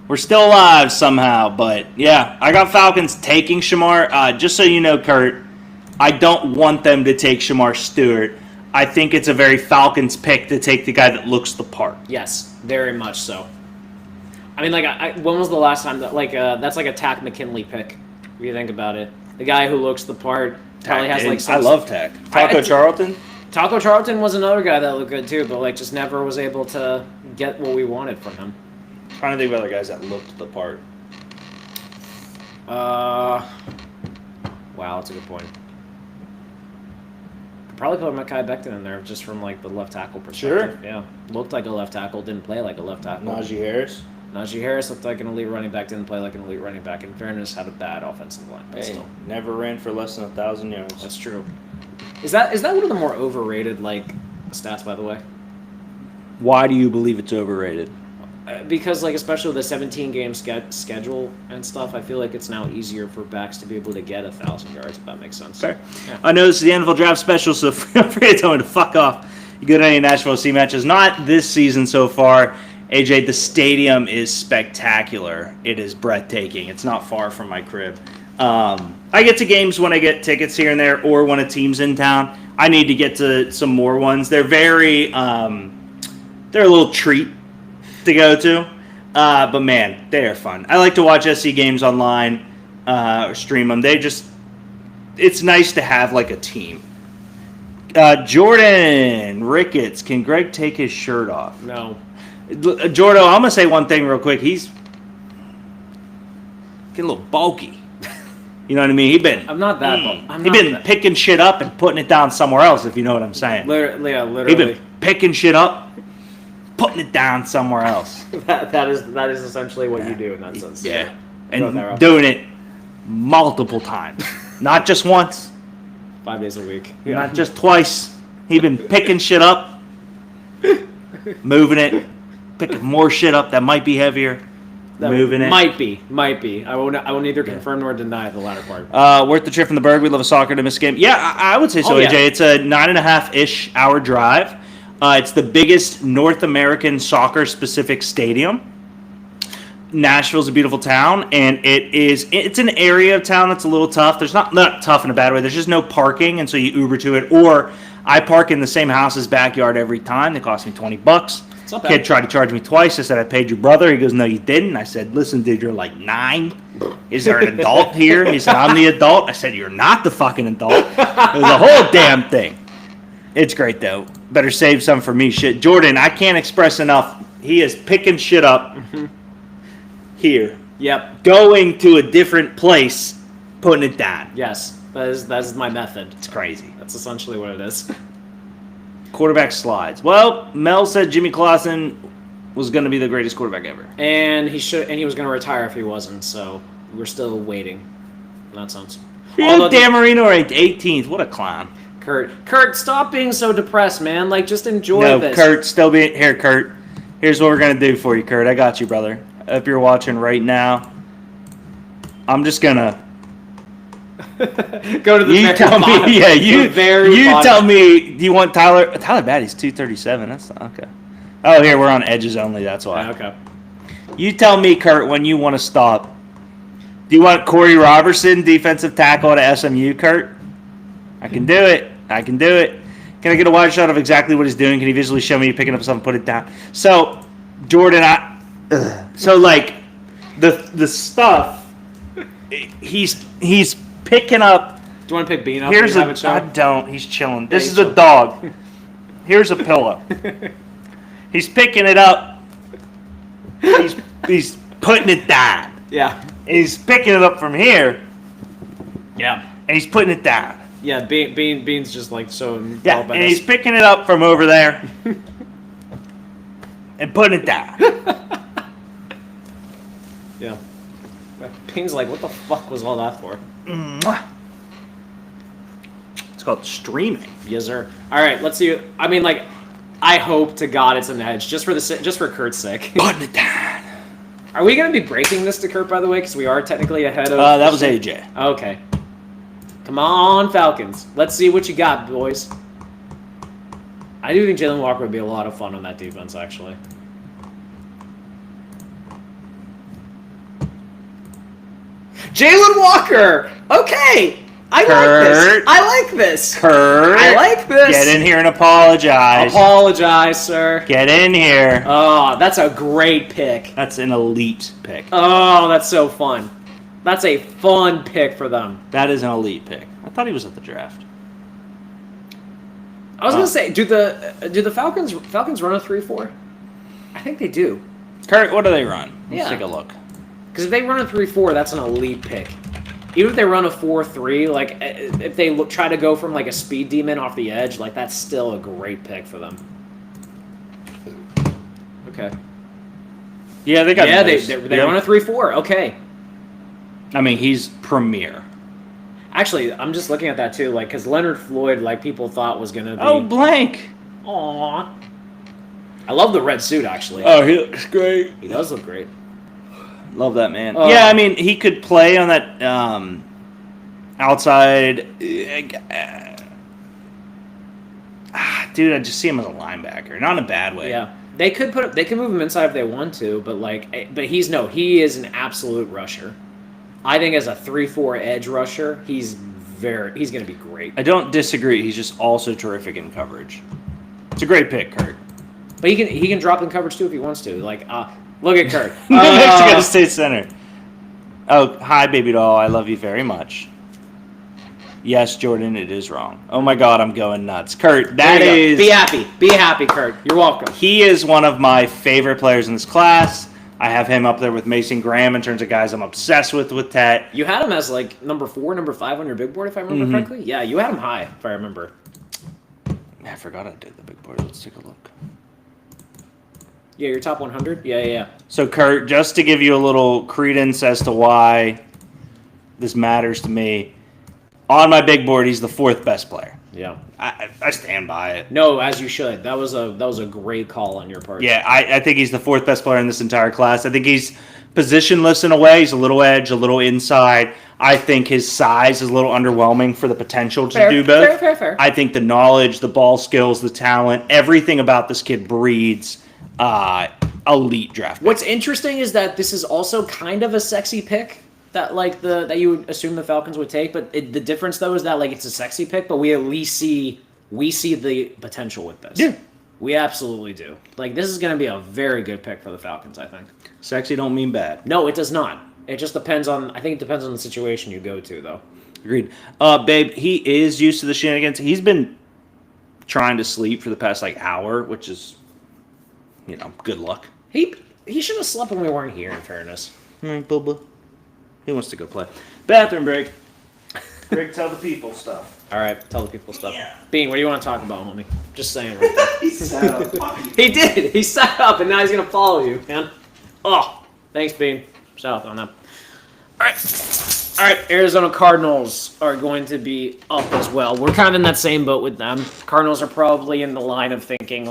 We're still alive somehow, but yeah, I got Falcons taking Shamar. Just so you know, Kurt, I don't want them to take Shamar Stewart. I think it's a very Falcons pick to take the guy that looks the part. Yes, very much so. I mean, like, when was the last time that, that's like a Tack McKinley pick, if you think about it. The guy who looks the part probably has, like, some... I love Tech. Taco Charlton? Taco Charlton was another guy that looked good, too, but, like, just never was able to get what we wanted from him. I'm trying to think of other guys that looked the part. Wow, that's a good point. Could probably put Mekhi Becton in there just from, like, the left tackle perspective. Sure. Yeah. Looked like a left tackle, didn't play like a left tackle. Najee Harris? Najee Harris looked like an elite running back, didn't play like an elite running back. In fairness, had a bad offensive line. But still. Never ran for less than 1,000 yards. That's true. Is that one of the more overrated, like, stats, by the way? Why do you believe it's overrated? Because, like, especially with the 17-game schedule and stuff, I feel like it's now easier for backs to be able to get 1,000 yards, if that makes sense. Fair. Yeah. I know this is the NFL Draft Special, so feel free to tell me to fuck off. You go to any Nashville C matches. Not this season so far. AJ, the stadium is spectacular. It is breathtaking. It's not far from my crib. I get to games when I get tickets here and there, or when a team's in town. I need to get to some more ones. They're very, they're a little treat to go to. But man, they are fun. I like to watch SC games online, or stream them. It's nice to have like a team. Jordan Ricketts, can Greg take his shirt off? No. Jordo, I'm going to say one thing real quick. He's getting a little bulky. You know what I mean? I'm not that bulky. He's been picking shit up and putting it down somewhere else, if you know what I'm saying. Literally. He's been picking shit up, putting it down somewhere else. that is essentially what you do in that sense. Yeah. And doing it multiple times. Not just once. 5 days a week. Yeah. Not just twice. He's been picking shit up, moving it, picking more shit up that might be heavier, moving it. Might be. I will neither confirm nor deny the latter part. Worth the trip from the Berg. We love a soccer to miss game. Yeah, I would say so, AJ. It's a 9.5-ish hour drive. It's the biggest North American soccer-specific stadium. Nashville's a beautiful town, and it's an area of town that's a little tough. There's not tough in a bad way. There's just no parking, and so you Uber to it. Or I park in the same house's backyard every time. They cost me $20. Kid tried to charge me twice. I said, I paid your brother. He goes, no, you didn't. I said, listen, dude, you're like 9. Is there an adult here? He said, I'm the adult. I said, you're not the fucking adult. It was a whole damn thing. It's great, though. Better save some for me. Shit. Jordan, I can't express enough. He is picking shit up here. Yep. Going to a different place, putting it down. Yes. That is my method. It's crazy. That's essentially what it is. Quarterback slides. Well, Mel said Jimmy Clausen was going to be the greatest quarterback ever. And he was going to retire if he wasn't, so we're still waiting in that sense. Dan Marino ranked 18th. What a clown. Kurt, stop being so depressed, man. Like, just enjoy this. Kurt, still be here, Kurt. Here's what we're going to do for you, Kurt. I got you, brother. If you're watching right now, I'm just going to go to the you tell bottom. Me, yeah, you bottom. Tell me, do you want Tyler Batty's 237. That's okay. Oh, here we're on edges only, that's why. Okay. You tell me, Kurt, when you want to stop. Do you want Corey Robertson, defensive tackle at SMU, Kurt? I can do it. Can I get a wide shot of exactly what he's doing? Can he visually show me picking up something, put it down? So, Jordan, so like the stuff he's picking up you want to pick Bean up? Here's and have a. it show? I don't. He's chilling. This he's is a chilling. dog. Here's a pillow. He's picking it up. He's putting it down. Yeah. And he's picking it up from here, Yeah. and he's putting it down. Yeah, Bean's just like so involved Yeah, by and this. he's picking it up from over there and putting it down. Yeah. Bean's like, what the fuck was all that for? Mwah. It's called streaming. Yes, sir. All right, let's see. I mean, like, I hope to God it's an edge, just for Kurt's sake. Putting it down. Are we gonna be breaking this to Kurt, by the way? Because we are technically ahead of. That was AJ. Okay. Come on, Falcons. Let's see what you got, boys. I do think Jalen Walker would be a lot of fun on that defense, actually. Jalen Walker! Okay! I Kurt. like this! Kurt. I like this! Get in here and apologize. Apologize, sir. Get in here. Oh, that's a great pick. That's an elite pick. Oh, that's so fun. That's a fun pick for them. That is an elite pick. I thought he was at the draft. I was gonna say, do the Falcons run a 3-4? I think they do. Kurt, what do they run? Let's Yeah. take a look. Because if they run a 3-4, that's an elite pick. Even if they run a 4-3, like if they try to go from like a speed demon off the edge, like that's still a great pick for them. Okay. Yeah, they got. Yeah, they Yeah. run a 3-4. Okay. I mean, he's premier. Actually, I'm just looking at that too, like because Leonard Floyd, like people thought was gonna be. Oh, blank. Aww. I love the red suit. Actually, Oh, he looks great. he does look great. Love that man. Oh. Yeah, I mean, he could play on that outside. Dude, I just see him as a linebacker, not in a bad way. Yeah, they could move him inside if they want to, but he is an absolute rusher. I think as a 3-4 edge rusher, he's going to be great. I don't disagree. He's just also terrific in coverage. It's a great pick, Kurt. But he can drop in coverage too if he wants to. Like, look at Kurt. Mexico State Center. Oh, hi, baby doll. I love you very much. Yes, Jordan, it is wrong. Oh my God, I'm going nuts. Kurt, that There you is. go. Be happy. Be happy, Kurt. You're welcome. He is one of my favorite players in this class. I have him up there with Mason Graham in terms of guys I'm obsessed with Tet. You had him as like number 4, number 5 on your big board, if I remember correctly. Yeah, you had him high, if I remember. I forgot I did the big board. Let's take a look. Yeah, your top 100. Yeah. So, Kurt, just to give you a little credence as to why this matters to me, on my big board, he's the 4th best player. Yeah. I stand by it. No, as you should. That was a great call on your part. Yeah, I think he's the 4th best player in this entire class. I think he's positionless in a way. He's a little edge, a little inside. I think his size is a little underwhelming for the potential to do both. Fair. I think the knowledge, the ball skills, the talent, everything about this kid breeds elite draft pick. What's interesting is that this is also kind of a sexy pick that that you would assume the Falcons would take, but the difference though is that like it's a sexy pick, but we at least see the potential with this. Yeah. We absolutely do. Like this is going to be a very good pick for the Falcons, I think. Sexy don't mean bad. No, it does not. It just depends on. I think it depends on the situation you go to, though. Agreed. Babe, he is used to the shenanigans. He's been trying to sleep for the past hour, which is, good luck. He should have slept when we weren't here. In fairness. Bubba. He wants to go play. Bathroom break. Greg, tell the people stuff. All right, tell the people stuff. Yeah. Bean, what do you want to talk about, homie? Just saying. Right there. He sat up. He did. He sat up, and now he's gonna follow you, man. Oh, thanks, Bean. Shout out on that. All right. Arizona Cardinals are going to be up as well. We're kind of in that same boat with them. Cardinals are probably in the line of thinking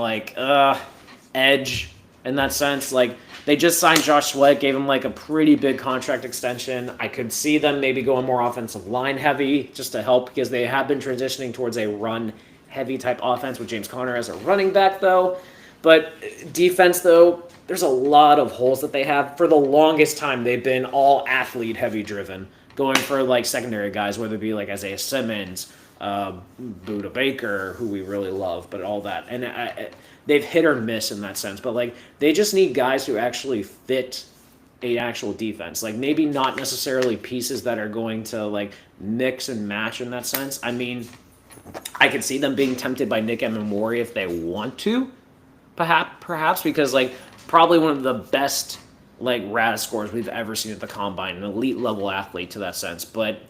edge in that sense. Like they just signed Josh Sweat, gave him a pretty big contract extension. I could see them maybe going more offensive line heavy just to help because they have been transitioning towards a run heavy type offense with James Conner as a running back though. But defense though, there's a lot of holes that they have. For the longest time, they've been all athlete heavy driven, going for secondary guys, whether it be Isaiah Simmons, Buda Baker, who we really love, but all that. And they've hit or miss in that sense. But they just need guys who actually fit a actual defense. Like maybe not necessarily pieces that are going to like mix and match in that sense. I mean, I could see them being tempted by Nick Emmanwori if they want to, perhaps because like probably one of the best like RAS scores we've ever seen at the combine, an elite level athlete to that sense. But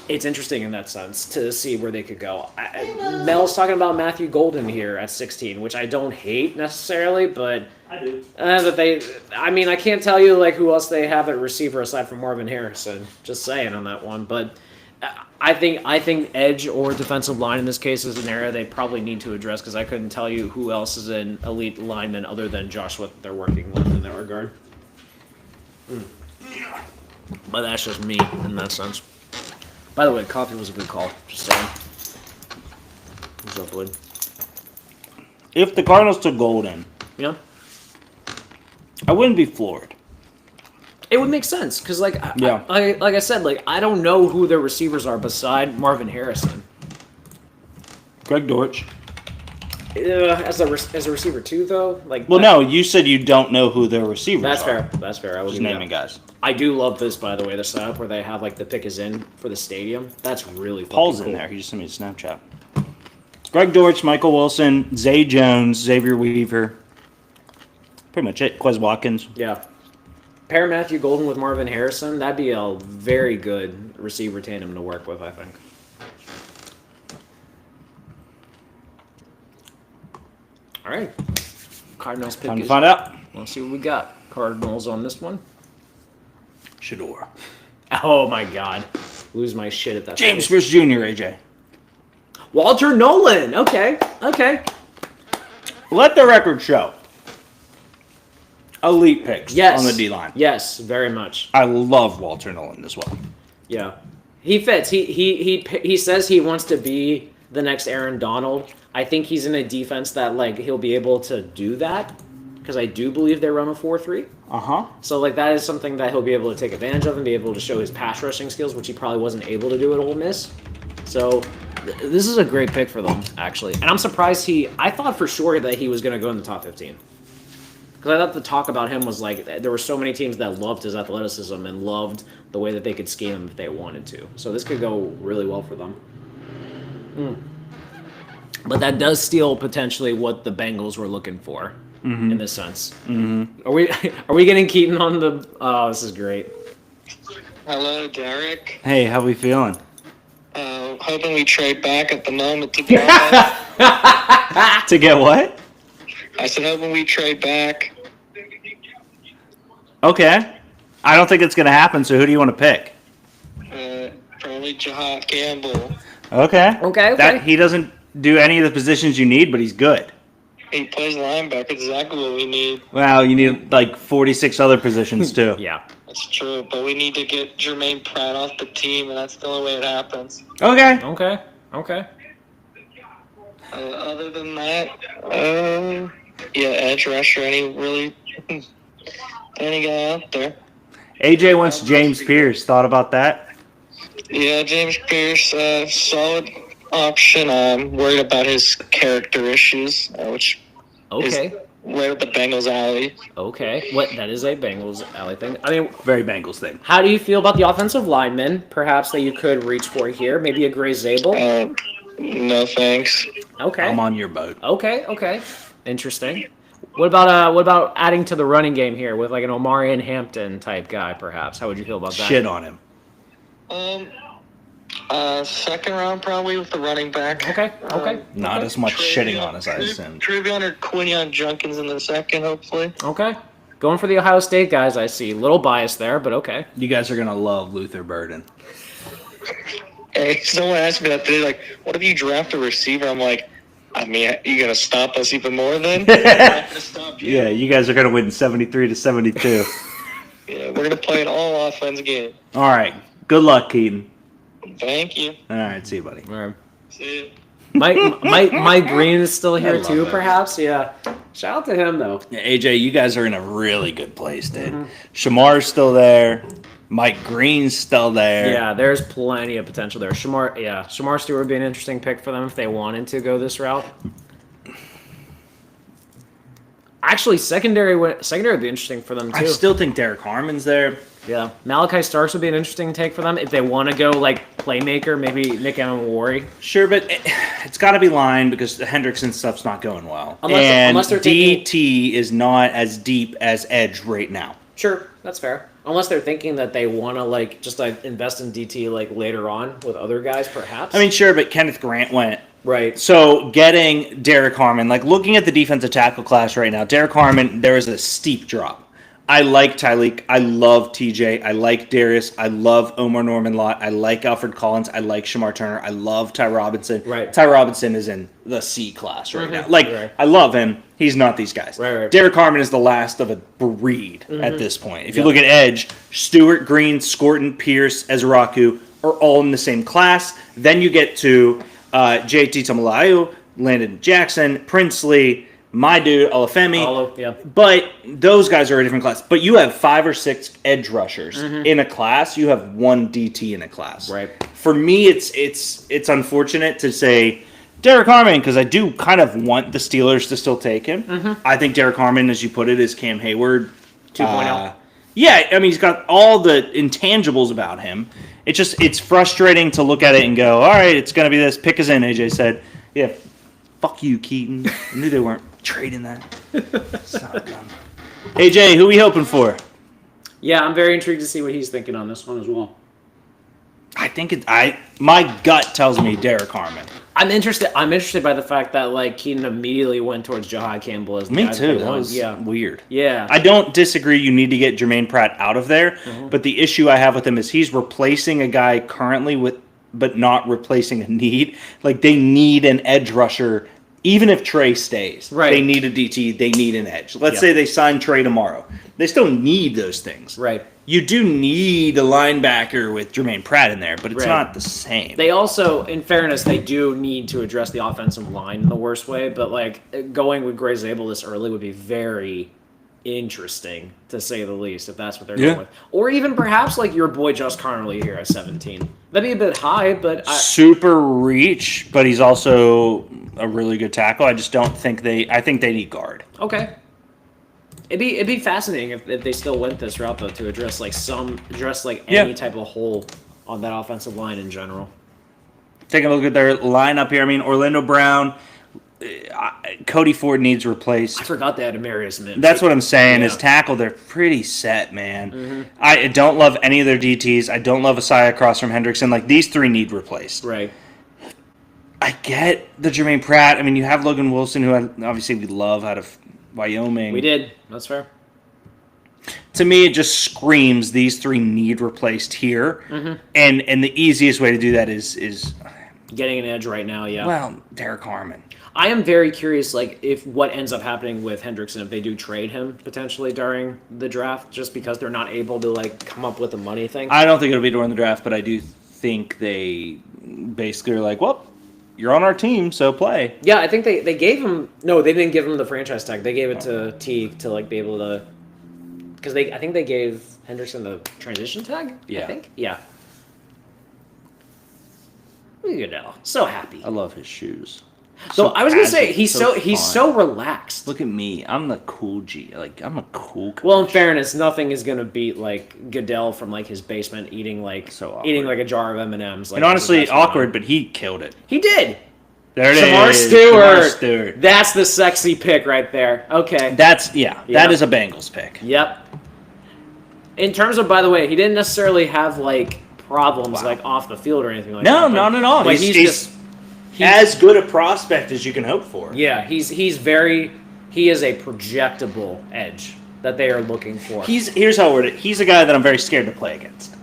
it's interesting in that sense to see where they could go. Mel's talking about Matthew Golden here at 16, which I don't hate necessarily, but I do. I mean, I can't tell you like who else they have at receiver aside from Marvin Harrison. Just saying on that one, but I think edge or defensive line in this case is an area they probably need to address because I couldn't tell you who else is an elite lineman other than Joshua that they're working with in that regard. But that's just me in that sense. By the way, coffee was a good call. Just saying. What's up, Wood? If the Cardinals took Golden, Yeah. I wouldn't be floored. It would make sense because, like, Yeah. like I said, like I don't know who their receivers are beside Marvin Harrison. Greg Dortch. As a receiver too, though. Like, Well, no, you said you don't know who their receivers that's are. fair. That's fair. I was Just naming guys. I do love this, by the way, the setup where they have like the pick is in for the stadium. That's really fucking Paul's cool. in there. He just sent me a Snapchat. Greg Dortch, Michael Wilson, Zay Jones, Xavier Weaver. Pretty much it. Quez Watkins. Yeah. Pair Matthew Golden with Marvin Harrison, that'd be a very good receiver tandem to work with, I think. All right. Cardinals pick Time to is... find out. Let's see what we got. Cardinals on this one. Shador. Oh, my God. Lose my shit at that. James point. Fish Jr., AJ. Walter Nolan. Okay. Let the record show. Elite picks Yes. on the D-line. Yes, very much. I love Walter Nolan as well. Yeah, he fits. He says he wants to be the next Aaron Donald. I think he's in a defense that like he'll be able to do that because I do believe they run a 4-3. Uh-huh. So like that is something that he'll be able to take advantage of and be able to show his pass rushing skills, which he probably wasn't able to do at Ole Miss. So this is a great pick for them actually, and I'm surprised I thought for sure that he was going to go in the top 15. Because I thought the talk about him was like there were so many teams that loved his athleticism and loved the way that they could scheme him if they wanted to. So this could go really well for them. But that does steal potentially what the Bengals were looking for in this sense. Mm-hmm. Are we getting Keaton on the? Oh, this is great. Hello, Derek. Hey, how we feeling? Hoping we trade back at the moment to get To get what? I said hoping we trade back. Okay. I don't think it's going to happen, so who do you want to pick? Probably Jahad Campbell. Okay. Okay. That he doesn't do any of the positions you need, but he's good. He plays linebacker. Exactly what we need. Well, you need like 46 other positions too. Yeah. That's true, but we need to get Jermaine Pratt off the team, and that's the only way it happens. Okay. Okay. Other than that, edge rusher, any guy out there. AJ wants James Pierce. Thought about that? Yeah, James Pierce, solid option. I'm worried about his character issues, which Okay. is right up the Bengals' alley. Okay. What? That is a Bengals alley thing. I mean, Very Bengals thing. how do you feel about the offensive linemen? Perhaps that you could reach for here. Maybe a Gray Zabel. No thanks. Okay. I'm on your boat. Okay. Interesting. What about adding to the running game here with like an Omarion Hampton type guy, perhaps? How would you feel about that? Shit on him. Second round probably with the running back. Okay. Not as much shitting on as I assumed. Trevion or Quinion Junkins in the second, hopefully. Okay. Going for the Ohio State guys, I see. Little bias there, but okay. You guys are gonna love Luther Burden. Hey, someone asked me that today, like, what if you draft a receiver? I'm like, I mean, you gonna stop us even more then? I'm not gonna stop you. Yeah, you guys are gonna win 73-72. Yeah, we're gonna play an all offense game. All right. Good luck, Keaton. Thank you. All right. See you, buddy. All right. See you. Mike Green is still I here love too, that. perhaps. Yeah. Shout out to him though. Yeah, AJ, you guys are in a really good place, dude. Shamar's still there. Mike Green's still there. Yeah, there's plenty of potential there. Shamar Stewart would be an interesting pick for them if they wanted to go this route. Actually, secondary would be interesting for them too. I still think Derek Harmon's there. Yeah, Malachi Starks would be an interesting take for them if they want to go like playmaker. Maybe Nick Emmanwori. Sure, but it's got to be line because the Hendrickson stuff's not going well. Unless they're thinking, DT is not as deep as edge right now. sure, that's fair. Unless they're thinking that they want to like just like invest in DT like later on with other guys, perhaps. I mean, sure, but Kenneth Grant went. right. So getting Derek Harmon, like looking at the defensive tackle class right now, Derek Harmon, there is a steep drop. I like Tyleek. I love TJ. I like Darius. I love Omar Norman Lott. I like Alfred Collins. I like Shamar Turner. I love Ty Robinson. Right. Ty Robinson is in the C class right now. Like, Right. I love him. He's not these guys. Right. Derek Harmon is the last of a breed at this point. If you look at edge, Stewart, Green, Scorton, Pierce, Ezraku are all in the same class. Then you get to JT Tamalayu, Landon Jackson, Princely, my dude, Olafemi. Yeah. But those guys are a different class. But you have 5 or 6 edge rushers in a class. You have 1 DT in a class. Right. For me, it's unfortunate to say Derek Harmon because I do kind of want the Steelers to still take him. I think Derek Harmon, as you put it, is Cam Hayward 2.0. Yeah, I mean he's got all the intangibles about him. It's frustrating to look at it and go, all right, it's gonna be this. Pick us in. AJ said, yeah. Fuck you, Keaton. I knew they weren't trading that. Son of a gun. AJ, who we hoping for? Yeah, I'm very intrigued to see what he's thinking on this one as well. I think my gut tells me Derek Harmon. I'm interested by the fact that like Keenan immediately went towards Jahai Campbell as the Me guy too. they That want. was yeah. weird. Yeah. I don't disagree. You need to get Jermaine Pratt out of there. But the issue I have with him is he's replacing a guy currently but not replacing a need. Like they need an edge rusher. Even if Trey stays, Right. They need a DT. They need an edge. Let's Yeah. say they sign Trey tomorrow. They still need those things. Right. You do need a linebacker with Jermaine Pratt in there, but it's Right. not the same. They also, in fairness, they do need to address the offensive line in the worst way, but like going with Gray Zabel this early would be very interesting, to say the least, if that's what they're Yeah. going with. Or even perhaps like your boy Josh Connolly here at 17. That'd be a bit high, but Super reach, but he's also a really good tackle. I just don't think I think they need guard. okay. It'd be fascinating if they still went this route though to address any type of hole on that offensive line in general. Taking a look at their lineup here. I mean, Orlando Brown, Cody Ford needs replaced. I forgot they had Amarius Mims. That's what I'm saying. Yeah. His tackle, they're pretty set, man. I don't love any of their DTs. I don't love Asaya across from Hendrickson. Like, these 3 need replaced. Right. I get the Jermaine Pratt. I mean, you have Logan Wilson, who obviously we love out of Wyoming. We did. That's fair. To me, it just screams these 3 need replaced here. And the easiest way to do that is Getting an edge right now, yeah. well, Derek Harmon. I am very curious, like, if what ends up happening with Hendrickson, if they do trade him potentially during the draft, just because they're not able to, like, come up with a money thing. I don't think it'll be during the draft, but I do think they basically are like, well, you're on our team, so play. Yeah, I think they gave him. No, they didn't give him the franchise tag. They gave it to Teague to like be able to. Because I think they gave Henderson the transition tag. Yeah. I think. Yeah. You know, so happy. I love his shoes. So I was gonna say agile, he's fun. so relaxed. Look at me. I'm the cool G. Like, I'm a cool coach. Well, in fairness, nothing is gonna beat like Goodell from like his basement eating like a jar of M&Ms. Like, and honestly, that's what's awkward, going on. but he killed it. He did. There it Shamar is. Stewart. Shamar Stewart. That's the sexy pick right there. Okay. That Yeah. is a Bengals pick. Yep. In terms of, by the way, he didn't necessarily have like problems like off the field or anything like that. No, but- not at all. But He's as good a prospect as you can hope for. yeah, he is a projectable edge that they are looking for. Here's how I word it. He's a guy that I'm very scared to play against.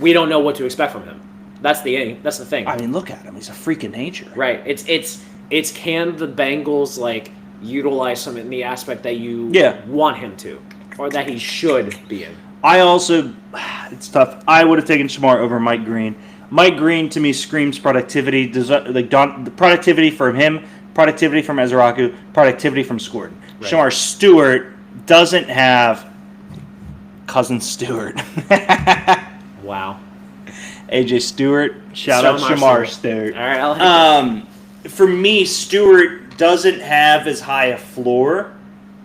We don't know what to expect from him. That's the thing. I mean, look at him. He's a freak of nature. Right. It's can the Bengals like utilize him in the aspect that you want him to, or that he should be in. I also, it's tough. I would have taken Shamar over Mike Green. Mike Green to me screams productivity. The productivity from him, productivity from Ezraku, productivity from Squirt. Right. Shamar Stewart doesn't have cousin Stewart. Wow. AJ Stewart, shout out Shamar Stewart. All right, I'll hit For me, Stewart doesn't have as high a floor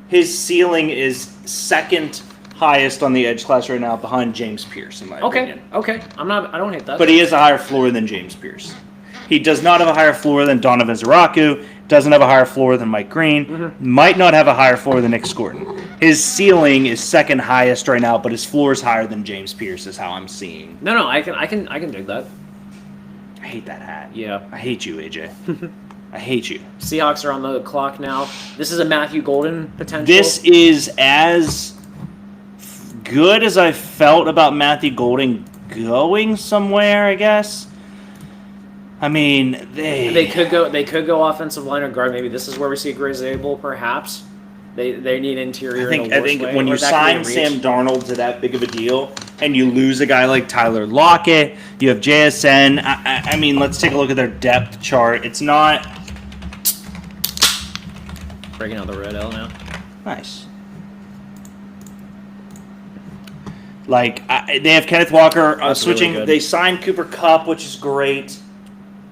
his ceiling is second highest on the edge class right now, behind James Pierce, in my opinion. Okay. I don't hate that. But he has a higher floor than James Pierce. He does not have a higher floor than Donovan Zaraku. Doesn't have a higher floor than Mike Green. Might not have a higher floor than Nick Scorton. His ceiling is second highest right now, but his floor is higher than James Pierce, is how I'm seeing. No, I can dig that. I hate that hat. Yeah. I hate you, AJ. I hate you. Seahawks are on the clock now. This is a Matthew Golden potential. This is as good as I felt about Matthew Golden going somewhere, I guess. I mean, they could go offensive line or guard. Maybe this is where we see Gray Zabel, perhaps. They need interior. I think when you sign Sam Darnold to that big of a deal, and you lose a guy like Tyler Lockett, you have JSN. I mean, let's take a look at their depth chart. It's not breaking out the red L now. nice. Like they have Kenneth Walker switching. Really good. They signed Cooper Kupp, which is great.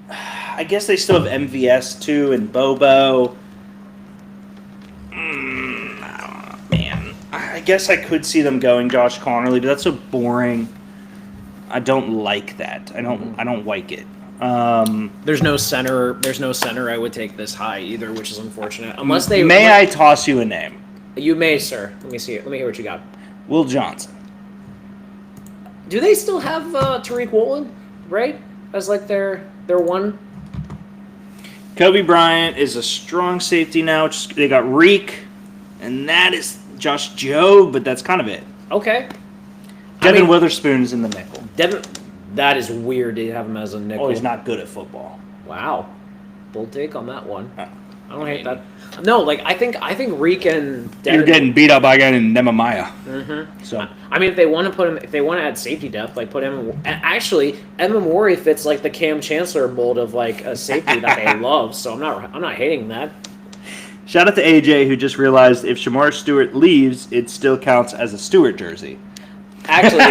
I guess they still have MVS too and Bobo. Man, I guess I could see them going Josh Connerly, but that's so boring. I don't like that. I don't like it. There's no center. There's no center I would take this high either, which is unfortunate. Unless they I toss you a name? You may, sir. Let me see it. Let me hear what you got. Will Johnson. Do they still have Tariq Woolen, right? As like their one. Kobe Bryant is a strong safety now. They got Reek, and that is Josh Jobe, but that's kind of it. Okay. Devin Witherspoon's in the nickel. That is weird to have him as a nickel. Oh, he's not good at football. Wow. Bold take on that one. I don't hate that. No, like I think Reek and Devin, You're getting beat up by a guy named Nememiah. Mm-hmm. So I mean, if they want to add safety depth, like put him. Actually, Emma fits like the Cam Chancellor mold of like a safety that they love. So I'm not hating that. shout out to AJ, who just realized if Shamar Stewart leaves, it still counts as a Stewart jersey. Actually,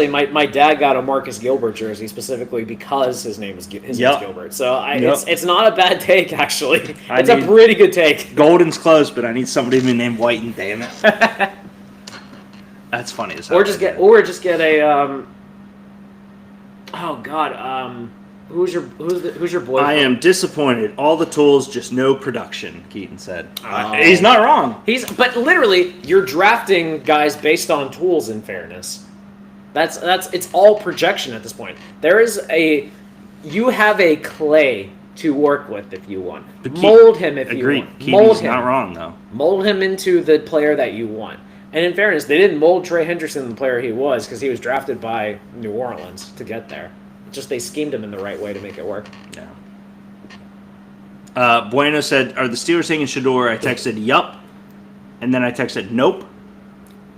my dad got a Marcus Gilbert jersey specifically because his name is Gilbert. So it's not a bad take, actually. It's a pretty good take. Golden's close, but I need somebody to be named Whiten, damn it. That's funny as hell. Or just get a who's your boy? I am disappointed. All the tools, just no production, Keaton said. He's not wrong. But literally, you're drafting guys based on tools, in fairness. That's it's all projection at this point. You have a clay to work with if you want. Mold him if you want. Keaton's not wrong, though. Mold him into the player that you want. And in fairness, they didn't mold Trey Hendrickson the player he was because he was drafted by New Orleans to get there. Just they schemed him in the right way to make it work. Yeah. Bueno said, "Are the Steelers taking Shador?" I texted, "Yup," and then I texted, "Nope,"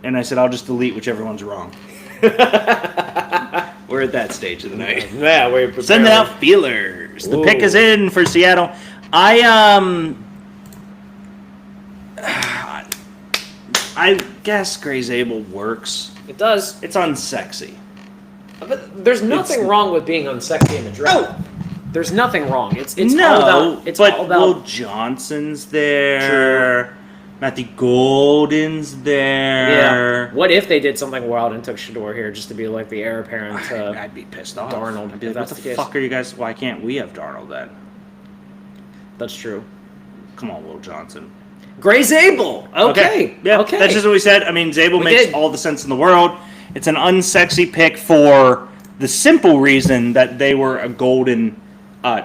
and I said, "I'll just delete whichever one's wrong." We're at that stage of the night. Yeah, we're sending out feelers. The pick is in for Seattle. I guess Gray Zabel works. It does. It's unsexy. But there's nothing wrong with being unsexy in the draft. Oh. There's nothing wrong. It's all about. But Will Johnson's there. True. Matthew Golden's there. Yeah. What if they did something wild and took Shador here just to be like the heir apparent to I'd be pissed off. Darnold. I'd be like, what the fuck are you guys? Why can't we have Darnold then? That's true. Come on, Will Johnson. Gray Zabel. Okay. Yeah. Okay. That's just what we said. I mean, Zabel makes all the sense in the world. It's an unsexy pick for the simple reason that they were a Golden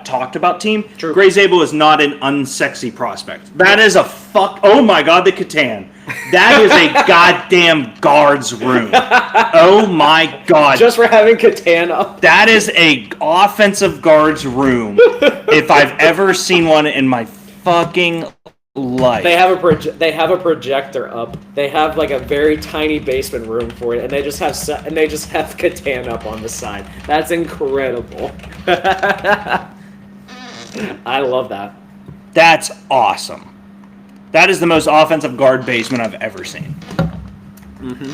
talked about team. True. Gray Zabel is not an unsexy prospect. That is a fuck. Oh my god, the Catan. That is a goddamn guard's room. Oh my god. Just for having Catan up. That is a offensive guard's room. If I've ever seen one in my fucking life. They have a projector up. They have like a very tiny basement room for it, and they just have Catan up on the side. That's incredible. I love that. That's awesome. That is the most offensive guard basement I've ever seen. Mm-hmm.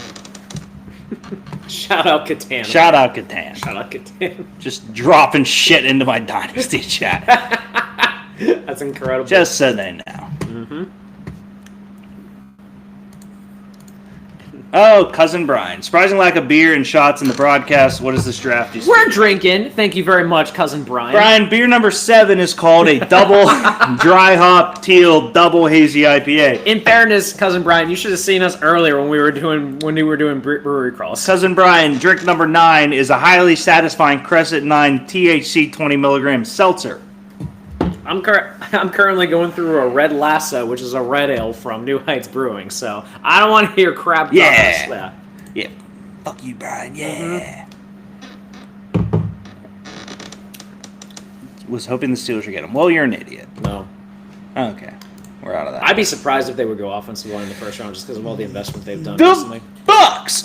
Shout out Catan. Shout out Catan. Shout out Catan. Just dropping shit into my Dynasty chat. That's incredible. Just so they know. Mm-hmm. Oh, Cousin Brian. Surprising lack of beer and shots in the broadcast. What is this draft? We're drinking. Thank you very much, Cousin Brian. Brian, beer number 7 is called a double dry hop teal double hazy IPA. In fairness, Cousin Brian, you should have seen us earlier when we were doing brewery crawls. Cousin Brian, drink number 9 is a highly satisfying Crescent 9 THC 20 milligram seltzer. I'm currently going through a Red Lasso, which is a red ale from New Heights Brewing, so I don't want to hear crap about Yeah. this. Yeah. Fuck you, Brian. Yeah. Was hoping the Steelers would get him. Well, you're an idiot. No. Okay. We're out of that. I'd be surprised if they would go offensive line in the first round just because of all the investment they've done The recently. Bucks.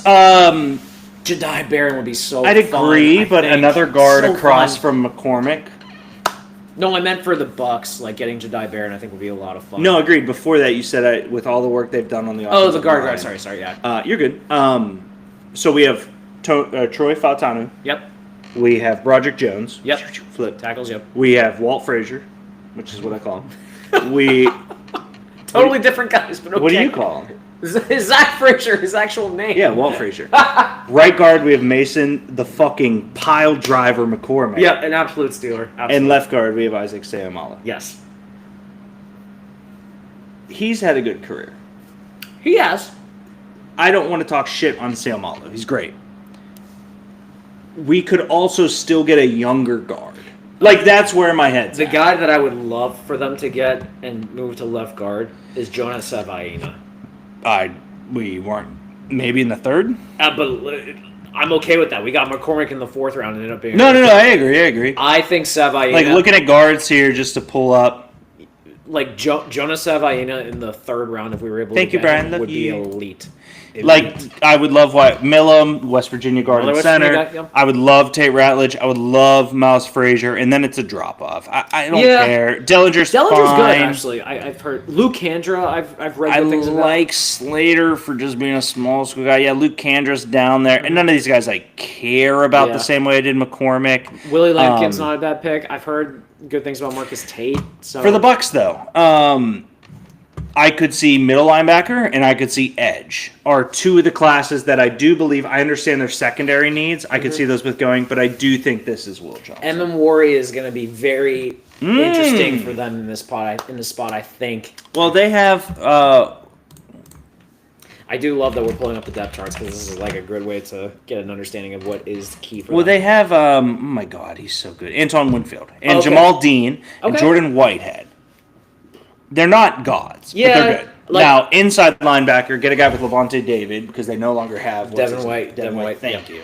Jedi Barron would be so I'd fun, agree, I but think. another guard So across fun. from McCormick. No, I meant for the Bucks, like getting Jedi Barron I think would be a lot of fun. No, agreed. Before that, you said with all the work they've done on the Oh, offensive the guard. line. Sorry, yeah. You're good. So we have Troy Fautanu. Yep. We have Broderick Jones. Yep. Flip. Tackles, yep. We have Walt Frazier, which is what I call him. We. Totally different guys, but okay. What do you call him? Zach Frazier, his actual name. Yeah, Walt Frazier. Right guard, we have Mason, the fucking pile driver McCormick. Yeah, an absolute stealer. Absolute. And left guard, we have Isaac Seumalo. Yes. He's had a good career. He has. I don't want to talk shit on Seumalo. He's great. We could also still get a younger guard. Like, that's where my head's The at. guy that I would love for them to get and move to left guard is Jonas Savaina. We weren't maybe in the third? But I'm okay with that. We got McCormick in the 4th round and ended up being... No, I agree. I think Savaina... Like, looking at guards here just to pull up. Like, Jonas Savaina in the 3rd round, if we were able Thank to you, get Brian. him, Love would you. be elite. Like, I would love Millam, West Virginia guard Another and West center. Virginia guy, yeah. I would love Tate Ratledge. I would love Miles Frazier. And then it's a drop-off. I don't Yeah. care. Dillinger's Dellinger's fine. good, actually. I've heard... Luke Kandra, I've read I good things about. like Slater for just being a small school guy. Yeah, Luke Kandra's down there. And none of these guys I care about Yeah. the same way I did McCormick. Willie Lampkin's not a bad pick. I've heard good things about Marcus Tate. So For the Bucks, though, I could see middle linebacker and I could see edge are two of the classes that I do believe. I understand their secondary needs. I could see those both going, but I do think this is Will Johnson. MM Worry is going to be very interesting for them in this spot. I think. Well, they have. I do love that we're pulling up the depth charts because this is like a good way to get an understanding of what is key for Well, them. they have. Oh my God, he's so good. Anton Winfield and Okay. Jamal Dean and Okay. Jordan Whitehead. They're not gods, Yeah, but they're good. like- Now, inside linebacker, get a guy with Levante David because they no longer have what's Devin his- White. Devin White. Thank yeah. you.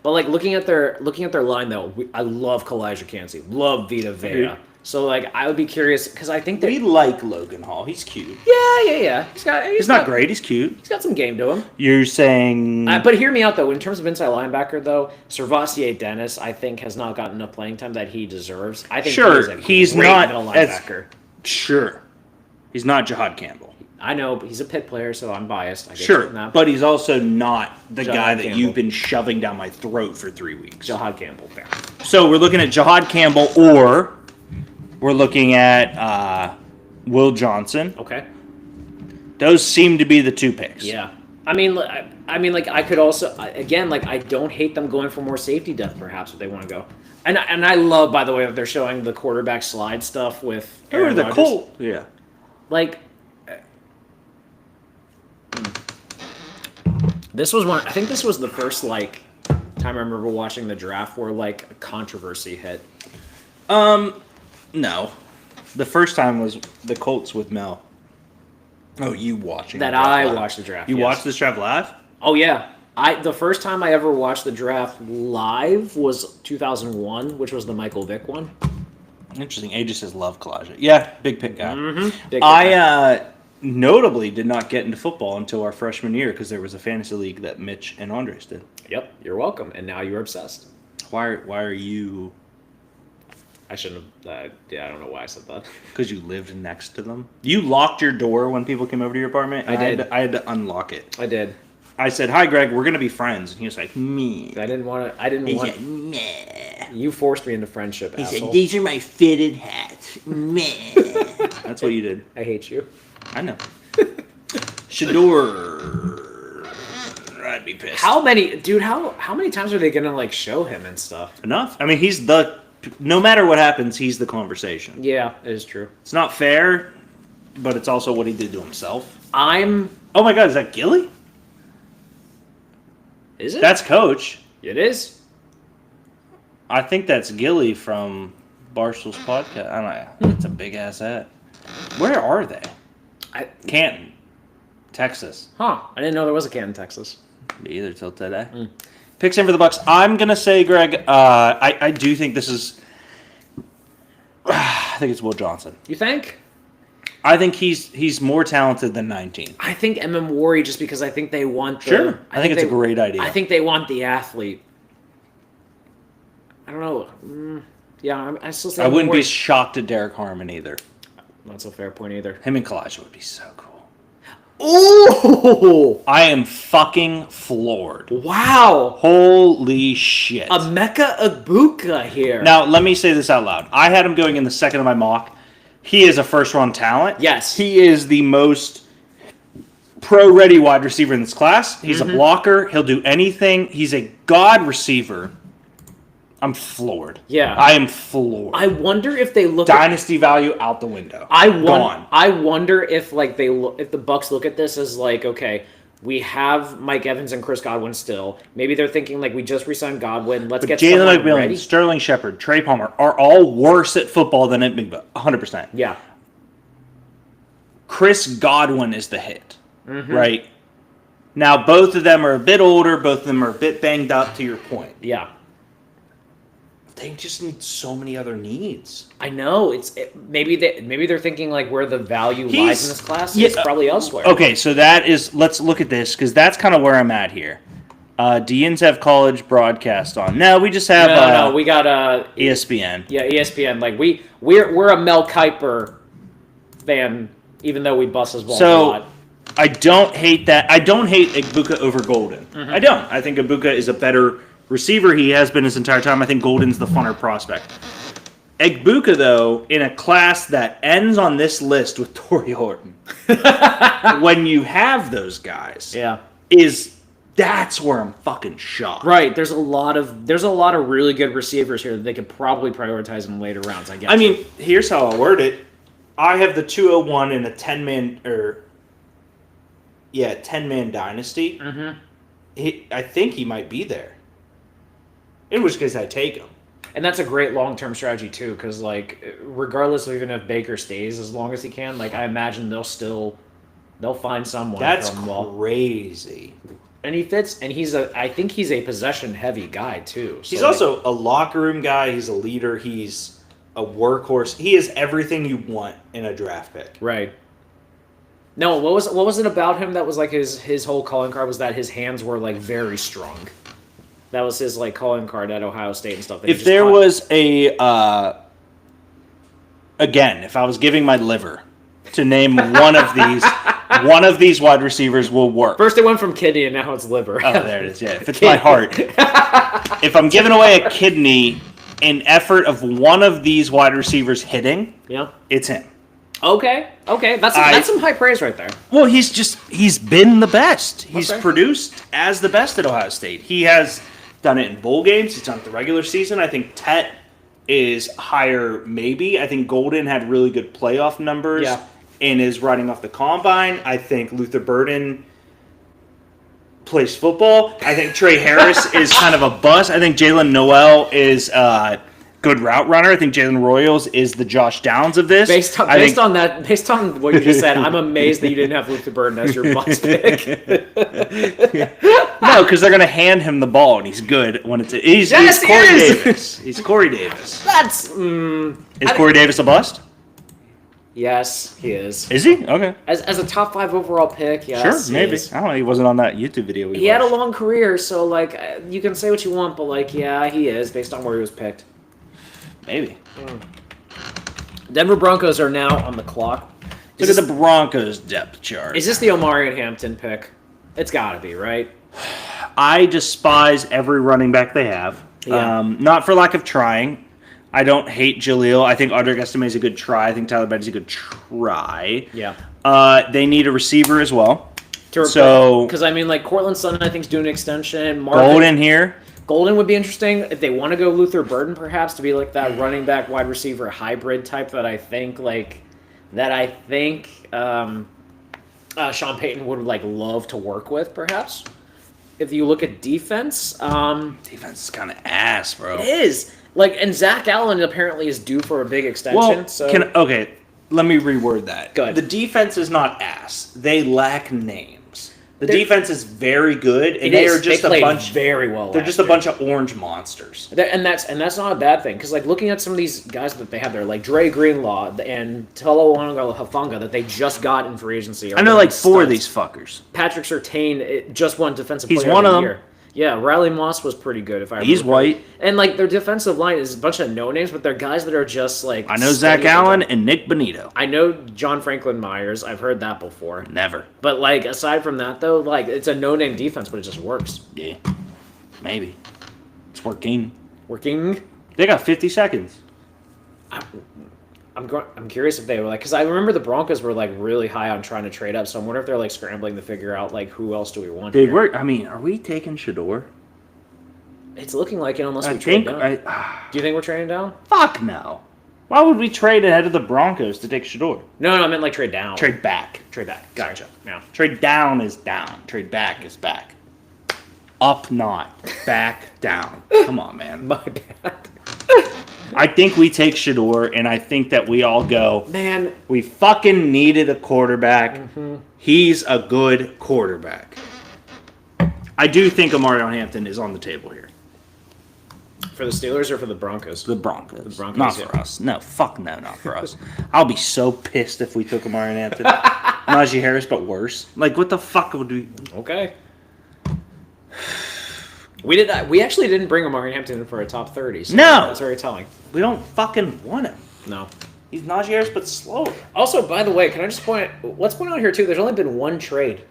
But like looking at their line though, I love Kalijah Cansey, love Vita Vea. Agreed. So like I would be curious because I think that We like Logan Hall. He's cute. yeah. He's He's not great. He's cute. He's got some game to him. You're saying But hear me out though. In terms of inside linebacker though, Servassier Dennis I think has not gotten enough playing time that he deserves. I think Sure, he's he's great not middle as- linebacker. sure. He's not Jahad Campbell. I know, but he's a Pitt player, so I'm biased. I get you Sure, on that. but he's also not the Jahad guy that Campbell. you've been shoving down my throat for 3 weeks. Jahad Campbell, fair. So we're looking at Jahad Campbell, or we're looking at Will Johnson. Okay. Those seem to be the two picks. Yeah. I mean, like I could also again, like I don't hate them going for more safety depth, perhaps if they want to go. And I love, by the way, that they're showing the quarterback slide stuff with Or Aaron the Rodgers. Colt. Yeah. Like, this was one. I think this was the first like time I remember watching the draft where like a controversy hit. No. The first time was the Colts with Mel. Oh, you watching That the draft I live. watched the draft. You yes. watched this draft live? Oh yeah. The first time I ever watched the draft live was 2001, which was the Michael Vick one. Interesting. AJ says love Kalijah. Yeah, big pick guy. Big I notably did not get into football until our freshman year because there was a fantasy league that Mitch and Andres did. Yep, you're welcome. And now you're obsessed. Why are you? I shouldn't have. Yeah, I don't know why I said that. Because you lived next to them. You locked your door when people came over to your apartment. I did. I had to unlock it. I did. I said, "Hi, Greg. We're gonna be friends." And he was like, "Me." I didn't want to. I didn't He want. said, "Meh." You forced me into friendship, He asshole. said, "These are my fitted hats." Meh. That's what you did. I hate you. I know. Shador. I'd be pissed. How many times are they gonna like show him and stuff? Enough. I mean, he's the. No matter what happens, he's the conversation. Yeah, it is true. It's not fair, but it's also what he did to himself. Oh my God, is that Gilly? Is it? That's Coach. It is. I think that's Gilly from Barstool's podcast. I don't know. It's a big ass hat. Where are they? Canton, Texas. Huh? I didn't know there was a Canton, Texas. Me either till today. Picks in for the Bucks. I'm gonna say, Greg. I do think this is. I think it's Will Johnson. You think? I think he's more talented than 19. I think MM Worry just because I think they want the... Sure. I think it's a great idea. I think they want the athlete. I don't know. Yeah, I still say... I wouldn't be shocked at Derek Harmon either. That's a fair point either. Him and Kalijah would be so cool. Ooh! I am fucking floored. Wow! Holy shit. Emeka Egbuka here. Now, let me say this out loud. I had him going in the second of my mock. He is a first-round talent. Yes. He is the most pro-ready wide receiver in this class. He's a blocker. He'll do anything. He's a god receiver. I'm floored. Yeah. I am floored. I wonder if they look Dynasty value out the window. Gone. I wonder if like if the Bucks look at this as like, okay, we have Mike Evans and Chris Godwin still. Maybe they're thinking like we just re-signed Godwin. Let's get Jalen someone ready. McMillan, Sterling Shepard, Trey Palmer are all worse at football than at Big 100%. Yeah. Chris Godwin is the hit, right? Now, both of them are a bit older. Both of them are a bit banged up, to your point. Yeah. They just need so many other needs. I know. Maybe they're thinking like where the value lies in this class is probably elsewhere. Okay, so let's look at this, because that's kind of where I'm at here. Do Yins have college broadcast on? No, we just have No, we got ESPN. Yeah, ESPN. Like we're a Mel Kiper fan, even though we bust his balls a lot. I don't hate that. I don't hate Egbuka over Golden. I don't. I think Egbuka is a better receiver. He has been his entire time. I think Golden's the funner prospect. Egbuka, though, in a class that ends on this list with Torrey Horton, when you have those guys, that's where I'm fucking shocked. Right. There's a lot of really good receivers here that they could probably prioritize in later rounds, I guess. I mean, here's how I'll word it. I have the 201 in a 10-man dynasty. I think he might be there. In which case I take him. And that's a great long-term strategy too, because like regardless of even if Baker stays as long as he can, like I imagine they'll find someone. That's crazy. And he fits, and I think he's a possession-heavy guy too. So he's also a locker room guy. He's a leader. He's a workhorse. He is everything you want in a draft pick. Right. No, what was it about him that was like his whole calling card was that his hands were like very strong. That was his like calling card at Ohio State and stuff. If there was if I was giving my liver to name one of these wide receivers will work. First it went from kidney and now it's liver. Oh, there it is. Yeah, if it's my heart. If I'm giving away a kidney in effort of one of these wide receivers hitting, it's him. Okay. That's some high praise right there. Well, he's been the best. He's produced as the best at Ohio State. He has done it in bowl games. He's done it the regular season. I think Tet is higher, maybe. I think Golden had really good playoff numbers and is riding off the combine. I think Luther Burden plays football. I think Trey Harris is kind of a bust. I think Jalen Noel is good route runner. I think Jalen Royals is the Josh Downs of this. Based on what you just said, I'm amazed that you didn't have Luther Burden as your bust pick. No, because they're going to hand him the ball, and he's good when he's Corey Davis. He's Corey Davis. Is Corey Davis a bust? Yes, he is. Is he? Okay. As a top 5 overall pick, yes. Sure, maybe. I don't know. He wasn't on that YouTube video. He had a long career, so like you can say what you want, but like he is based on where he was picked. Maybe. Denver Broncos are now on the clock. Look at the Broncos depth chart. Is this the Omarion Hampton pick? It's got to be, right? I despise every running back they have. Yeah. Not for lack of trying. I don't hate Jaleel. I think Audric Estime is a good try. I think Tyler Betty's a good try. Yeah. They need a receiver as well. So, because I mean, like Cortland Sutton, I think is doing an extension. Golden here. Golden would be interesting if they want to go Luther Burden, perhaps to be like that running back wide receiver hybrid type that I think Sean Payton would like love to work with, perhaps. If you look at defense, defense is kind of ass, bro. It is and Zach Allen apparently is due for a big extension. Okay, let me reword that. Go ahead. The defense is not ass. They lack names. The defense is very good, and they are just a bunch. Very well. They're just a bunch of orange monsters. And that's not a bad thing because like looking at some of these guys that they have there, like Dre Greenlaw and Talawanga Hafanga that they just got in free agency. I know like 4 of these fuckers. Patrick Surtain just won defensive He's player one of the of them. year. Yeah, Riley Moss was pretty good if I remember. He's white. And like their defensive line is a bunch of no names, but they're guys that are just like I know Zach Allen and Nick Bonito. I know John Franklin Myers. I've heard that before. Never. But like aside from that though, like it's a no name defense, but it just works. Yeah. Maybe. It's working. Working. They got 50 seconds. I'm curious if they were like, because I remember the Broncos were like really high on trying to trade up, so I wonder if they're like scrambling to figure out like who else do we want. Dude, here. are we taking Shador? It's looking like it unless I we trade think. down. Do you think we're trading down? Fuck no. Why would we trade ahead of the Broncos to take Shador? No, I meant like trade down. Trade back. Trade back. Gotcha. Yeah. Trade down is down. Trade back is back. Up not. Back down. Come on, man. My bad. I think we take Shador, and I think that we all go, Man, we fucking needed a quarterback. Mm-hmm. He's a good quarterback. I do think Amarion Hampton is on the table here. for the Steelers or for the Broncos? The Broncos. The Broncos, Not yeah. for us. No, fuck no, not for us. I'll be so pissed if we took Amarion Hampton. Najee Harris, but worse. Like, what the fuck would we... Okay. We actually didn't bring Amari Hampton in for a top 30. So No! That's very telling. We don't fucking want him. No. He's Najee Harris, but slower. Also, by the way, can I just let's point out here, too, there's only been one trade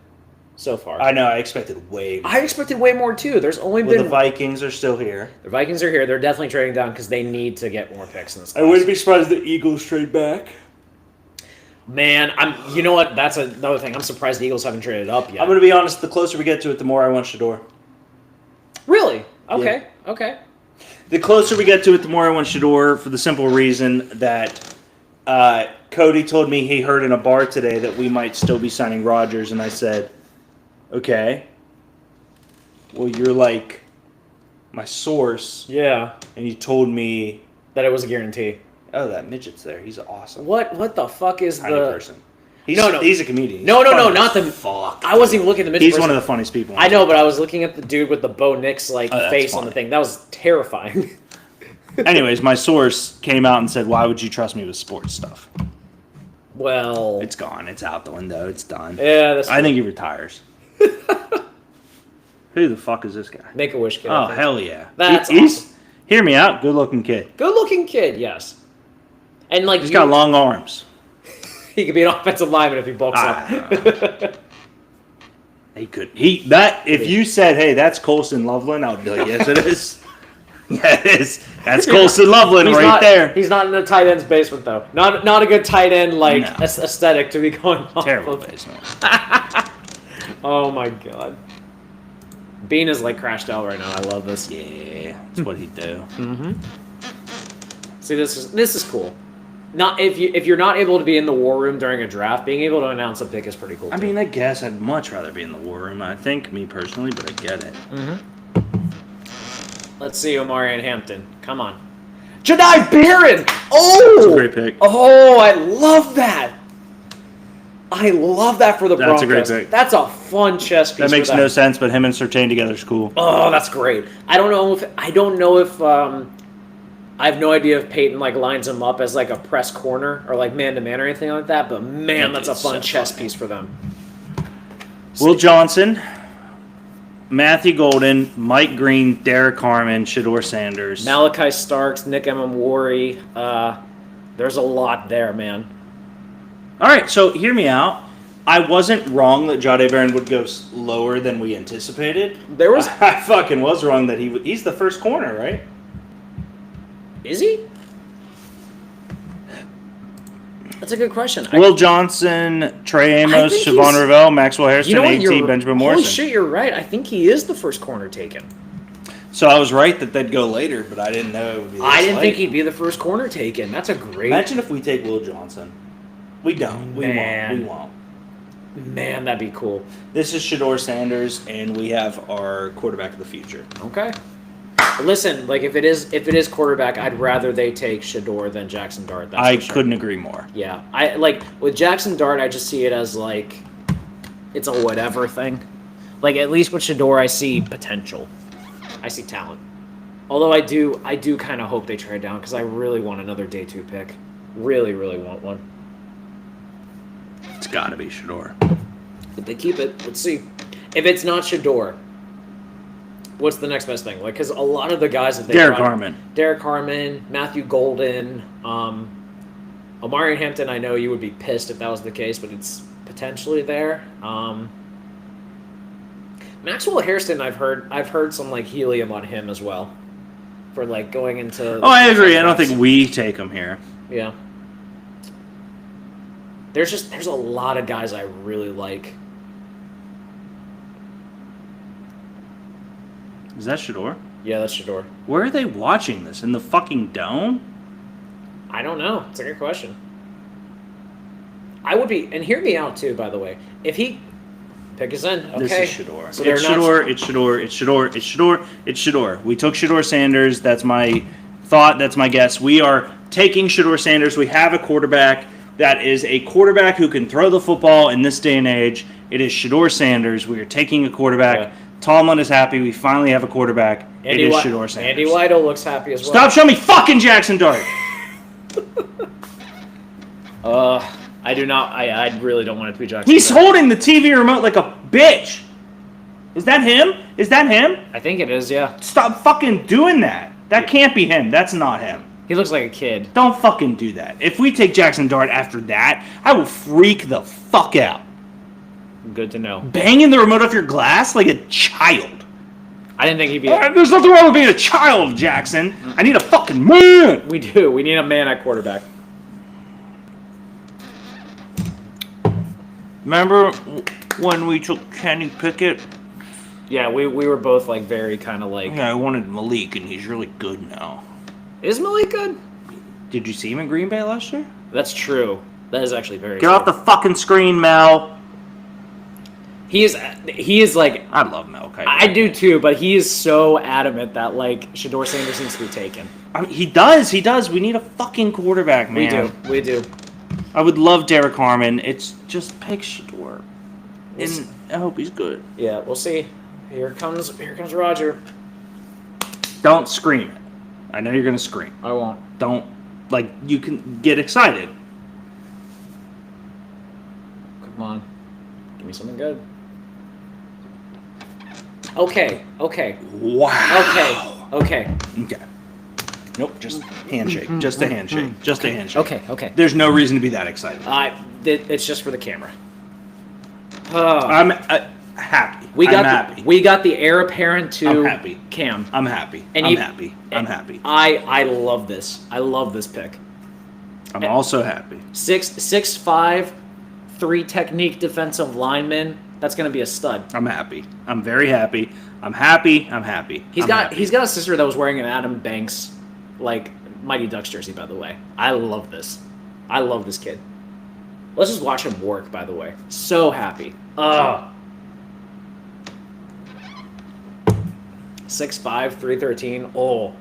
so far. I know, I expected way more. I expected way more, too. There's only Well, been... the Vikings are still here. The Vikings are here. They're definitely trading down because they need to get more picks in this class. I wouldn't be surprised if the Eagles trade back. Man, you know what? That's another thing. I'm surprised the Eagles haven't traded up yet. I'm going to be honest, the closer we get to it, the more I want Shador. Really? Okay. Yeah. Okay. The closer we get to it, the more I want Shador for the simple reason that Cody told me he heard in a bar today that we might still be signing Rodgers, and I said, okay. Well, you're like my source, Yeah. and you told me, That it was a guarantee. oh, that midget's there. He's awesome. What the fuck is Tiny the... person. He's, No. He's a comedian. No, He's no, funny not as the... fuck. I wasn't even looking at the midget He's person. one of the funniest people. I know, but I was looking at the dude with the Bo Nix Oh, that's face on the funny. thing. That was terrifying. Anyways, my source came out and said, why would you trust me with sports stuff? Well, It's gone. It's out the window. It's done. yeah, that's I think he retires. Who the fuck is this guy? Make a wish kid. Oh, I think. hell yeah. That's He's awesome. Hear me out. Good looking kid. Good looking kid, yes. And like He's got long arms. he could be an offensive lineman if he bulks up. He could. If you said, hey, that's Colson Loveland, I would be like, yes, it is. Yeah, it is. That's Colson Loveland right there. He's not in the tight end's basement though. Not a good tight end like No. aesthetic to be going off Terrible of. basement. Oh my god. Bean is like crashed out right now. I love this. Yeah, that's what he'd do. See, this is cool. Not if you're not able to be in the war room during a draft, being able to announce a pick is pretty cool. I mean, I guess I'd much rather be in the war room, I think, me personally, but I get it. Let's see Omari and Hampton. Come on. Jedi Barron! Oh! That's a great pick. Oh, I love that. I love that for the That's a Broncos. great pick. That's a fun chess piece. That makes for no sense, but him and Surtain together is cool. Oh, that's great. I don't know if I have no idea if Peyton like lines him up as like a press corner or like man to man or anything like that. But man, that's a It's fun so chess funny. piece for them. Will Johnson, Matthew Golden, Mike Green, Derek Harmon, Shador Sanders. Malachi Starks, Nick Emamwari. There's a lot there, man. All right, so hear me out. I wasn't wrong that Jade Barron would go lower than we anticipated. There was. I fucking was wrong that he's the first corner, right? Is he? That's a good question. Will Johnson, Trey Amos, think Siobhan he's- Ravel, Maxwell Harrison, You know what? A.T., Benjamin Morrison. Holy shit, you're right. I think he is the first corner taken. So I was right that they'd go later, but I didn't know it would be this I didn't late. think he'd be the first corner taken. That's a great... Imagine if we take Will Johnson. We don't. We Man. won't. Man, that'd be cool. This is Shador Sanders, and we have our quarterback of the future. Okay. Listen, like if it is quarterback, I'd rather they take Shador than Jackson Dart. That's I for sure. couldn't agree more. Yeah, I like with Jackson Dart. I just see it as like it's a whatever thing. Like at least with Shador, I see potential. I see talent. Although I do kind of hope they trade down because I really want another day 2 pick. Really, really want one. It's got to be Shador. If they keep it, let's see. If it's not Shador, what's the next best thing? Like, because a lot of the guys that they Derek brought- Harmon. Derek Harmon, Matthew Golden, Omari Hampton. I know you would be pissed if that was the case, but it's potentially there. Maxwell Hairston, I've heard some like helium on him as well, for like going into. Oh, I agree. I don't think we take him here. Yeah. There's a lot of guys I really like. Is that Shador? Yeah, that's Shador. Where are they watching this? In the fucking dome? I don't know. It's a good question. I would be, and hear me out too, by the way. If he pick us in, okay. This is Shador. So it's they're not- Shador, it's Shador, it's Shador, it's Shador, it's Shador. We took Shador Sanders. That's my thought. That's my guess. We are taking Shador Sanders. We have a quarterback that is a quarterback who can throw the football in this day and age. It is Shador Sanders. We are taking a quarterback. Yeah. Tomlin is happy. We finally have a quarterback. It is Shador Sanders. Andy Weidel looks happy as well. Stop showing me fucking Jackson Dart. I do not. I really don't want it to be Jackson. He's Dart. holding the TV remote like a bitch. Is that him? Is that him? I think it is. Yeah. Stop fucking doing that. That can't be him. That's not him. He looks like a kid. Don't fucking do that. If we take Jackson Dart after that, I will freak the fuck out. Good to know. Banging the remote off your glass like a child. I didn't think he'd be. There's nothing wrong with being a child, Jackson. I need a fucking man. We do. We need a man at quarterback. Remember when we took Kenny Pickett? Yeah, we were both like very kind of like. Yeah, I wanted Malik, and he's really good now. Is Malik good? Did you see him in Green Bay last year? That's true. That is actually very. Get true. off the fucking screen, Mel. He is like. I love Mel Kiper. I do too, but he is so adamant that like Shador Sanders needs to be taken. I mean, he does. We need a fucking quarterback, man. We do. I would love Derek Harmon. It's just pick Shador. And I hope he's good. Yeah, we'll see. Here comes Roger. Don't scream it. I know you're going to scream. I won't. Don't, like, you can get excited. Come on. Give me something good. Okay. Wow. Okay. Okay. Nope, just handshake. Just a handshake. Just a handshake. Okay. There's no reason to be that excited. It's just for the camera. I'm happy. I'm happy. We got the heir apparent to I'm happy. Cam. I'm happy. And I'm you- happy. I'm happy. I love this. I love this pick. I'm also happy. 6'5", 3 technique defensive lineman. That's gonna be a stud. I'm happy. I'm very happy. I'm happy. I'm happy. He's I'm got happy. he's got a sister that was wearing an Adam Banks, like Mighty Ducks jersey. By the way, I love this. I love this kid. Let's just watch him work. By the way, so happy. 6'5", 313. Oh,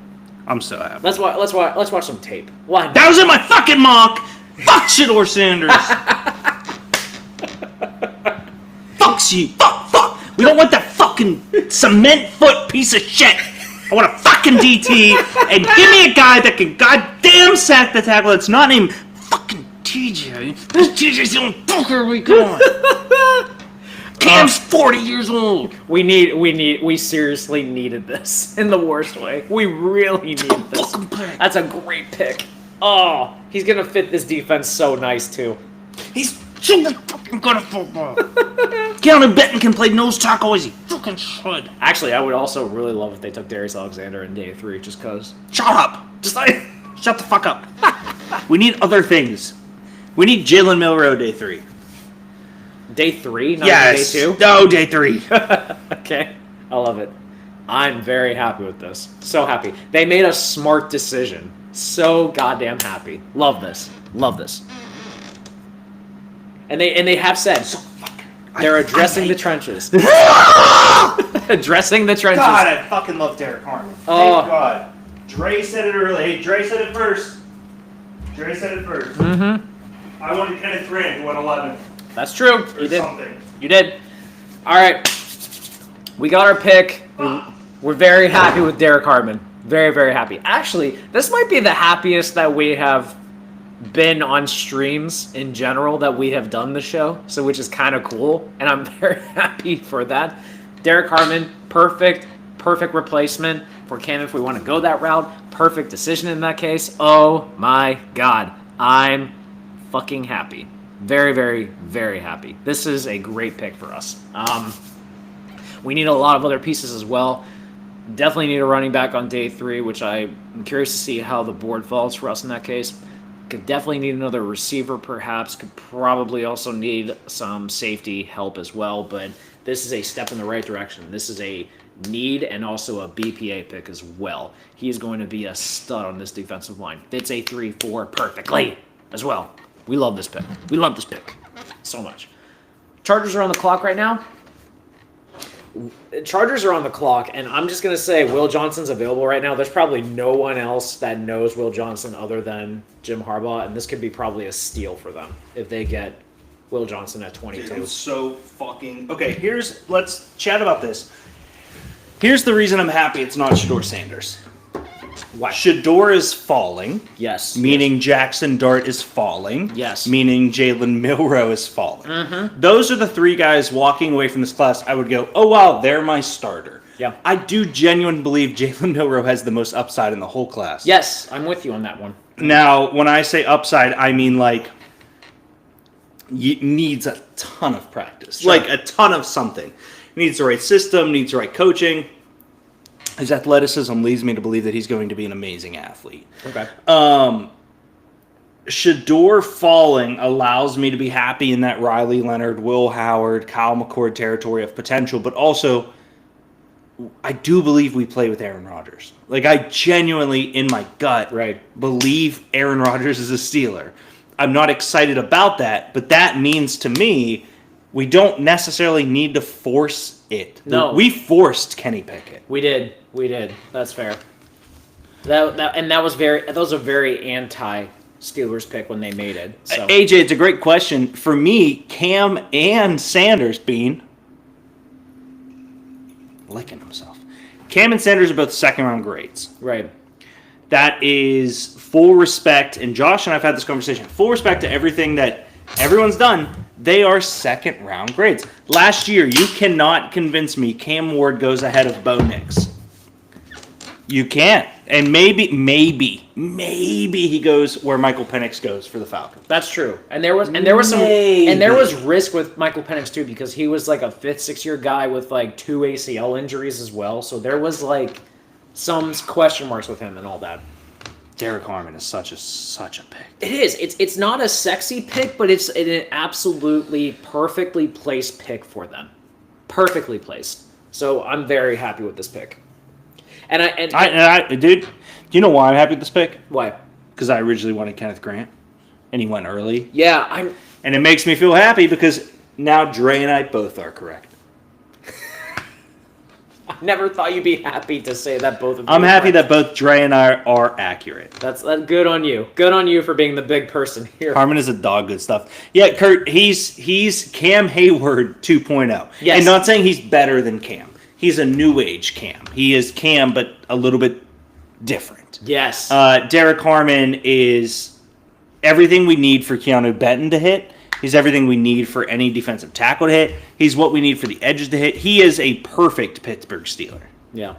I'm so happy. let's watch some tape. Why? That was in my fucking mock. Fuck Shador Sanders. Fucks you. Fuck. We don't want that fucking cement foot piece of shit. I want a fucking DT and give me a guy that can goddamn sack the tackle that's not named fucking TJ. This TJ's the only fucker we got. Cam's 40 years old. We seriously needed this in the worst way. We really needed this. Fucking pick. That's a great pick. Oh, he's gonna fit this defense so nice too. He's super fucking good at football. Keanu Benton can play nose tackle as he fucking should. Actually, I would also really love if they took Darius Alexander in day 3, just cause. Shut up. Just like. Shut the fuck up. We need other things. We need Jalen Milroe day 3. Day 3, not Yes. day 2? No, day 3. Okay. I love it. I'm very happy with this. So happy. They made a smart decision. So goddamn happy. Love this. Love this. And they have said they're addressing the trenches. Addressing the trenches. God, I fucking love Derek Harmon. Oh. Thank God. Dre said it early. Hey, Dre said it first. Mm-hmm. I wanted Kenneth Grant who went 11. That's true. Or You did. something. You did. All right. We got our pick. We're very happy with Derek Harmon. Very, very happy. Actually, this might be the happiest that we have been on streams in general that we have done the show, so which is kind of cool, and I'm very happy for that. Derek Harmon, perfect replacement for Cam if we want to go that route. Perfect decision in that case. Oh my God. I'm fucking happy. Very, very, very happy. This is a great pick for us. We need a lot of other pieces as well. Definitely need a running back on day 3, which I'm curious to see how the board falls for us in that case. Could definitely need another receiver, perhaps. Could probably also need some safety help as well, but this is a step in the right direction. This is a need and also a BPA pick as well. He is going to be a stud on this defensive line. Fits a 3-4 perfectly as well. We love this pick. We love this pick so much. Chargers are on the clock right now. Chargers are on the clock, and I'm just going to say Will Johnson's available right now. There's probably no one else that knows Will Johnson other than Jim Harbaugh, and this could be probably a steal for them if they get Will Johnson at 22. I'm so fucking... Okay, let's chat about this. Here's the reason I'm happy it's not Shedeur Sanders. Why? Shedeur is falling. Yes. Meaning Jackson Dart is falling. Yes. Meaning Jalen Milroe is falling. Mm-hmm. Those are the 3 guys walking away from this class. I would go, oh wow, they're my starter. Yeah. I do genuinely believe Jalen Milroe has the most upside in the whole class. Yes, I'm with you on that one. Now, when I say upside, I mean like needs a ton of practice. Sure. Like a ton of something. Needs the right system, needs the right coaching. His athleticism leads me to believe that he's going to be an amazing athlete. Okay. Shedeur falling allows me to be happy in that Riley Leonard, Will Howard, Kyle McCord territory of potential, but also I do believe we play with Aaron Rodgers. Like I genuinely, in my gut, believe Aaron Rodgers is a Steeler. I'm not excited about that, but that means to me we don't necessarily need to force it. No. We forced Kenny Pickett. We did. That's fair. That was a very anti-Steelers pick when they made it. So. AJ, it's a great question. For me, Cam and Sanders licking himself. Cam and Sanders are both second-round grades. Right. That is full respect, and Josh and I have had this conversation, full respect to everything that everyone's done. They are second-round grades. Last year, you cannot convince me Cam Ward goes ahead of Bo Nix. You can't. And maybe he goes where Michael Penix goes for the Falcons. That's true. And there was risk with Michael Penix too because he was like a 5th, 6th year guy with like 2 ACL injuries as well. So there was like some question marks with him and all that. Derek Harmon is such a pick. It is. It's not a sexy pick, but it's an absolutely perfectly placed pick for them. Perfectly placed. So I'm very happy with this pick. Dude, do you know why I'm happy with this pick? Why? Because I originally wanted Kenneth Grant, and he went early. Yeah, and it makes me feel happy because now Dre and I both are correct. I never thought you'd be happy to say that both of you. I'm happy that both Dre and I are accurate. That's good on you. Good on you for being the big person here. Harmon is a dog. Good stuff. Yeah, Kurt. He's Cam Hayward 2.0. Yes. And not saying he's better than Cam. He's a new age Cam. He is Cam, but a little bit different. Yes. Derek Harmon is everything we need for Keanu Benton to hit. He's everything we need for any defensive tackle to hit. He's what we need for the edges to hit. He is a perfect Pittsburgh Steeler. Yeah.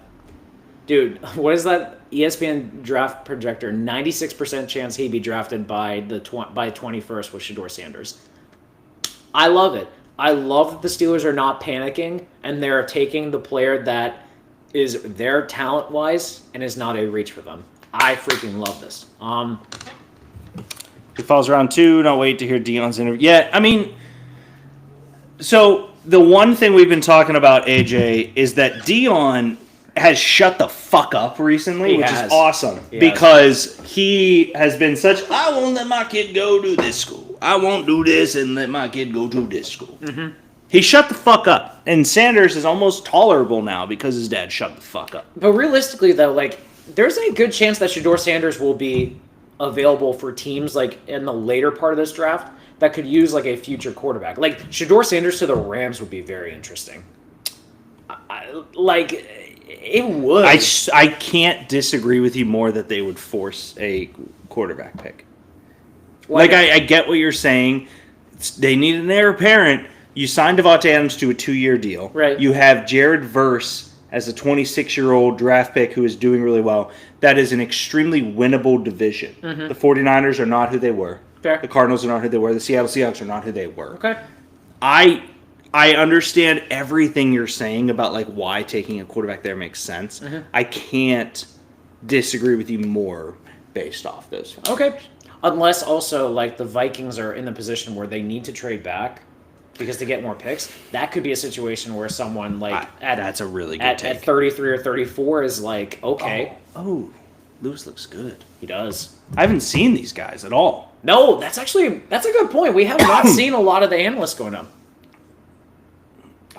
Dude, what is that ESPN draft projector? 96% chance he'd be drafted by 21st with Shedeur Sanders. I love it. I love that the Steelers are not panicking and they're taking the player that is there talent-wise and is not a reach for them. I freaking love this. If it falls round 2, not wait to hear Dion's interview. Yeah, I mean, so the one thing we've been talking about, AJ, is that Dion has shut the fuck up recently, which is awesome. Because he has been such, I won't let my kid go to this school. I won't do this and let my kid go to this school. Mm-hmm. He shut the fuck up. And Sanders is almost tolerable now because his dad shut the fuck up. But realistically, though, like, there's a good chance that Shedeur Sanders will be available for teams, like, in the later part of this draft that could use, like, a future quarterback. Like, Shedeur Sanders to the Rams would be very interesting. It would. I can't disagree with you more that they would force a quarterback pick. Like, I get what you're saying. They need an heir apparent. You signed Devontae Adams to a 2-year deal. Right. You have Jared Verse as a 26-year-old draft pick who is doing really well. That is an extremely winnable division. Mm-hmm. The 49ers are not who they were. Fair. The Cardinals are not who they were. The Seattle Seahawks are not who they were. Okay. I understand everything you're saying about like why taking a quarterback there makes sense. Mm-hmm. I can't disagree with you more based off those factors. Okay. Unless also like the Vikings are in the position where they need to trade back because to get more picks, that could be a situation where someone like that's a really good take. At 33 or 34 is like, okay. Oh, Lewis looks good. He does. I haven't seen these guys at all. No, that's a good point. We have not seen a lot of the analysts going up.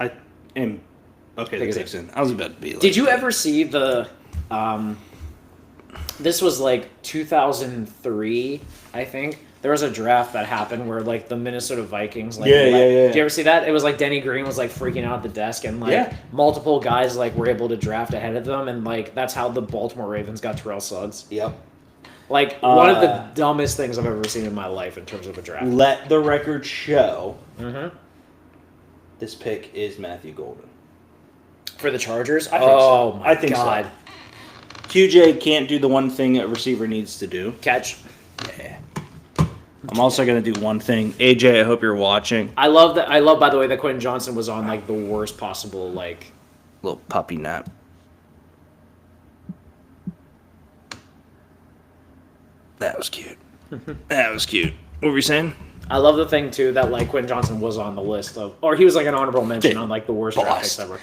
I am okay. That takes in. I was about to be. Like, did you ever see the? This was like 2003, I think. There was a draft that happened where like the Minnesota Vikings. Like, yeah. Did you ever see that? It was like Denny Green was like freaking out at the desk, and like multiple guys like were able to draft ahead of them, and like that's how the Baltimore Ravens got Terrell Suggs. Yep. Like one of the dumbest things I've ever seen in my life in terms of a draft. Let the record show. Mm-hmm. This pick is Matthew Golden. For the Chargers? I think so. I think so. QJ can't do the one thing a receiver needs to do. Catch. Yeah. I'm also going to do one thing. AJ, I hope you're watching. I love, by the way, that Quentin Johnson was on, like, the worst possible, like... Little puppy nap. That was cute. That was cute. What were you saying? I love the thing, too, that, like, Quentin Johnson was on the list of... Or he was, like, an honorable mention on, like, the worst draft picks ever.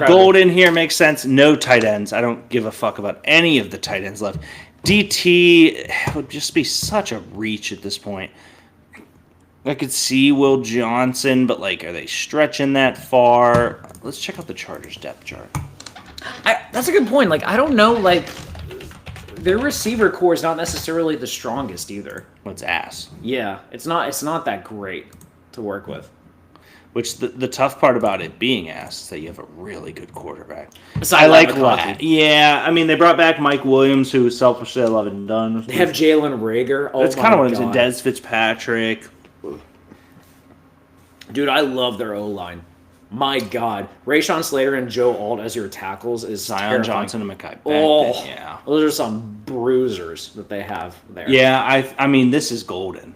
Golden here makes sense. No tight ends. I don't give a fuck about any of the tight ends left. DT would just be such a reach at this point. I could see Will Johnson, but, like, are they stretching that far? Let's check out the Chargers depth chart. That's a good point. Like, I don't know, like... Their receiver core is not necessarily the strongest either. Well, it's ass. Yeah, it's not that great to work with. Which the tough part about it being ass is that you have a really good quarterback. I like that. Yeah, I mean they brought back Mike Williams, who selfishly I love and done. They have Jalen Reagor. That's kind of what it's in. Dez Fitzpatrick. Dude, I love their O-line. My God, Rashawn Slater and Joe Alt as your tackles is Zion terrifying. Johnson and Mekhi. Yeah, those are some bruisers that they have there. Yeah, I mean this is golden.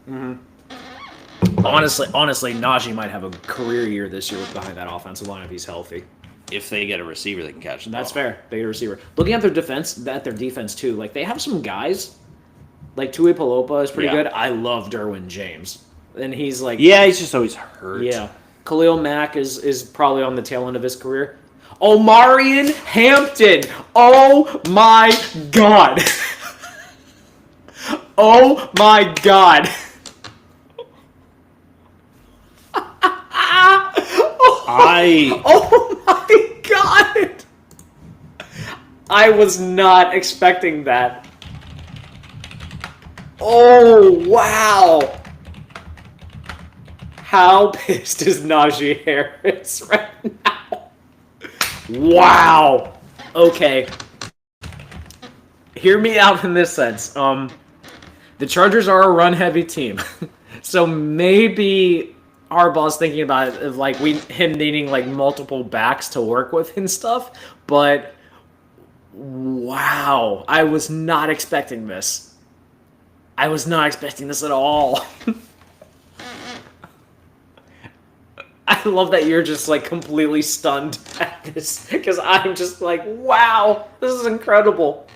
Mm-hmm. Honestly, Najee might have a career year this year behind that offensive line if he's healthy. If they get a receiver, they can catch the ball. That's fair. They get a receiver. Looking at their defense too, like they have some guys. Like Tui Pelopa is pretty good. I love Derwin James, and he's like he's just always hurt. Yeah. Khalil Mack is probably on the tail end of his career. Omarion Hampton. Oh, my God. Oh, my God. Oh, my God. I was not expecting that. Oh, wow. How pissed is Najee Harris right now? Wow. Okay. Hear me out in this sense. The Chargers are a run-heavy team, so maybe Harbaugh's thinking about it, of like him needing like multiple backs to work with and stuff. But wow, I was not expecting this. I was not expecting this at all. I love that you're just like completely stunned at this because I'm just like, wow, this is incredible.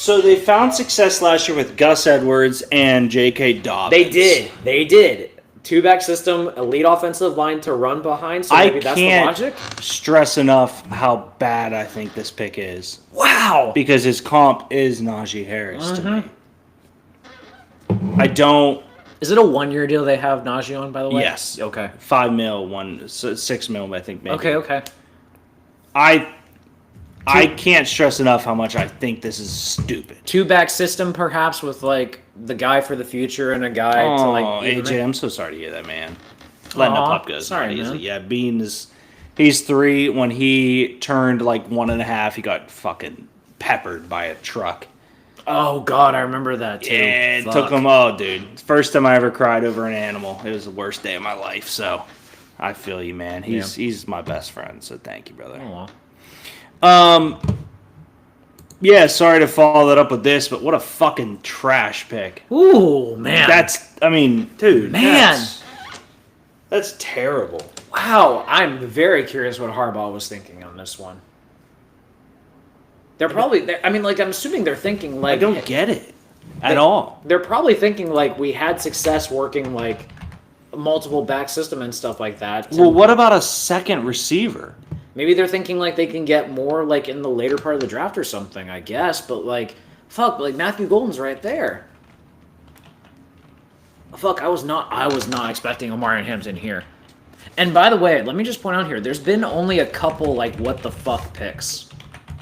So they found success last year with Gus Edwards and J.K. Dobbins. They did. Two-back system, elite offensive line to run behind, so maybe that's the logic? Stress enough how bad I think this pick is. Wow! Because his comp is Najee Harris to me. I don't... Is it a 1-year deal they have Najee on, by the way? Yes. Okay. $5 million, 6 million, I think maybe. Okay. I can't stress enough how much I think this is stupid. Two-back system, perhaps, with, like, the guy for the future and a guy to, like... AJ, I'm so sorry to hear that, man. Letting the pup go. Sorry, man. Yeah, Bean is... He's 3. When he turned, like, 1.5, he got fucking peppered by a truck. Oh, God, I remember that, too. Yeah, it took him... Oh, dude. First time I ever cried over an animal. It was the worst day of my life, so... I feel you, man. He's my best friend, so thank you, brother. Oh, well. Yeah, sorry to follow that up with this, but what a fucking trash pick. Ooh, man. Dude. Man. That's terrible. Wow, I'm very curious what Harbaugh was thinking on this one. I'm assuming they're thinking, like... I don't get it at all. They're probably thinking, like, we had success working, like, multiple back system and stuff like that. Well, what about a second receiver? Maybe they're thinking, like, they can get more, like, in the later part of the draft or something, I guess. But, like, fuck, like, Matthew Golden's right there. Fuck, I was not expecting Omarion Hampton here. And by the way, let me just point out here, there's been only a couple, like, what the fuck picks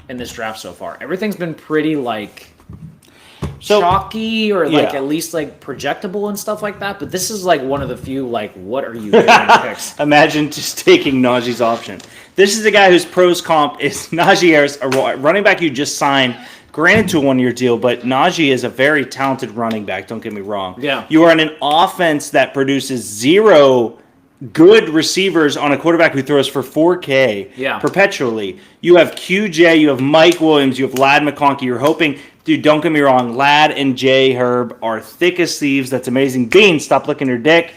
in this draft so far. Everything's been pretty, like... chalky or like at least like projectable and stuff like that, but this is like one of the few like what are you doing picks. Imagine just taking Najee's option. This is the guy whose pros comp is Najee Harris, a running back you just signed, granted to a 1-year deal, but Najee is a very talented running back, don't get me wrong. Yeah. You are in an offense that produces 0 good receivers on a quarterback who throws for 4K perpetually. You have QJ, you have Mike Williams, you have Ladd McConkey. You're hoping, dude, don't get me wrong, Ladd and J. Herb are thick as thieves. That's amazing. Bean, stop licking your dick.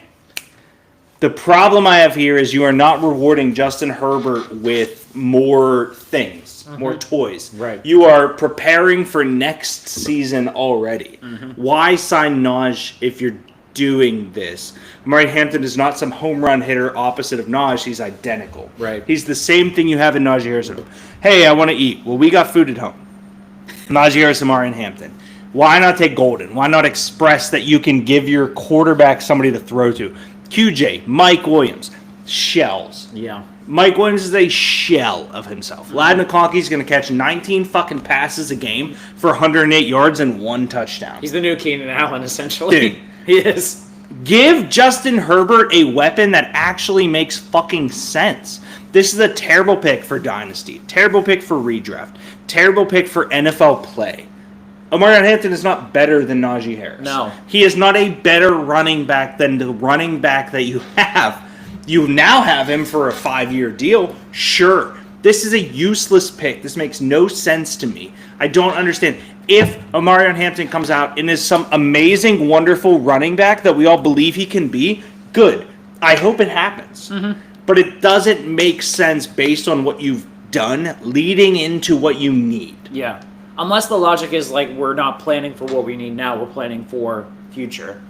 The problem I have here is you are not rewarding Justin Herbert with more things, more toys. Right. You are preparing for next season already. Why sign Najee if you're doing this? Omarion Hampton is not some home run hitter opposite of Najee. He's identical. Right. He's the same thing you have in Najee Harris. Hey, I want to eat. Well, we got food at home. Najee Harris, Omarion Hampton. Why not take Golden? Why not express that you can give your quarterback somebody to throw to? QJ, Mike Williams, shells. Yeah. Mike Williams is a shell of himself. Ladd McConkey's going to catch 19 fucking passes a game for 108 yards and 1 touchdown. He's the new Keenan Allen, essentially. Dude. He is. Give Justin Herbert a weapon that actually makes fucking sense. This is a terrible pick for Dynasty. Terrible pick for redraft. Terrible pick for NFL play. Omarion Hampton is not better than Najee Harris. No. He is not a better running back than the running back that you have. You now have him for a 5-year deal. Sure. This is a useless pick. This makes no sense to me. I don't understand. If Omarion Hampton comes out and is some amazing, wonderful running back that we all believe he can be, good. I hope it happens. But it doesn't make sense based on what you've done leading into what you need. Yeah. Unless the logic is like we're not planning for what we need now, we're planning for future.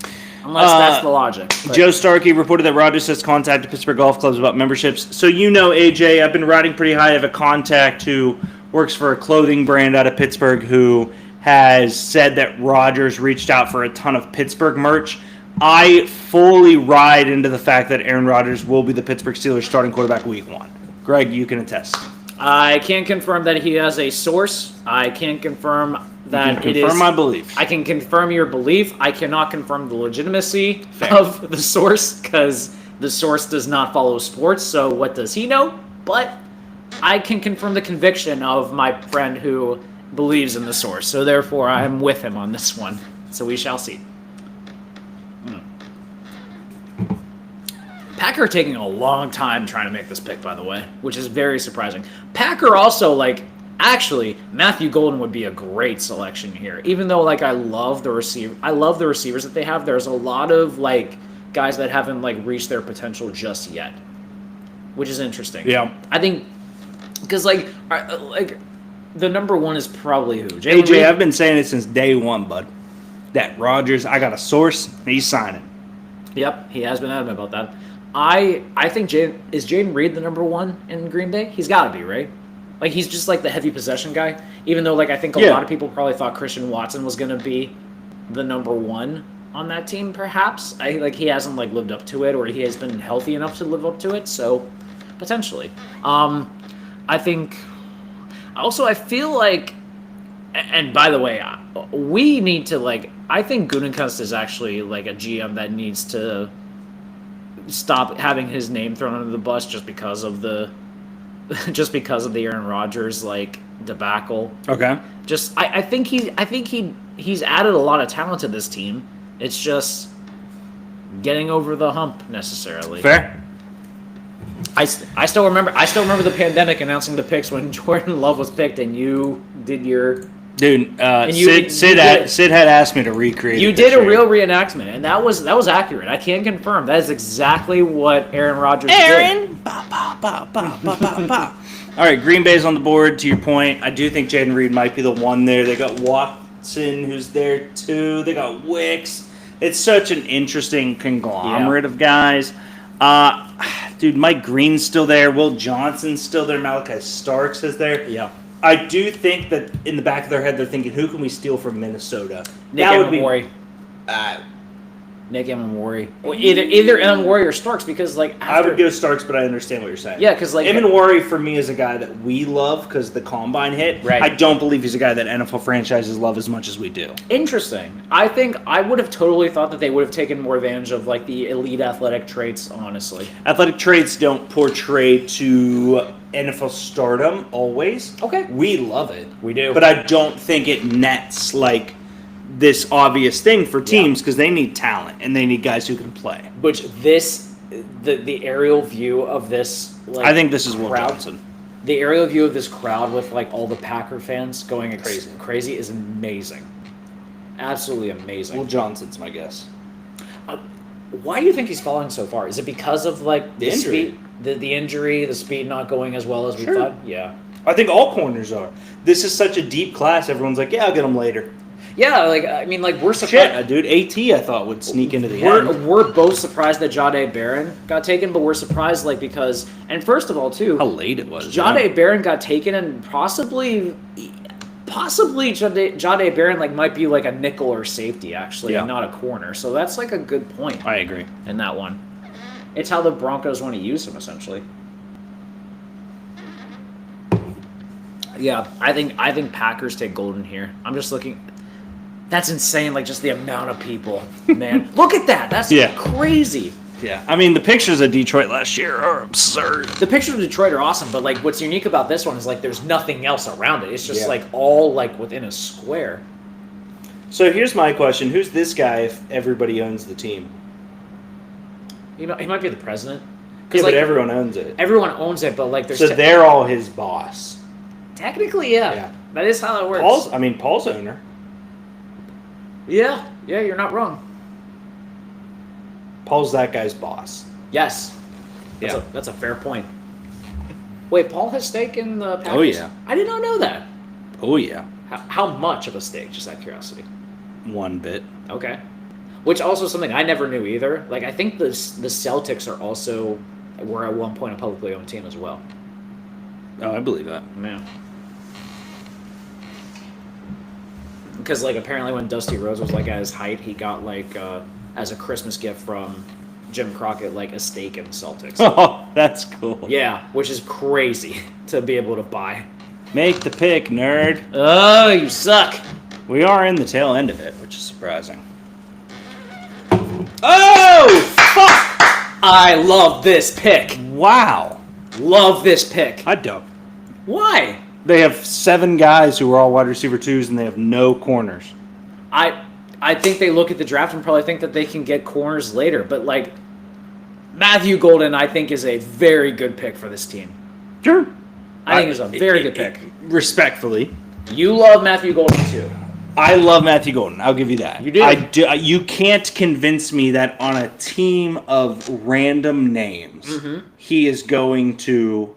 Unless that's the logic. But. Joe Starkey reported that Rogers has contacted Pittsburgh Golf Clubs about memberships. So you know, AJ, I've been riding pretty high. I have a contact who works for a clothing brand out of Pittsburgh who has said that Rogers reached out for a ton of Pittsburgh merch. I fully ride into the fact that Aaron Rodgers will be the Pittsburgh Steelers starting quarterback week 1. Greg, you can attest. I can't confirm that he has a source. I can't confirm that it is. Confirm my belief. I can confirm your belief. I cannot confirm the legitimacy of the source because the source does not follow sports. So what does he know? But I can confirm the conviction of my friend who believes in the source. So therefore, I am with him on this one. So we shall see. Packer taking a long time trying to make this pick, by the way, which is very surprising. Packer also, actually, Matthew Golden would be a great selection here. Even though, I love the receivers that they have. There's a lot of, guys that haven't, reached their potential just yet, which is interesting. Yeah. I think, because, The number one is probably who? Jalen AJ, Reed? I've been saying it since day one, bud. That Rodgers, I got a source. He's signing. Yep, he has been adamant about that. I think is Jaden Reed the number one in Green Bay? He's got to be, right? Like, he's just like the heavy possession guy. Even though, like, I think a lot of people probably thought Christian Watson was going to be the number one on that team, perhaps. He hasn't like lived up to it, or he has been healthy enough to live up to it. So potentially, I think. Also, I feel like, and by the way, we need to like. I think Gutekunst is actually like a GM that needs to stop having his name thrown under the bus just because of the Aaron Rodgers like debacle. Okay. I think he's added a lot of talent to this team. It's just getting over the hump necessarily. Fair. I still remember the pandemic announcing the picks when Jordan Love was picked, and you did your Dude, you Sid had asked me to recreate. you did a real reenactment, and that was accurate. I can confirm that is exactly what Aaron Rodgers did. Ba, ba, ba, ba, ba, ba, ba. All right, Green Bay's on the board. To your point, I do think Jaden Reed might be the one there. They got Watson, who's there too. They got Wicks. It's such an interesting conglomerate of guys. Dude, Mike Green's still there. Will Johnson's still there. Malachi Starks is there. Yeah. I do think that in the back of their head, they're thinking, who can we steal from Minnesota? Nick Emmanwori. Nick Emmanwori. Well, either Emmanwori or Starks, because like I would go Starks, but I understand what you're saying. Yeah, because like Emmanwori for me is a guy that we love because the combine hit. Right. I don't believe he's a guy that NFL franchises love as much as we do. Interesting. I think I would have totally thought that they would have taken more advantage of like the elite athletic traits, honestly. Athletic traits don't portray to NFL stardom always. Okay. We love it. We do. But I don't think it nets like this obvious thing for teams because they need talent and they need guys who can play. Which the aerial view of this, like, I think this is Will crowd, Johnson. The aerial view of this crowd with like all the Packer fans going crazy is amazing. Absolutely amazing. Will Johnson's my guess. Why do you think he's falling so far? Is it because of like The injury. speed, the injury, the speed not going as well as we Sure. thought? Yeah. I think all corners are. This is such a deep class. Everyone's like, yeah, I'll get them later. Yeah, like I mean, like we're Shit, surprised. dude. AT I thought would sneak into the end. We're both surprised that Jahdae Barron got taken, but we're surprised like because and first of all too, How late it was. Jahdae Barron got taken, and possibly Jahdae Barron like might be like a nickel or safety actually, and not a corner. So that's like a good point I agree. in that one. It's how the Broncos want to use him essentially. Yeah, I think Packers take Golden here. I'm just looking. That's insane, like just the amount of people, man. Look at that. That's crazy. Yeah. I mean, the pictures of Detroit last year are absurd. The pictures of Detroit are awesome, but like what's unique about this one is like there's nothing else around it. It's just like all like within a square. So here's my question. Who's this guy if everybody owns the team? You know, he might be the president. Yeah, like, but everyone owns it. Everyone owns it, but like there's So they're all his boss. technically, yeah. That is how it works. Paul's owner. Yeah, you're not wrong. Paul's that guy's boss. Yes. That's a fair point. Wait, Paul has stake in the Packers? Oh, yeah. I did not know that. Oh, yeah. How much of a stake, just out of curiosity? One bit. Okay. Which also something I never knew either. Like, I think the Celtics were at one point a publicly owned team as well. Oh, I believe that. Yeah. Because, like, apparently when Dusty Rhodes was, like, at his height, he got, like, as a Christmas gift from Jim Crockett, like, a stake in the Celtics. Oh, that's cool. Yeah, which is crazy to be able to buy. Make the pick, nerd. Oh, you suck. We are in the tail end of it, which is surprising. Oh, fuck! I love this pick. Wow. Love this pick. I don't. Why? They have 7 guys who are all wide receiver 2s, and they have no corners. I think they look at the draft and probably think that they can get corners later. But, like, Matthew Golden, I think, is a very good pick for this team. Sure. I think it's a very good pick. Respectfully. You love Matthew Golden, too. I love Matthew Golden. I'll give you that. You do? I do. You can't convince me that on a team of random names, he is going to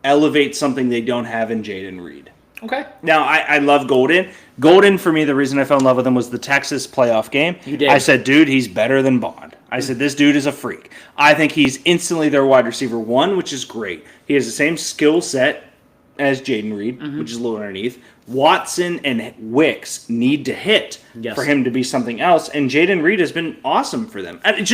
elevate something they don't have in Jaden Reed. Okay. Now, I love Golden. Golden, for me, the reason I fell in love with him was the Texas playoff game. You did. I said, dude, he's better than Bond. I said, this dude is a freak. I think he's instantly their wide receiver 1, which is great. He has the same skill set as Jaden Reed, which is a little underneath. Watson and Wicks need to hit for him to be something else, and Jaden Reed has been awesome for them. And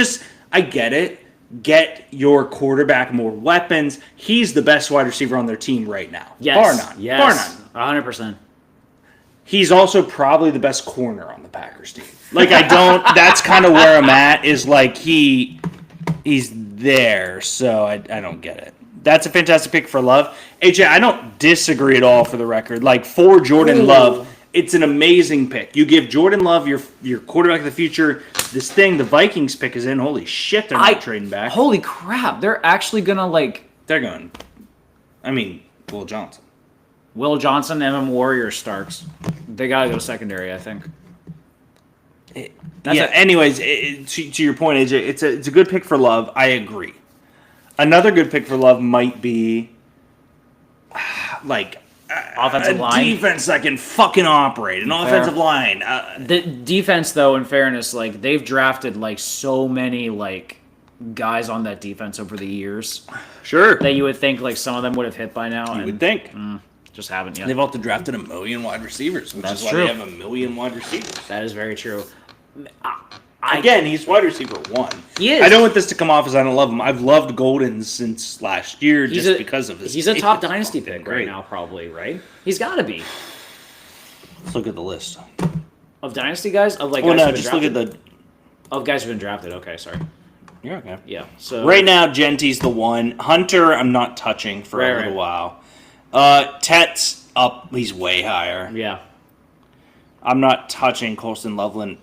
I get it. Get your quarterback more weapons. He's the best wide receiver on their team right now. Yes. Bar none. Yes. Bar none. 100%. He's also probably the best corner on the Packers team. Like, that's kind of where I'm at, is like he's there, so I don't get it. That's a fantastic pick for Love. AJ, I don't disagree at all, for the record. Like, for Jordan Love, it's an amazing pick. You give Jordan Love your quarterback of the future. This thing, the Vikings pick is in. Holy shit, they're not trading back. Holy crap. They're actually going to, like... They're going. I mean, Will Johnson. Will Johnson, MM Warrior, Starks. They got to go secondary, I think. Anyways, to your point, AJ, it's a good pick for Love. I agree. Another good pick for Love might be like offensive line. Defense that can fucking operate. An offensive line. The defense, though, in fairness, like they've drafted like so many like guys on that defense over the years. Sure. That you would think like some of them would have hit by now. You would think. Just haven't yet. They've also drafted 1 million wide receivers, which That's is why true. they have 1 million wide receivers. That is very true. Again, he's wide receiver 1. He is. I don't want this to come off as I don't love him. I've loved Golden since last year because of his. He's a top dynasty pick right now, probably, right? He's got to be. Let's look at the list. Of dynasty guys? Of like Well, guys no, who've been just look drafted? at the. Of guys who've been drafted. Okay, sorry. You're okay. Yeah. So right now, Genty's the one. Hunter, I'm not touching for a little while. Tet's up. He's way higher. Yeah. I'm not touching Colston Loveland.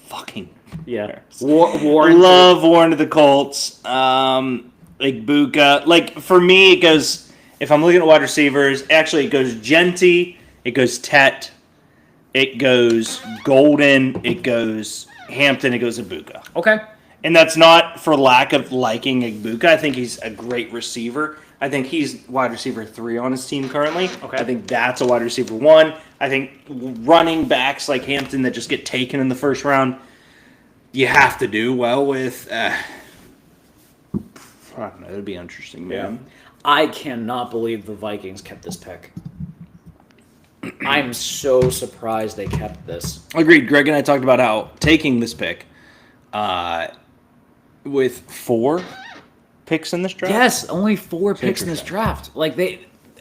Fucking. Yeah. Warren. Love Warren to the Colts. Igbuka. Like, for me, it goes, if I'm looking at wide receivers, actually it goes Genty, it goes Tet, it goes Golden, it goes Hampton, it goes Igbuka. Okay. And that's not for lack of liking Igbuka. I think he's a great receiver. I think he's wide receiver 3 on his team currently. Okay. I think that's a wide receiver 1. I think running backs like Hampton that just get taken in the first round, you have to do well with. I don't know. It'd be interesting, man. Yeah. I cannot believe the Vikings kept this pick. I'm so surprised they kept this. Agreed. Greg and I talked about how taking this pick with 4 picks in this draft. Yes, only 4 picks in this draft. Like they,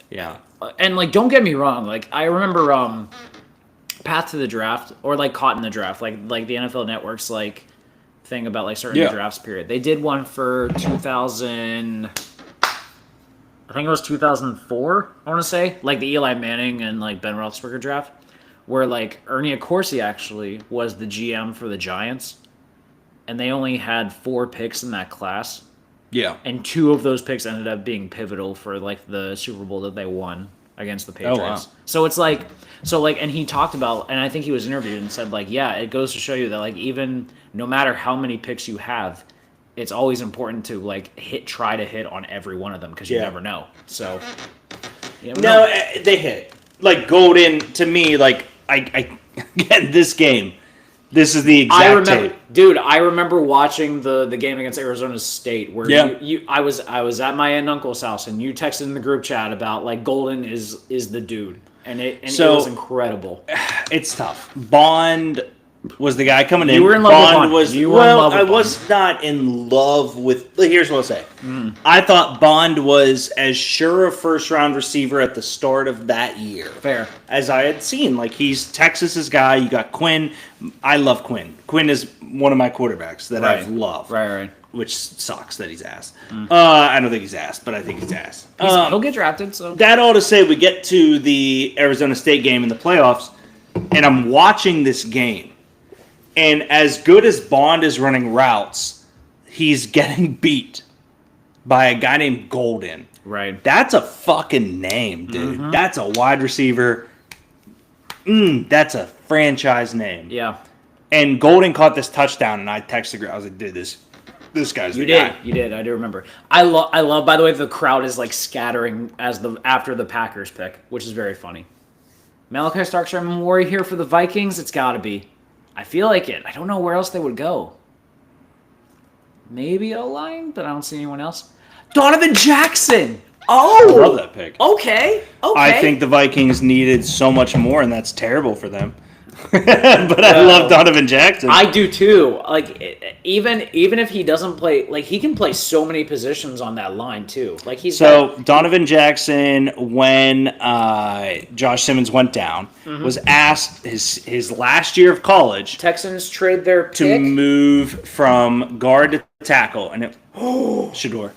Yeah. and like don't get me wrong. Like I remember Path to the Draft or like Caught in the Draft, like the NFL Network's like thing about like certain drafts period. They did one for 2000. I think it was 2004. I want to say like the Eli Manning and like Ben Roethlisberger draft, where like Ernie Accorsi actually was the GM for the Giants, and they only had 4 picks in that class. Yeah. And 2 of those picks ended up being pivotal for like the Super Bowl that they won against the Patriots. Oh, wow. So it's and he talked about, and I think he was interviewed and said like, yeah, it goes to show you that like even no matter how many picks you have, it's always important to like try to hit on every one of them because you never know. So They hit. Like Golden, to me, like I again, this game. This is the exact tape. Dude, I remember watching the game against Arizona State where I was at my aunt and uncle's house and you texted in the group chat about like Golden is the dude and it was incredible. It's tough. Bond was the guy coming in. You were in love with Bond. I was not in love with. Here's what I'll say. I thought Bond was as sure a first-round receiver at the start of that year. Fair. As I had seen. Like, he's Texas's guy. You got Quinn. I love Quinn. Quinn is one of my quarterbacks that I've loved. Right. Which sucks that he's ass. I don't think he's ass, but I think he's ass. He'll get drafted. So that all to say, we get to the Arizona State game in the playoffs, and I'm watching this game. And as good as Bond is running routes, he's getting beat by a guy named Golden. Right. That's a fucking name, dude. That's a wide receiver. That's a franchise name. Yeah. And Golden caught this touchdown, and I texted her. I was like, dude, this guy's the guy. You did. I do remember. I love. By the way, the crowd is like scattering after the Packers pick, which is very funny. Malachi Starks or Memori here for the Vikings? It's got to be. I feel like it. I don't know where else they would go. Maybe O-line, but I don't see anyone else. Donovan Jackson! Oh! I love that pick. Okay. I think the Vikings needed so much more, and that's terrible for them. But I love Donovan Jackson. I do too. Like even if he doesn't play, like he can play so many positions on that line too. Like Donovan Jackson, when Josh Simmons went down, was asked his last year of college Texans trade their to pick. move from guard to tackle, and Shador.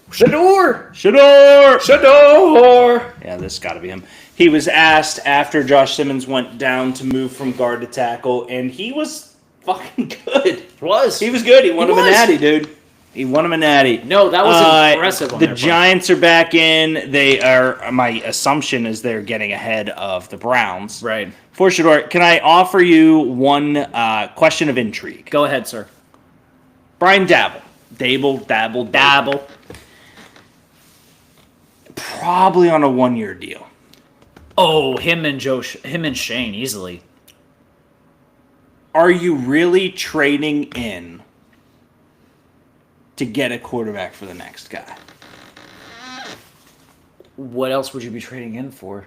Yeah, this got to be him. He was asked after Josh Simmons went down to move from guard to tackle, and he was fucking good. He was good. He won him a natty, dude. He won him a natty. No, that was impressive. The Giants are back in. They are. My assumption is they're getting ahead of the Browns. Right. For Shador, can I offer you one question of intrigue? Go ahead, sir. Brian Dabble. Probably on a 1-year deal. Oh, him and Shane easily. Are you really trading in to get a quarterback for the next guy? What else would you be trading in for?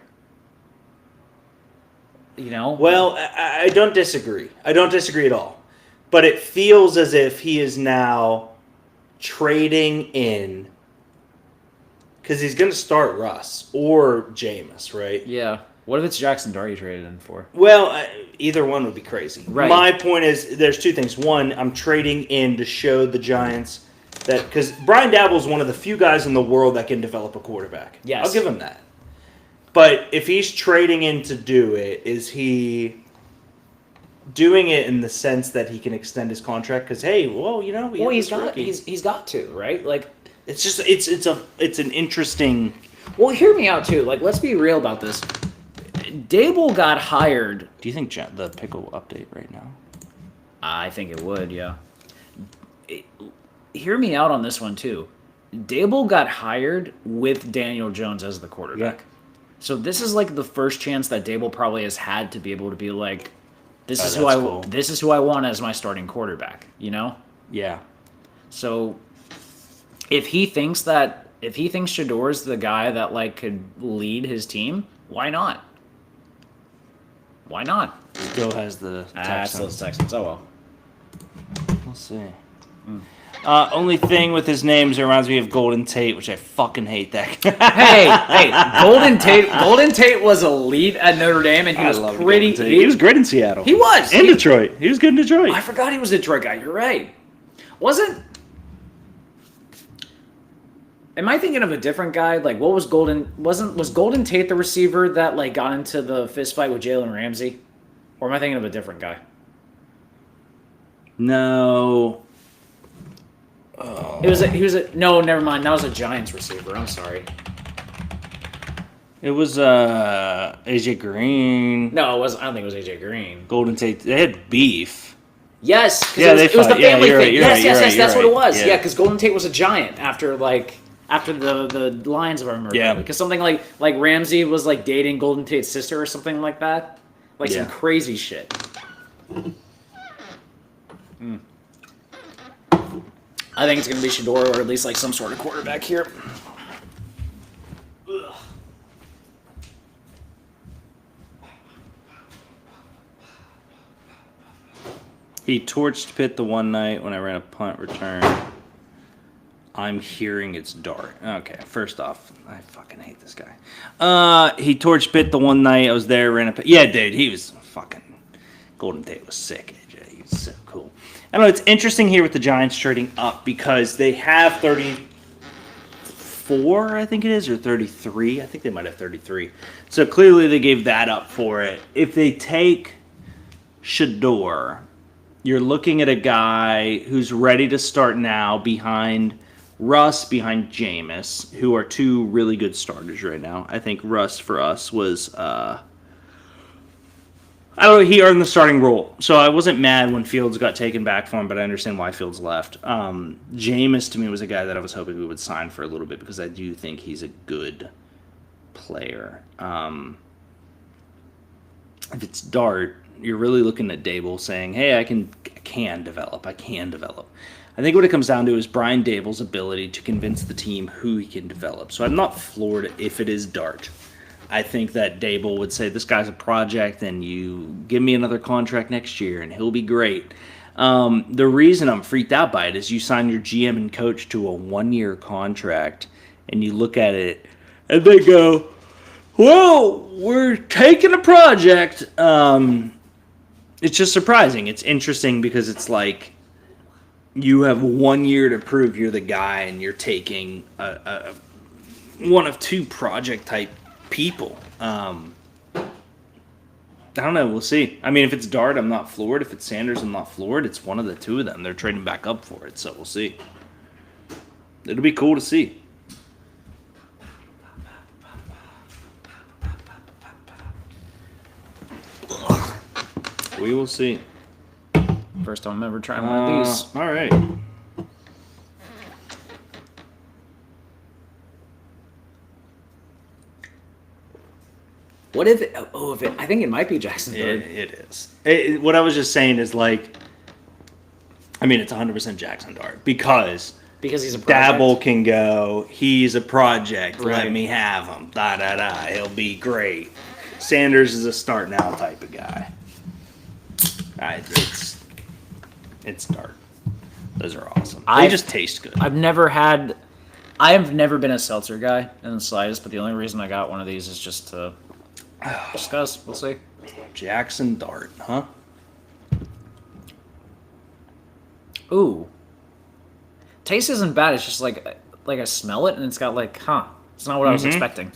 You know? Well, I don't disagree. I don't disagree at all. But it feels as if he is now trading in because he's going to start Russ or Jameis, right? Yeah. What if it's Jackson Dart you traded in for? Well, either one would be crazy. Right. My point is there's two things. One, I'm trading in to show the Giants that because Brian Dabble is one of the few guys in the world that can develop a quarterback. Yes. I'll give him that. But if he's trading in to do it, is he doing it in the sense that he can extend his contract? Because he's got to, right? Like it's just it's an interesting. Well, hear me out too. Like, let's be real about this. Dable got hired. Do you think the pick will update right now? I think it would, yeah. Hear me out on this one too. Dable got hired with Daniel Jones as the quarterback. Yeah. So this is like the first chance that Dable probably has had to be able to be like, this is who I want as my starting quarterback, you know? Yeah. So if he thinks Shador's the guy that like could lead his team, why not? Why not? Still has the Texans. Texans. Oh well. We'll see. Only thing with his names, it reminds me of Golden Tate, which I fucking hate that guy. hey, Golden Tate was elite at Notre Dame, and he was pretty. He was great in Seattle. He was. In Detroit. He was good in Detroit. I forgot he was a Detroit guy. You're right. Am I thinking of a different guy? Like, what was was Golden Tate the receiver that like got into the fist fight with Jalen Ramsey? Or am I thinking of a different guy? No. Oh. No, never mind. That was a Giants receiver. I'm sorry. It was AJ Green. No, it wasn't. I don't think it was AJ Green. Golden Tate. They had beef. Yes, yeah, it was the family thing. Yes, that's right. what it was. Yeah, because Golden Tate was a Giant after the Lions of America. Yeah, because something like Ramsey was like dating Golden Tate's sister or something like that. Like some crazy shit. I think it's going to be Shador or at least like some sort of quarterback here. Ugh. He torched Pitt the one night when I ran a punt return. I'm hearing it's Dart. Okay, first off, I fucking hate this guy. He torched Pitt the one night I was there, ran a punt. Yeah, dude, he was fucking... Golden Tate was sick, AJ. He was so cool. I don't know, it's interesting here with the Giants trading up because they have 34, I think it is, or 33. I think they might have 33. So clearly they gave that up for it. If they take Shador, you're looking at a guy who's ready to start now behind Russ, behind Jameis, who are two really good starters right now. I think Russ for us was... I don't know, he earned the starting role. So I wasn't mad when Fields got taken back for him, but I understand why Fields left. Jameis, to me, was a guy that I was hoping we would sign for a little bit because I do think he's a good player. if it's Dart, you're really looking at Dable saying, hey, I can develop. I think what it comes down to is Brian Dable's ability to convince the team who he can develop. So I'm not floored if it is Dart. I think that Dable would say, this guy's a project, and you give me another contract next year, and he'll be great. The reason I'm freaked out by it is you sign your GM and coach to a 1-year contract, and you look at it, and they go, well, we're taking a project. It's just surprising. It's interesting because it's like you have 1 year to prove you're the guy, and you're taking a one of two project-type people. I don't know. We'll see. I mean, if it's Dart, I'm not floored. If it's Sanders, I'm not floored. It's one of the two of them. They're trading back up for it, so we'll see. It'll be cool to see. We will see. First time I'm ever trying one of these. All right. What if it, I think it might be Jackson Dart. It is. What I was just saying is like, I mean, it's 100% Jackson Dart because he's a project. Dabble can go, he's a project, Right. let me have him, he'll be great. Sanders is a start now type of guy. It's Dart. Those are awesome. They just taste good. I have never been a seltzer guy in the slightest, but the only reason I got one of these is just to discuss. We'll see. Jackson Dart, huh? Ooh. Taste isn't bad. It's just like I smell it and it's got like, it's not what I was expecting.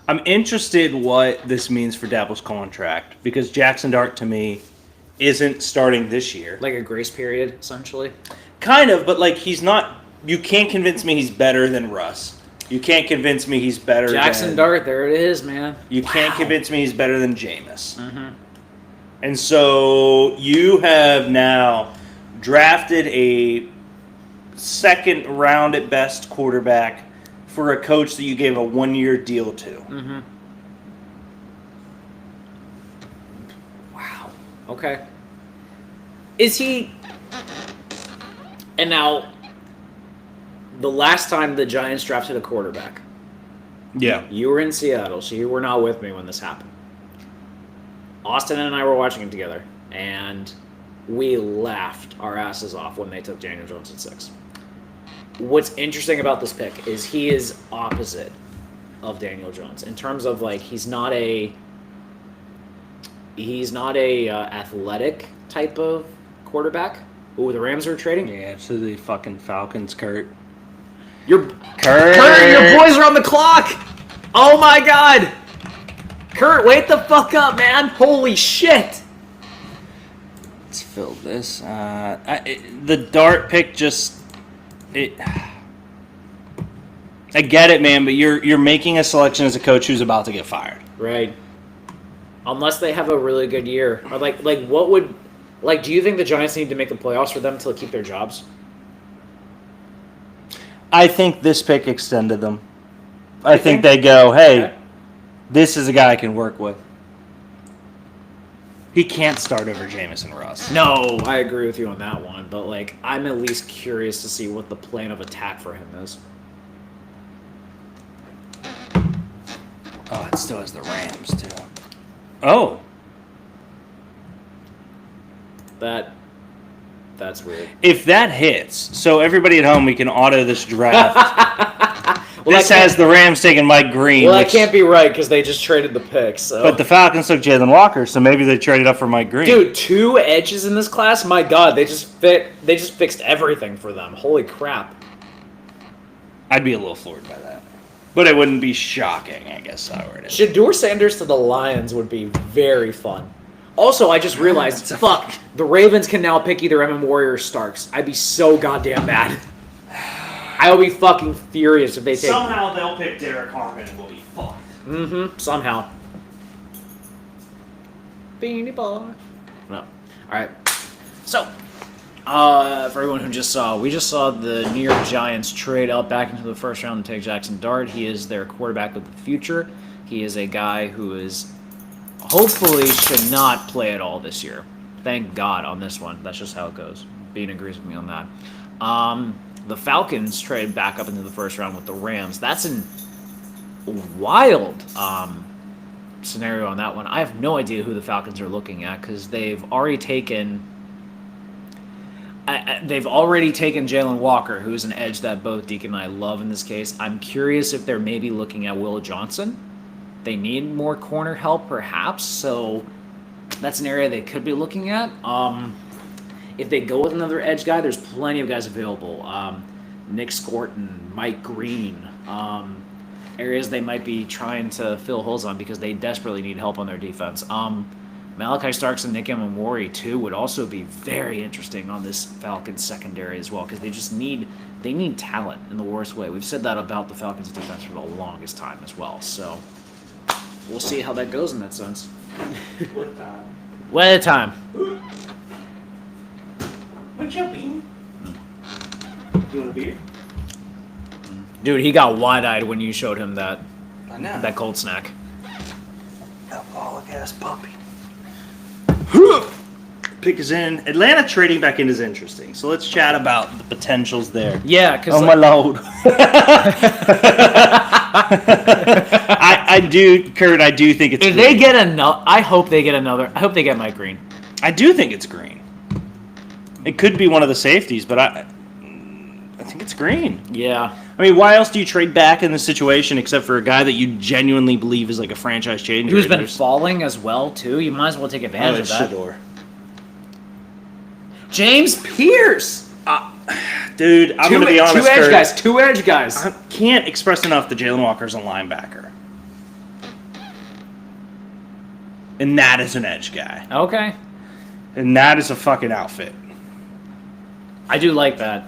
I'm interested what this means for Dabble's contract because Jackson Dart to me isn't starting this year. Like a grace period, essentially. Kind of, but like he's not. You can't convince me he's better than Russ. You can't convince me he's better Jackson Dart, there it is, man. You can't convince me he's better than Jameis. Mm-hmm. And so you have now drafted a second round at best quarterback for a coach that you gave a 1-year deal to. Mm-hmm. Wow. Okay. Is he... And now, the last time the Giants drafted a quarterback, Yeah. you were in Seattle, so you were not with me when this happened. Austin and I were watching it together, and we laughed our asses off when they took Daniel Jones at 6. What's interesting about this pick is he is opposite of Daniel Jones in terms of like he's not a athletic type of quarterback. Ooh, the Rams are trading. Yeah, to the fucking Falcons, Kurt. Kurt, your boys are on the clock. Oh my God, Kurt, wake the fuck up, man! Holy shit! Let's fill this. The Dart pick just. I get it, man, but you're making a selection as a coach who's about to get fired. Right. Unless they have a really good year, or like what would, like, do you think the Giants need to make the playoffs for them to keep their jobs? I think this pick extended them. I think they go, hey, Okay. This is a guy I can work with. He can't start over Jameis Russ. No, I agree with you on that one, but like I'm at least curious to see what the plan of attack for him is. Oh, it still has the Rams, too. Oh. That's weird. If that hits, so everybody at home, we can auto this draft. Well, this has the Rams taking Mike Green. Well, that can't be right because they just traded the pick. So. But the Falcons took Jalen Walker, so maybe they traded up for Mike Green. Dude, 2 edges in this class. My God, they just fixed everything for them. Holy crap! I'd be a little floored by that, but it wouldn't be shocking. I guess I would. Shedeur Sanders to the Lions would be very fun. Also, I just realized, the Ravens can now pick either MM Warrior or Starks. I'd be so goddamn mad. I would be fucking furious if they take... Somehow they'll pick Derek Harmon and we'll be fucked. Mm-hmm. Somehow. Beanie boy. No. All right. So, for everyone who just saw, we just saw the New York Giants trade up back into the first round to take Jackson Dart. He is their quarterback of the future. He is a guy who is hopefully should not play at all this year. Thank God on this one. That's just how it goes. Bean agrees with me on that. The Falcons trade back up into the first round with the Rams. That's a wild scenario on that one. I have no idea who the Falcons are looking at because they've already taken Jalen Walker, who's an edge that both Deacon and I love in this case. I'm curious if they're maybe looking at Will Johnson. They need more corner help, perhaps, so that's an area they could be looking at. If they go with another edge guy, there's plenty of guys available. Nick Scorton, Mike Green, areas they might be trying to fill holes on because they desperately need help on their defense. Malachi Starks and Nick Emamori, too, would also be very interesting on this Falcons secondary as well because they need talent in the worst way. We've said that about the Falcons defense for the longest time as well. So we'll see how that goes in that sense. One at a time. What's up, Bean? You want a beer? Dude, he got wide-eyed when you showed him that I know. that cold snack. Alcoholic ass puppy. Pick is in. Atlanta trading back in is interesting. So let's chat about the potentials there. Yeah, because Oh my lord. I do, Kurt. I do think it's. if green. they get another, I hope they get another. I hope they get Mike Green. I do think it's green. It could be one of the safeties, but I think it's green. Yeah. I mean, why else do you trade back in this situation except for a guy that you genuinely believe is like a franchise changer? Who's been falling as well, too. You might as well take advantage of that. Shador. James Pierce. Dude, I'm going to be honest, Kurt. Two edge guys. I can't express enough that Jalen Walker's a linebacker. And that is an edge guy. Okay. And that is a fucking outfit. I do like that.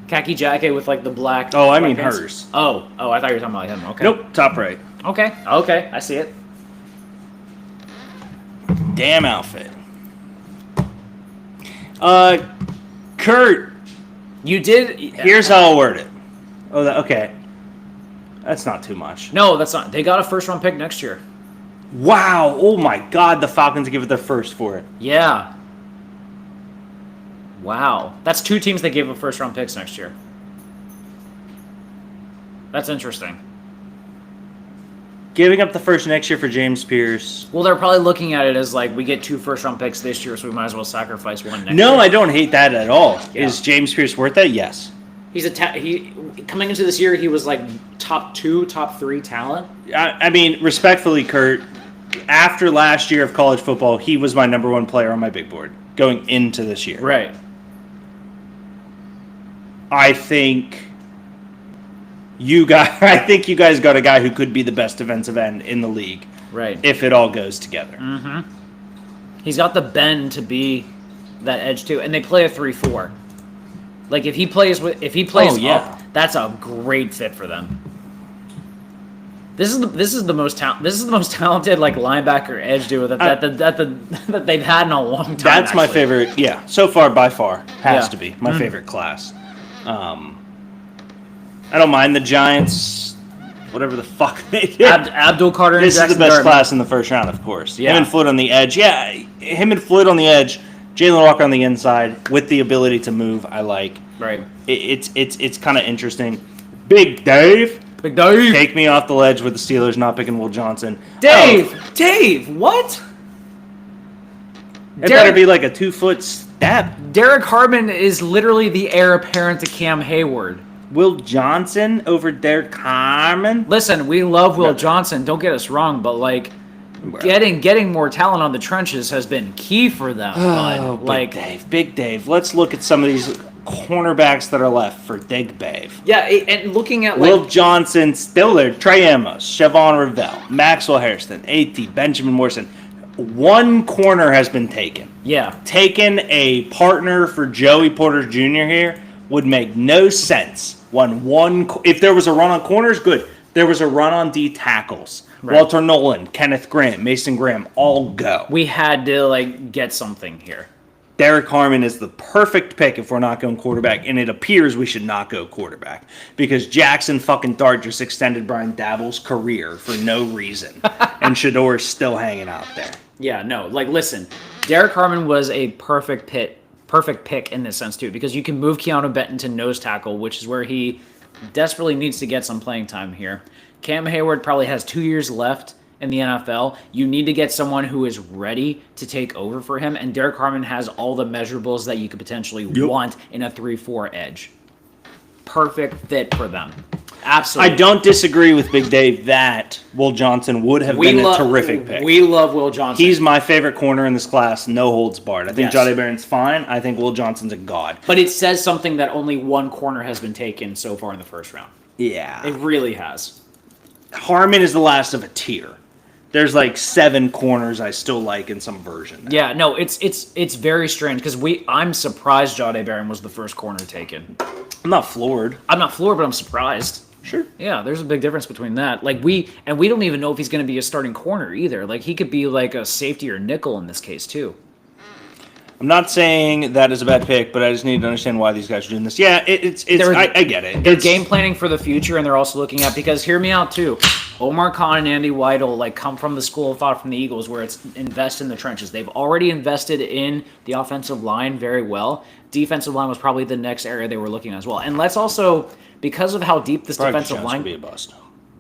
Khaki jacket with like the black. Oh, I mean black pants. hers. Oh, I thought you were talking about him. Okay. Nope, top right. Okay, I see it. Damn outfit. Kurt, You did. here's how I'll word it. Oh, okay. That's not too much. No, that's not. They got a first round pick next year. Wow. Oh my God, the Falcons give it their first for it. Yeah. Wow. That's two teams that gave up first round picks next year. That's interesting. Giving up the first next year for James Pierce. Well, they're probably looking at it as like we get two first round picks this year, so we might as well sacrifice one next year. No, I don't hate that at all. Yeah. Is James Pierce worth that? Yes. He's he coming into this year, he was like top 2, top 3 talent. I mean, respectfully, Kurt, after last year of college football, he was my number one player on my big board going into this year. Right. I think you guys got a guy who could be the best defensive end in the league Right. if it all goes together. He's got the bend to be that edge too, and they play a 3-4. Like if he plays Oh, yeah. up, that's a great fit for them. This is the most talented like linebacker edge duo that they've had in a long time. That's my actually. favorite. Yeah, so far by far has Yeah. to be my favorite class. I don't mind the Giants, whatever the fuck they did. Abdul Carter and This is Jackson the best Dart. class in the first round, of course. Yeah. Him and Floyd on the edge. Yeah, him and Floyd on the edge. Jalen Walker on the inside with the ability to move. I like. Right. It's kind of interesting. Big Dave, Big Dave. take me off the ledge with the Steelers not picking Will Johnson. Dave. Oh, Dave. What? it better be like a 2-foot step. Derek Harmon is literally the heir apparent to Cam Hayward. Will Johnson over Derek Harmon. Listen, we love Will No. Johnson. Don't get us wrong, but like getting more talent on the trenches has been key for them. Oh, but Big Dave. Let's look at some of these cornerbacks that are left for Big Dave. yeah, and looking at Will Johnson still there. Trey Amos, Siobhan Ravel, Maxwell Hairston, A.T., Benjamin Morrison. One corner has been taken. yeah, Taking a partner for Joey Porter Jr. here would make no sense. If there was a run on corners, good. There was a run on D tackles. Right. Walter Nolan, Kenneth Grant, Mason Graham, all go. we had to like get something here. Derek Harmon is the perfect pick if we're not going quarterback, and it appears we should not go quarterback because Jackson fucking Dart just extended Brian Dabble's career for no reason. And and Shador's still hanging out there. Yeah, no, like listen, Derek Harmon was a perfect pick in this sense too, because you can move Keanu Benton to nose tackle, which is where he desperately needs to get some playing time here. Cam Hayward probably has 2 years left in the NFL. You need to get someone who is ready to take over for him, and Derek Harmon has all the measurables that you could potentially want in a 3-4 edge. Perfect fit for them. Absolutely. I don't disagree with Big Dave that Will Johnson would have been a terrific pick. We love Will Johnson. He's my favorite corner in this class, no holds barred. I think Yes. Jahdae Barron's fine. I think Will Johnson's a god. But it says something that only one corner has been taken so far in the first round. Yeah. It really has. Harmon is the last of a tier. There's like 7 corners I still like in some version. Yeah, no, it's very strange because I'm surprised Jahdae Barron was the first corner taken. I'm not floored. I'm not floored, but I'm surprised. Sure. Yeah, there's a big difference between that. Like we don't even know if he's going to be a starting corner either. Like he could be like a safety or nickel in this case too. I'm not saying that is a bad pick, but I just need to understand why these guys are doing this. Yeah, I get it. They're game planning for the future, and they're also looking at, because hear me out too. Omar Khan and Andy Weidel like come from the school of thought from the Eagles, where it's invest in the trenches. They've already invested in the offensive line very well. Defensive line was probably the next area they were looking at as well. And let's also, because of how deep this defensive line be a bust.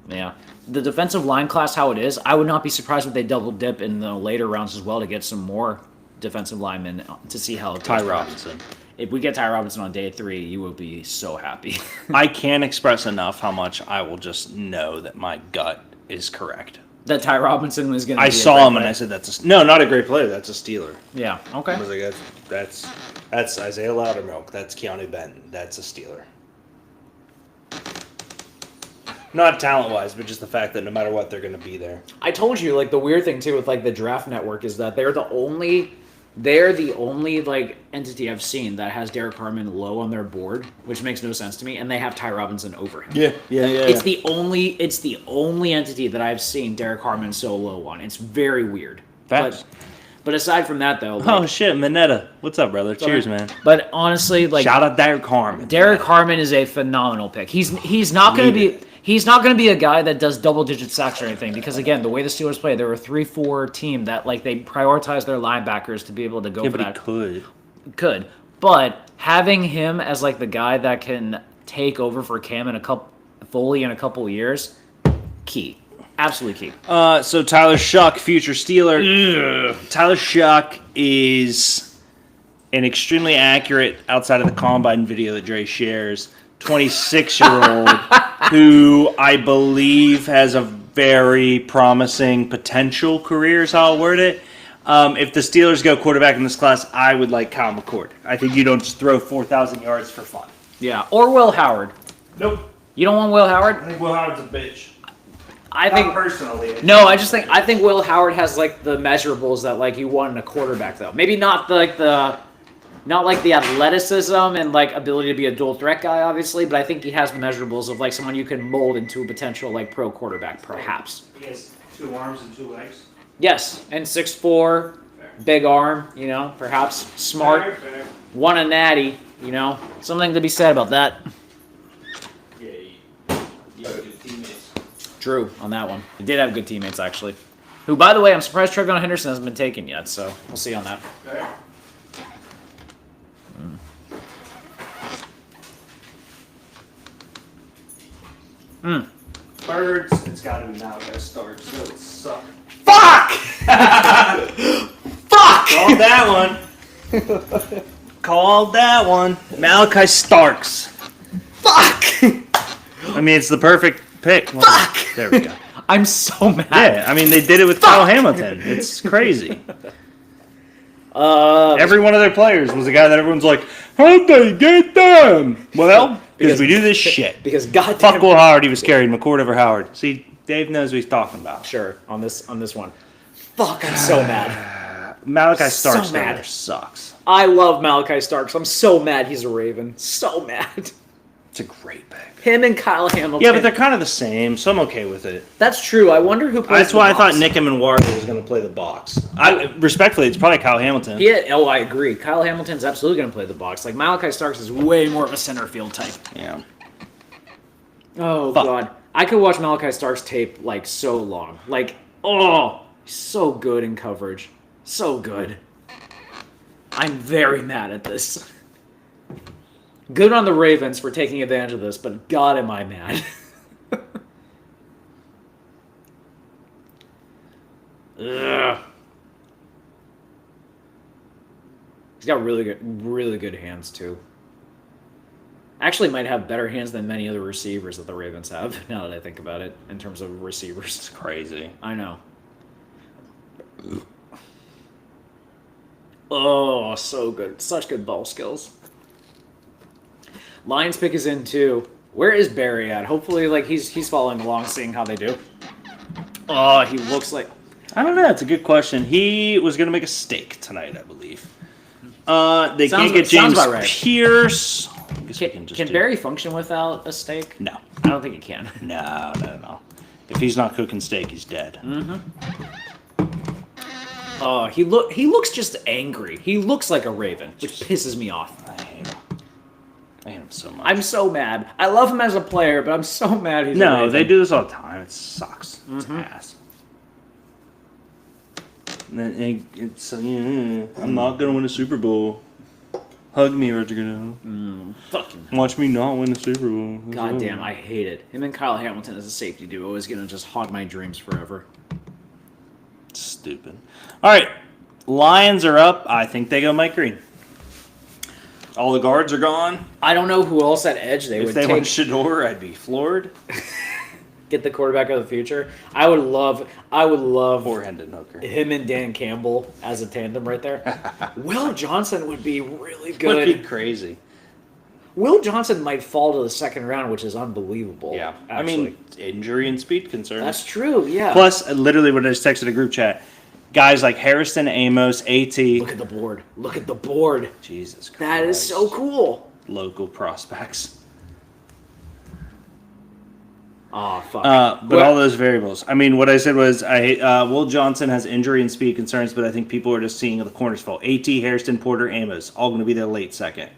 Yeah. The defensive line class, how it is, I would not be surprised if they double dip in the later rounds as well to get some more defensive linemen to see how it Ty goes. Robinson. If we get Ty Robinson on day 3, you will be so happy. I can't express enough how much I will just know that my gut is correct. That Ty Robinson was going to be I saw him and I said, no, not a great player. That's a Steeler. Yeah, okay. I was like, that's Isaiah Loudermilk. That's Keanu Benton. That's a Steeler. Not talent-wise, but just the fact that no matter what, they're going to be there. I told you, like, the weird thing, too, with, like, the Draft Network is that they're the only like entity I've seen that has Derek Harmon low on their board, which makes no sense to me, and they have Ty Robinson over him. Yeah. It's the only entity that I've seen Derek Harmon so low on. It's very weird. Facts. But aside from that, though, Oh shit, Mineta. What's up, brother? Cheers, man. But honestly, like, Shout out Derek Harmon. Derek Harmon is a phenomenal pick. He's not going to be a guy that does double-digit sacks or anything, because again, the way the Steelers play, they're a 3-4 team that like they prioritize their linebackers to be able to go for that. Could. But having him as like the guy that can take over for Cam fully in a couple years, key. Absolutely key. So Tyler Shuck, future Steeler. Tyler Shuck is an extremely accurate, outside of the combine video that Dre shares, 26-year-old who I believe has a very promising potential career, is how I'll word it. If the Steelers go quarterback in this class, I would like Kyle McCord. I think you don't just throw 4,000 yards for fun. Yeah. Or Will Howard. Nope. You don't want Will Howard? I think Will Howard's a bitch. I think personally. No, I think Will Howard has like the measurables that like you want in a quarterback though. Maybe not the athleticism and like ability to be a dual threat guy, obviously, but I think he has the measurables of like someone you can mold into a potential like pro quarterback, perhaps. He has 2 arms and 2 legs. Yes, and 6'4", big arm, perhaps smart, won a natty, something to be said about that. Yeah, you have good teammates. True on that one. He did have good teammates actually. Who, by the way, I'm surprised Trevion Henderson hasn't been taken yet, so we'll see on that. Okay. Birds, it's gotta be Malachi Starks. That would suck. Fuck! Fuck! Called that one. Called that one. Malachi Starks. Fuck! I mean, it's the perfect pick. Fuck! There we go. I'm so mad. Yeah, I mean, they did it with Kyle Hamilton. It's crazy. Uh, Every one of their players was a guy that everyone's like, how'd they get them? Well, because we do this shit. Because goddamn. Fuck Will Howard, he was carried. McCord over Howard. See, Dave knows what he's talking about. Sure, on this one. Fuck, I'm so mad. Malachi Starks So mad. there sucks. I love Malachi Starks. I'm so mad he's a Raven. So mad. It's a great pick. Him and Kyle Hamilton. Yeah, but they're kind of the same, so I'm okay with it. That's true. I wonder who plays That's the why I box. thought Nick Emenwardi was going to play the box. Respectfully, it's probably Kyle Hamilton. Yeah, I agree. Kyle Hamilton's absolutely going to play the box. Like, Malachi Starks is way more of a center field type. Yeah. Oh, Fuck. God. I could watch Malachi Starks tape, like, so long. Like, Oh, he's so good in coverage. So good. I'm very mad at this. Good on the Ravens for taking advantage of this, but God, am I mad. Ugh. He's got really good hands too. Actually, might have better hands than many of the receivers that the Ravens have. Now that I think about it, in terms of receivers, It's crazy. I know. Oh, so good! Such good ball skills. Lions pick is in too. Where is Barry at? Hopefully, like he's following along, seeing how they do. Oh, he looks like. I don't know. It's a good question. He was going to make a steak tonight, I believe. They can't get sounds James about right. Pierce. I guess we just Can do- Barry function without a steak? No. I don't think he can. No. If he's not cooking steak, he's dead. Oh, he looks just angry. He looks like a Raven, which pisses me off. I hate him. I hate him so much. I'm so mad. I love him as a player, but I'm so mad he's a No, Raven. they do this all the time. It sucks. It's ass. And then it's I'm not gonna win a Super Bowl. Hug me, Roger Goodell. Fucking Watch me not win the Super Bowl. God damn, I hate it. Him and Kyle Hamilton as a safety duo is gonna just haunt my dreams forever. Stupid. All right, Lions are up. I think they go Mike Green. All the guards are gone. I don't know who else at edge they If would they take. went Shador, I'd be floored. Get the quarterback of the future. I would love Or Hendon Hooker. him and Dan Campbell as a tandem right there. Will Johnson would be really Would good. be crazy. Will Johnson might fall to the second round, which is unbelievable. Yeah. actually. I mean, injury and speed concerns. that's true. Yeah. Plus, literally, what I just texted a group chat, guys like Harrison, Amos, AT. look at the board. Look at the board. Jesus Christ. That is so cool. Local prospects. Oh fuck. But Well, all those variables. I mean, what I said was, Will Johnson has injury and speed concerns, but I think people are just seeing the corners fall. AT, Harrison, Porter, Amos, all going to be there late second.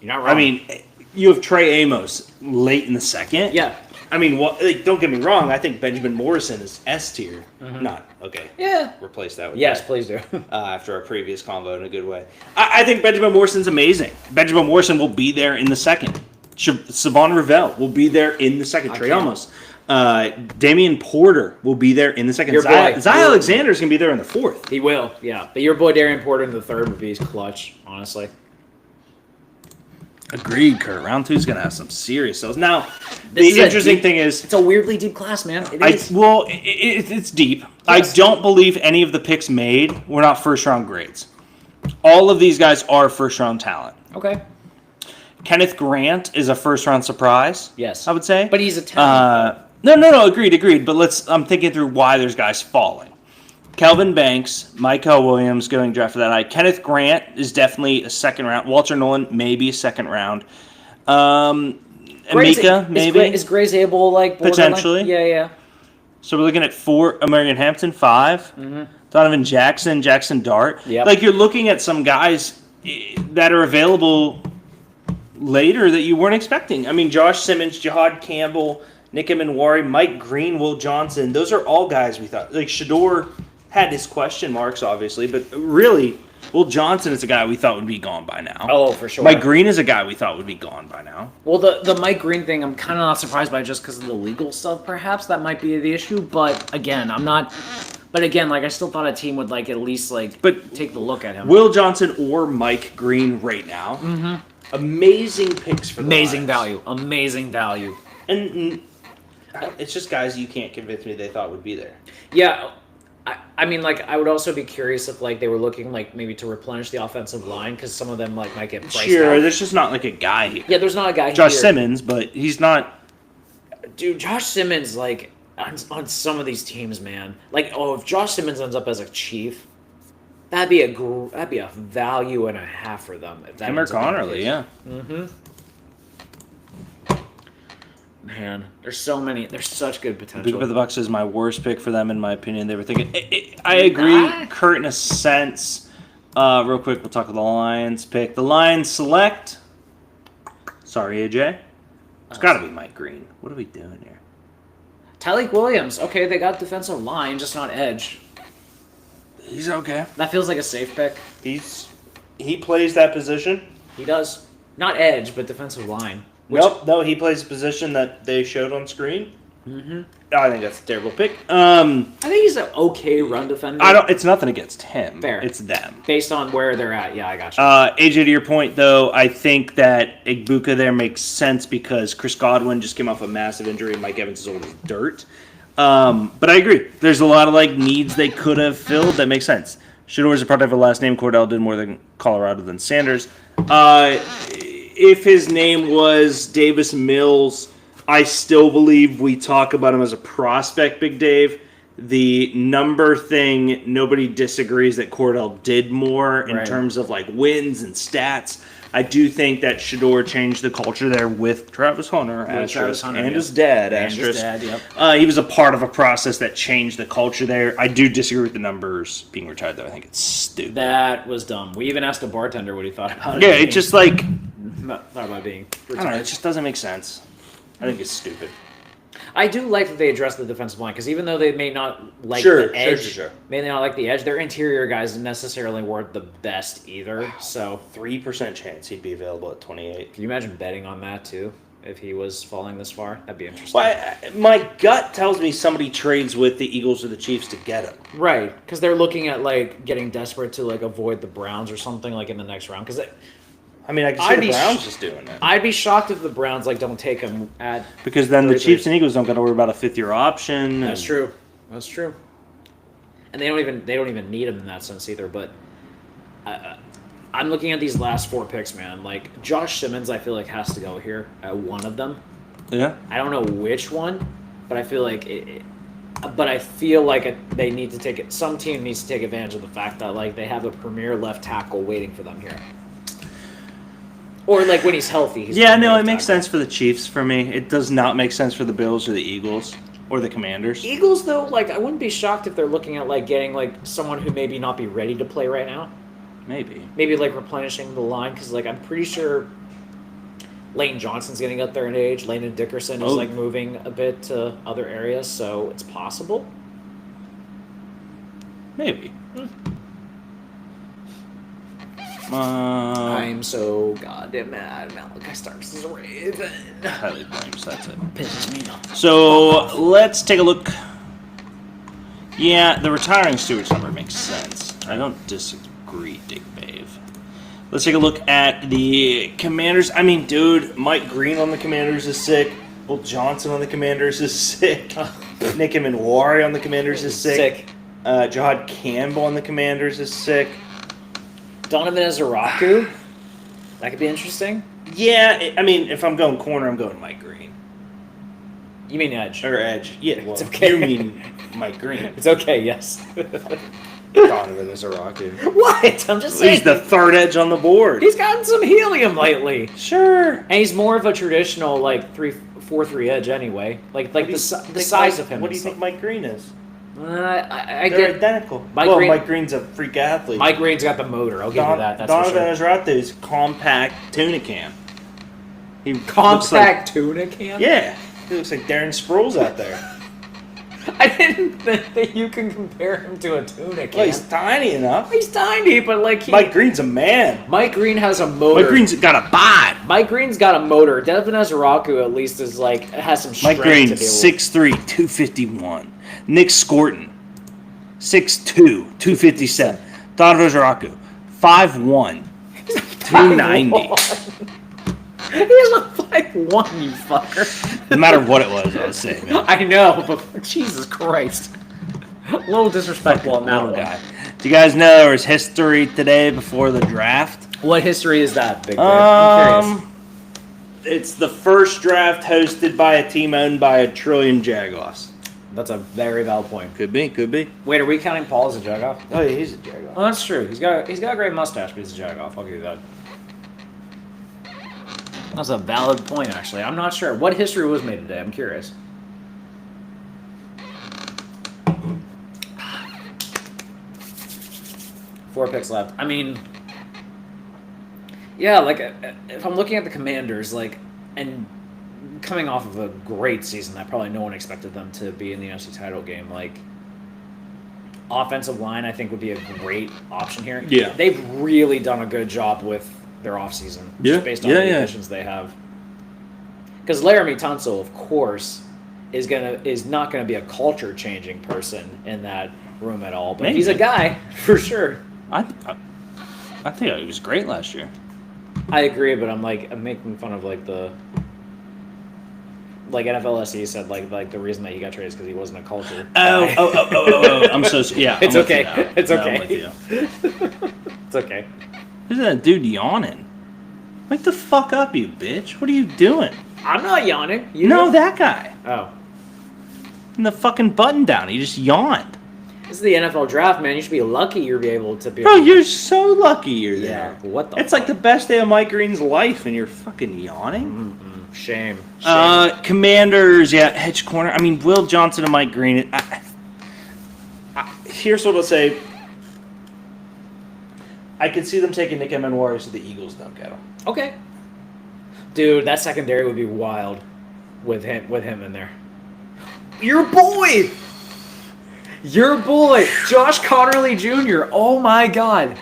you're not wrong. I mean, you have Trey Amos late in the second. yeah. I mean, don't get me wrong. I think Benjamin Morrison is S tier. Not okay. Yeah. Replace that with Yes, that. please do. After our previous convo in a good way. I think Benjamin Morrison's amazing. Benjamin Morrison will be there in the second. Savon Ravel will be there in the second. Trey can't. Amos. Damian Porter will be there in the second. Your boy. Zay Alexander's going to be there in the fourth. He will. Yeah. But your boy Darian Porter in the third would be clutch. Honestly. Agreed, Kurt. Round 2 is going to have some serious sales. Now, This is the a interesting deep- thing is... It's a weirdly deep class, man. It is. It's deep. Yes. I don't believe any of the picks made were not first-round grades. All of these guys are first-round talent. Okay. Kenneth Grant is a first-round surprise. Yes. I would say. But he's a talent. No. Agreed. But I'm thinking through why there's guys falling. Kelvin Banks, Michael Williams going drafted that high. Kenneth Grant is definitely a second round. Walter Nolan, maybe a second round. Emeka, maybe. Is Gray's able, like, borderline? Potentially. Yeah. So we're looking at 4, American Hampton, 5. Donovan Jackson, Jackson Dart. Yep. Like, you're looking at some guys that are available later that you weren't expecting. I mean, Josh Simmons, Jihad Campbell, Nick Emanwari, Mike Green, Will Johnson. Those are all guys we thought. Like, Shador had his question marks, obviously, but really, Will Johnson is a guy we thought would be gone by now. Oh, for sure. Mike Green is a guy we thought would be gone by now. Well, the Mike Green thing, I'm kind of not surprised by just because of the legal stuff, perhaps. That might be the issue. But, again, I'm not... But, again, like, I still thought a team would, like, at least, like, take the look at him. Will Johnson or Mike Green right now. Amazing picks for the Amazing Lions. value. Amazing value. And it's just guys you can't convince me they thought would be there. Yeah, I mean, like, I would also be curious if, like, they were looking, like, maybe to replenish the offensive line because some of them, like, might get priced Sure, out. there's just not like a guy here. Yeah, there's not a guy Josh here. Simmons, but he's not. Dude, Josh Simmons, like, on some of these teams, man. Like, if Josh Simmons ends up as a Chief, that'd be a value and a half for them. If that Him or ends up being the Connerly, case. yeah. Man, there's so many. There's such good Big potential. for the Bucks is my worst pick for them, in my opinion. They were thinking. I agree, Kurt, in a sense. Real quick, we'll talk about the Lions pick. The Lions select. Sorry, AJ. It's got to be Mike Green. What are we doing here? Tyleek Williams. Okay, they got defensive line, just not edge. He's okay. That feels like a safe pick. He plays that position. He does. Not edge, but defensive line. No, he plays the position that they showed on screen. Mm-hmm. I think that's a terrible pick. I think he's an okay run defender. It's nothing against him. Fair. It's them. Based on where they're at. Yeah, I got you. AJ, to your point, though, I think that Igbuka there makes sense because Chris Godwin just came off a massive injury and Mike Evans is old as dirt. But I agree. There's a lot of needs they could have filled that makes sense. Shador is a product of a last name. Cordell did more than Colorado than Sanders. If his name was Davis Mills, I still believe we talk about him as a prospect, Big Dave. The number thing, nobody disagrees that Cordell did more in terms of wins and stats. I do think that Shador changed the culture there with Travis Hunter, and his dad, yep. He was a part of a process that changed the culture there. I do disagree with the numbers being retired, though. I think it's stupid. That was dumb. We even asked a bartender what he thought about it. Yeah, it's just thought about being retired. I don't know, it just doesn't make sense. I think it's stupid. I do like that they address the defensive line because even though they may not like the edge, may not like the edge, their interior guys necessarily weren't the best either. So 3% chance he'd be available at 28. Can you imagine betting on that too? If he was falling this far, that'd be interesting. Well, my gut tells me somebody trades with the Eagles or the Chiefs to get him. Right, because they're looking at getting desperate to avoid the Browns or something in the next round. Because I can see the Browns just doing that. I'd be shocked if the Browns don't take him at because then the Chiefs and Eagles don't got to worry about a fifth-year option. That's true. That's true. And they don't even need him in that sense either. But I'm looking at these last 4 picks, man. Josh Simmons, I feel has to go here at one of them. Yeah. I don't know which one, but I feel they need to take it. Some team needs to take advantage of the fact that they have a premier left tackle waiting for them here. Or when he's healthy. It makes sense for the Chiefs for me. It does not make sense for the Bills or the Eagles or the Commanders. Eagles, though, I wouldn't be shocked if they're looking at getting someone who maybe not be ready to play right now. Maybe Replenishing the line because I'm pretty sure Lane Johnson's getting up there in age. Landon Dickerson is moving a bit to other areas, so it's possible. Maybe. I'm so goddamn mad. Malachi Starks is a Raven. Highly blames, that's it. Pisses me off. So let's take a look. Yeah, the retiring Stewart's number makes sense. I don't disagree, Dick Bave. Let's take a look at the Commanders. Dude, Mike Green on the Commanders is sick. Will Johnson on the Commanders is sick. Nick Emenwari on the Commanders is sick. Jahad Campbell on the Commanders is sick. Donovan Ezeraku. That could be interesting. Yeah, if I'm going corner, I'm going Mike Green. You mean edge? Or edge. Yeah, well, it's okay. You mean Mike Green. It's okay, yes. Donovan Ezeraku. What? I'm just saying. He's the third edge on the board. He's gotten some helium lately. Sure. And he's more of a traditional 4-3 edge anyway. The size of him. What do you think Mike Green is? They're They're identical. Mike Green's a freak athlete. Mike Green's got the motor. I'll give you that. That's Donovan for sure. Ezeraku is compact tuna can. He compact tuna can? Yeah. He looks like Darren Sproles out there. I didn't think that you can compare him to a tuna can. Well, he's tiny enough. He's tiny, but Mike Green's a man. Mike Green has a motor. Mike Green's got a bod. Mike Green's got a motor. Devin Ezeraku at least is has some strength. Mike Green, 6'3", 251. Nick Scorton, 6'2", 257. Donovan Ezeraku, 5'1", 290. He looked 5'1", you fucker. No matter what it was, I was saying. Man. I know, but Jesus Christ. A little disrespectful on that guy. Do you guys know there was history today before the draft? What history is that, Big Bear? I'm curious. It's the first draft hosted by a team owned by $1 trillion Jaguars. That's a very valid point. Could be. Wait, are we counting Paul as a Jagoff? Oh yeah, he's a Jagoff. Well, that's true. He's got a great mustache, but he's a Jagoff. I'll give you that. That's a valid point, actually. I'm not sure. What history was made today? I'm curious. Four picks left. Yeah, if I'm looking at the Commanders, and coming off of a great season that probably no one expected them to be in the NFC title game. Like, offensive line, I think, would be a great option here. Yeah. They've really done a good job with their offseason, Yeah. just based on Yeah, the yeah. additions they have. Because Laramie Tunsil, of course, is not gonna be a culture changing person in that room at all. But Maybe. he's a guy for sure. I think he was great last year. I agree, but I'm making fun of the NFL SE said like the reason that he got traded is because he wasn't a culture. Oh. I'm so yeah. It's I'm with okay. you now. It's No, okay. I'm with you. It's okay. Who's that dude yawning? Wake the fuck up, you bitch! What are you doing? I'm not yawning. You No, know? that guy. Oh, And the fucking button down. He just yawned. this is the NFL draft, man. You should be lucky you'll be able to be. Bro, you're so lucky you're Yeah. there. What the? It's like the best day of Mike Green's life, and you're fucking yawning. Shame. Commanders, yeah, hedge corner. I mean, Will Johnson and Mike Green. Here's what I'll say. I could see them taking Nick Emenwari so the Eagles don't get him. Okay. Dude, that secondary would be wild with him in there. Your boy! Your boy! Josh Connerly Jr. Oh my god.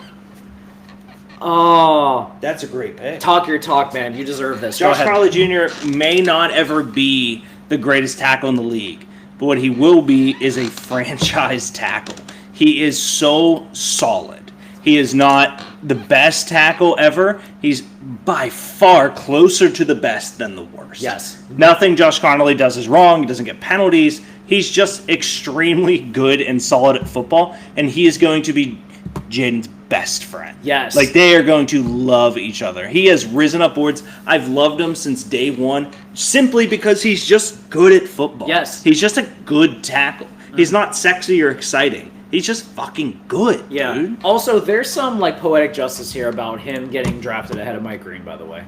Oh. That's a great pick. Talk your talk, man. You deserve this. Josh Go ahead. Connerly Jr. may not ever be the greatest tackle in the league, but what he will be is a franchise tackle. He is so solid. He is not the best tackle ever. He's by far closer to the best than the worst. Yes. Nothing Josh Connerly does is wrong. He doesn't get penalties. He's just extremely good and solid at football, and he is going to be Jaden's best friend. Yes. Like, they are going to love each other. He has risen up boards. I've loved him since day one simply because he's just good at football. Yes. He's just a good tackle. He's not sexy or exciting. He's just fucking good, Yeah. dude. Also, there's some poetic justice here about him getting drafted ahead of Mike Green, by the way.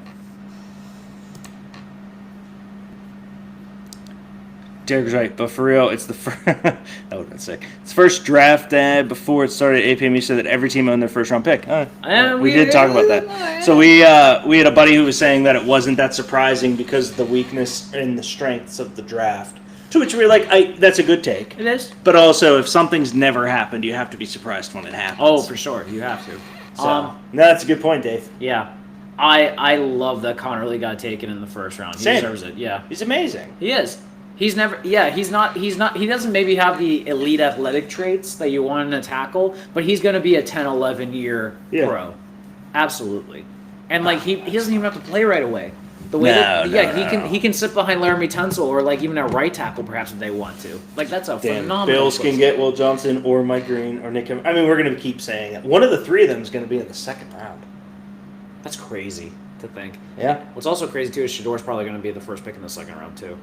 Derek's right, but for real, it's the first. That would have been sick. It's the first draft before it started. APME said that every team owned their first round pick. We did talk about that. So we had a buddy who was saying that it wasn't that surprising because of the weakness and the strengths of the draft. To which we're like, that's a good take. It is. But also, if something's never happened, you have to be surprised when it happens. Oh, for sure. You have to. So, no, that's a good point, Dave. Yeah. I love that Connerly got taken in the first round. He Same. deserves it. Yeah. He's amazing. He is. He's never. Yeah. He doesn't maybe have the elite athletic traits that you want in a tackle, but he's going to be a 10, 11 year Yeah. pro. Absolutely. And he doesn't even have to play right away. The way he can sit behind Laramie Tunsil or even at right tackle perhaps if they want to. That's a Damn, phenomenal. Bills can place. get Will Johnson or Mike Green or Nick. I mean, we're going to keep saying it. One of the three of them is going to be in the second round. That's crazy to think. Yeah. What's also crazy too is Shador's probably going to be the first pick in the second round too.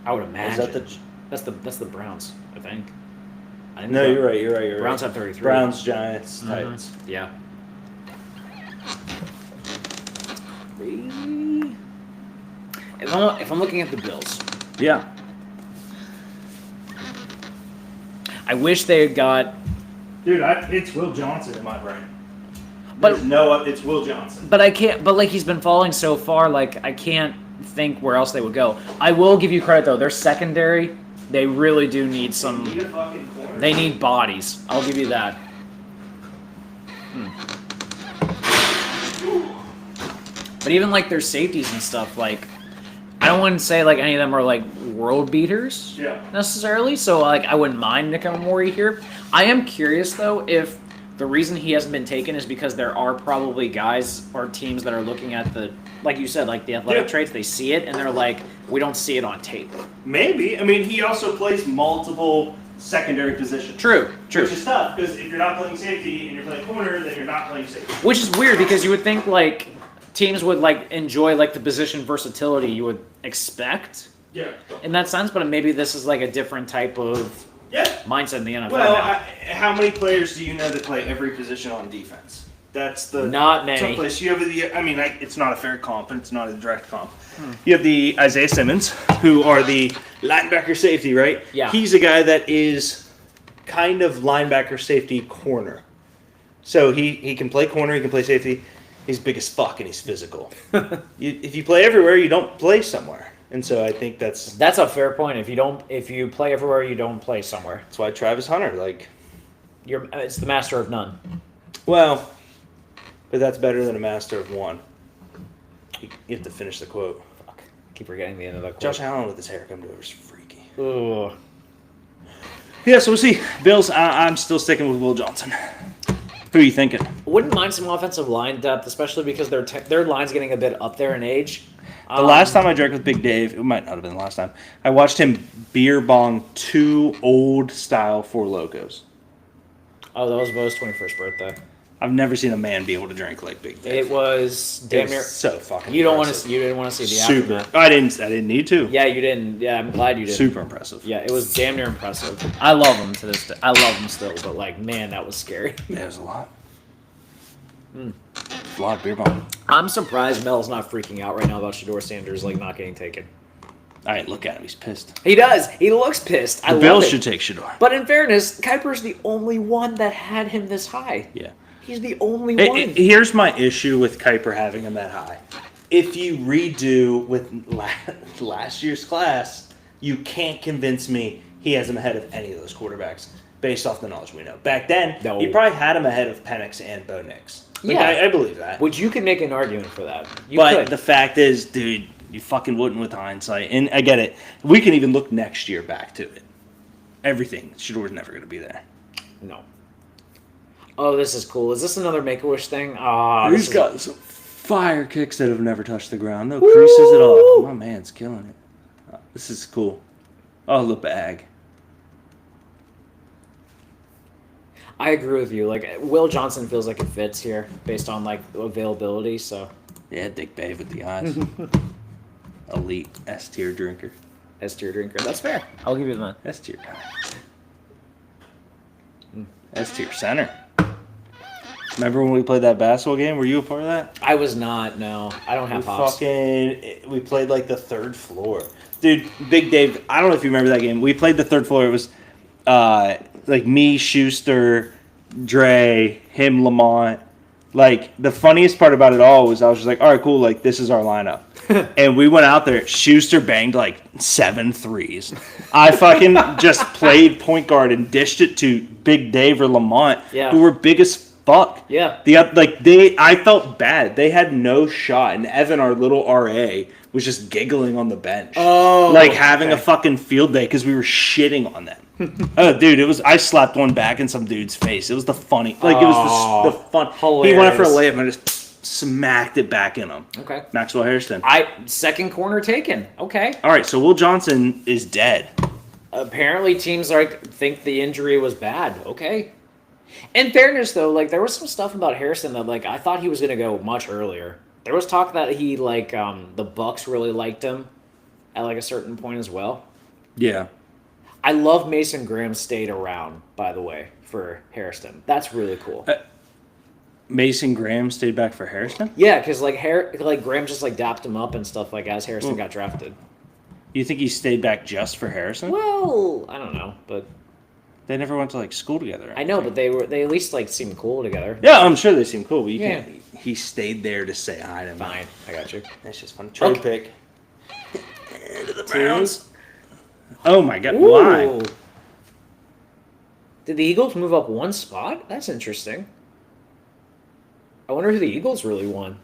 I would imagine. Is that That's the Browns, I think. No, you're right. You're right. Browns have 33. Browns, Giants, Titans. Yeah. If I'm looking at the Bills, Yeah. I wish they had got. Dude, it's Will Johnson in my brain. But it's Will Johnson. But I can't. But he's been falling so far. I can't think where else they would go. I will give you credit though. Their secondary, they really do need some. Need a fucking corner. They need bodies. I'll give you that. But even their safeties and stuff, I don't want to say any of them are world beaters Yeah. necessarily. So I wouldn't mind Nick Emenwari here. I am curious though if the reason he hasn't been taken is because there are probably guys or teams that are looking at the, like you said, the athletic Yeah. traits. They see it and they're like, we don't see it on tape. Maybe. I mean, he also plays multiple secondary positions. True. Which is tough because if you're not playing safety and you're playing corner, then you're not playing safety. Which is weird because you would think teams would enjoy the position versatility you would expect Yeah. in that sense, but maybe this is a different type of Yeah. mindset in the NFL. Well, now. how many players do you know that play every position on defense? That's the Not many. tough place. You have it's not a fair comp and it's not a direct comp. You have the Isaiah Simmons, who are the linebacker safety, right? Yeah. He's a guy that is kind of linebacker safety corner. So he can play corner, he can play safety. He's big as fuck and he's physical. If you play everywhere, you don't play somewhere. And so I think that's a fair point. If you play everywhere, you don't play somewhere. that's why Travis Hunter, like, It's the master of none. well, but that's better than a master of one. You have to finish the quote. Fuck. Keep forgetting the end of that quote. Josh Allen with his hair come to over is freaky. Ugh. Yeah, so we'll see. Bills, I'm still sticking with Will Johnson. Who are you thinking? Wouldn't mind some offensive line depth, especially because their line's getting a bit up there in age. The last time I drank with Big Dave, it might not have been the last time, I watched him beer bong 2 old style Four Locos. Oh, that was Bo's 21st birthday. I've never seen a man be able to drink like Big Dave. It was damn near. So fucking You impressive. didn't want to see the Super. aftermath. I didn't need to. Yeah, you didn't. Yeah, I'm glad you did. Super impressive. Yeah, it was damn near impressive. I love him to this day. I love him still, but like, man, that was scary. Yeah, it was a lot. A lot of beer bong. I'm surprised Mel's not freaking out right now about Shador Sanders like not getting taken. All right, look at him. He's pissed. He does. He looks pissed. I The love Bills it. should take Shador. But in fairness, Kuiper's the only one that had him this high. Yeah. He's the only one. Here's my issue with Kuiper having him that high. If you redo with last year's class, you can't convince me he has him ahead of any of those quarterbacks based off the knowledge we know. Back then, No. he probably had him ahead of Penix and Bo Nix. Like, Yeah. I believe that. Which you can make an argument for that. You But could. the fact is, dude, you fucking wouldn't with hindsight. And I get it. We can even look next year back to it. Everything. Shador's never going to be there. No. Oh, this is cool. Is this another Make-A-Wish thing? Ah, He's got some fire kicks that have never touched the ground. No creases at all. My man's killing it. Oh, this is cool. Oh, the bag. I agree with you. Like, Will Johnson feels like it fits here based on, like, availability, so. Yeah, Dick Dave with the eyes. Elite S tier drinker. S-tier drinker. That's fair. I'll give you that. S tier guy. S tier center. Remember when we played that basketball game? Were you a part of that? I was not, no. I don't have hops. We played like the third floor. Dude, Big Dave, I don't know if you remember that game. We played the third floor. It was like me, Schuster, Dre, him, Lamont. Like, the funniest part about it all was I was just like, all right, cool, like, this is our lineup. And we went out there. Schuster banged like 7 threes. I fucking just played point guard and dished it to Big Dave or Lamont, Yeah. who were big as fuck. Yeah. I felt bad. They had no shot, and Evan, our little RA, was just giggling on the bench, Oh, like having a okay. fucking field day because we were shitting on them. Oh, dude, it was. I slapped one back in some dude's face. It was the funny, like it was the fun. He went for a Hilarious. layup and I just smacked it back in him. Okay. Maxwell Hairston. Second corner taken. Okay. All right, so Will Johnson is dead. Apparently teams think the injury was bad. Okay. In fairness, though, like, there was some stuff about Harrison that, like, I thought he was going to go much earlier. There was talk that he, like, the Bucks really liked him at, like, a certain point as well. Yeah. I love Mason Graham stayed around, by the way, for Harrison. That's really cool. Mason Graham stayed back for Hairston. Yeah, because, like, Graham just, like, dapped him up and stuff, like, as Harrison got drafted. You think he stayed back just for Harrison? Well, I don't know, but They never went to like school together. I know, but they at least, like, seemed cool together. Yeah, I'm sure they seem cool, but you Yeah. can't. He stayed there to say hi to him. Fine, I got you. That's just fun. Trade Okay. pick. To the Browns. Oh my god! Why? Ooh. Did the Eagles move up one spot? That's interesting. I wonder who the Eagles really won.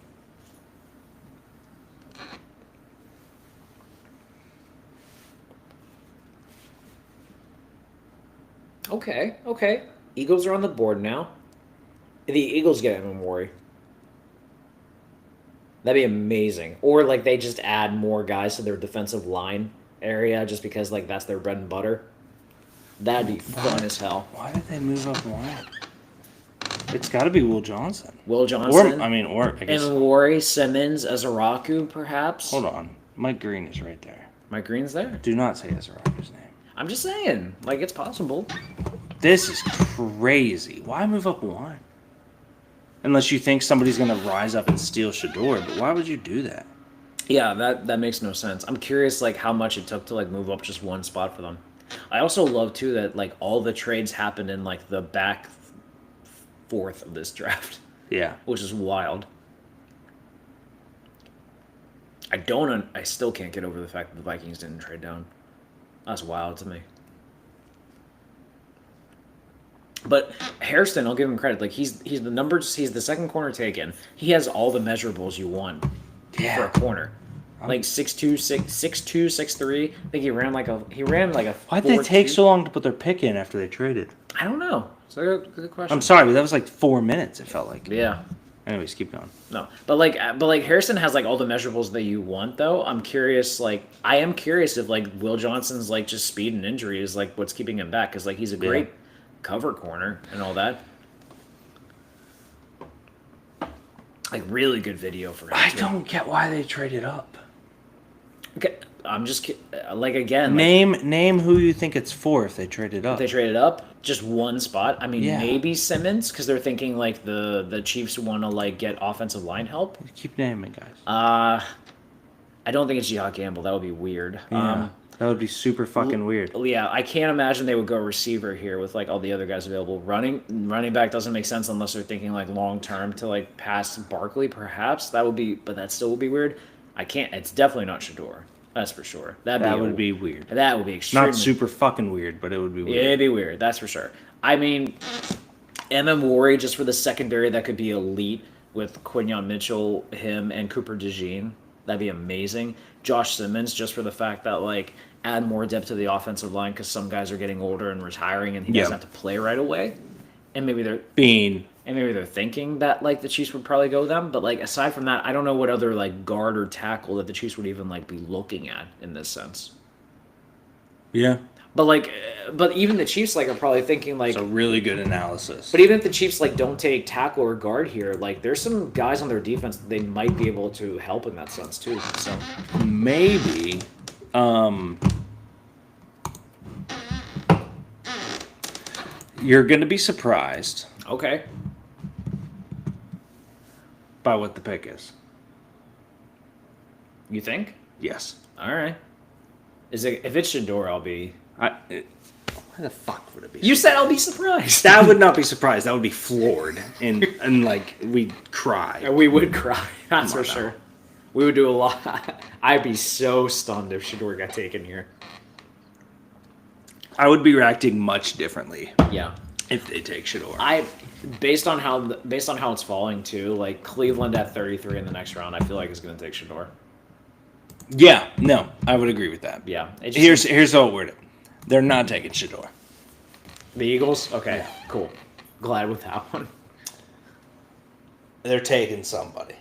Okay. Eagles are on the board now. The Eagles get Evan Mori. That'd be amazing. Or, like, they just add more guys to their defensive line area just because, like, that's their bread and butter. That'd be fun as hell. Why did they move up one? It's got to be Will Johnson. Will Johnson. Or I guess. And Lori Simmons, Azaraku, perhaps. Hold on, Mike Green is right there. Mike Green's there. Do not say Azaraku's name. I'm just saying, like, it's possible. This is crazy. Why move up one? Unless you think somebody's gonna rise up and steal Shador, but why would you do that? Yeah, that makes no sense. I'm curious, like, how much it took to, like, move up just one spot for them. I also love too that, like, all the trades happened in, like, the back fourth of this draft, Yeah. which is wild. I still can't get over the fact that the Vikings didn't trade down. That's wild to me. But Hairston, I'll give him credit. Like he's the second corner taken. He has all the measurables you want for a corner. Like 6'2", 6'3". I think he ran like a. Why'd they take so long to put their pick in after they traded? I don't know. It's a good question. I'm sorry, but that was like 4 minutes. It felt like. Yeah. Anyways, keep going. No, but Harrison has like all the measurables that you want though. I am curious if like Will Johnson's like just speed and injury is like what's keeping him back because like he's a great cover corner and all that. Like really good video for him. I don't get why they traded up. Okay, I'm just like again. Name who you think it's for if they traded up. If they traded up just one spot. I mean, Yeah. maybe Simmons because they're thinking like the Chiefs want to like get offensive line help. Keep naming guys. I don't think it's Jihad Gamble. That would be weird. Yeah, that would be super fucking weird. Yeah, I can't imagine they would go receiver here with like all the other guys available. Running back doesn't make sense unless they're thinking like long term to like pass Barkley. Perhaps but that still would be weird. I can't. It's definitely not Shador. That's for sure. That would be weird. That would be extremely. Not super fucking weird, but it would be weird. Yeah, it'd be weird. That's for sure. I mean, MM Worry just for the secondary that could be elite with Quinyon Mitchell, him, and Cooper DeJean. That'd be amazing. Josh Simmons just for the fact that like add more depth to the offensive line because some guys are getting older and retiring and he doesn't have to play right away. And maybe they're thinking that like the Chiefs would probably go them, but like aside from that, I don't know what other like guard or tackle that the Chiefs would even like be looking at in this sense. Yeah. But even the Chiefs like are probably thinking like It's a really good analysis. But even if the Chiefs like don't take tackle or guard here, like there's some guys on their defense that they might be able to help in that sense too. So maybe you're going to be surprised okay. by what the pick is. You think? Yes. All right. If it's Shador, I'll be. Why the fuck would it be? You said I'll be surprised. That would not be surprised. That would be floored, and like we'd cry. We would cry. That's Come for on sure. now. We would do a lot. I'd be so stunned if Shador got taken here. I would be reacting much differently Yeah. if they take Shador. Based on how it's falling too, like Cleveland at 33 in the next round, I feel like is going to take Shador. Yeah, no, I would agree with that. Yeah. Here's how it worded. They're not taking Shador. The Eagles. Okay. Cool. Glad with that one. They're taking somebody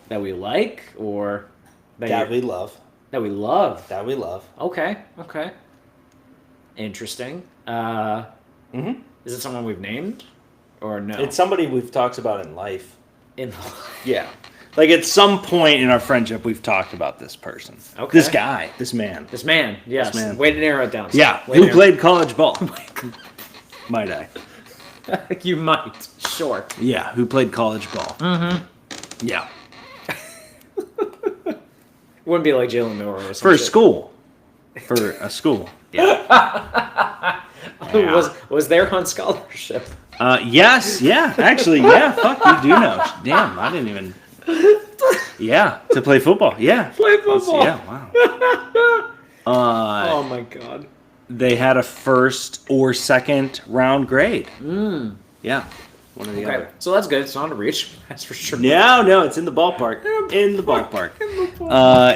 That we like or that we love. that we love. That we love. Okay. Interesting. Is it someone we've named or no? It's somebody we've talked about in life. Yeah. Like at some point in our friendship, we've talked about this person. Okay. This guy. This man. This man. Yes. This man. Way to narrow it down. sir. Yeah. Way to Who narrow- played college ball? Might I? You might. Sure. Yeah. Who played college ball? Mm-hmm. Yeah. Wouldn't be like Jalen Miller or something. For a school. For a school. Yeah. Was there on scholarship? Yes. Yeah. Actually, yeah. Fuck, you do know. Damn, I didn't even. Yeah, to play football. Yeah. Play football. Yeah. Wow. Oh my god. They had a first or second round grade. Yeah. One or the Okay, other. so that's good. It's not a reach. That's for sure. No, it's in the ballpark. In the ballpark.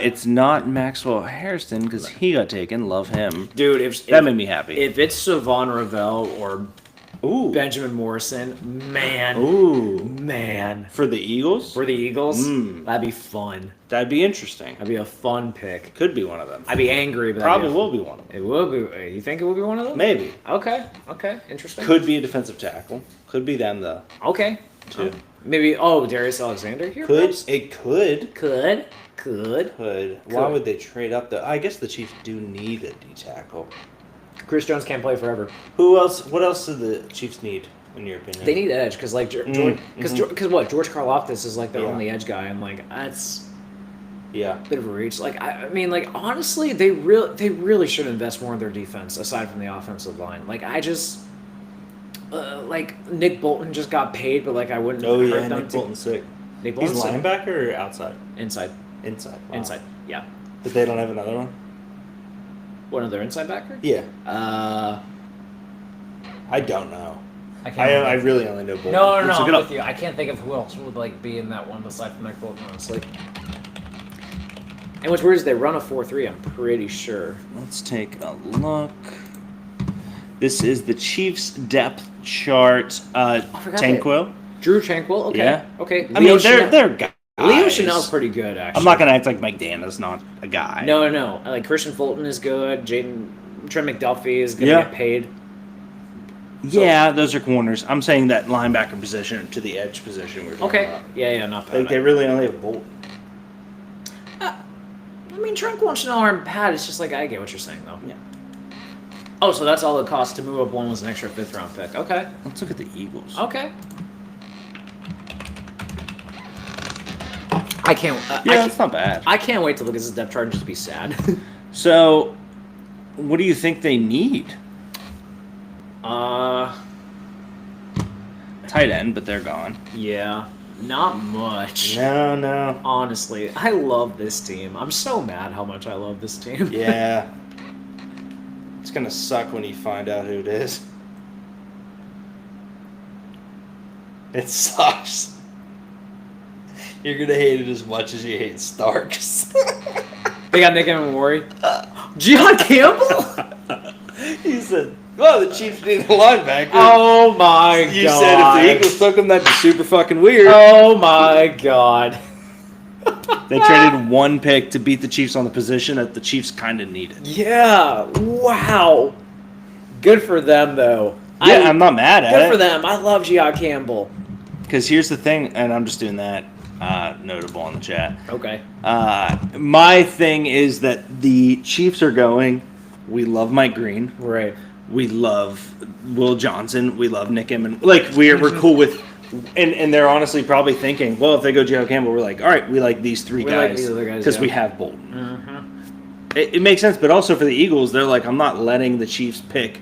It's not Maxwell Hairston because he got taken. Love him. Dude, That made me happy. if it's Savon Ravel or Ooh. Benjamin Morrison, man, Ooh. man, For the Eagles? for the Eagles, Mm. that'd be fun. That'd be interesting. That'd be a fun pick. Could be one of them. I'd be angry, but Probably will be one of them. It will be. You think it will be one of them? Maybe. Okay. Interesting. Could be a defensive tackle. Could be them though. Okay. Too. Maybe. Oh, Darius Alexander here. Could perhaps? it could Could. Why would they trade up though? I guess the Chiefs do need a D tackle. Chris Jones can't play forever. Who else? What else do the Chiefs need in your opinion? They need edge because like George, because what George Karlaftis is like their Yeah. only edge guy, and like that's Yeah. a bit of a reach. Like I mean, like honestly, they really should invest more in their defense aside from the offensive line. Like I just. Like Nick Bolton just got paid, but like I wouldn't. Oh hurt yeah, them Nick to- Bolton's sick. Nick He's Bolton's linebacker or outside? inside. Inside. Wow. Inside. Yeah. But they don't have another one? One of their inside backer? Yeah. I don't know. can't I remember. really only know Bolton. No, Let's look I'm it with up. you. I can't think of who else would like be in that one aside from Nick Bolton, honestly. And what's weird is they run a 4-3, I'm pretty sure. Let's take a look. This is the Chiefs depth chart. forgot Tanquil. Drew Tranquil? Okay. Yeah. Okay. I mean, they're guys. Leo Chanel's pretty good, actually. I'm not going to act like Mike Dana's not a guy. No. Like, Christian Fulton is good. Trent McDuffie is going to get paid. Yeah, those are corners. I'm saying that linebacker position to the edge position. We're talking about. Yeah, not bad. Like, they really only have Bolton. I mean, Tranquil and Chanel aren't bad. It's just like, I get what you're saying, though. Yeah. Oh, so that's all it costs to move up one was an extra 5th-round pick. Okay. Let's look at the Eagles. Okay. I can't. That's not bad. I can't wait to look at this depth chart and just be sad. So, what do you think they need? Tight end, but they're gone. Yeah, not much. No. Honestly, I love this team. I'm so mad how much I love this team. Yeah. It's gonna suck when you find out who it is. It sucks. You're gonna hate it as much as you hate Starks. They got Nick Emmanwori. John Campbell? He said, "Well, the Chiefs need a linebacker." Oh my god! You said if the Eagles took him, that'd be super fucking weird. Oh my god! They traded one pick to beat the Chiefs on the position that the Chiefs kind of needed. Yeah! Wow! Good for them, though. Yeah, I'm not mad at it. Good for them. I love John Campbell. Because here's the thing, and I'm just doing that notable in the chat. Okay. My thing is that the Chiefs are going. We love Mike Green. Right. We love Will Johnson. We love Nick Emmanwori. Like we're cool with, and they're honestly probably thinking, well, if they go Joe Campbell, we're like, all right, we like these three We guys like these other guys, because yeah. we have Bolton. It makes sense, but also for the Eagles, they're like, I'm not letting the Chiefs pick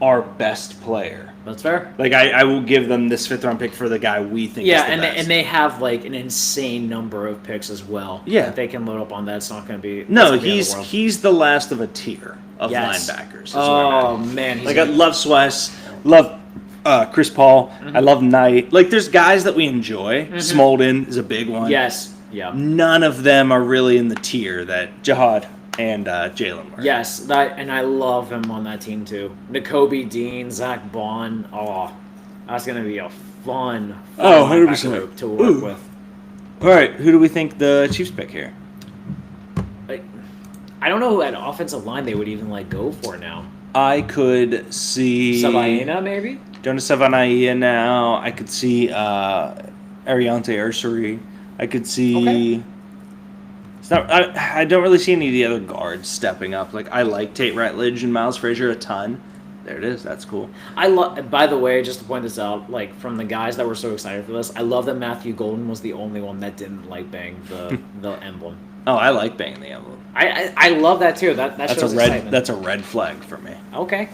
our best player. That's fair. Like I will give them this 5th-round pick for the guy we think. Yeah, is the best. and they have like an insane number of picks as well. Yeah. That they can load up on that. It's not going to be. No, he's the last of a tier of linebackers. Is Oh man, he's like I love Swiss, love Chris Paul, I love Knight. Like there's guys that we enjoy. Smolden is a big one. Yes. Yeah. None of them are really in the tier that Jihad and Jalen were. Yes, and I love him on that team too. N'Kobe Dean, Zach Bond. Oh, that's gonna be a fun 100% group to work with. All right, who do we think the Chiefs pick here? I don't know who at offensive line they would even like go for now. I could see Sabaena maybe. Jonas Savanaia now. I could see Ariante Ursary. I could see. Okay. It's not. I don't really see any of the other guards stepping up. Like I like Tate Ratledge and Miles Frazier a ton. There it is. That's cool. I love. By the way, just to point this out, like from the guys that were so excited for this, I love that Matthew Golden was the only one that didn't like bang the emblem. Oh, I like banging the emblem. I love that too. That's That's shows a red. excitement. That's a red flag for me. Okay.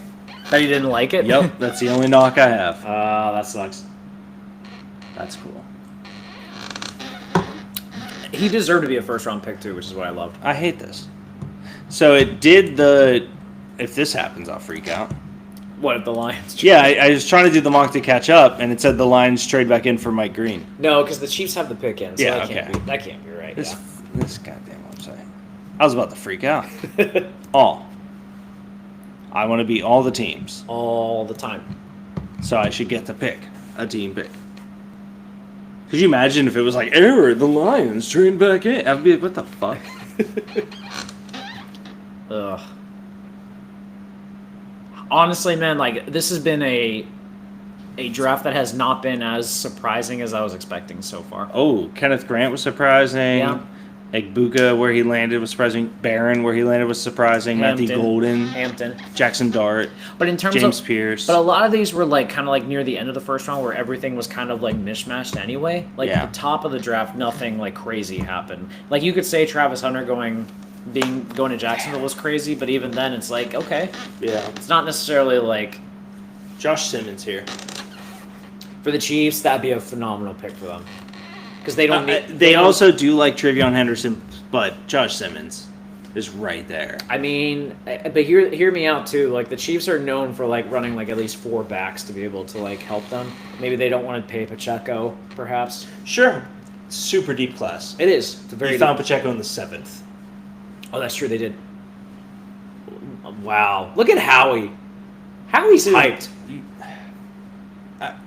That you didn't like it? Yep, that's the only knock I have. That sucks. That's cool. He deserved to be a first-round pick, too, which is what I loved. I hate this. So it did the. If this happens, I'll freak out. What, if the Lions? Yeah, I was trying to do the mock to catch up, and it said the Lions trade back in for Mike Green. No, because the Chiefs have the pick in, so Yeah, that can't be right. This Yeah. this goddamn website. I was about to freak out. All. I want to beat all the teams, All the time. so I should get to pick a team pick. Could you imagine if it was like, error, the Lions trade back in? I'd be like, what the fuck? Ugh. Honestly, man, like, this has been a draft that has not been as surprising as I was expecting so far. Oh, Kenneth Grant was surprising. Yeah. Egbuka, where he landed, was surprising. Barron, where he landed, was surprising. Matthew Golden. Hampton. Jackson Dart. But in terms James of Pierce. But a lot of these were like kind of like near the end of the first round where everything was kind of like mishmashed anyway. Like Yeah. the top of the draft, nothing like crazy happened. Like you could say Travis Hunter going to Jacksonville was crazy, but even then it's like, okay. Yeah. It's not necessarily like Josh Simmons here. for the Chiefs, that'd be a phenomenal pick for them. because they don't. They also do like Travion Henderson, but Josh Simmons is right there. I mean, but hear me out too. Like the Chiefs are known for like running like at least 4 backs to be able to like help them. Maybe they don't want to pay Pacheco, perhaps. Sure. Super deep class. It is. It's a very They found Pacheco in the 7th. Oh, that's true. They did. Wow. Look at Howie. Howie's hyped.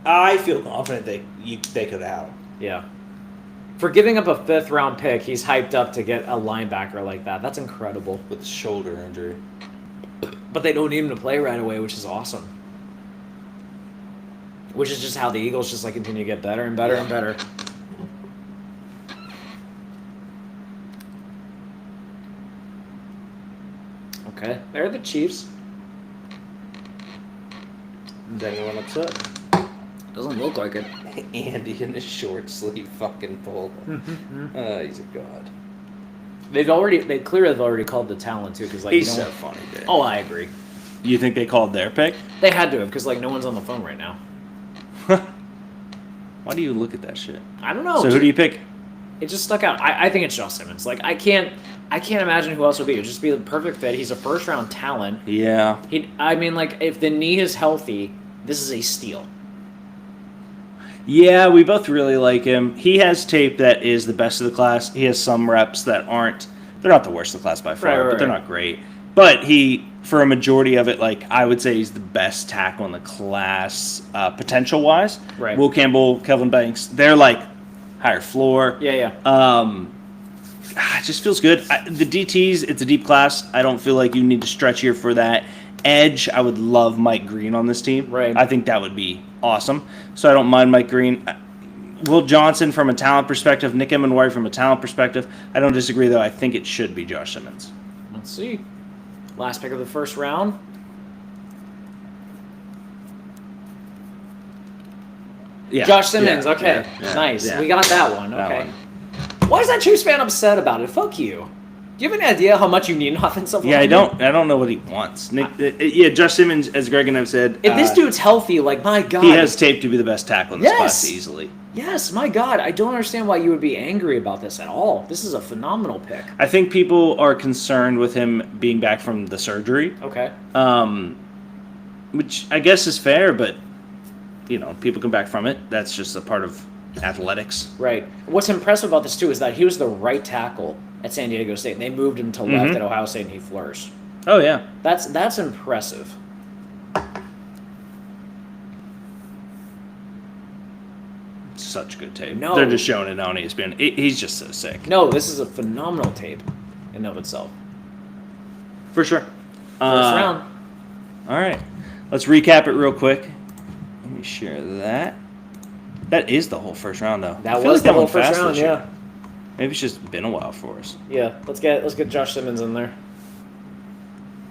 I feel confident they could have. Yeah. For giving up a 5th round pick, he's hyped up to get a linebacker like that. That's incredible. With the shoulder injury. But they don't need him to play right away, which is awesome. Which is just how the Eagles just like continue to get better and better and better. Okay, they're the Chiefs. Is anyone upset? Doesn't look like it. Andy in his short sleeve fucking polo. He's a god. They clearly have already called the talent too, because like He's so funny, dude. Oh, I agree. You think they called their pick? They had to have, because like no one's on the phone right now. Why do you look at that shit? I don't know. So who do you pick? It just stuck out. I think it's Josh Simmons. Like I can't imagine who else would be. It'd just be the perfect fit. He's a 1st round talent. Yeah. I mean, like if the knee is healthy, this is a steal. Yeah, we both really like him. He has tape that is the best of the class. He has some reps that aren't. They're not the worst of the class by far, but they're not great. But he, for a majority of it, like I would say he's the best tackle in the class, potential-wise. Right. Will Campbell, Kelvin Banks, they're like higher floor. Yeah. It just feels good. The DTs, it's a deep class. I don't feel like you need to stretch here for that. Edge, I would love Mike Green on this team. Right. I think that would be awesome. So I don't mind Mike Green. Will Johnson from a talent perspective, Nick Emenwari from a talent perspective. I don't disagree, though. I think it should be Josh Simmons. Let's see. Last pick of the 1st round. Yeah. Josh Simmons. Yeah, Okay. yeah, Nice. yeah. We got that one. That Okay. one. Why is that Chiefs fan upset about it? Fuck you. Do you have any idea how much you need an offensive line? Yeah, I don't know what he wants. Josh Simmons, as Greg and I've said, If this dude's healthy, like my God, he has tape to be the best tackle in this Yes. class easily. Yes, my God, I don't understand why you would be angry about this at all. This is a phenomenal pick. I think people are concerned with him being back from the surgery, Okay. which I guess is fair, but people come back from it. That's just a part of athletics. Right. What's impressive about this too is that he was the right tackle at San Diego State, and they moved him to left at Ohio State, and he flourished. Oh yeah, That's impressive. such good tape. No. They're just showing it on ESPN. He's just so sick. No, this is a phenomenal tape in and of itself. For sure. First round. All right, let's recap it real quick. Let me share that. That is the whole first round, though. That I feel was like the whole went first fast round, this year. yeah. Maybe it's just been a while for us. Yeah, let's get Josh Simmons in there.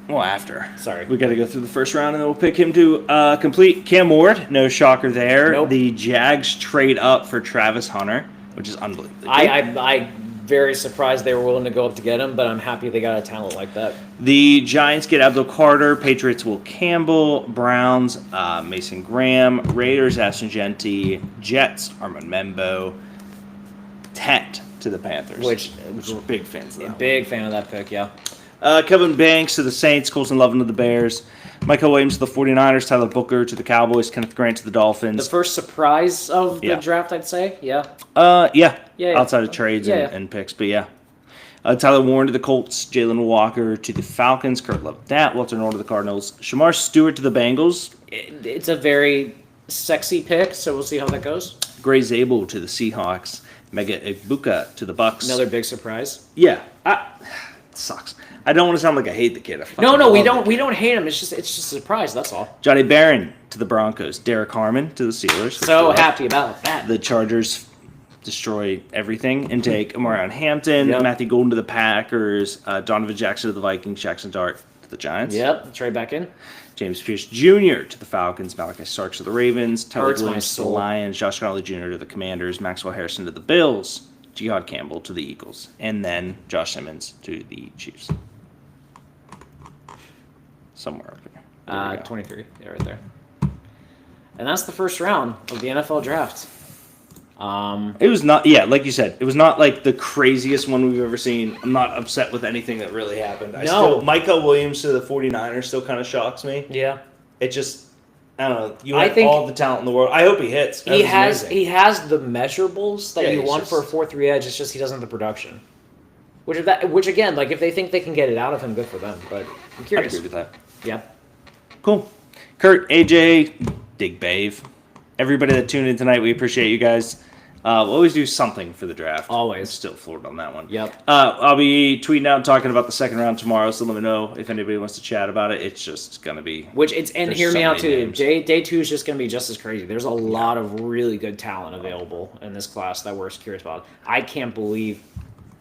Well, after. Sorry. We got to go through the first round, and then we'll pick him to complete. Cam Ward, no shocker there. Nope. The Jags trade up for Travis Hunter, which is unbelievable. I very surprised they were willing to go up to get him, but I'm happy they got a talent like that. The Giants get Abdul Carter, Patriots Will Campbell, Browns Mason Graham, Raiders Ashton Genty, Jets Armand Membo, Tet to the Panthers. Which we're big fans of that. Big fan of that pick, yeah. Kevin Banks to the Saints, Colson Lovin to the Bears, Michael Williams to the 49ers, Tyler Booker to the Cowboys, Kenneth Grant to the Dolphins. The first surprise of the Yeah. draft, I'd say, yeah. Yeah. Yeah. Outside of trades Yeah. and picks, but yeah. Tyler Warren to the Colts, Jalen Walker to the Falcons, Kurt Love that, Walter Noel to the Cardinals, Shamar Stewart to the Bengals, It's a very sexy pick, so we'll see how that goes. Gray Zabel to the Seahawks, Mega Ibuka to the Bucks. Another big surprise. Yeah. It sucks. I don't want to sound like I hate the kid. I fucking No, we love the don't. kid. We don't hate him. It's just a surprise. That's all. Johnny Barron to the Broncos, Derek Harmon to the Steelers. So happy about that. The Chargers destroy everything and take Amarion Hampton, Yep. Matthew Golden to the Packers, Donovan Jackson to the Vikings, Jackson Dart to the Giants. Yep. Trade back in. James Pierce Jr. to the Falcons, Malachi Starks to the Ravens, Tyler Hurts my Williams to the soul. Lions, Josh Connolly Jr. to the Commanders, Maxwell Harrison to the Bills, Jihad Campbell to the Eagles, and then Josh Simmons to the Chiefs. Somewhere up here. There we go. 23. Yeah, right there. And that's the first round of the NFL draft. It was not, yeah, like you said, it was not like the craziest one we've ever seen. I'm not upset with anything that really happened. Michael Williams to the 49ers still kind of shocks me. Yeah. It just, I don't know. You have all the talent in the world. I hope he hits. He has the measurables that you want for a 4-3 edge. It's just he doesn't have the production. Which again, like if they think they can get it out of him, good for them. But I'm I curious. agree with that. Yep. Cool. Kurt, AJ, Dig Bave, everybody that tuned in tonight, we appreciate you guys. We'll always do something for the draft. Always. I'm still floored on that one. Yep. I'll be tweeting out talking about the second round tomorrow, so let me know if anybody wants to chat about it. It's just going to be... Hear so me out too. many names. Day 2 is just going to be just as crazy. There's a lot of really good talent available in this class that we're curious about. I can't believe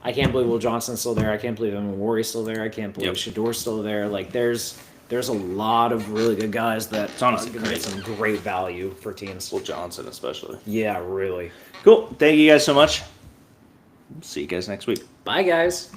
Will Johnson's still there. I can't believe Evan Warrior's still there. I can't believe Shador's still there. Like there's a lot of really good guys that It's honestly are going to get some great value for teams. Will Johnson especially. Yeah, really. Cool. Thank you guys so much. See you guys next week. Bye, guys.